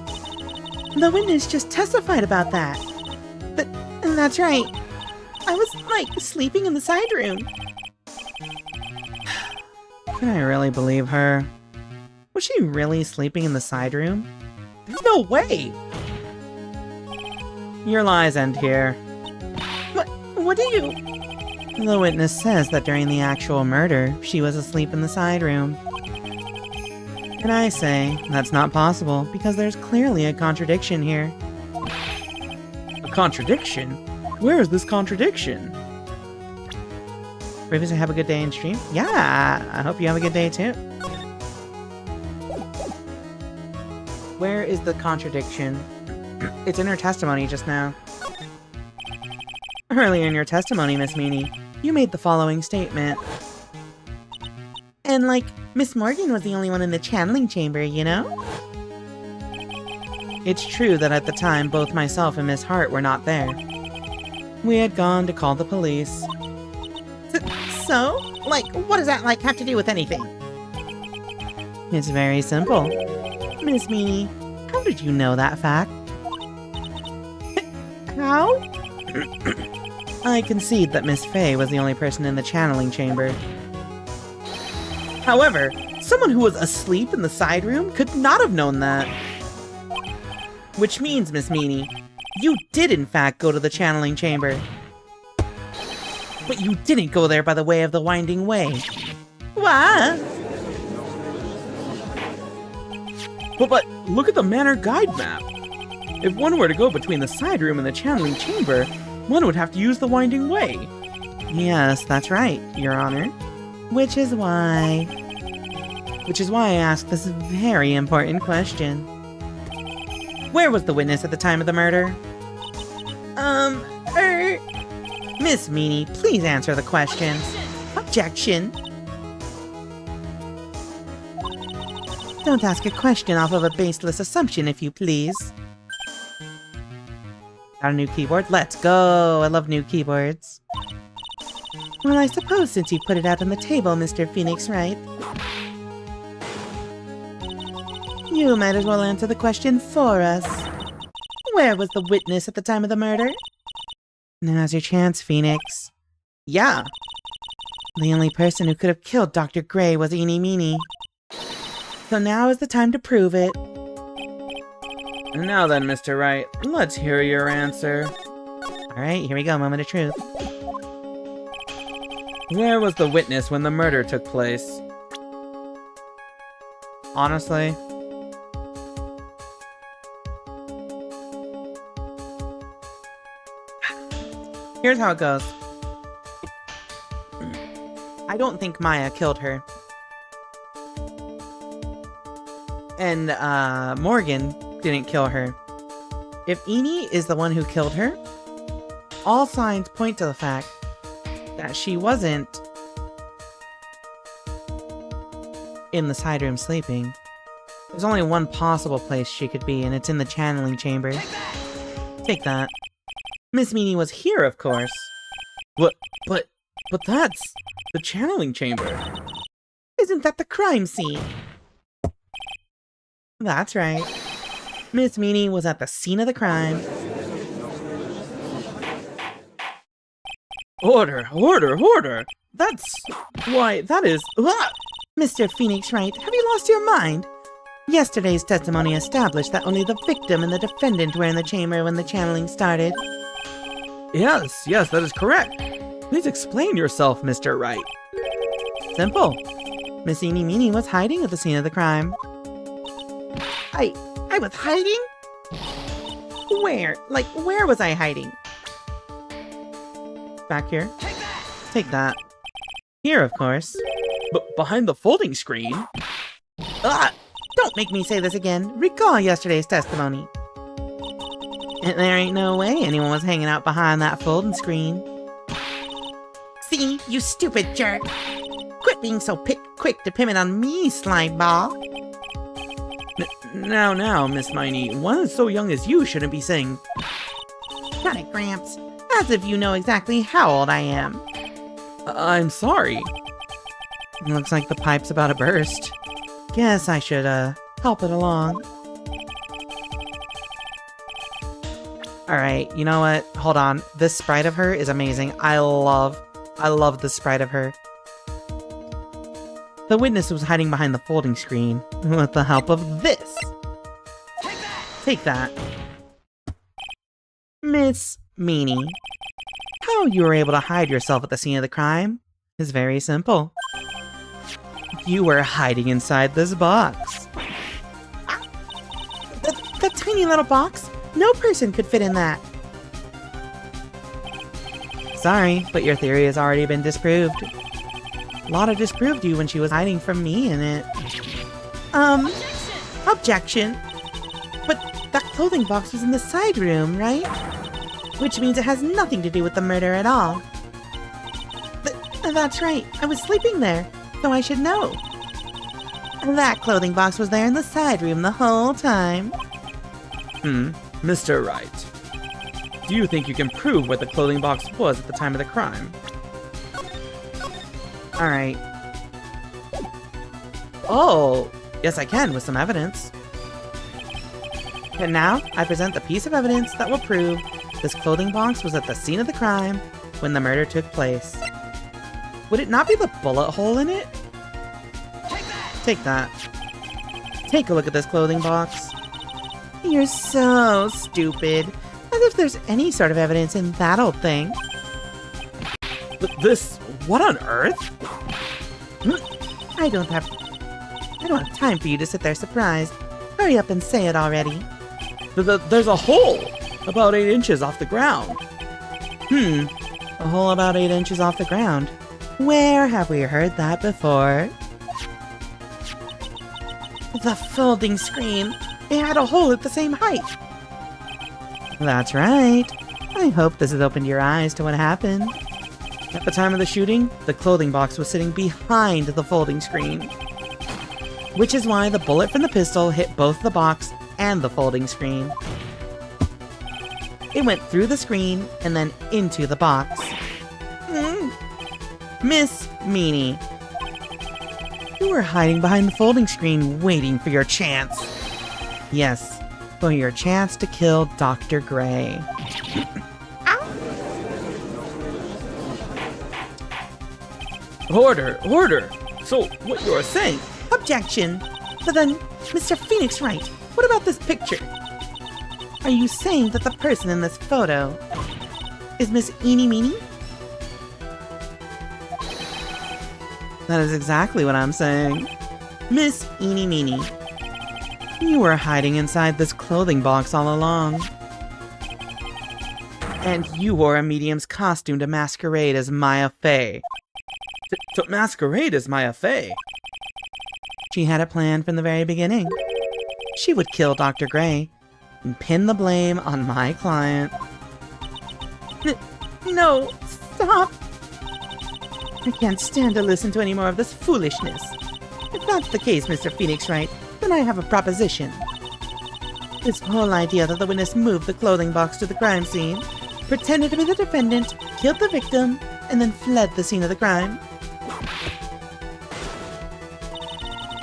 Speaker 3: The witness just testified about that. That's right. I was, sleeping in the side room.
Speaker 1: Can I really believe her? Was she really sleeping in the side room? There's no way! Your lies end here.
Speaker 3: What do you...
Speaker 1: The witness says that during the actual murder, she was asleep in the side room. And I say, that's not possible, because there's clearly a contradiction here.
Speaker 2: A contradiction? Where is this contradiction?
Speaker 1: Rivers, have a good day in stream? Yeah, I hope you have a good day too. Where is the contradiction? It's in her testimony just now. Earlier in your testimony, Miss Meanie, you made the following statement.
Speaker 3: And, Miss Morgan was the only one in the channeling chamber, you know?
Speaker 1: It's true that at the time, both myself and Miss Hart were not there. We had gone to call the police.
Speaker 3: So? What does that, have to do with anything?
Speaker 1: It's very simple. Miss Meanie, how did you know that fact?
Speaker 3: How?
Speaker 1: I concede that Miss Fay was the only person in the channeling chamber. However, someone who was asleep in the side room could not have known that. Which means, Miss Meanie, you did in fact go to the channeling chamber. But you didn't go there by the way of the winding way.
Speaker 3: What?
Speaker 2: But look at the manor guide map. If one were to go between the side room and the channeling chamber, one would have to use the winding way.
Speaker 1: Yes, that's right, Your Honor. Which is why I asked this very important question. Where was the witness at the time of the murder? Miss Meanie, please answer the question.
Speaker 3: Objection.
Speaker 1: Don't ask a question off of a baseless assumption, if you please. Got a new keyboard? Let's go! I love new keyboards. Well, I suppose since you put it out on the table, Mr. Phoenix Wright, you might as well answer the question for us. Where was the witness at the time of the murder? Now's your chance, Phoenix. Yeah.
Speaker 3: The only person who could have killed Dr. Gray was Eenie Meenie. So now is the time to prove it.
Speaker 2: And now then, Mr. Wright, let's hear your answer.
Speaker 3: Alright, here we go, moment of truth.
Speaker 2: Where was the witness when the murder took place?
Speaker 1: Honestly, here's how it goes. I don't think Maya killed her. And Morgan didn't kill her. If Eenie is the one who killed her, all signs point to the fact that she wasn't in the side room sleeping. There's only one possible place she could be, and it's in the channeling chamber. Take that. Miss Meanie was here, of course.
Speaker 2: But that's the channeling chamber.
Speaker 3: Isn't that the crime scene?
Speaker 1: That's right. Miss Meanie was at the scene of the crime.
Speaker 2: Order! That is... Ah!
Speaker 3: Mr. Phoenix Wright, have you lost your mind? Yesterday's testimony established that only the victim and the defendant were in the chamber when the channeling started.
Speaker 2: Yes, that is correct. Please explain yourself, Mr. Wright.
Speaker 1: Simple. Miss Eenie Meenie was hiding at the scene of the crime.
Speaker 3: I was hiding?
Speaker 1: Where? Like, where was I hiding? Back here. Take that. Here, of course.
Speaker 2: But behind the folding screen?
Speaker 3: Ah! Don't make me say this again. Recall yesterday's testimony.
Speaker 1: And there ain't no way anyone was hanging out behind that folding screen.
Speaker 3: See, you stupid jerk. Quit being so quick to pin it on me, slime ball.
Speaker 2: Now, Miss Miney, one so young as you shouldn't be saying...
Speaker 3: Got it, Gramps. As if you know exactly how old I am.
Speaker 2: I'm sorry.
Speaker 1: Looks like the pipe's about to burst. Guess I should, help it along. Alright, you know what? Hold on. This sprite of her is amazing. I love the sprite of her. The witness was hiding behind the folding screen with the help of this. Take that. Miss Meanie, how you were able to hide yourself at the scene of the crime is very simple. You were hiding inside this box.
Speaker 3: The tiny little box? No person could fit in that.
Speaker 1: Sorry, but your theory has already been disproved. Lotta disproved you when she was hiding from me in it.
Speaker 3: Objection. But that clothing box was in the side room, right? Which means it has nothing to do with the murder at all. That's right, I was sleeping there, so I should know. That clothing box was there in the side room the whole time.
Speaker 2: Mr. Wright, do you think you can prove where the clothing box was at the time of the crime?
Speaker 1: Alright. Oh, yes I can with some evidence. And now, I present the piece of evidence that will prove this clothing box was at the scene of the crime when the murder took place. Would it not be the bullet hole in it? Take that. Take a look at this clothing box.
Speaker 3: You're so stupid. As if there's any sort of evidence in that old thing.
Speaker 2: This... what on earth?
Speaker 3: I don't have time for you to sit there surprised. Hurry up and say it already.
Speaker 2: There's a hole about 8 inches off the ground.
Speaker 1: A hole about 8 inches off the ground. Where have we heard that before?
Speaker 3: The folding screen. It had a hole at the same height.
Speaker 1: That's right. I hope this has opened your eyes to what happened. At the time of the shooting, the clothing box was sitting behind the folding screen. Which is why the bullet from the pistol hit both the box and the folding screen. It went through the screen and then into the box. Miss Meanie, you were hiding behind the folding screen waiting for your chance. Yes, for your chance to kill Dr. Gray.
Speaker 2: Order, order! So, what you are saying?
Speaker 3: Objection! But then, Mr. Phoenix Wright, what about this picture? Are you saying that the person in this photo is Miss Eenie Meenie?
Speaker 1: That is exactly what I'm saying. Miss Eenie Meenie, you were hiding inside this clothing box all along. And you wore a medium's costume to masquerade as Maya Fey.
Speaker 2: To masquerade as Maya Fey?
Speaker 1: She had a plan from the very beginning. She would kill Dr. Gray and pin the blame on my client.
Speaker 3: No, stop! I can't stand to listen to any more of this foolishness. If that's the case, Mr. Phoenix Wright, then I have a proposition. This whole idea that the witness moved the clothing box to the crime scene, pretended to be the defendant, killed the victim, and then fled the scene of the crime.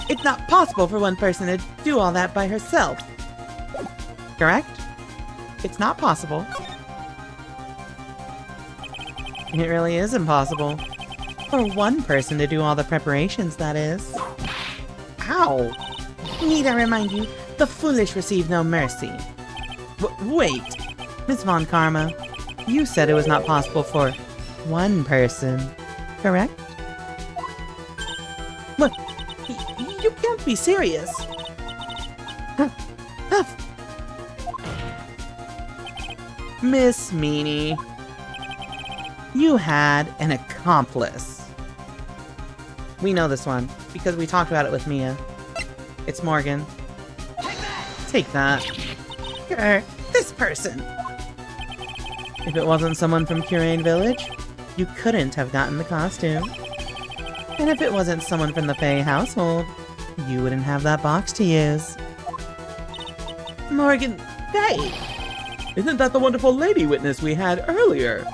Speaker 3: It's not possible for one person to do all that by herself.
Speaker 1: Correct? It's not possible. It really is impossible. For one person to do all the preparations, that is.
Speaker 3: Ow! Need I remind you, the foolish receive no mercy.
Speaker 1: Wait! Miss Von Karma, you said it was not possible for one person, correct?
Speaker 3: What? You can't be serious.
Speaker 1: Miss Meanie, you had an accomplice. We know this one, because we talked about it with Mia. It's Morgan. Take that.
Speaker 3: This person.
Speaker 1: If it wasn't someone from Curane Village, you couldn't have gotten the costume. And if it wasn't someone from the Fae household, you wouldn't have that box to use.
Speaker 3: Morgan Faye!
Speaker 2: Isn't that the wonderful lady witness we had earlier?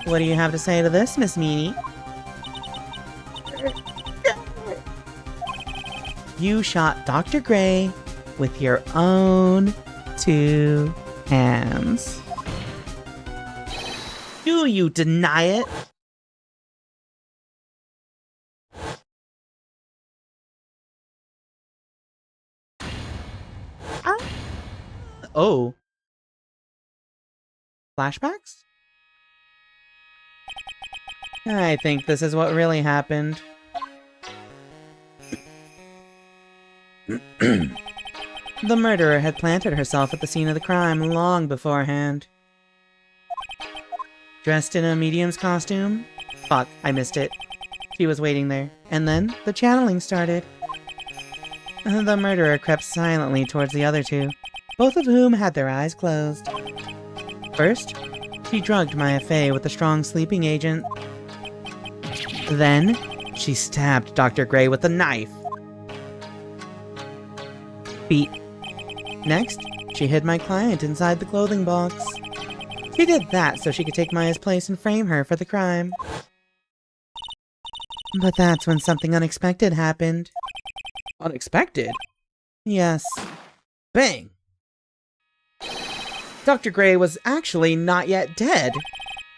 Speaker 1: What do you have to say to this, Miss Meanie? You shot Dr. Gray with your own 2 hands. Do you deny it? Oh. Flashbacks? I think this is what really happened. The murderer had planted herself at the scene of the crime long beforehand. Dressed in a medium's costume? Fuck, I missed it. She was waiting there. And then the channeling started. The murderer crept silently towards the other 2, both of whom had their eyes closed. First, she drugged Maya Fey with a strong sleeping agent. Then, she stabbed Dr. Gray with a knife. Beat. Next, she hid my client inside the clothing box. She did that so she could take Maya's place and frame her for the crime. But that's when something unexpected happened.
Speaker 2: Unexpected?
Speaker 1: Yes.
Speaker 2: Bang!
Speaker 1: Dr. Gray was actually not yet dead.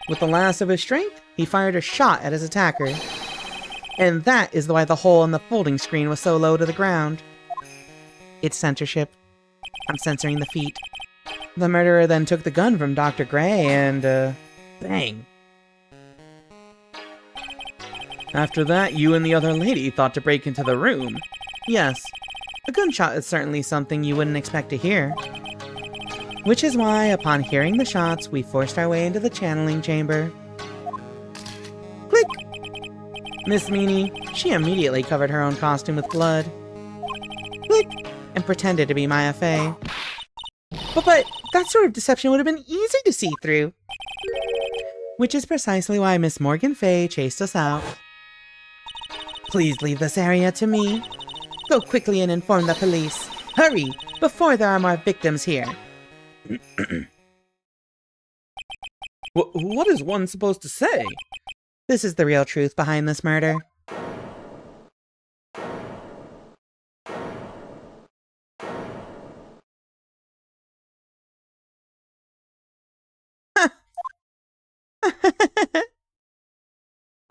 Speaker 1: With the last of his strength, he fired a shot at his attacker. And that is why the hole in the folding screen was so low to the ground. It's censorship. I'm censoring the feet. The murderer then took the gun from Dr. Gray and, bang.
Speaker 2: After that, you and the other lady thought to break into the room.
Speaker 1: Yes, a gunshot is certainly something you wouldn't expect to hear. Which is why, upon hearing the shots, we forced our way into the channeling chamber. Click! Miss Meanie, she immediately covered her own costume with blood. Click! And pretended to be Maya Fey. But that sort of deception would have been easy to see through. Which is precisely why Miss Morgan Fay chased us out. Please leave this area to me. Go quickly and inform the police. Hurry, before there are more victims here.
Speaker 2: What is one supposed to say?
Speaker 1: This is the real truth behind this murder.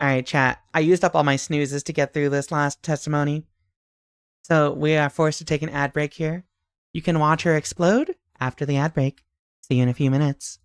Speaker 1: Alright, chat. I used up all my snoozes to get through this last testimony. So we are forced to take an ad break here. You can watch her explode after the ad break. See you in a few minutes.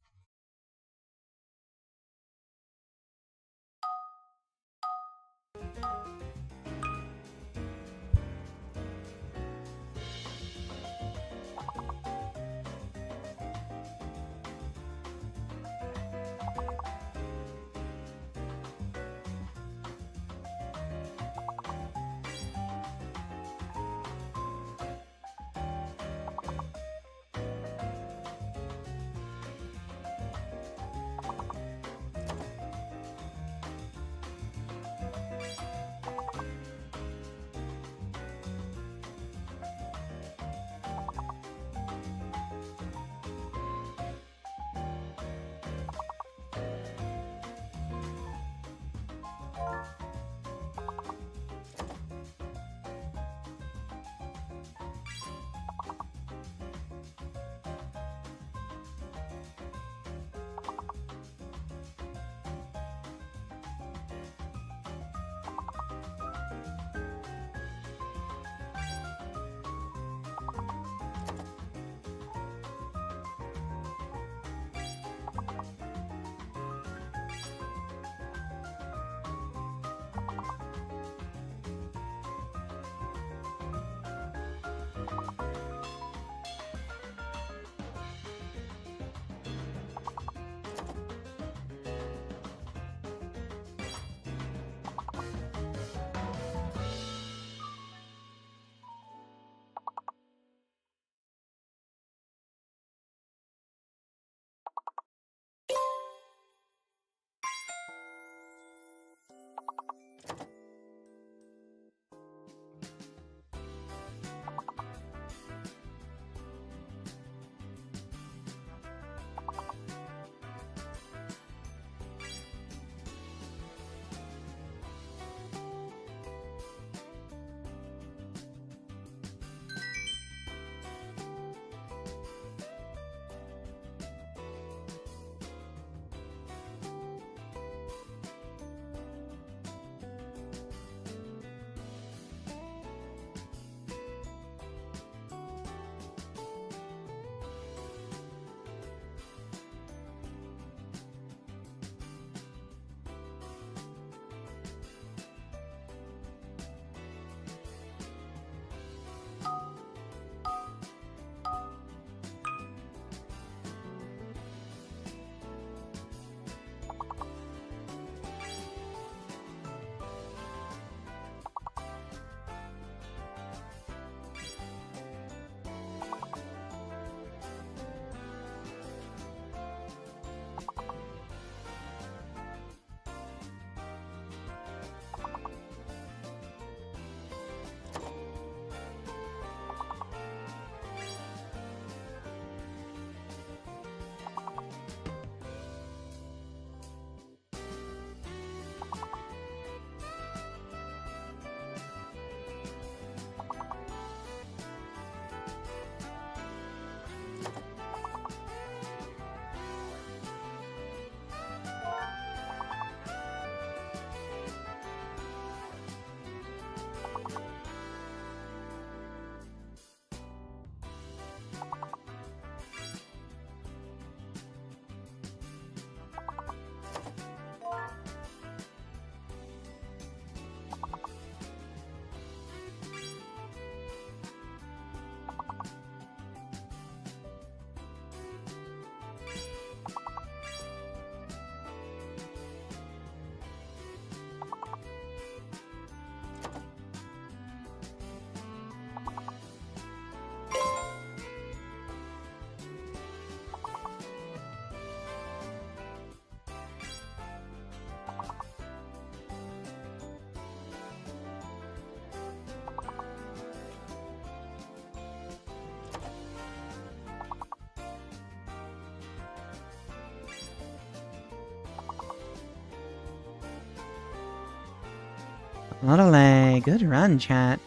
Speaker 1: Totally. Good run, chat.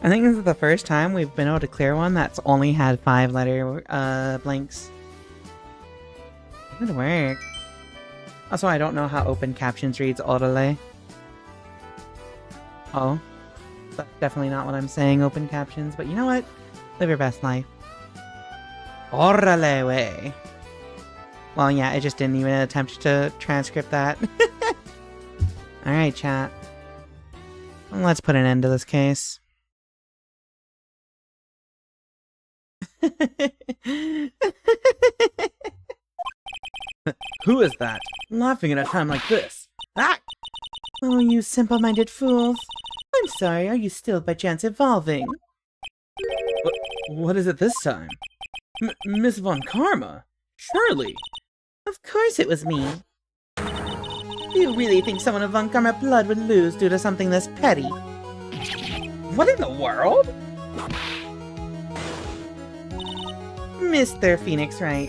Speaker 1: I think this is the first time we've been able to clear one that's only had 5-letter blanks. Good work. Also, I don't know how open captions reads orally. Oh, that's definitely not what I'm saying, open captions, but you know what? Live your best life. Orale way. Well, yeah, I just didn't even attempt to transcript that. Alright, chat. Let's put an end to this case.
Speaker 2: Who is that? Laughing at a time like this. Ah!
Speaker 3: Oh, you simple-minded fools. I'm sorry, are you still by chance evolving?
Speaker 2: What is it this time? Miss Von Karma? Surely.
Speaker 3: Of course it was me. Do you really think someone of Von Karma blood would lose due to something this petty?
Speaker 2: What in the world?
Speaker 3: Mr. Phoenix Wright,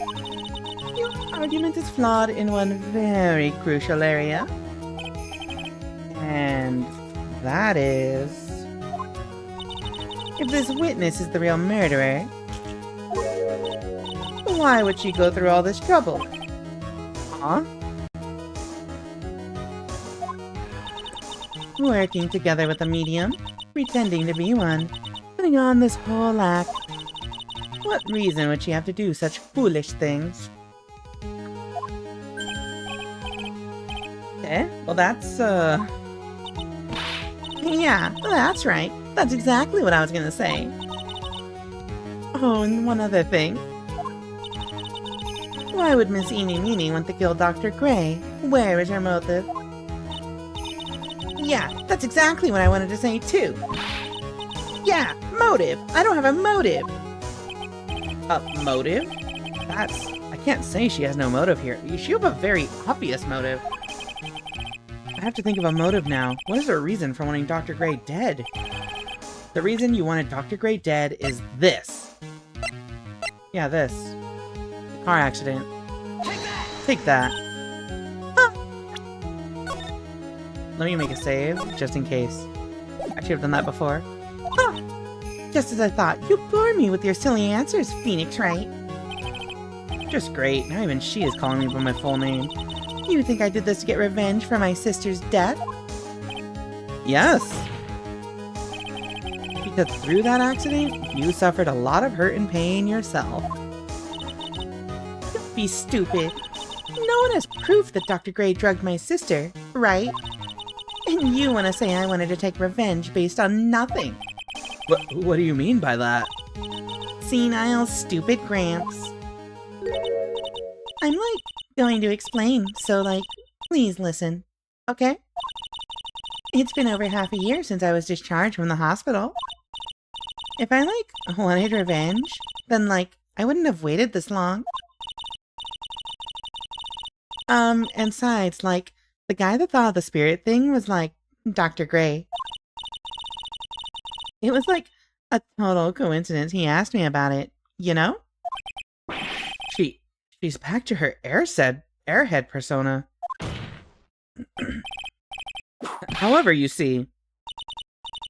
Speaker 3: your argument is flawed in one very crucial area. And that is... if this witness is the real murderer, why would she go through all this trouble?
Speaker 2: Huh?
Speaker 3: Working together with a medium, pretending to be one, putting on this whole act. What reason would she have to do such foolish things?
Speaker 1: Well that's,
Speaker 3: Yeah, that's right. That's exactly what I was gonna say. Oh, and one other thing. Why would Miss Eeny Meeny want to kill Dr. Gray? Where is her motive? Yeah, that's exactly what I wanted to say too. Yeah, motive! I don't have a motive!
Speaker 1: motive? I can't say she has no motive here. She have a very obvious motive. I have to think of a motive now. What is her reason for wanting Dr. Gray dead? The reason you wanted Dr. Gray dead is this. Yeah, this. The car accident. Take that. Huh. Let me make a save, just in case. Actually, I've done that before.
Speaker 3: Huh. Just as I thought, you bore me with your silly answers, Phoenix Wright.
Speaker 1: Just great. Now even she is calling me by my full name.
Speaker 3: You think I did this to get revenge for my sister's death?
Speaker 1: Yes. Because through that accident, you suffered a lot of hurt and pain yourself.
Speaker 3: Don't be stupid. No one has proof that Dr. Gray drugged my sister, right? And you want to say I wanted to take revenge based on nothing.
Speaker 1: What do you mean by that?
Speaker 3: Senile, stupid Gramps. I'm, going to explain, so, please listen, okay? It's been over half a year since I was discharged from the hospital. If I, wanted revenge, then, I wouldn't have waited this long. And besides, the guy that thought of the spirit thing was, Dr. Gray. It was, a total coincidence he asked me about it, you know?
Speaker 1: She's back to her airhead persona. However, you see...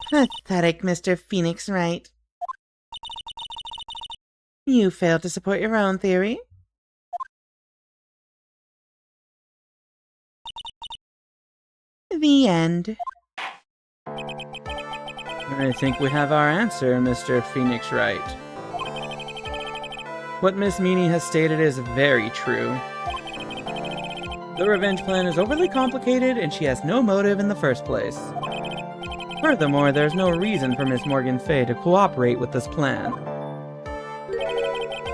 Speaker 3: Pathetic, Mr. Phoenix Wright. You failed to support your own theory. The end.
Speaker 2: I think we have our answer, Mr. Phoenix Wright. What Miss Meany has stated is very true. The revenge plan is overly complicated and she has no motive in the first place. Furthermore, there's no reason for Miss Morgan Fay to cooperate with this plan.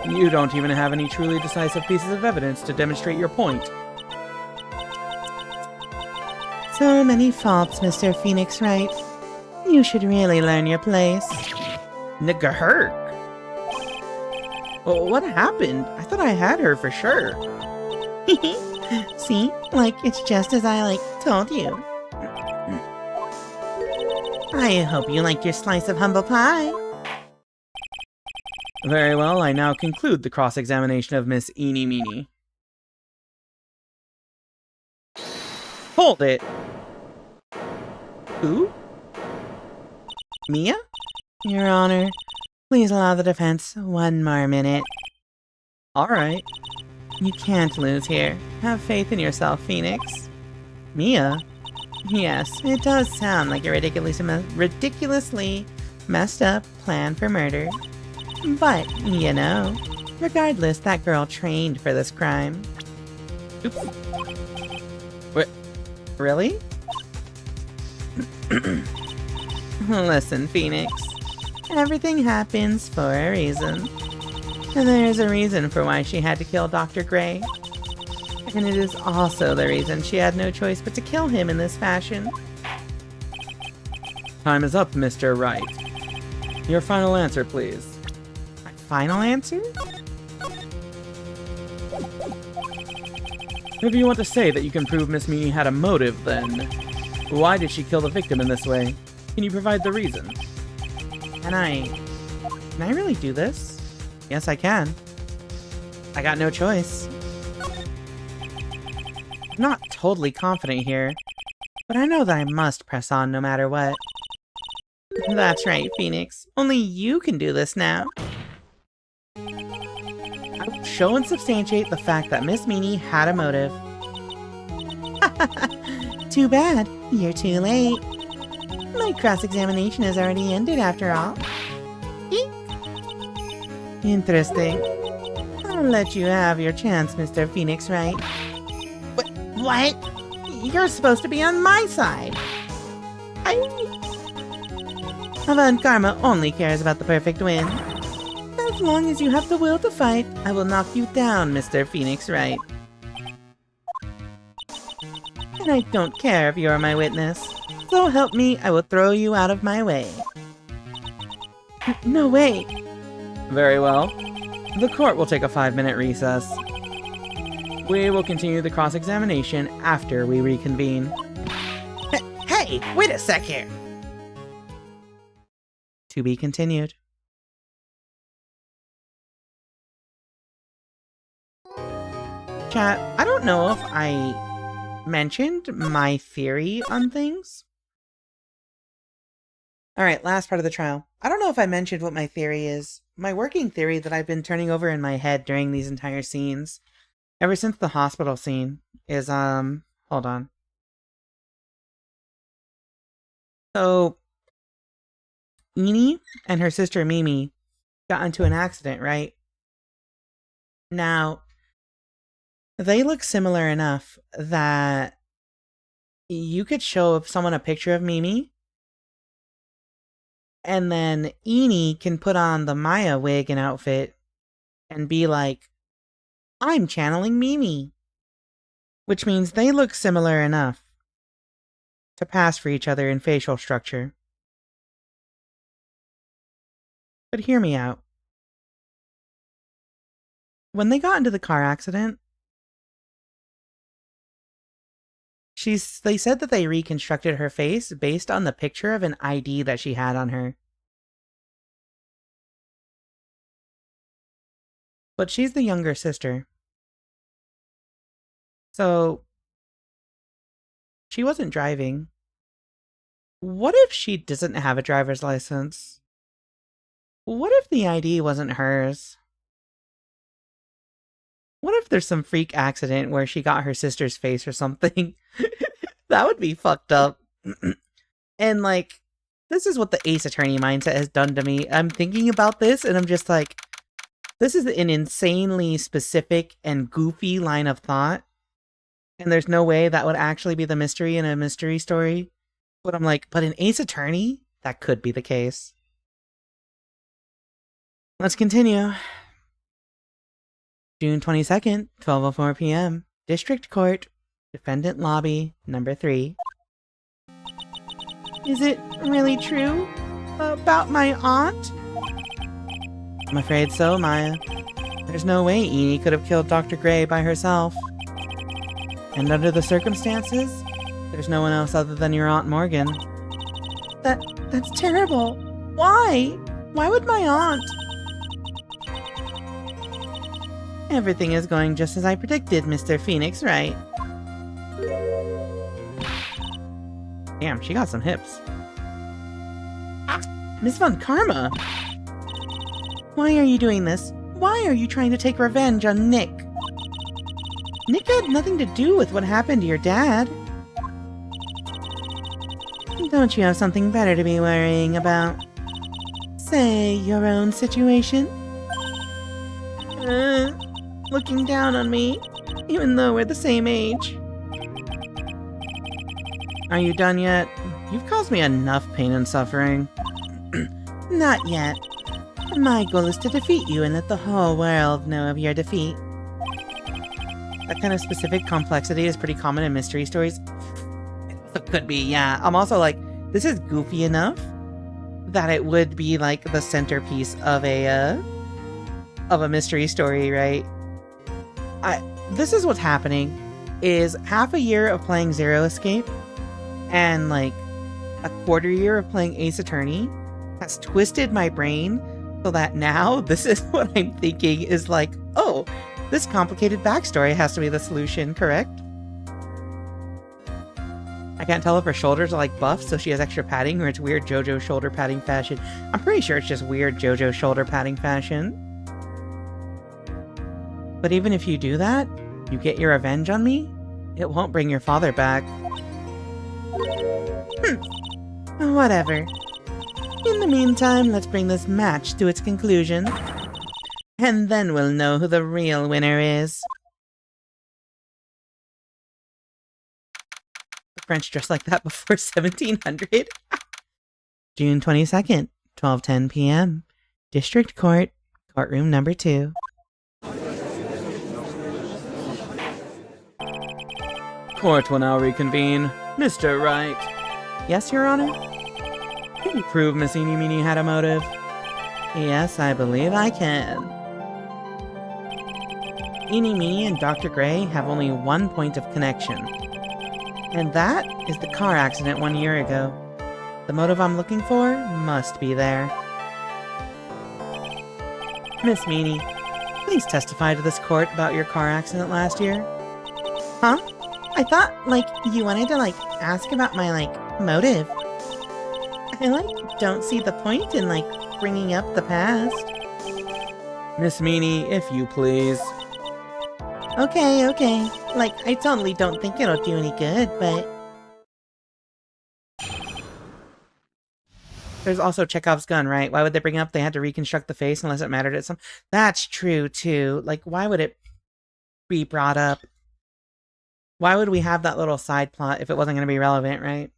Speaker 2: You don't even have any truly decisive pieces of evidence to demonstrate your point.
Speaker 3: So many faults, Mr. Phoenix Wright. You should really learn your place.
Speaker 1: Nigga Herc. Well, what happened? I thought I had her for sure.
Speaker 3: See? It's just as I, told you. I hope you like your slice of humble pie.
Speaker 2: Very well, I now conclude the cross-examination of Miss Eeny Meeny.
Speaker 1: Hold it! Who? Mia?
Speaker 3: Your Honor, please allow the defense 1 more minute.
Speaker 1: Alright.
Speaker 3: You can't lose here. Have faith in yourself, Phoenix.
Speaker 1: Mia?
Speaker 3: Yes, it does sound like a ridiculously messed up plan for murder. But, you know, regardless, that girl trained for this crime.
Speaker 2: Oops. What?
Speaker 3: Really? Listen, Phoenix. Everything happens for a reason. And there's a reason for why she had to kill Dr. Gray. And it is also the reason she had no choice but to kill him in this fashion.
Speaker 2: Time is up, Mr. Wright. Your final answer, please.
Speaker 3: My final answer?
Speaker 2: If you want to say that you can prove Miss Mimi had a motive, then why did she kill the victim in this way? Can you provide the reason?
Speaker 3: Can I really do this? Yes, I can. I got no choice. I'm not totally confident here, but I know that I must press on no matter what. That's right, Phoenix. Only you can do this now. I will show and substantiate the fact that Miss Meanie had a motive. Too bad. You're too late. My cross-examination has already ended after all. Eek. Interesting. I'll let you have your chance, Mr. Phoenix Wright. What? You're supposed to be on my side. Avant Karma only cares about the perfect win. As long as you have the will to fight, I will knock you down, Mr. Phoenix Wright. And I don't care if you're my witness. So help me, I will throw you out of my way. No way.
Speaker 2: Very well. The court will take a 5-minute recess. We will continue the cross-examination after we reconvene.
Speaker 3: Hey, wait a sec here. To be continued. Chat, I don't know if I mentioned my theory on things. Alright, last part of the trial. I don't know if I mentioned what my theory is. My working theory that I've been turning over in my head during these entire scenes, ever since the hospital scene, is, hold on. So, Eenie and her sister Mimi got into an accident, right? Now, they look similar enough that you could show someone a picture of Mimi, and then Eenie can put on the Maya wig and outfit and be like, I'm channeling Mimi. Which means they look similar enough to pass for each other in facial structure. But hear me out. When they got into the car accident, they said that they reconstructed her face based on the picture of an ID that she had on her. But she's the younger sister. So, she wasn't driving. What if she doesn't have a driver's license? What if the ID wasn't hers? What if there's some freak accident where she got her sister's face or something? That would be fucked up. And like, this is what the Ace Attorney mindset has done to me. I'm thinking about this and I'm just like, this is an insanely specific and goofy line of thought. And there's no way that would actually be the mystery in a mystery story. But I'm like, but in Ace Attorney, that could be the case. Let's continue. June 22nd, 12:04 p.m. District Court, Defendant Lobby, number 3. Is it really true? About my aunt? I'm afraid so, Maya. There's no way Eenie could have killed Dr. Gray by herself. And under the circumstances, there's no one else other than your Aunt Morgan. That's terrible. Why? Why would my aunt? Everything is going just as I predicted, Mr. Phoenix, right? Damn, she got some hips. Miss Von Karma! Why are you doing this? Why are you trying to take revenge on Nick? Nick had nothing to do with what happened to your dad. Don't you have something better to be worrying about? Say, your own situation? Looking down on me, even though we're the same age.
Speaker 2: Are you done yet? You've caused me enough pain and suffering.
Speaker 3: Not yet. My goal is to defeat you and let the whole world know of your defeat.
Speaker 2: That kind of specific complexity is pretty common in mystery stories. It could be, yeah. I'm also like, this is goofy enough that it would be like the centerpiece of a mystery story, right? This is what's happening, is half a year of playing Zero Escape and like a quarter year of playing Ace Attorney has twisted my brain so that now this is what I'm thinking is like, oh, this complicated backstory has to be the solution, correct? I can't tell if her shoulders are like buffed so she has extra padding or it's weird JoJo shoulder padding fashion. I'm pretty sure it's just weird JoJo shoulder padding fashion. But even if you do that, you get your revenge on me, it won't bring your father back.
Speaker 3: Whatever. In the meantime, let's bring this match to its conclusion. And then we'll know who the real winner is.
Speaker 2: The French dressed like that before 1700?
Speaker 3: June 22nd, 12:10 p.m. District Court, Courtroom number 2.
Speaker 2: Court will now reconvene. Mr. Wright.
Speaker 3: Yes, Your Honor?
Speaker 2: Can you prove Miss Eeny Meeny had a motive?
Speaker 3: Yes, I believe I can. Eeny Meeny and Dr. Gray have only one point of connection. And that is the car accident 1 year ago. The motive I'm looking for must be there. Miss Meany, please testify to this court about your car accident last year. Huh? I thought, you wanted to, ask about my, motive. I, don't see the point in, bringing up the past.
Speaker 2: Miss Meany, if you please.
Speaker 3: Okay. I totally don't think it'll do any good, but...
Speaker 2: There's also Chekhov's gun, right? Why would they bring up they had to reconstruct the face unless it mattered at some... That's true, too. Why would it be brought up? Why would we have that little side plot if it wasn't going to be relevant, right?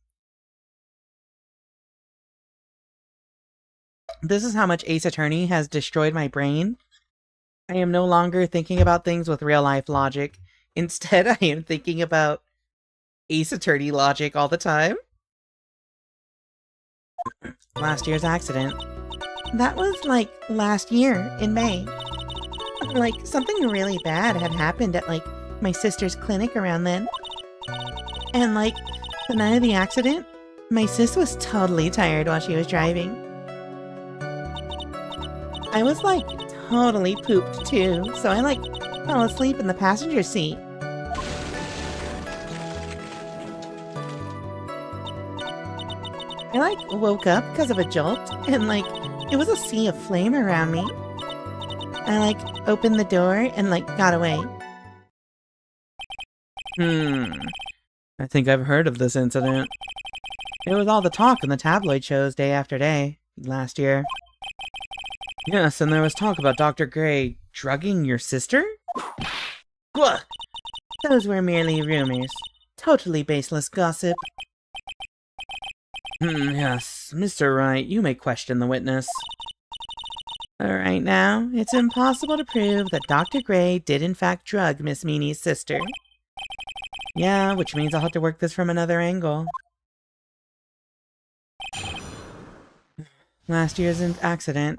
Speaker 2: This is how much Ace Attorney has destroyed my brain. I am no longer thinking about things with real-life logic. Instead, I am thinking about Ace Attorney logic all the time. Last year's accident.
Speaker 3: That was, last year, in May. Something really bad had happened at, my sister's clinic around then. And, the night of the accident, my sis was totally tired while she was driving. I was, totally pooped, too, so I, fell asleep in the passenger seat. I, woke up because of a jolt, and, it was a sea of flame around me. I, opened the door and, got away.
Speaker 2: I think I've heard of this incident. It was all the talk in the tabloid shows day after day, last year. Yes, and there was talk about Dr. Gray drugging your sister?
Speaker 3: Gah! Those were merely rumors. Totally baseless gossip.
Speaker 2: Yes, Mr. Wright, you may question the witness.
Speaker 3: Right now, it's impossible to prove that Dr. Gray did in fact drug Miss Meany's sister.
Speaker 2: Yeah, which means I'll have to work this from another angle. Last year's accident.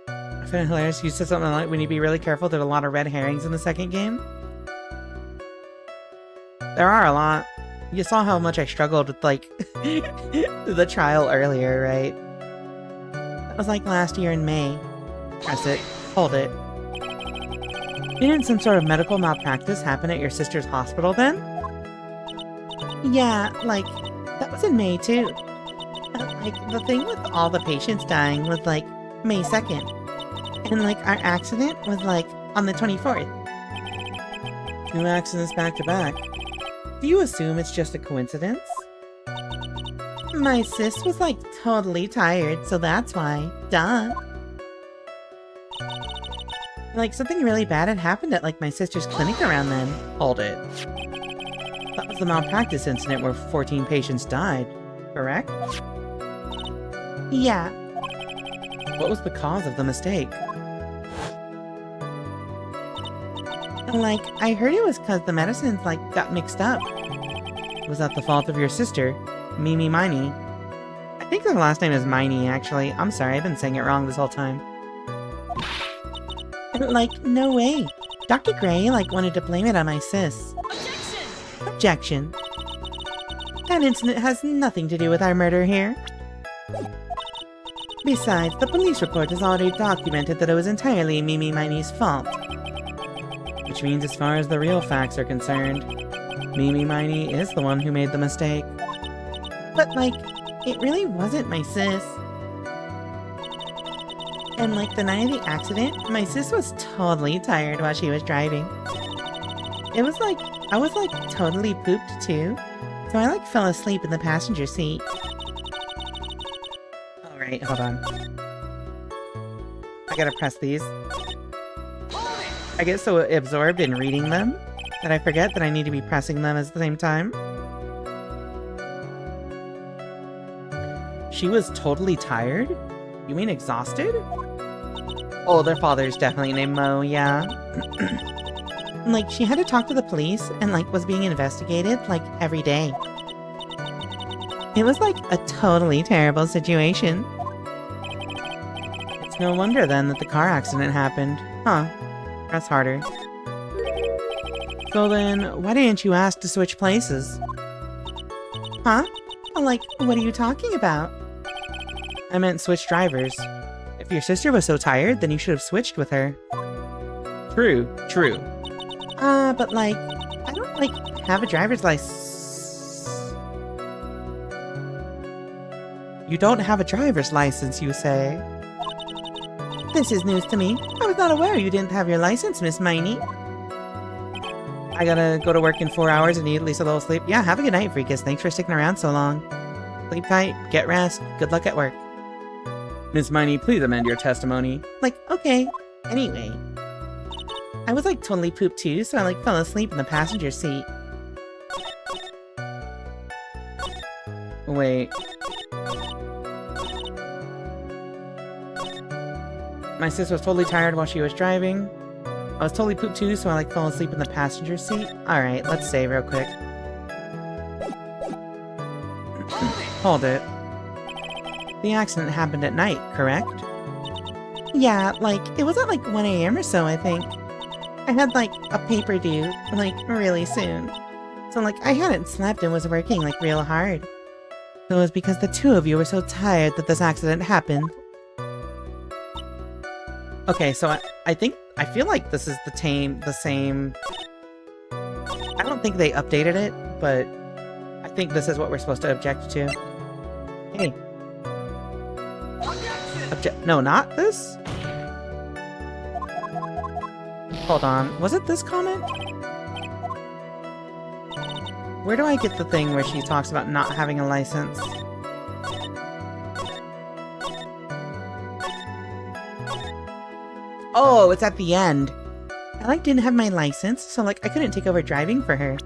Speaker 2: I find it hilarious. You said something like, we need to be really careful. There's a lot of red herrings in the second game. There are a lot. You saw how much I struggled with, the trial earlier, right?
Speaker 3: That was last year in May.
Speaker 2: Press it. Hold it. Didn't some sort of medical malpractice happen at your sister's hospital then?
Speaker 3: Yeah, that was in May too. The thing with all the patients dying was May 2nd. And our accident was on the 24th.
Speaker 2: 2 accidents back to back.
Speaker 1: Do you assume it's just a coincidence?
Speaker 3: My sis was like totally tired, so that's why. Duh.
Speaker 1: Like something really bad had happened at like my sister's clinic around then. Hold it. That was the malpractice incident where 14 patients died, correct?
Speaker 3: Yeah.
Speaker 1: What was the cause of the mistake?
Speaker 3: Like, I heard it was because the medicines, like, got mixed up.
Speaker 1: Was that the fault of your sister, Mimi Miney? I think her last name is Miney, actually. I'm sorry, I've been saying it wrong this whole time.
Speaker 3: Like, no way. Dr. Gray, like, wanted to blame it on my sis. Objection. That incident has nothing to do with our murder here. Besides, the police report has already documented that it was entirely Mimi Miney's fault.
Speaker 1: Which means as far as the real facts are concerned, Mimi Miney is the one who made the mistake.
Speaker 3: But, like, it really wasn't my sis. And, like, the night of the accident, my sis was totally tired while she was driving. It was like, I was, like, totally pooped too. So I, like, fell asleep in the passenger seat.
Speaker 1: Alright, hold on. I gotta press these. I get so absorbed in reading them that I forget that I need to be pressing them at the same time. She was totally tired? You mean exhausted? Oh, their father's definitely named Mo, yeah.
Speaker 3: Like, she had to talk to the police and, like, was being investigated, like, every day. It was, like, a totally terrible situation.
Speaker 1: It's no wonder, then, that the car accident happened. Huh. Press harder. So then, why didn't you ask to switch places?
Speaker 3: Huh? Like, what are you talking about?
Speaker 1: I meant switch drivers. If your sister was so tired, then you should have switched with her. True, true.
Speaker 3: But like, I don't, like, have a driver's license.
Speaker 1: You don't have a driver's license, you say?
Speaker 3: This is news to me. I was not aware you didn't have your license, Miss Miney.
Speaker 1: I gotta go to work in 4 hours and need at least a little sleep. Yeah, have a good night, Freakus. Thanks for sticking around so long. Sleep tight, get rest, good luck at work. Miss Miney, please amend your testimony.
Speaker 3: Like, okay. Anyway. I was, like, totally pooped too, so I, like, fell asleep in the passenger seat.
Speaker 1: Wait. My sis was totally tired while she was driving. I was totally pooped too, so I, like, fell asleep in the passenger seat. Alright, let's save real quick. Hold it. The accident happened at night, correct?
Speaker 3: Yeah, like, it was at, like, 1 a.m. or so, I think. I had, like, a paper due, like, really soon. So, like, I hadn't slept and was working, like, real hard. So it was because the two of you were so tired that this accident happened.
Speaker 1: Okay, so I feel like this is the same... I don't think they updated it, but I think this is what we're supposed to object to. Hey. No, not this? Hold on, was it this comment? Where do I get the thing where she talks about not having a license? Oh, it's at the end.
Speaker 3: I, like, didn't have my license, so, like, I couldn't take over driving for her.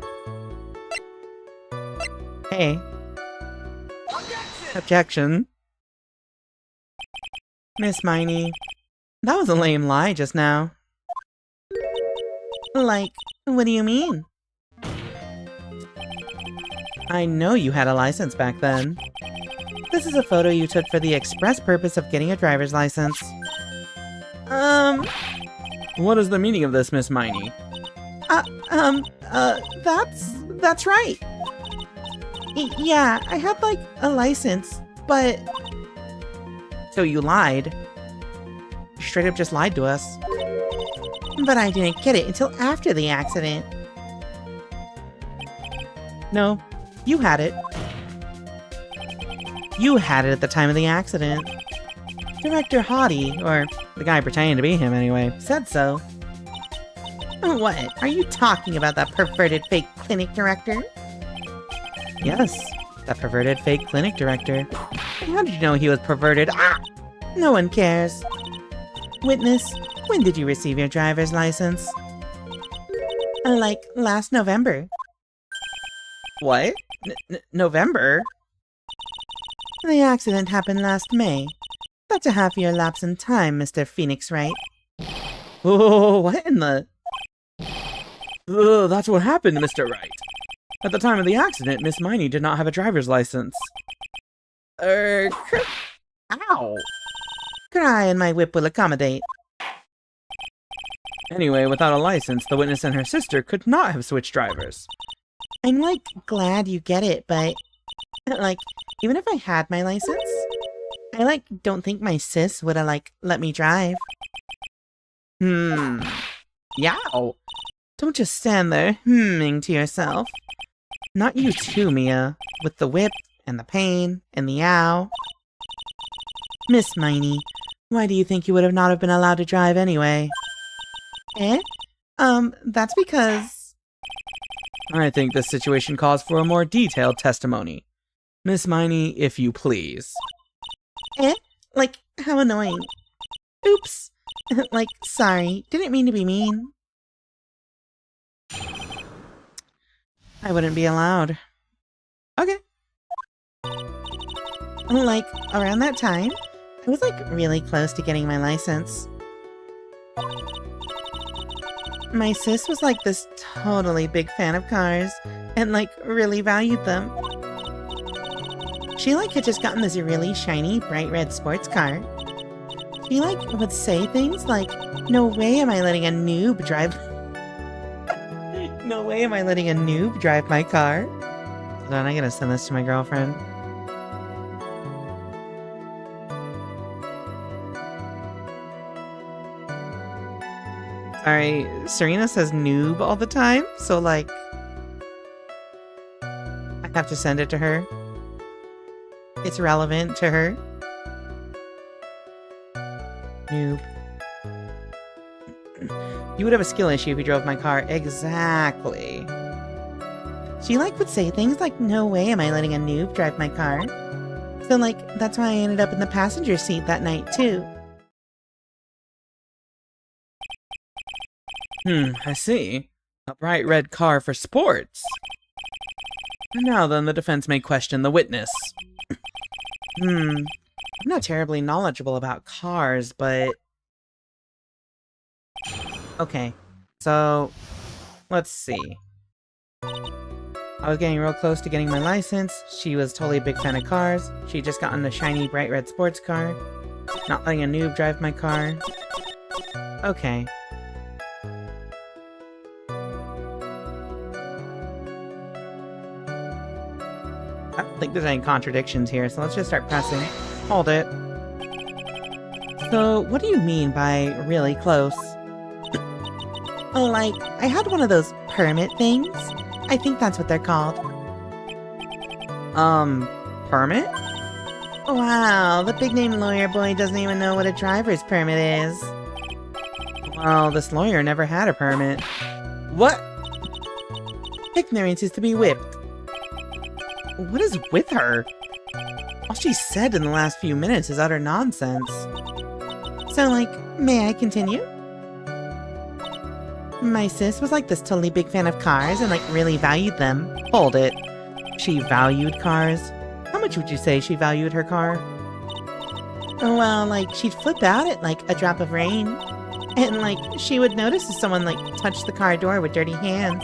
Speaker 1: Hey. Objection. Miss Miney, that was a lame lie just now.
Speaker 3: Like, what do you mean?
Speaker 1: I know you had a license back then. This is a photo you took for the express purpose of getting a driver's license. What is the meaning of this, Miss Miney?
Speaker 3: That's right. Yeah, I had, like, a license, but...
Speaker 1: So you lied? You straight up just lied to us.
Speaker 3: But I didn't get it until after the accident.
Speaker 1: No, you had it. You had it at the time of the accident. Director Hottie, or the guy pretending to be him anyway, said so.
Speaker 3: What? Are you talking about that perverted fake clinic director?
Speaker 2: Yes, that perverted fake clinic director. How did you know he was perverted? Ah!
Speaker 3: No one cares. Witness, when did you receive your driver's license? Like, last November.
Speaker 2: What? November?
Speaker 3: The accident happened last May. That's a half-year lapse in time, Mr. Phoenix Wright.
Speaker 2: Oh, what in the... That's what happened, Mr. Wright. At the time of the accident, Miss Miney did not have a driver's license. Ow!
Speaker 3: Cry and my whip will accommodate.
Speaker 2: Anyway, without a license, the witness and her sister could not have switched drivers.
Speaker 3: I'm, like, glad you get it, but... Like, even if I had my license, I, like, don't think my sis would've, like, let me drive.
Speaker 2: Yow!
Speaker 3: Don't just stand there, hmming to yourself. Not you too, Mia, with the whip, and the pain, and the ow. Miss Miney, why do you think you would have not have been allowed to drive anyway? That's because...
Speaker 2: I think this situation calls for a more detailed testimony. Miss Miney, if you please.
Speaker 3: Like, how annoying. Oops. Like, sorry, didn't mean to be mean. I wouldn't be allowed.
Speaker 2: Okay.
Speaker 3: Like, around that time, I was, like, really close to getting my license. My sis was, like, this totally big fan of cars, and, like, really valued them. She, like, had just gotten this really shiny, bright red sports car. She, like, would say things like, no way am I letting a noob drive... No way am I letting a noob drive my car. Hold on, I gotta send this to my girlfriend. Sorry, Serena says noob all the time, so like... I have to send it to her. It's relevant to her. Noob. You would have a skill issue if you drove my car. Exactly. She, like, would say things like, no way am I letting a noob drive my car. So, like, that's why I ended up in the passenger seat that night, too.
Speaker 2: I see. A bright red car for sports. Now then, the defense may question the witness.
Speaker 3: I'm not terribly knowledgeable about cars, but... Okay, so... let's see. I was getting real close to getting my license. She was totally a big fan of cars. She'd just gotten a shiny bright red sports car. Not letting a noob drive my car. Okay. I don't think there's any contradictions here, so let's just start pressing. Hold it. So, what do you mean by really close? Oh, like, I had one of those permit things. I think that's what they're called.
Speaker 2: Permit?
Speaker 3: Wow, the big-name lawyer boy doesn't even know what a driver's permit is.
Speaker 2: Well, this lawyer never had a permit.
Speaker 3: What? Ignorance is to be whipped.
Speaker 2: What is with her? All she said in the last few minutes is utter nonsense.
Speaker 3: So, like, may I continue? My sis was like this totally big fan of cars and like really valued them.
Speaker 2: Hold it. She valued cars? How much would you say she valued her car?
Speaker 3: Well, like, she'd flip out at like a drop of rain. And like, she would notice if someone like touched the car door with dirty hands.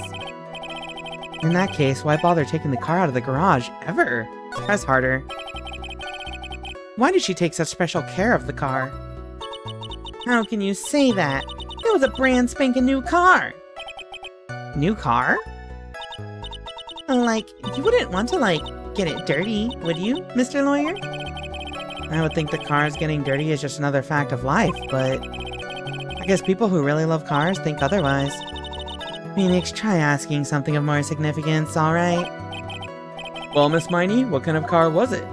Speaker 2: In that case, why bother taking the car out of the garage, ever? Press harder. Why did she take such special care of the car?
Speaker 3: How can you say that? It was a brand spanking new car!
Speaker 2: New car?
Speaker 3: Like, you wouldn't want to, like, get it dirty, would you, Mr. Lawyer?
Speaker 2: I would think the cars getting dirty is just another fact of life, but... I guess people who really love cars think otherwise.
Speaker 3: Phoenix, try asking something of more significance, alright?
Speaker 2: Well, Miss Miney, what kind of car was it?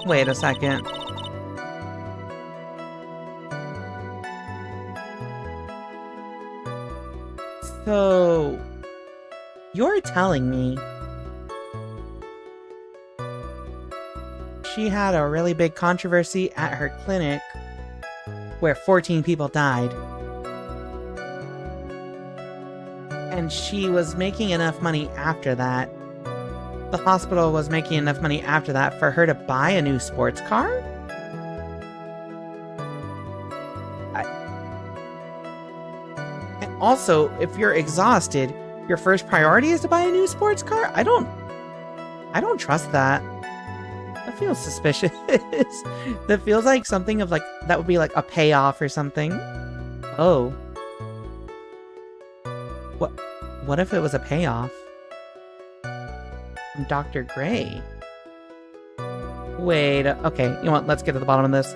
Speaker 3: Wait a second. So... You're telling me
Speaker 1: she had a really big controversy at her clinic where 14 people died. And she was making enough money after that. The hospital was making enough money after that for her to buy a new sports car? And also, if you're exhausted, your first priority is to buy a new sports car? I don't trust that. That feels suspicious. That feels like something of like, that would be like a payoff or something. Oh. What if it was a payoff? From Dr. Gray? Wait, okay, you know what, let's get to the bottom of this.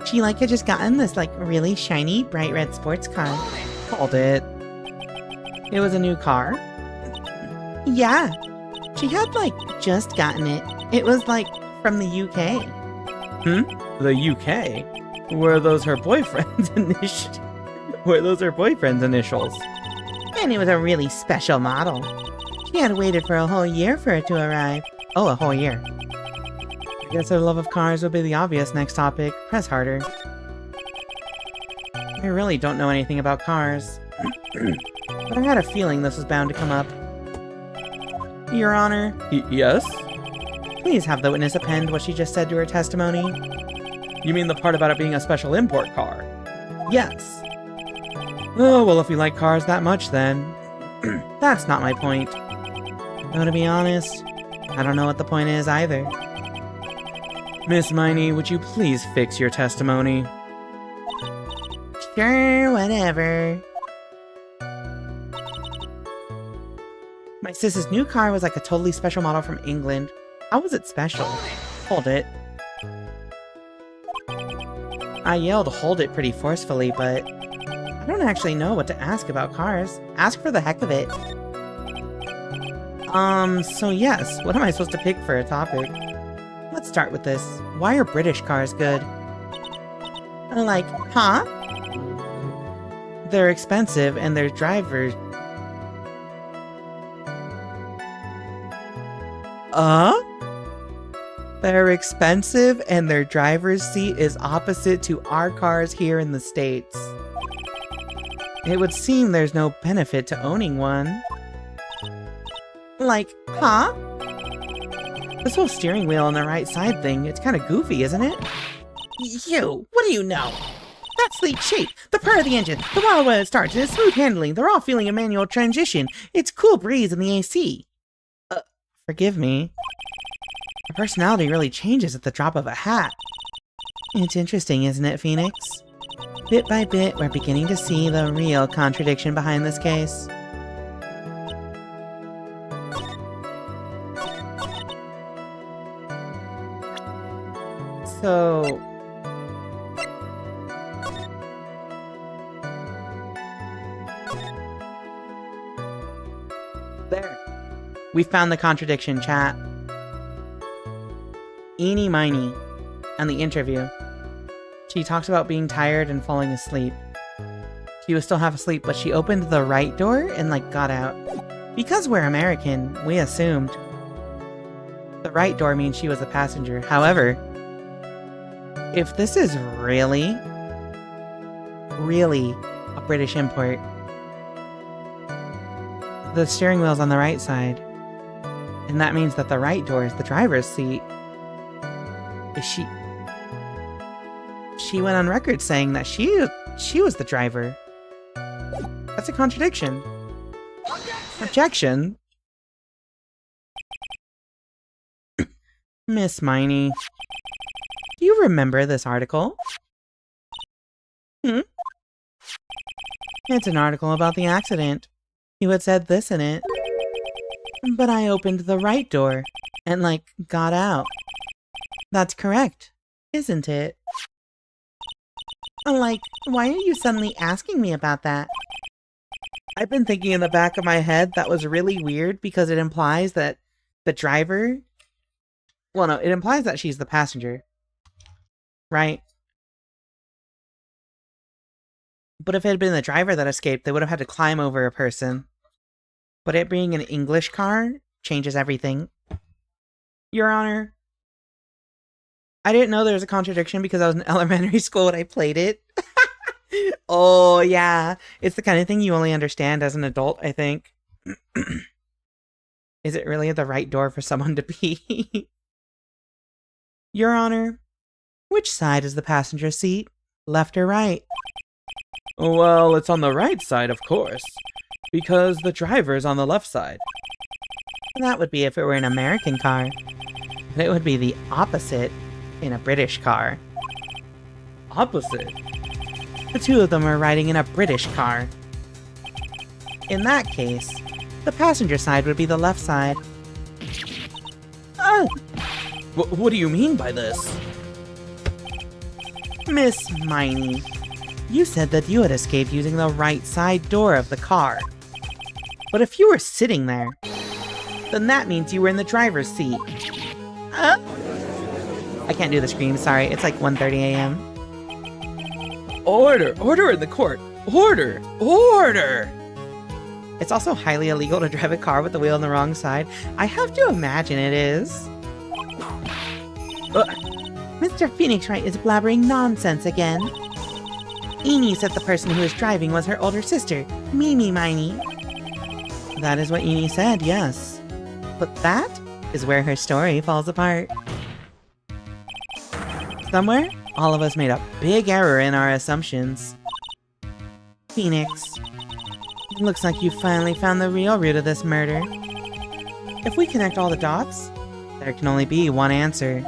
Speaker 3: She like had just gotten this like really shiny bright red sports car.
Speaker 1: Called it. It was a new car?
Speaker 3: Yeah. She had like just gotten it. It was like from the UK.
Speaker 1: The UK? Were those her boyfriend's initials? Were those her boyfriend's initials?
Speaker 3: And it was a really special model. She had waited for a whole year for it to arrive.
Speaker 1: Oh, a whole year. I guess her love of cars would be the obvious next topic. Press harder. I really don't know anything about cars. But I had a feeling this was bound to come up. Your Honor? Yes? Please have the witness append what she just said to her testimony. You mean the part about it being a special import car? Yes. Oh, well, if you like cars that much, then... That's not my point. Though, to be honest, I don't know what the point is either. Miss Miney, would you please fix your testimony?
Speaker 3: Sure, whatever.
Speaker 1: My sis's new car was like a totally special model from England. How was it special? Hold it. I yelled hold it pretty forcefully, but I don't actually know what to ask about cars. Ask for the heck of it. So yes, what am I supposed to pick for a topic? Let's start with this. Why are British cars good?
Speaker 3: Like, huh?
Speaker 1: They're expensive and their drivers... They're expensive and their driver's seat is opposite to our cars here in the States. It would seem there's no benefit to owning one.
Speaker 3: Like, huh?
Speaker 1: This whole steering wheel on the right side thing, it's kind of goofy, isn't it?
Speaker 3: You, what do you know? That sleek shape, the purr of the engine, the wild way it starts, and its smooth handling, they're all feeling a manual transition. It's cool breeze in the AC.
Speaker 1: Forgive me. Her personality really changes at the drop of a hat.
Speaker 3: It's interesting, isn't it, Phoenix? Bit by bit, we're beginning to see the real contradiction behind this case.
Speaker 1: So... There. We found the contradiction, chat. Eenie Miney, on the interview, she talks about being tired and falling asleep. She was still half asleep, but she opened the right door and, like, got out. Because we're American, we assumed the right door means she was a passenger. However, if this is really a British import, the steering wheel's on the right side, and that means that the right door is the driver's seat. She went on record saying that she was the driver. That's a contradiction. Objection? Miss Miney, do you remember this article? It's an article about the accident. You had said this in it. But I opened the right door and, like, got out. That's correct, isn't it?
Speaker 3: Like, why are you suddenly asking me about that?
Speaker 1: I've been thinking in the back of my head that was really weird because it implies that the driver... Well, no, it implies that she's the passenger. Right? But if it had been the driver that escaped, they would have had to climb over a person. But it being an English car changes everything. Your Honor, I didn't know there was a contradiction because I was in elementary school when I played it. Oh, yeah. It's the kind of thing you only understand as an adult, I think. Is it really the right door for someone to be? Your Honor, which side is the passenger seat? Left or right?
Speaker 2: Well, it's on the right side, of course, because the driver's on the left side.
Speaker 1: That would be if it were an American car. But it would be the opposite in a British car.
Speaker 2: Opposite?
Speaker 1: The two of them are riding in a British car. In that case, the passenger side would be the left side. Oh!
Speaker 2: What do you mean by this?
Speaker 1: Miss Miney, you said that you had escaped using the right side door of the car. But if you were sitting there, then that means you were in the driver's seat. I can't do the scream, sorry. It's like 1:30 a.m.
Speaker 2: Order! Order in the court! Order! Order!
Speaker 1: It's also highly illegal to drive a car with the wheel on the wrong side. I have to imagine it is. Mr. Phoenix Wright is blabbering nonsense again. Eenie said the person who was driving was her older sister, Mimi Miney. That is what Eenie said, yes. But that is where her story falls apart. Somewhere, all of us made a big error in our assumptions. Phoenix, it looks like you finally found the real root of this murder. If we connect all the dots, there can only be one answer.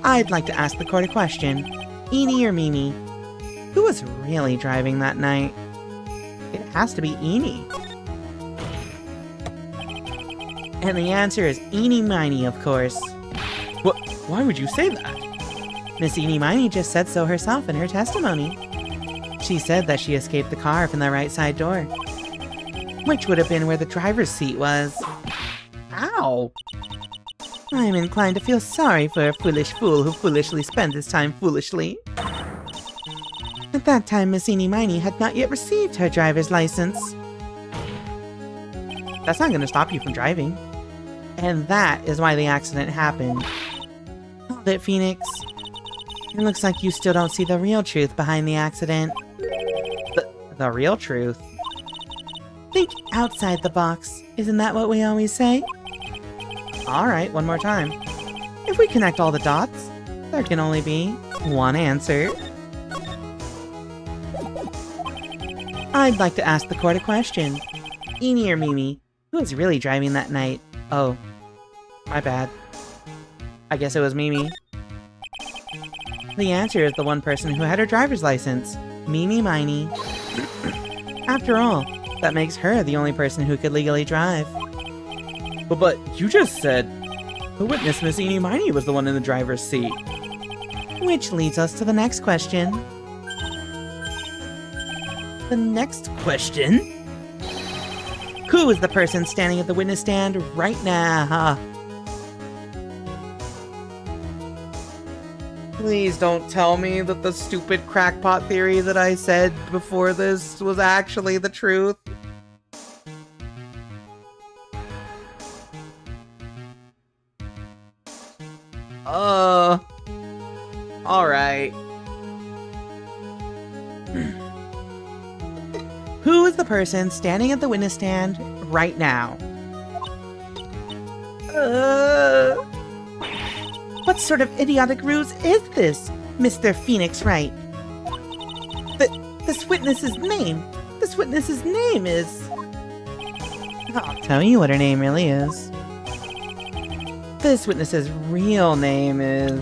Speaker 1: I'd like to ask the court a question. Eenie or Mimi? Who was really driving that night? It has to be Eenie. And the answer is Eenie Miney, of course.
Speaker 2: What? Why would you say that?
Speaker 1: Miss Eenie Miney just said so herself in her testimony. She said that she escaped the car from the right side door, which would have been where the driver's seat was. Ow! I'm inclined to feel sorry for a foolish fool who foolishly spends his time foolishly. At that time, Miss Eenie Miney had not yet received her driver's license. That's not going to stop you from driving. And that is why the accident happened. Hold it, Phoenix. It looks like you still don't see the real truth behind the accident. The real truth? Think outside the box. Isn't that what we always say? Alright, one more time. If we connect all the dots, there can only be one answer. I'd like to ask the court a question. Eenie or Mimi, who was really driving that night? Oh, my bad. I guess it was Mimi. The answer is the one person who had her driver's license, Mimi Miney. After all, that makes her the only person who could legally drive.
Speaker 2: But you just said the witness, Miss Eenie Miney, was the one in the driver's seat.
Speaker 1: Which leads us to the next question. The next question? Who is the person standing at the witness stand right now? Please don't tell me that the stupid crackpot theory that I said before this was actually the truth. Alright. Who is the person standing at the witness stand right now? What sort of idiotic ruse is this, Mr. Phoenix Wright? This witness's name is... I'll tell you what her name really is. This witness's real name is...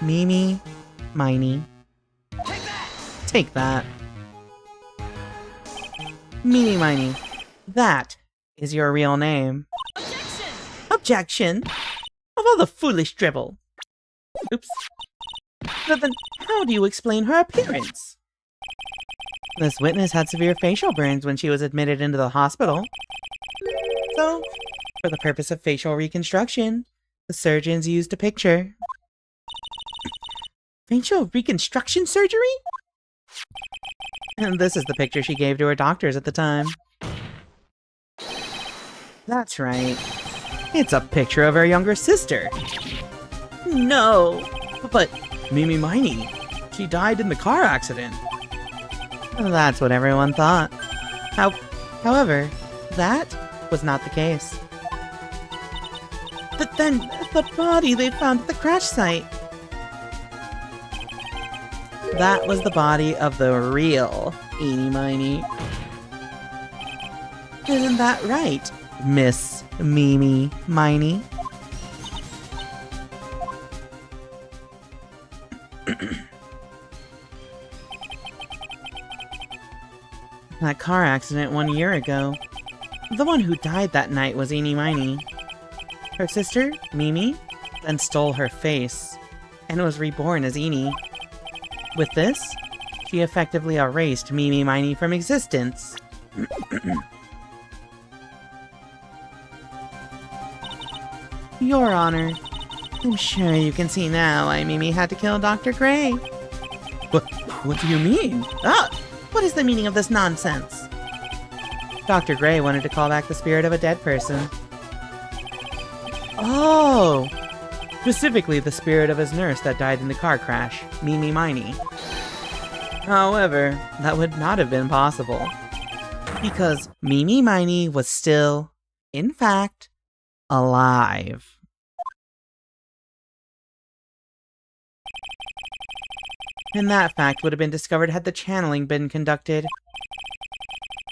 Speaker 1: Mimi Miney. Take that. Mimi Miney. That is your real name. Objection! Of all the foolish dribble. Oops. But then, how do you explain her appearance? This witness had severe facial burns when she was admitted into the hospital. So, for the purpose of facial reconstruction, the surgeons used a picture. Facial reconstruction surgery? And this is the picture she gave to her doctors at the time. That's right.
Speaker 2: It's a picture of her younger sister.
Speaker 1: No!
Speaker 2: But Mimi Miney, she died in the car accident.
Speaker 1: That's what everyone thought. However, that was not the case. But then, the body they found at the crash site. That was the body of the real Eenie Miney. Isn't that right, Miss Mimi Miney? That car accident 1 year ago. The one who died that night was Eenie Miney. Her sister, Mimi, then stole her face, and was reborn as Eenie. With this, she effectively erased Mimi Miney from existence. Your Honor, I'm sure you can see now why Mimi had to kill Dr. Gray.
Speaker 2: What do you mean?
Speaker 1: Ah! What is the meaning of this nonsense? Dr. Gray wanted to call back the spirit of a dead person.
Speaker 2: Oh! Specifically the spirit of his nurse that died in the car crash, Mimi Miney.
Speaker 1: However, that would not have been possible. Because Mimi Miney was still, in fact, alive. And that fact would have been discovered had the channeling been conducted.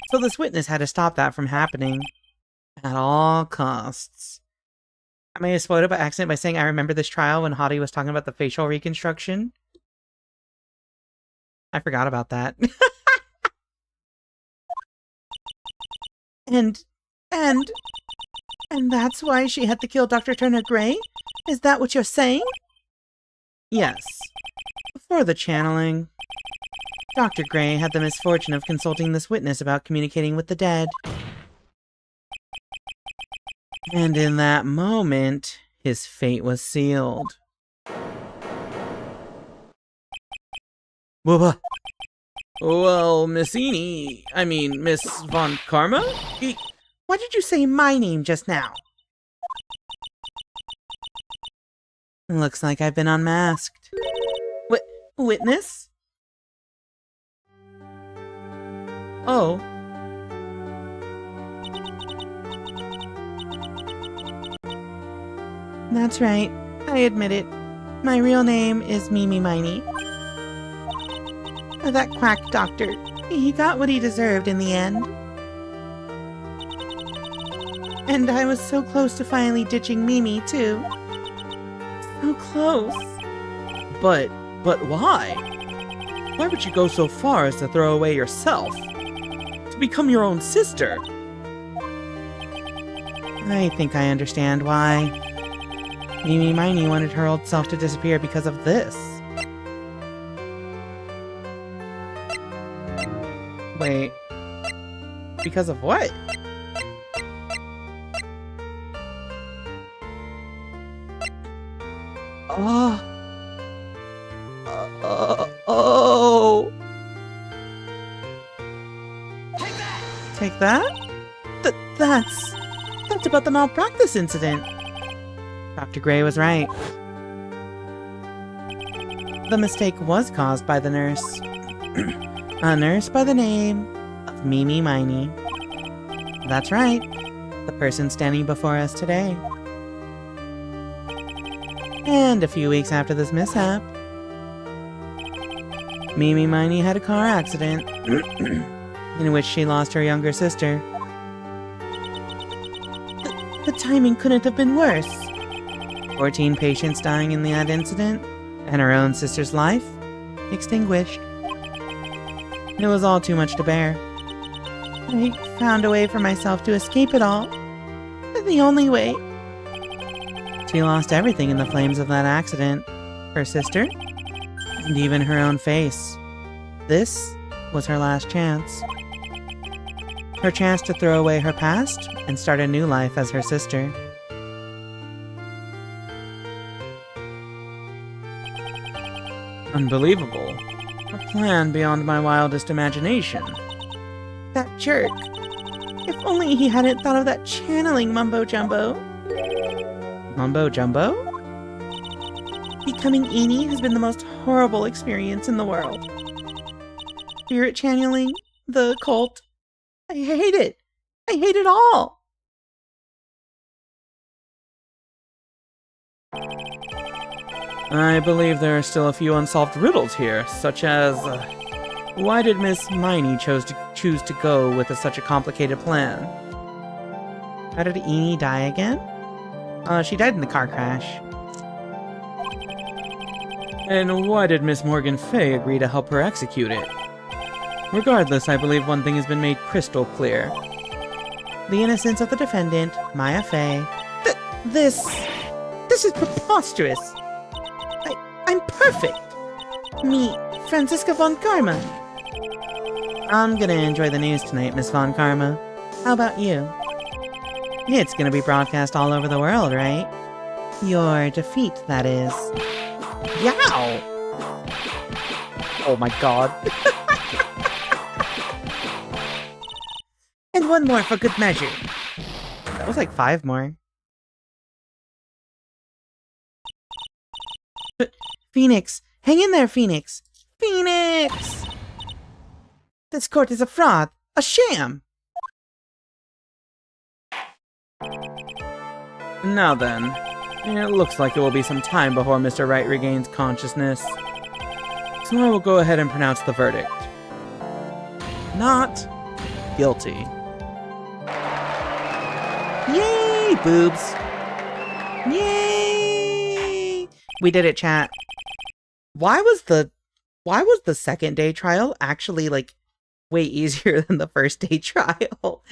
Speaker 1: So this witness had to stop that from happening. At all costs. I may have spoiled it by accident by saying I remember this trial when Hottie was talking about the facial reconstruction. I forgot about that. And that's why she had to kill Dr. Turner Gray? Is that what you're saying? Yes. For the channeling. Dr. Gray had the misfortune of consulting this witness about communicating with the dead. And in that moment, his fate was sealed.
Speaker 2: Well, Miss Eenie, I mean, Miss Von Karma?
Speaker 1: Why did you say my name just now? Looks like I've been unmasked. Witness? Oh. That's right. I admit it. My real name is Mimi Miney. That quack doctor. He got what he deserved in the end. And I was so close to finally ditching Mimi, too. So close.
Speaker 2: But why? Why would you go so far as to throw away yourself? To become your own sister?
Speaker 1: I think I understand why. Mimi Miney wanted her old self to disappear because of this. Wait. Because of what? Oh. Oh.
Speaker 4: Take that!
Speaker 1: Take that? That's about the malpractice incident. Dr. Gray was right. The mistake was caused by the nurse. A nurse by the name of Mimi Miney. That's right. The person standing before us today. And a few weeks after this mishap, Mimi Miney had a car accident in which she lost her younger sister. The timing couldn't have been worse. 14 patients dying in that incident, and her own sister's life extinguished. It was all too much to bear. I found a way for myself to escape it all. The only way. She lost everything in the flames of that accident. Her sister, and even her own face. This was her last chance. Her chance to throw away her past and start a new life as her sister.
Speaker 2: Unbelievable. A plan beyond my wildest imagination.
Speaker 1: That jerk. If only he hadn't thought of that channeling mumbo-jumbo. Mumbo Jumbo?
Speaker 3: Becoming Eni has been the most horrible experience in the world. Spirit channeling, the cult. I hate it. I hate it all.
Speaker 2: I believe there are still a few unsolved riddles here, such as... why did Miss Miney choose to go with such a complicated plan?
Speaker 1: How did Eni die again? She died in the car crash.
Speaker 2: And why did Miss Morgan Fay agree to help her execute it? Regardless, I believe one thing has been made crystal clear.
Speaker 1: The innocence of the defendant, Maya Fey.
Speaker 3: This is preposterous. I'm perfect. Meet Franziska von Karma.
Speaker 1: I'm gonna enjoy the news tonight, Miss Von Karma. How about you? It's gonna be broadcast all over the world, right? Your defeat, that is.
Speaker 3: Yow!
Speaker 1: Oh my god.
Speaker 3: And one more for good measure.
Speaker 1: That was like 5 more.
Speaker 3: Phoenix! Hang in there, Phoenix! Phoenix! This court is a fraud! A sham!
Speaker 2: Now then, it looks like it will be some time before Mr. Wright regains consciousness. So I will go ahead and pronounce the verdict. Not guilty.
Speaker 3: Yay, boobs! Yay!
Speaker 1: We did it, chat. Why was the second day trial actually like way easier than the first day trial?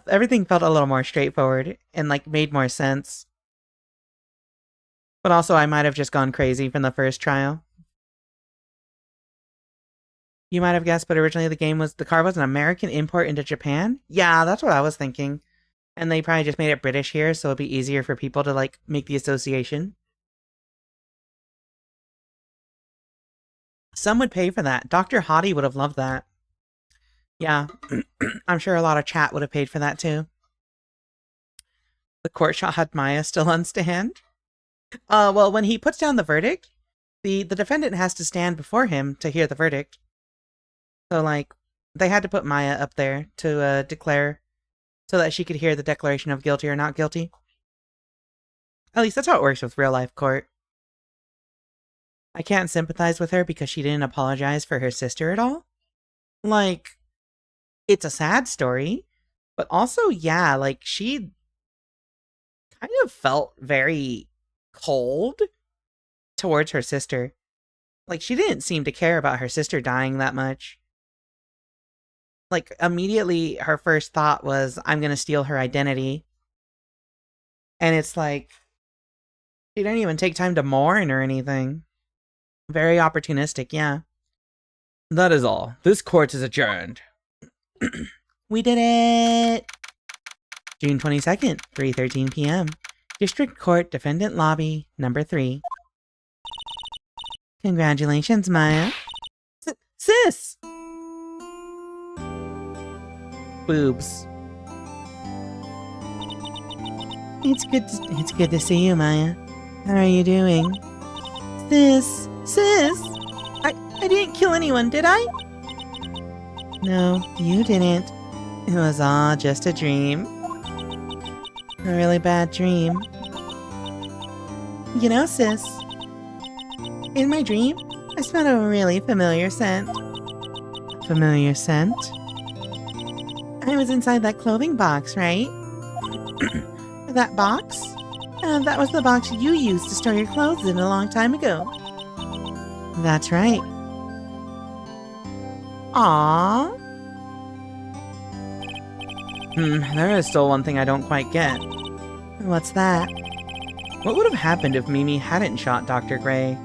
Speaker 1: Everything felt a little more straightforward and like made more sense. But also I might have just gone crazy from the first trial. You might have guessed, but originally the car was an American import into Japan? Yeah, that's what I was thinking. And they probably just made it British here, so it'd be easier for people to like make the association. Some would pay for that. Dr. Hottie would have loved that. Yeah, I'm sure a lot of chat would have paid for that too. The court shot had Maya still on stand. Well, when he puts down the verdict, the defendant has to stand before him to hear the verdict. So, like, they had to put Maya up there to declare, so that she could hear the declaration of guilty or not guilty. At least that's how it works with real life court. I can't sympathize with her because she didn't apologize for her sister at all. Like, it's a sad story, but also, yeah, like, she kind of felt very cold towards her sister. Like, she didn't seem to care about her sister dying that much. Like, immediately, her first thought was, I'm gonna steal her identity. And it's like, she didn't even take time to mourn or anything. Very opportunistic, yeah.
Speaker 2: That is all. This court is adjourned.
Speaker 1: We did it! June 22nd, 3:13 p.m. District Court Defendant Lobby, number 3. Congratulations, Maya.
Speaker 3: Sis!
Speaker 1: Boobs.
Speaker 3: It's good to see you, Maya. How are you doing? Sis! I didn't kill anyone, did I?
Speaker 1: No, you didn't. It was all just a dream. A really bad dream.
Speaker 3: You know, sis, in my dream, I smelled a really familiar scent.
Speaker 1: Familiar scent?
Speaker 3: I was inside that clothing box, right? That box? That was the box you used to store your clothes in a long time ago.
Speaker 1: That's right.
Speaker 3: Aww.
Speaker 2: There is still one thing I don't quite get.
Speaker 3: What's that?
Speaker 2: What would have happened if Mimi hadn't shot Dr. Gray?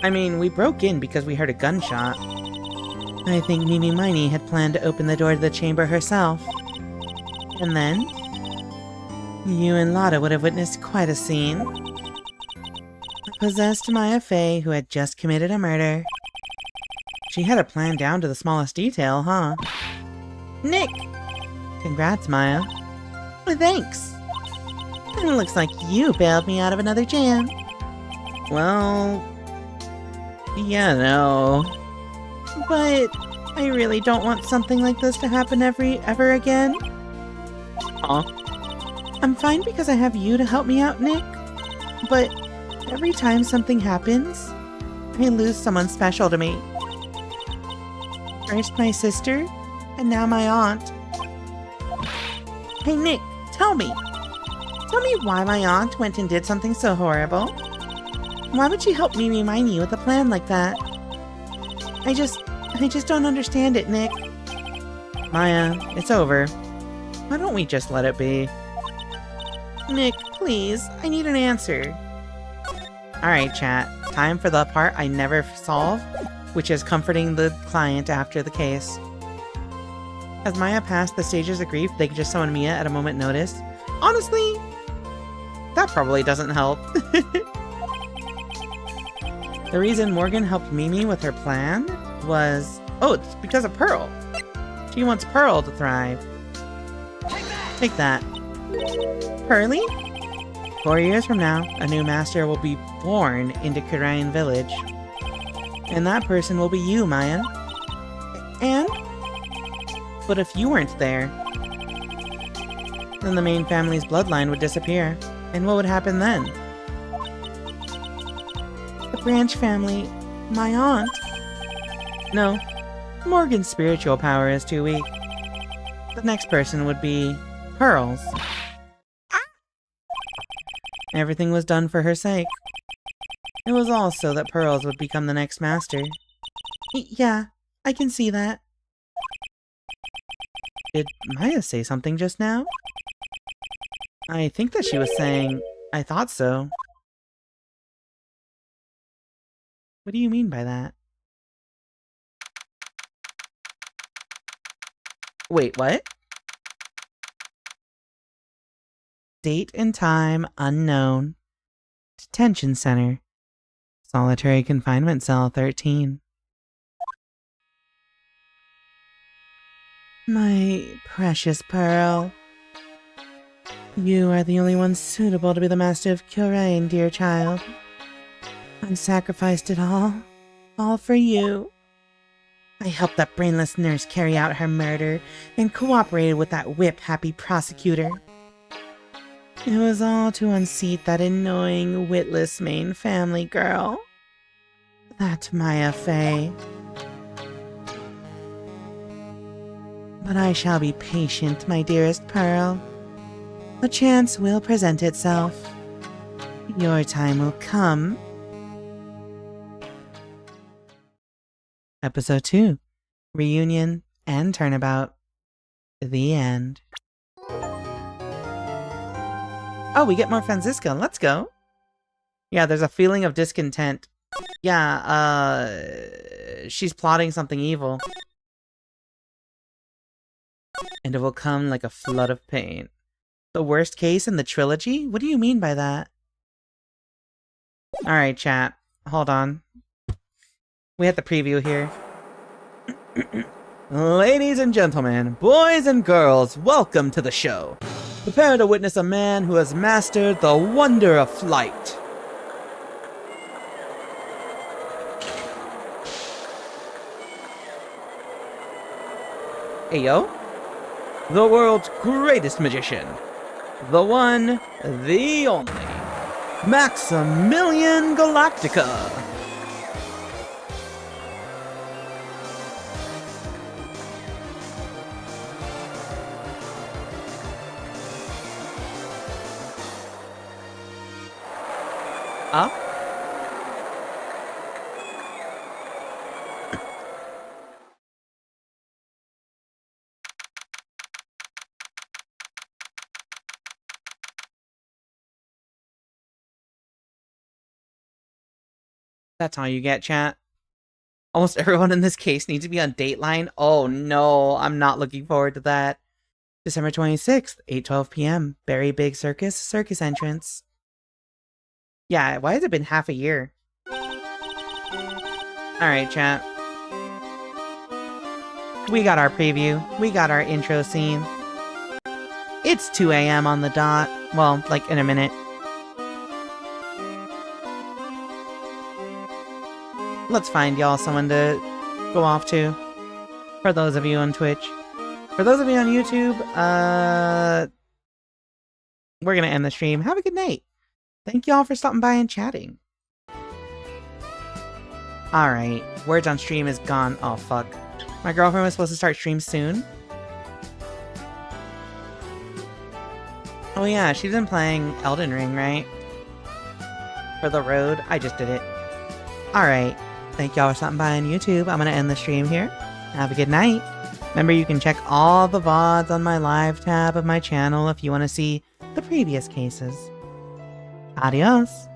Speaker 1: I mean, we broke in because we heard a gunshot.
Speaker 3: I think Mimi Miney had planned to open the door to the chamber herself. And then, you and Lotta would have witnessed quite a scene. A possessed Maya Fey who had just committed a murder.
Speaker 1: She had a plan down to the smallest detail, huh?
Speaker 3: Nick!
Speaker 1: Congrats, Maya.
Speaker 3: Thanks. And it looks like you bailed me out of another jam.
Speaker 2: Well... yeah, no.
Speaker 3: But I really don't want something like this to happen ever again.
Speaker 2: Huh?
Speaker 3: I'm fine because I have you to help me out, Nick. But every time something happens, I lose someone special to me. First my sister, and now my aunt. Hey Nick, tell me. Tell me why my aunt went and did something so horrible. Why would she help me remind you with a plan like that? I just don't understand it, Nick.
Speaker 2: Maya, it's over. Why don't we just let it be?
Speaker 3: Nick, please, I need an answer.
Speaker 2: Alright, chat. Time for the part I never solve, which is comforting the client after the case. Has Maya passed the stages of grief? They could just summon Mia at a moment notice. Honestly, that probably doesn't help. The reason Morgan helped Mimi with her plan was... oh, it's because of Pearl. She wants Pearl to thrive. Take that.
Speaker 3: Pearly?
Speaker 2: 4 years from now, a new master will be born into Kurain Village. And that person will be you, Maya.
Speaker 3: And?
Speaker 2: But if you weren't there, then the main family's bloodline would disappear. And what would happen then?
Speaker 3: The Branch family, my aunt.
Speaker 2: No, Morgan's spiritual power is too weak. The next person would be Pearl's. Everything was done for her sake. It was all so that Pearls would become the next master.
Speaker 3: Yeah, I can see that.
Speaker 2: Did Maya say something just now? I think that she was saying, I thought so. What do you mean by that? Wait, what? Date and time unknown. Detention center. Solitary confinement cell 13.
Speaker 3: My precious Pearl. You are the only one suitable to be the master of Kurain, dear child. I sacrificed it all for you. I helped that brainless nurse carry out her murder and cooperated with that whip-happy prosecutor. It was all to unseat that annoying, witless main family girl. That Maya Fey. But I shall be patient, my dearest Pearl. A chance will present itself. Your time will come.
Speaker 2: Episode 2. Reunion and Turnabout. The end. Oh, we get more Franziska. Let's go. Yeah, there's a feeling of discontent. Yeah, she's plotting something evil. And it will come like a flood of pain. The worst case in the trilogy? What do you mean by that? Alright, chat. Hold on. We have the preview here. Ladies and gentlemen, boys and girls, welcome to the show. Prepare to witness a man who has mastered the wonder of flight. Ayo? The world's greatest magician. The one, the only. Maximilian Galactica. Up? That's all you get, chat. Almost everyone in this case needs to be on Dateline. Oh no, I'm not looking forward to that. December 26th, 8:12 p.m. Berry Big Circus, circus entrance. Yeah, why has it been half a year? Alright, chat. We got our preview. We got our intro scene. It's 2 a.m. on the dot.
Speaker 1: Well, like in a minute. Let's find y'all someone to go off to. For those of you on Twitch. For those of you on YouTube, we're gonna end the stream. Have a good night. Thank y'all for stopping by and chatting. Alright, words on stream is gone. Oh, fuck. My girlfriend was supposed to start stream soon. Oh yeah, she's been playing Elden Ring, right? For the road. I just did it. Alright, thank y'all for stopping by on YouTube. I'm gonna end the stream here. Have a good night. Remember, you can check all the VODs on my live tab of my channel if you want to see the previous cases. Adios.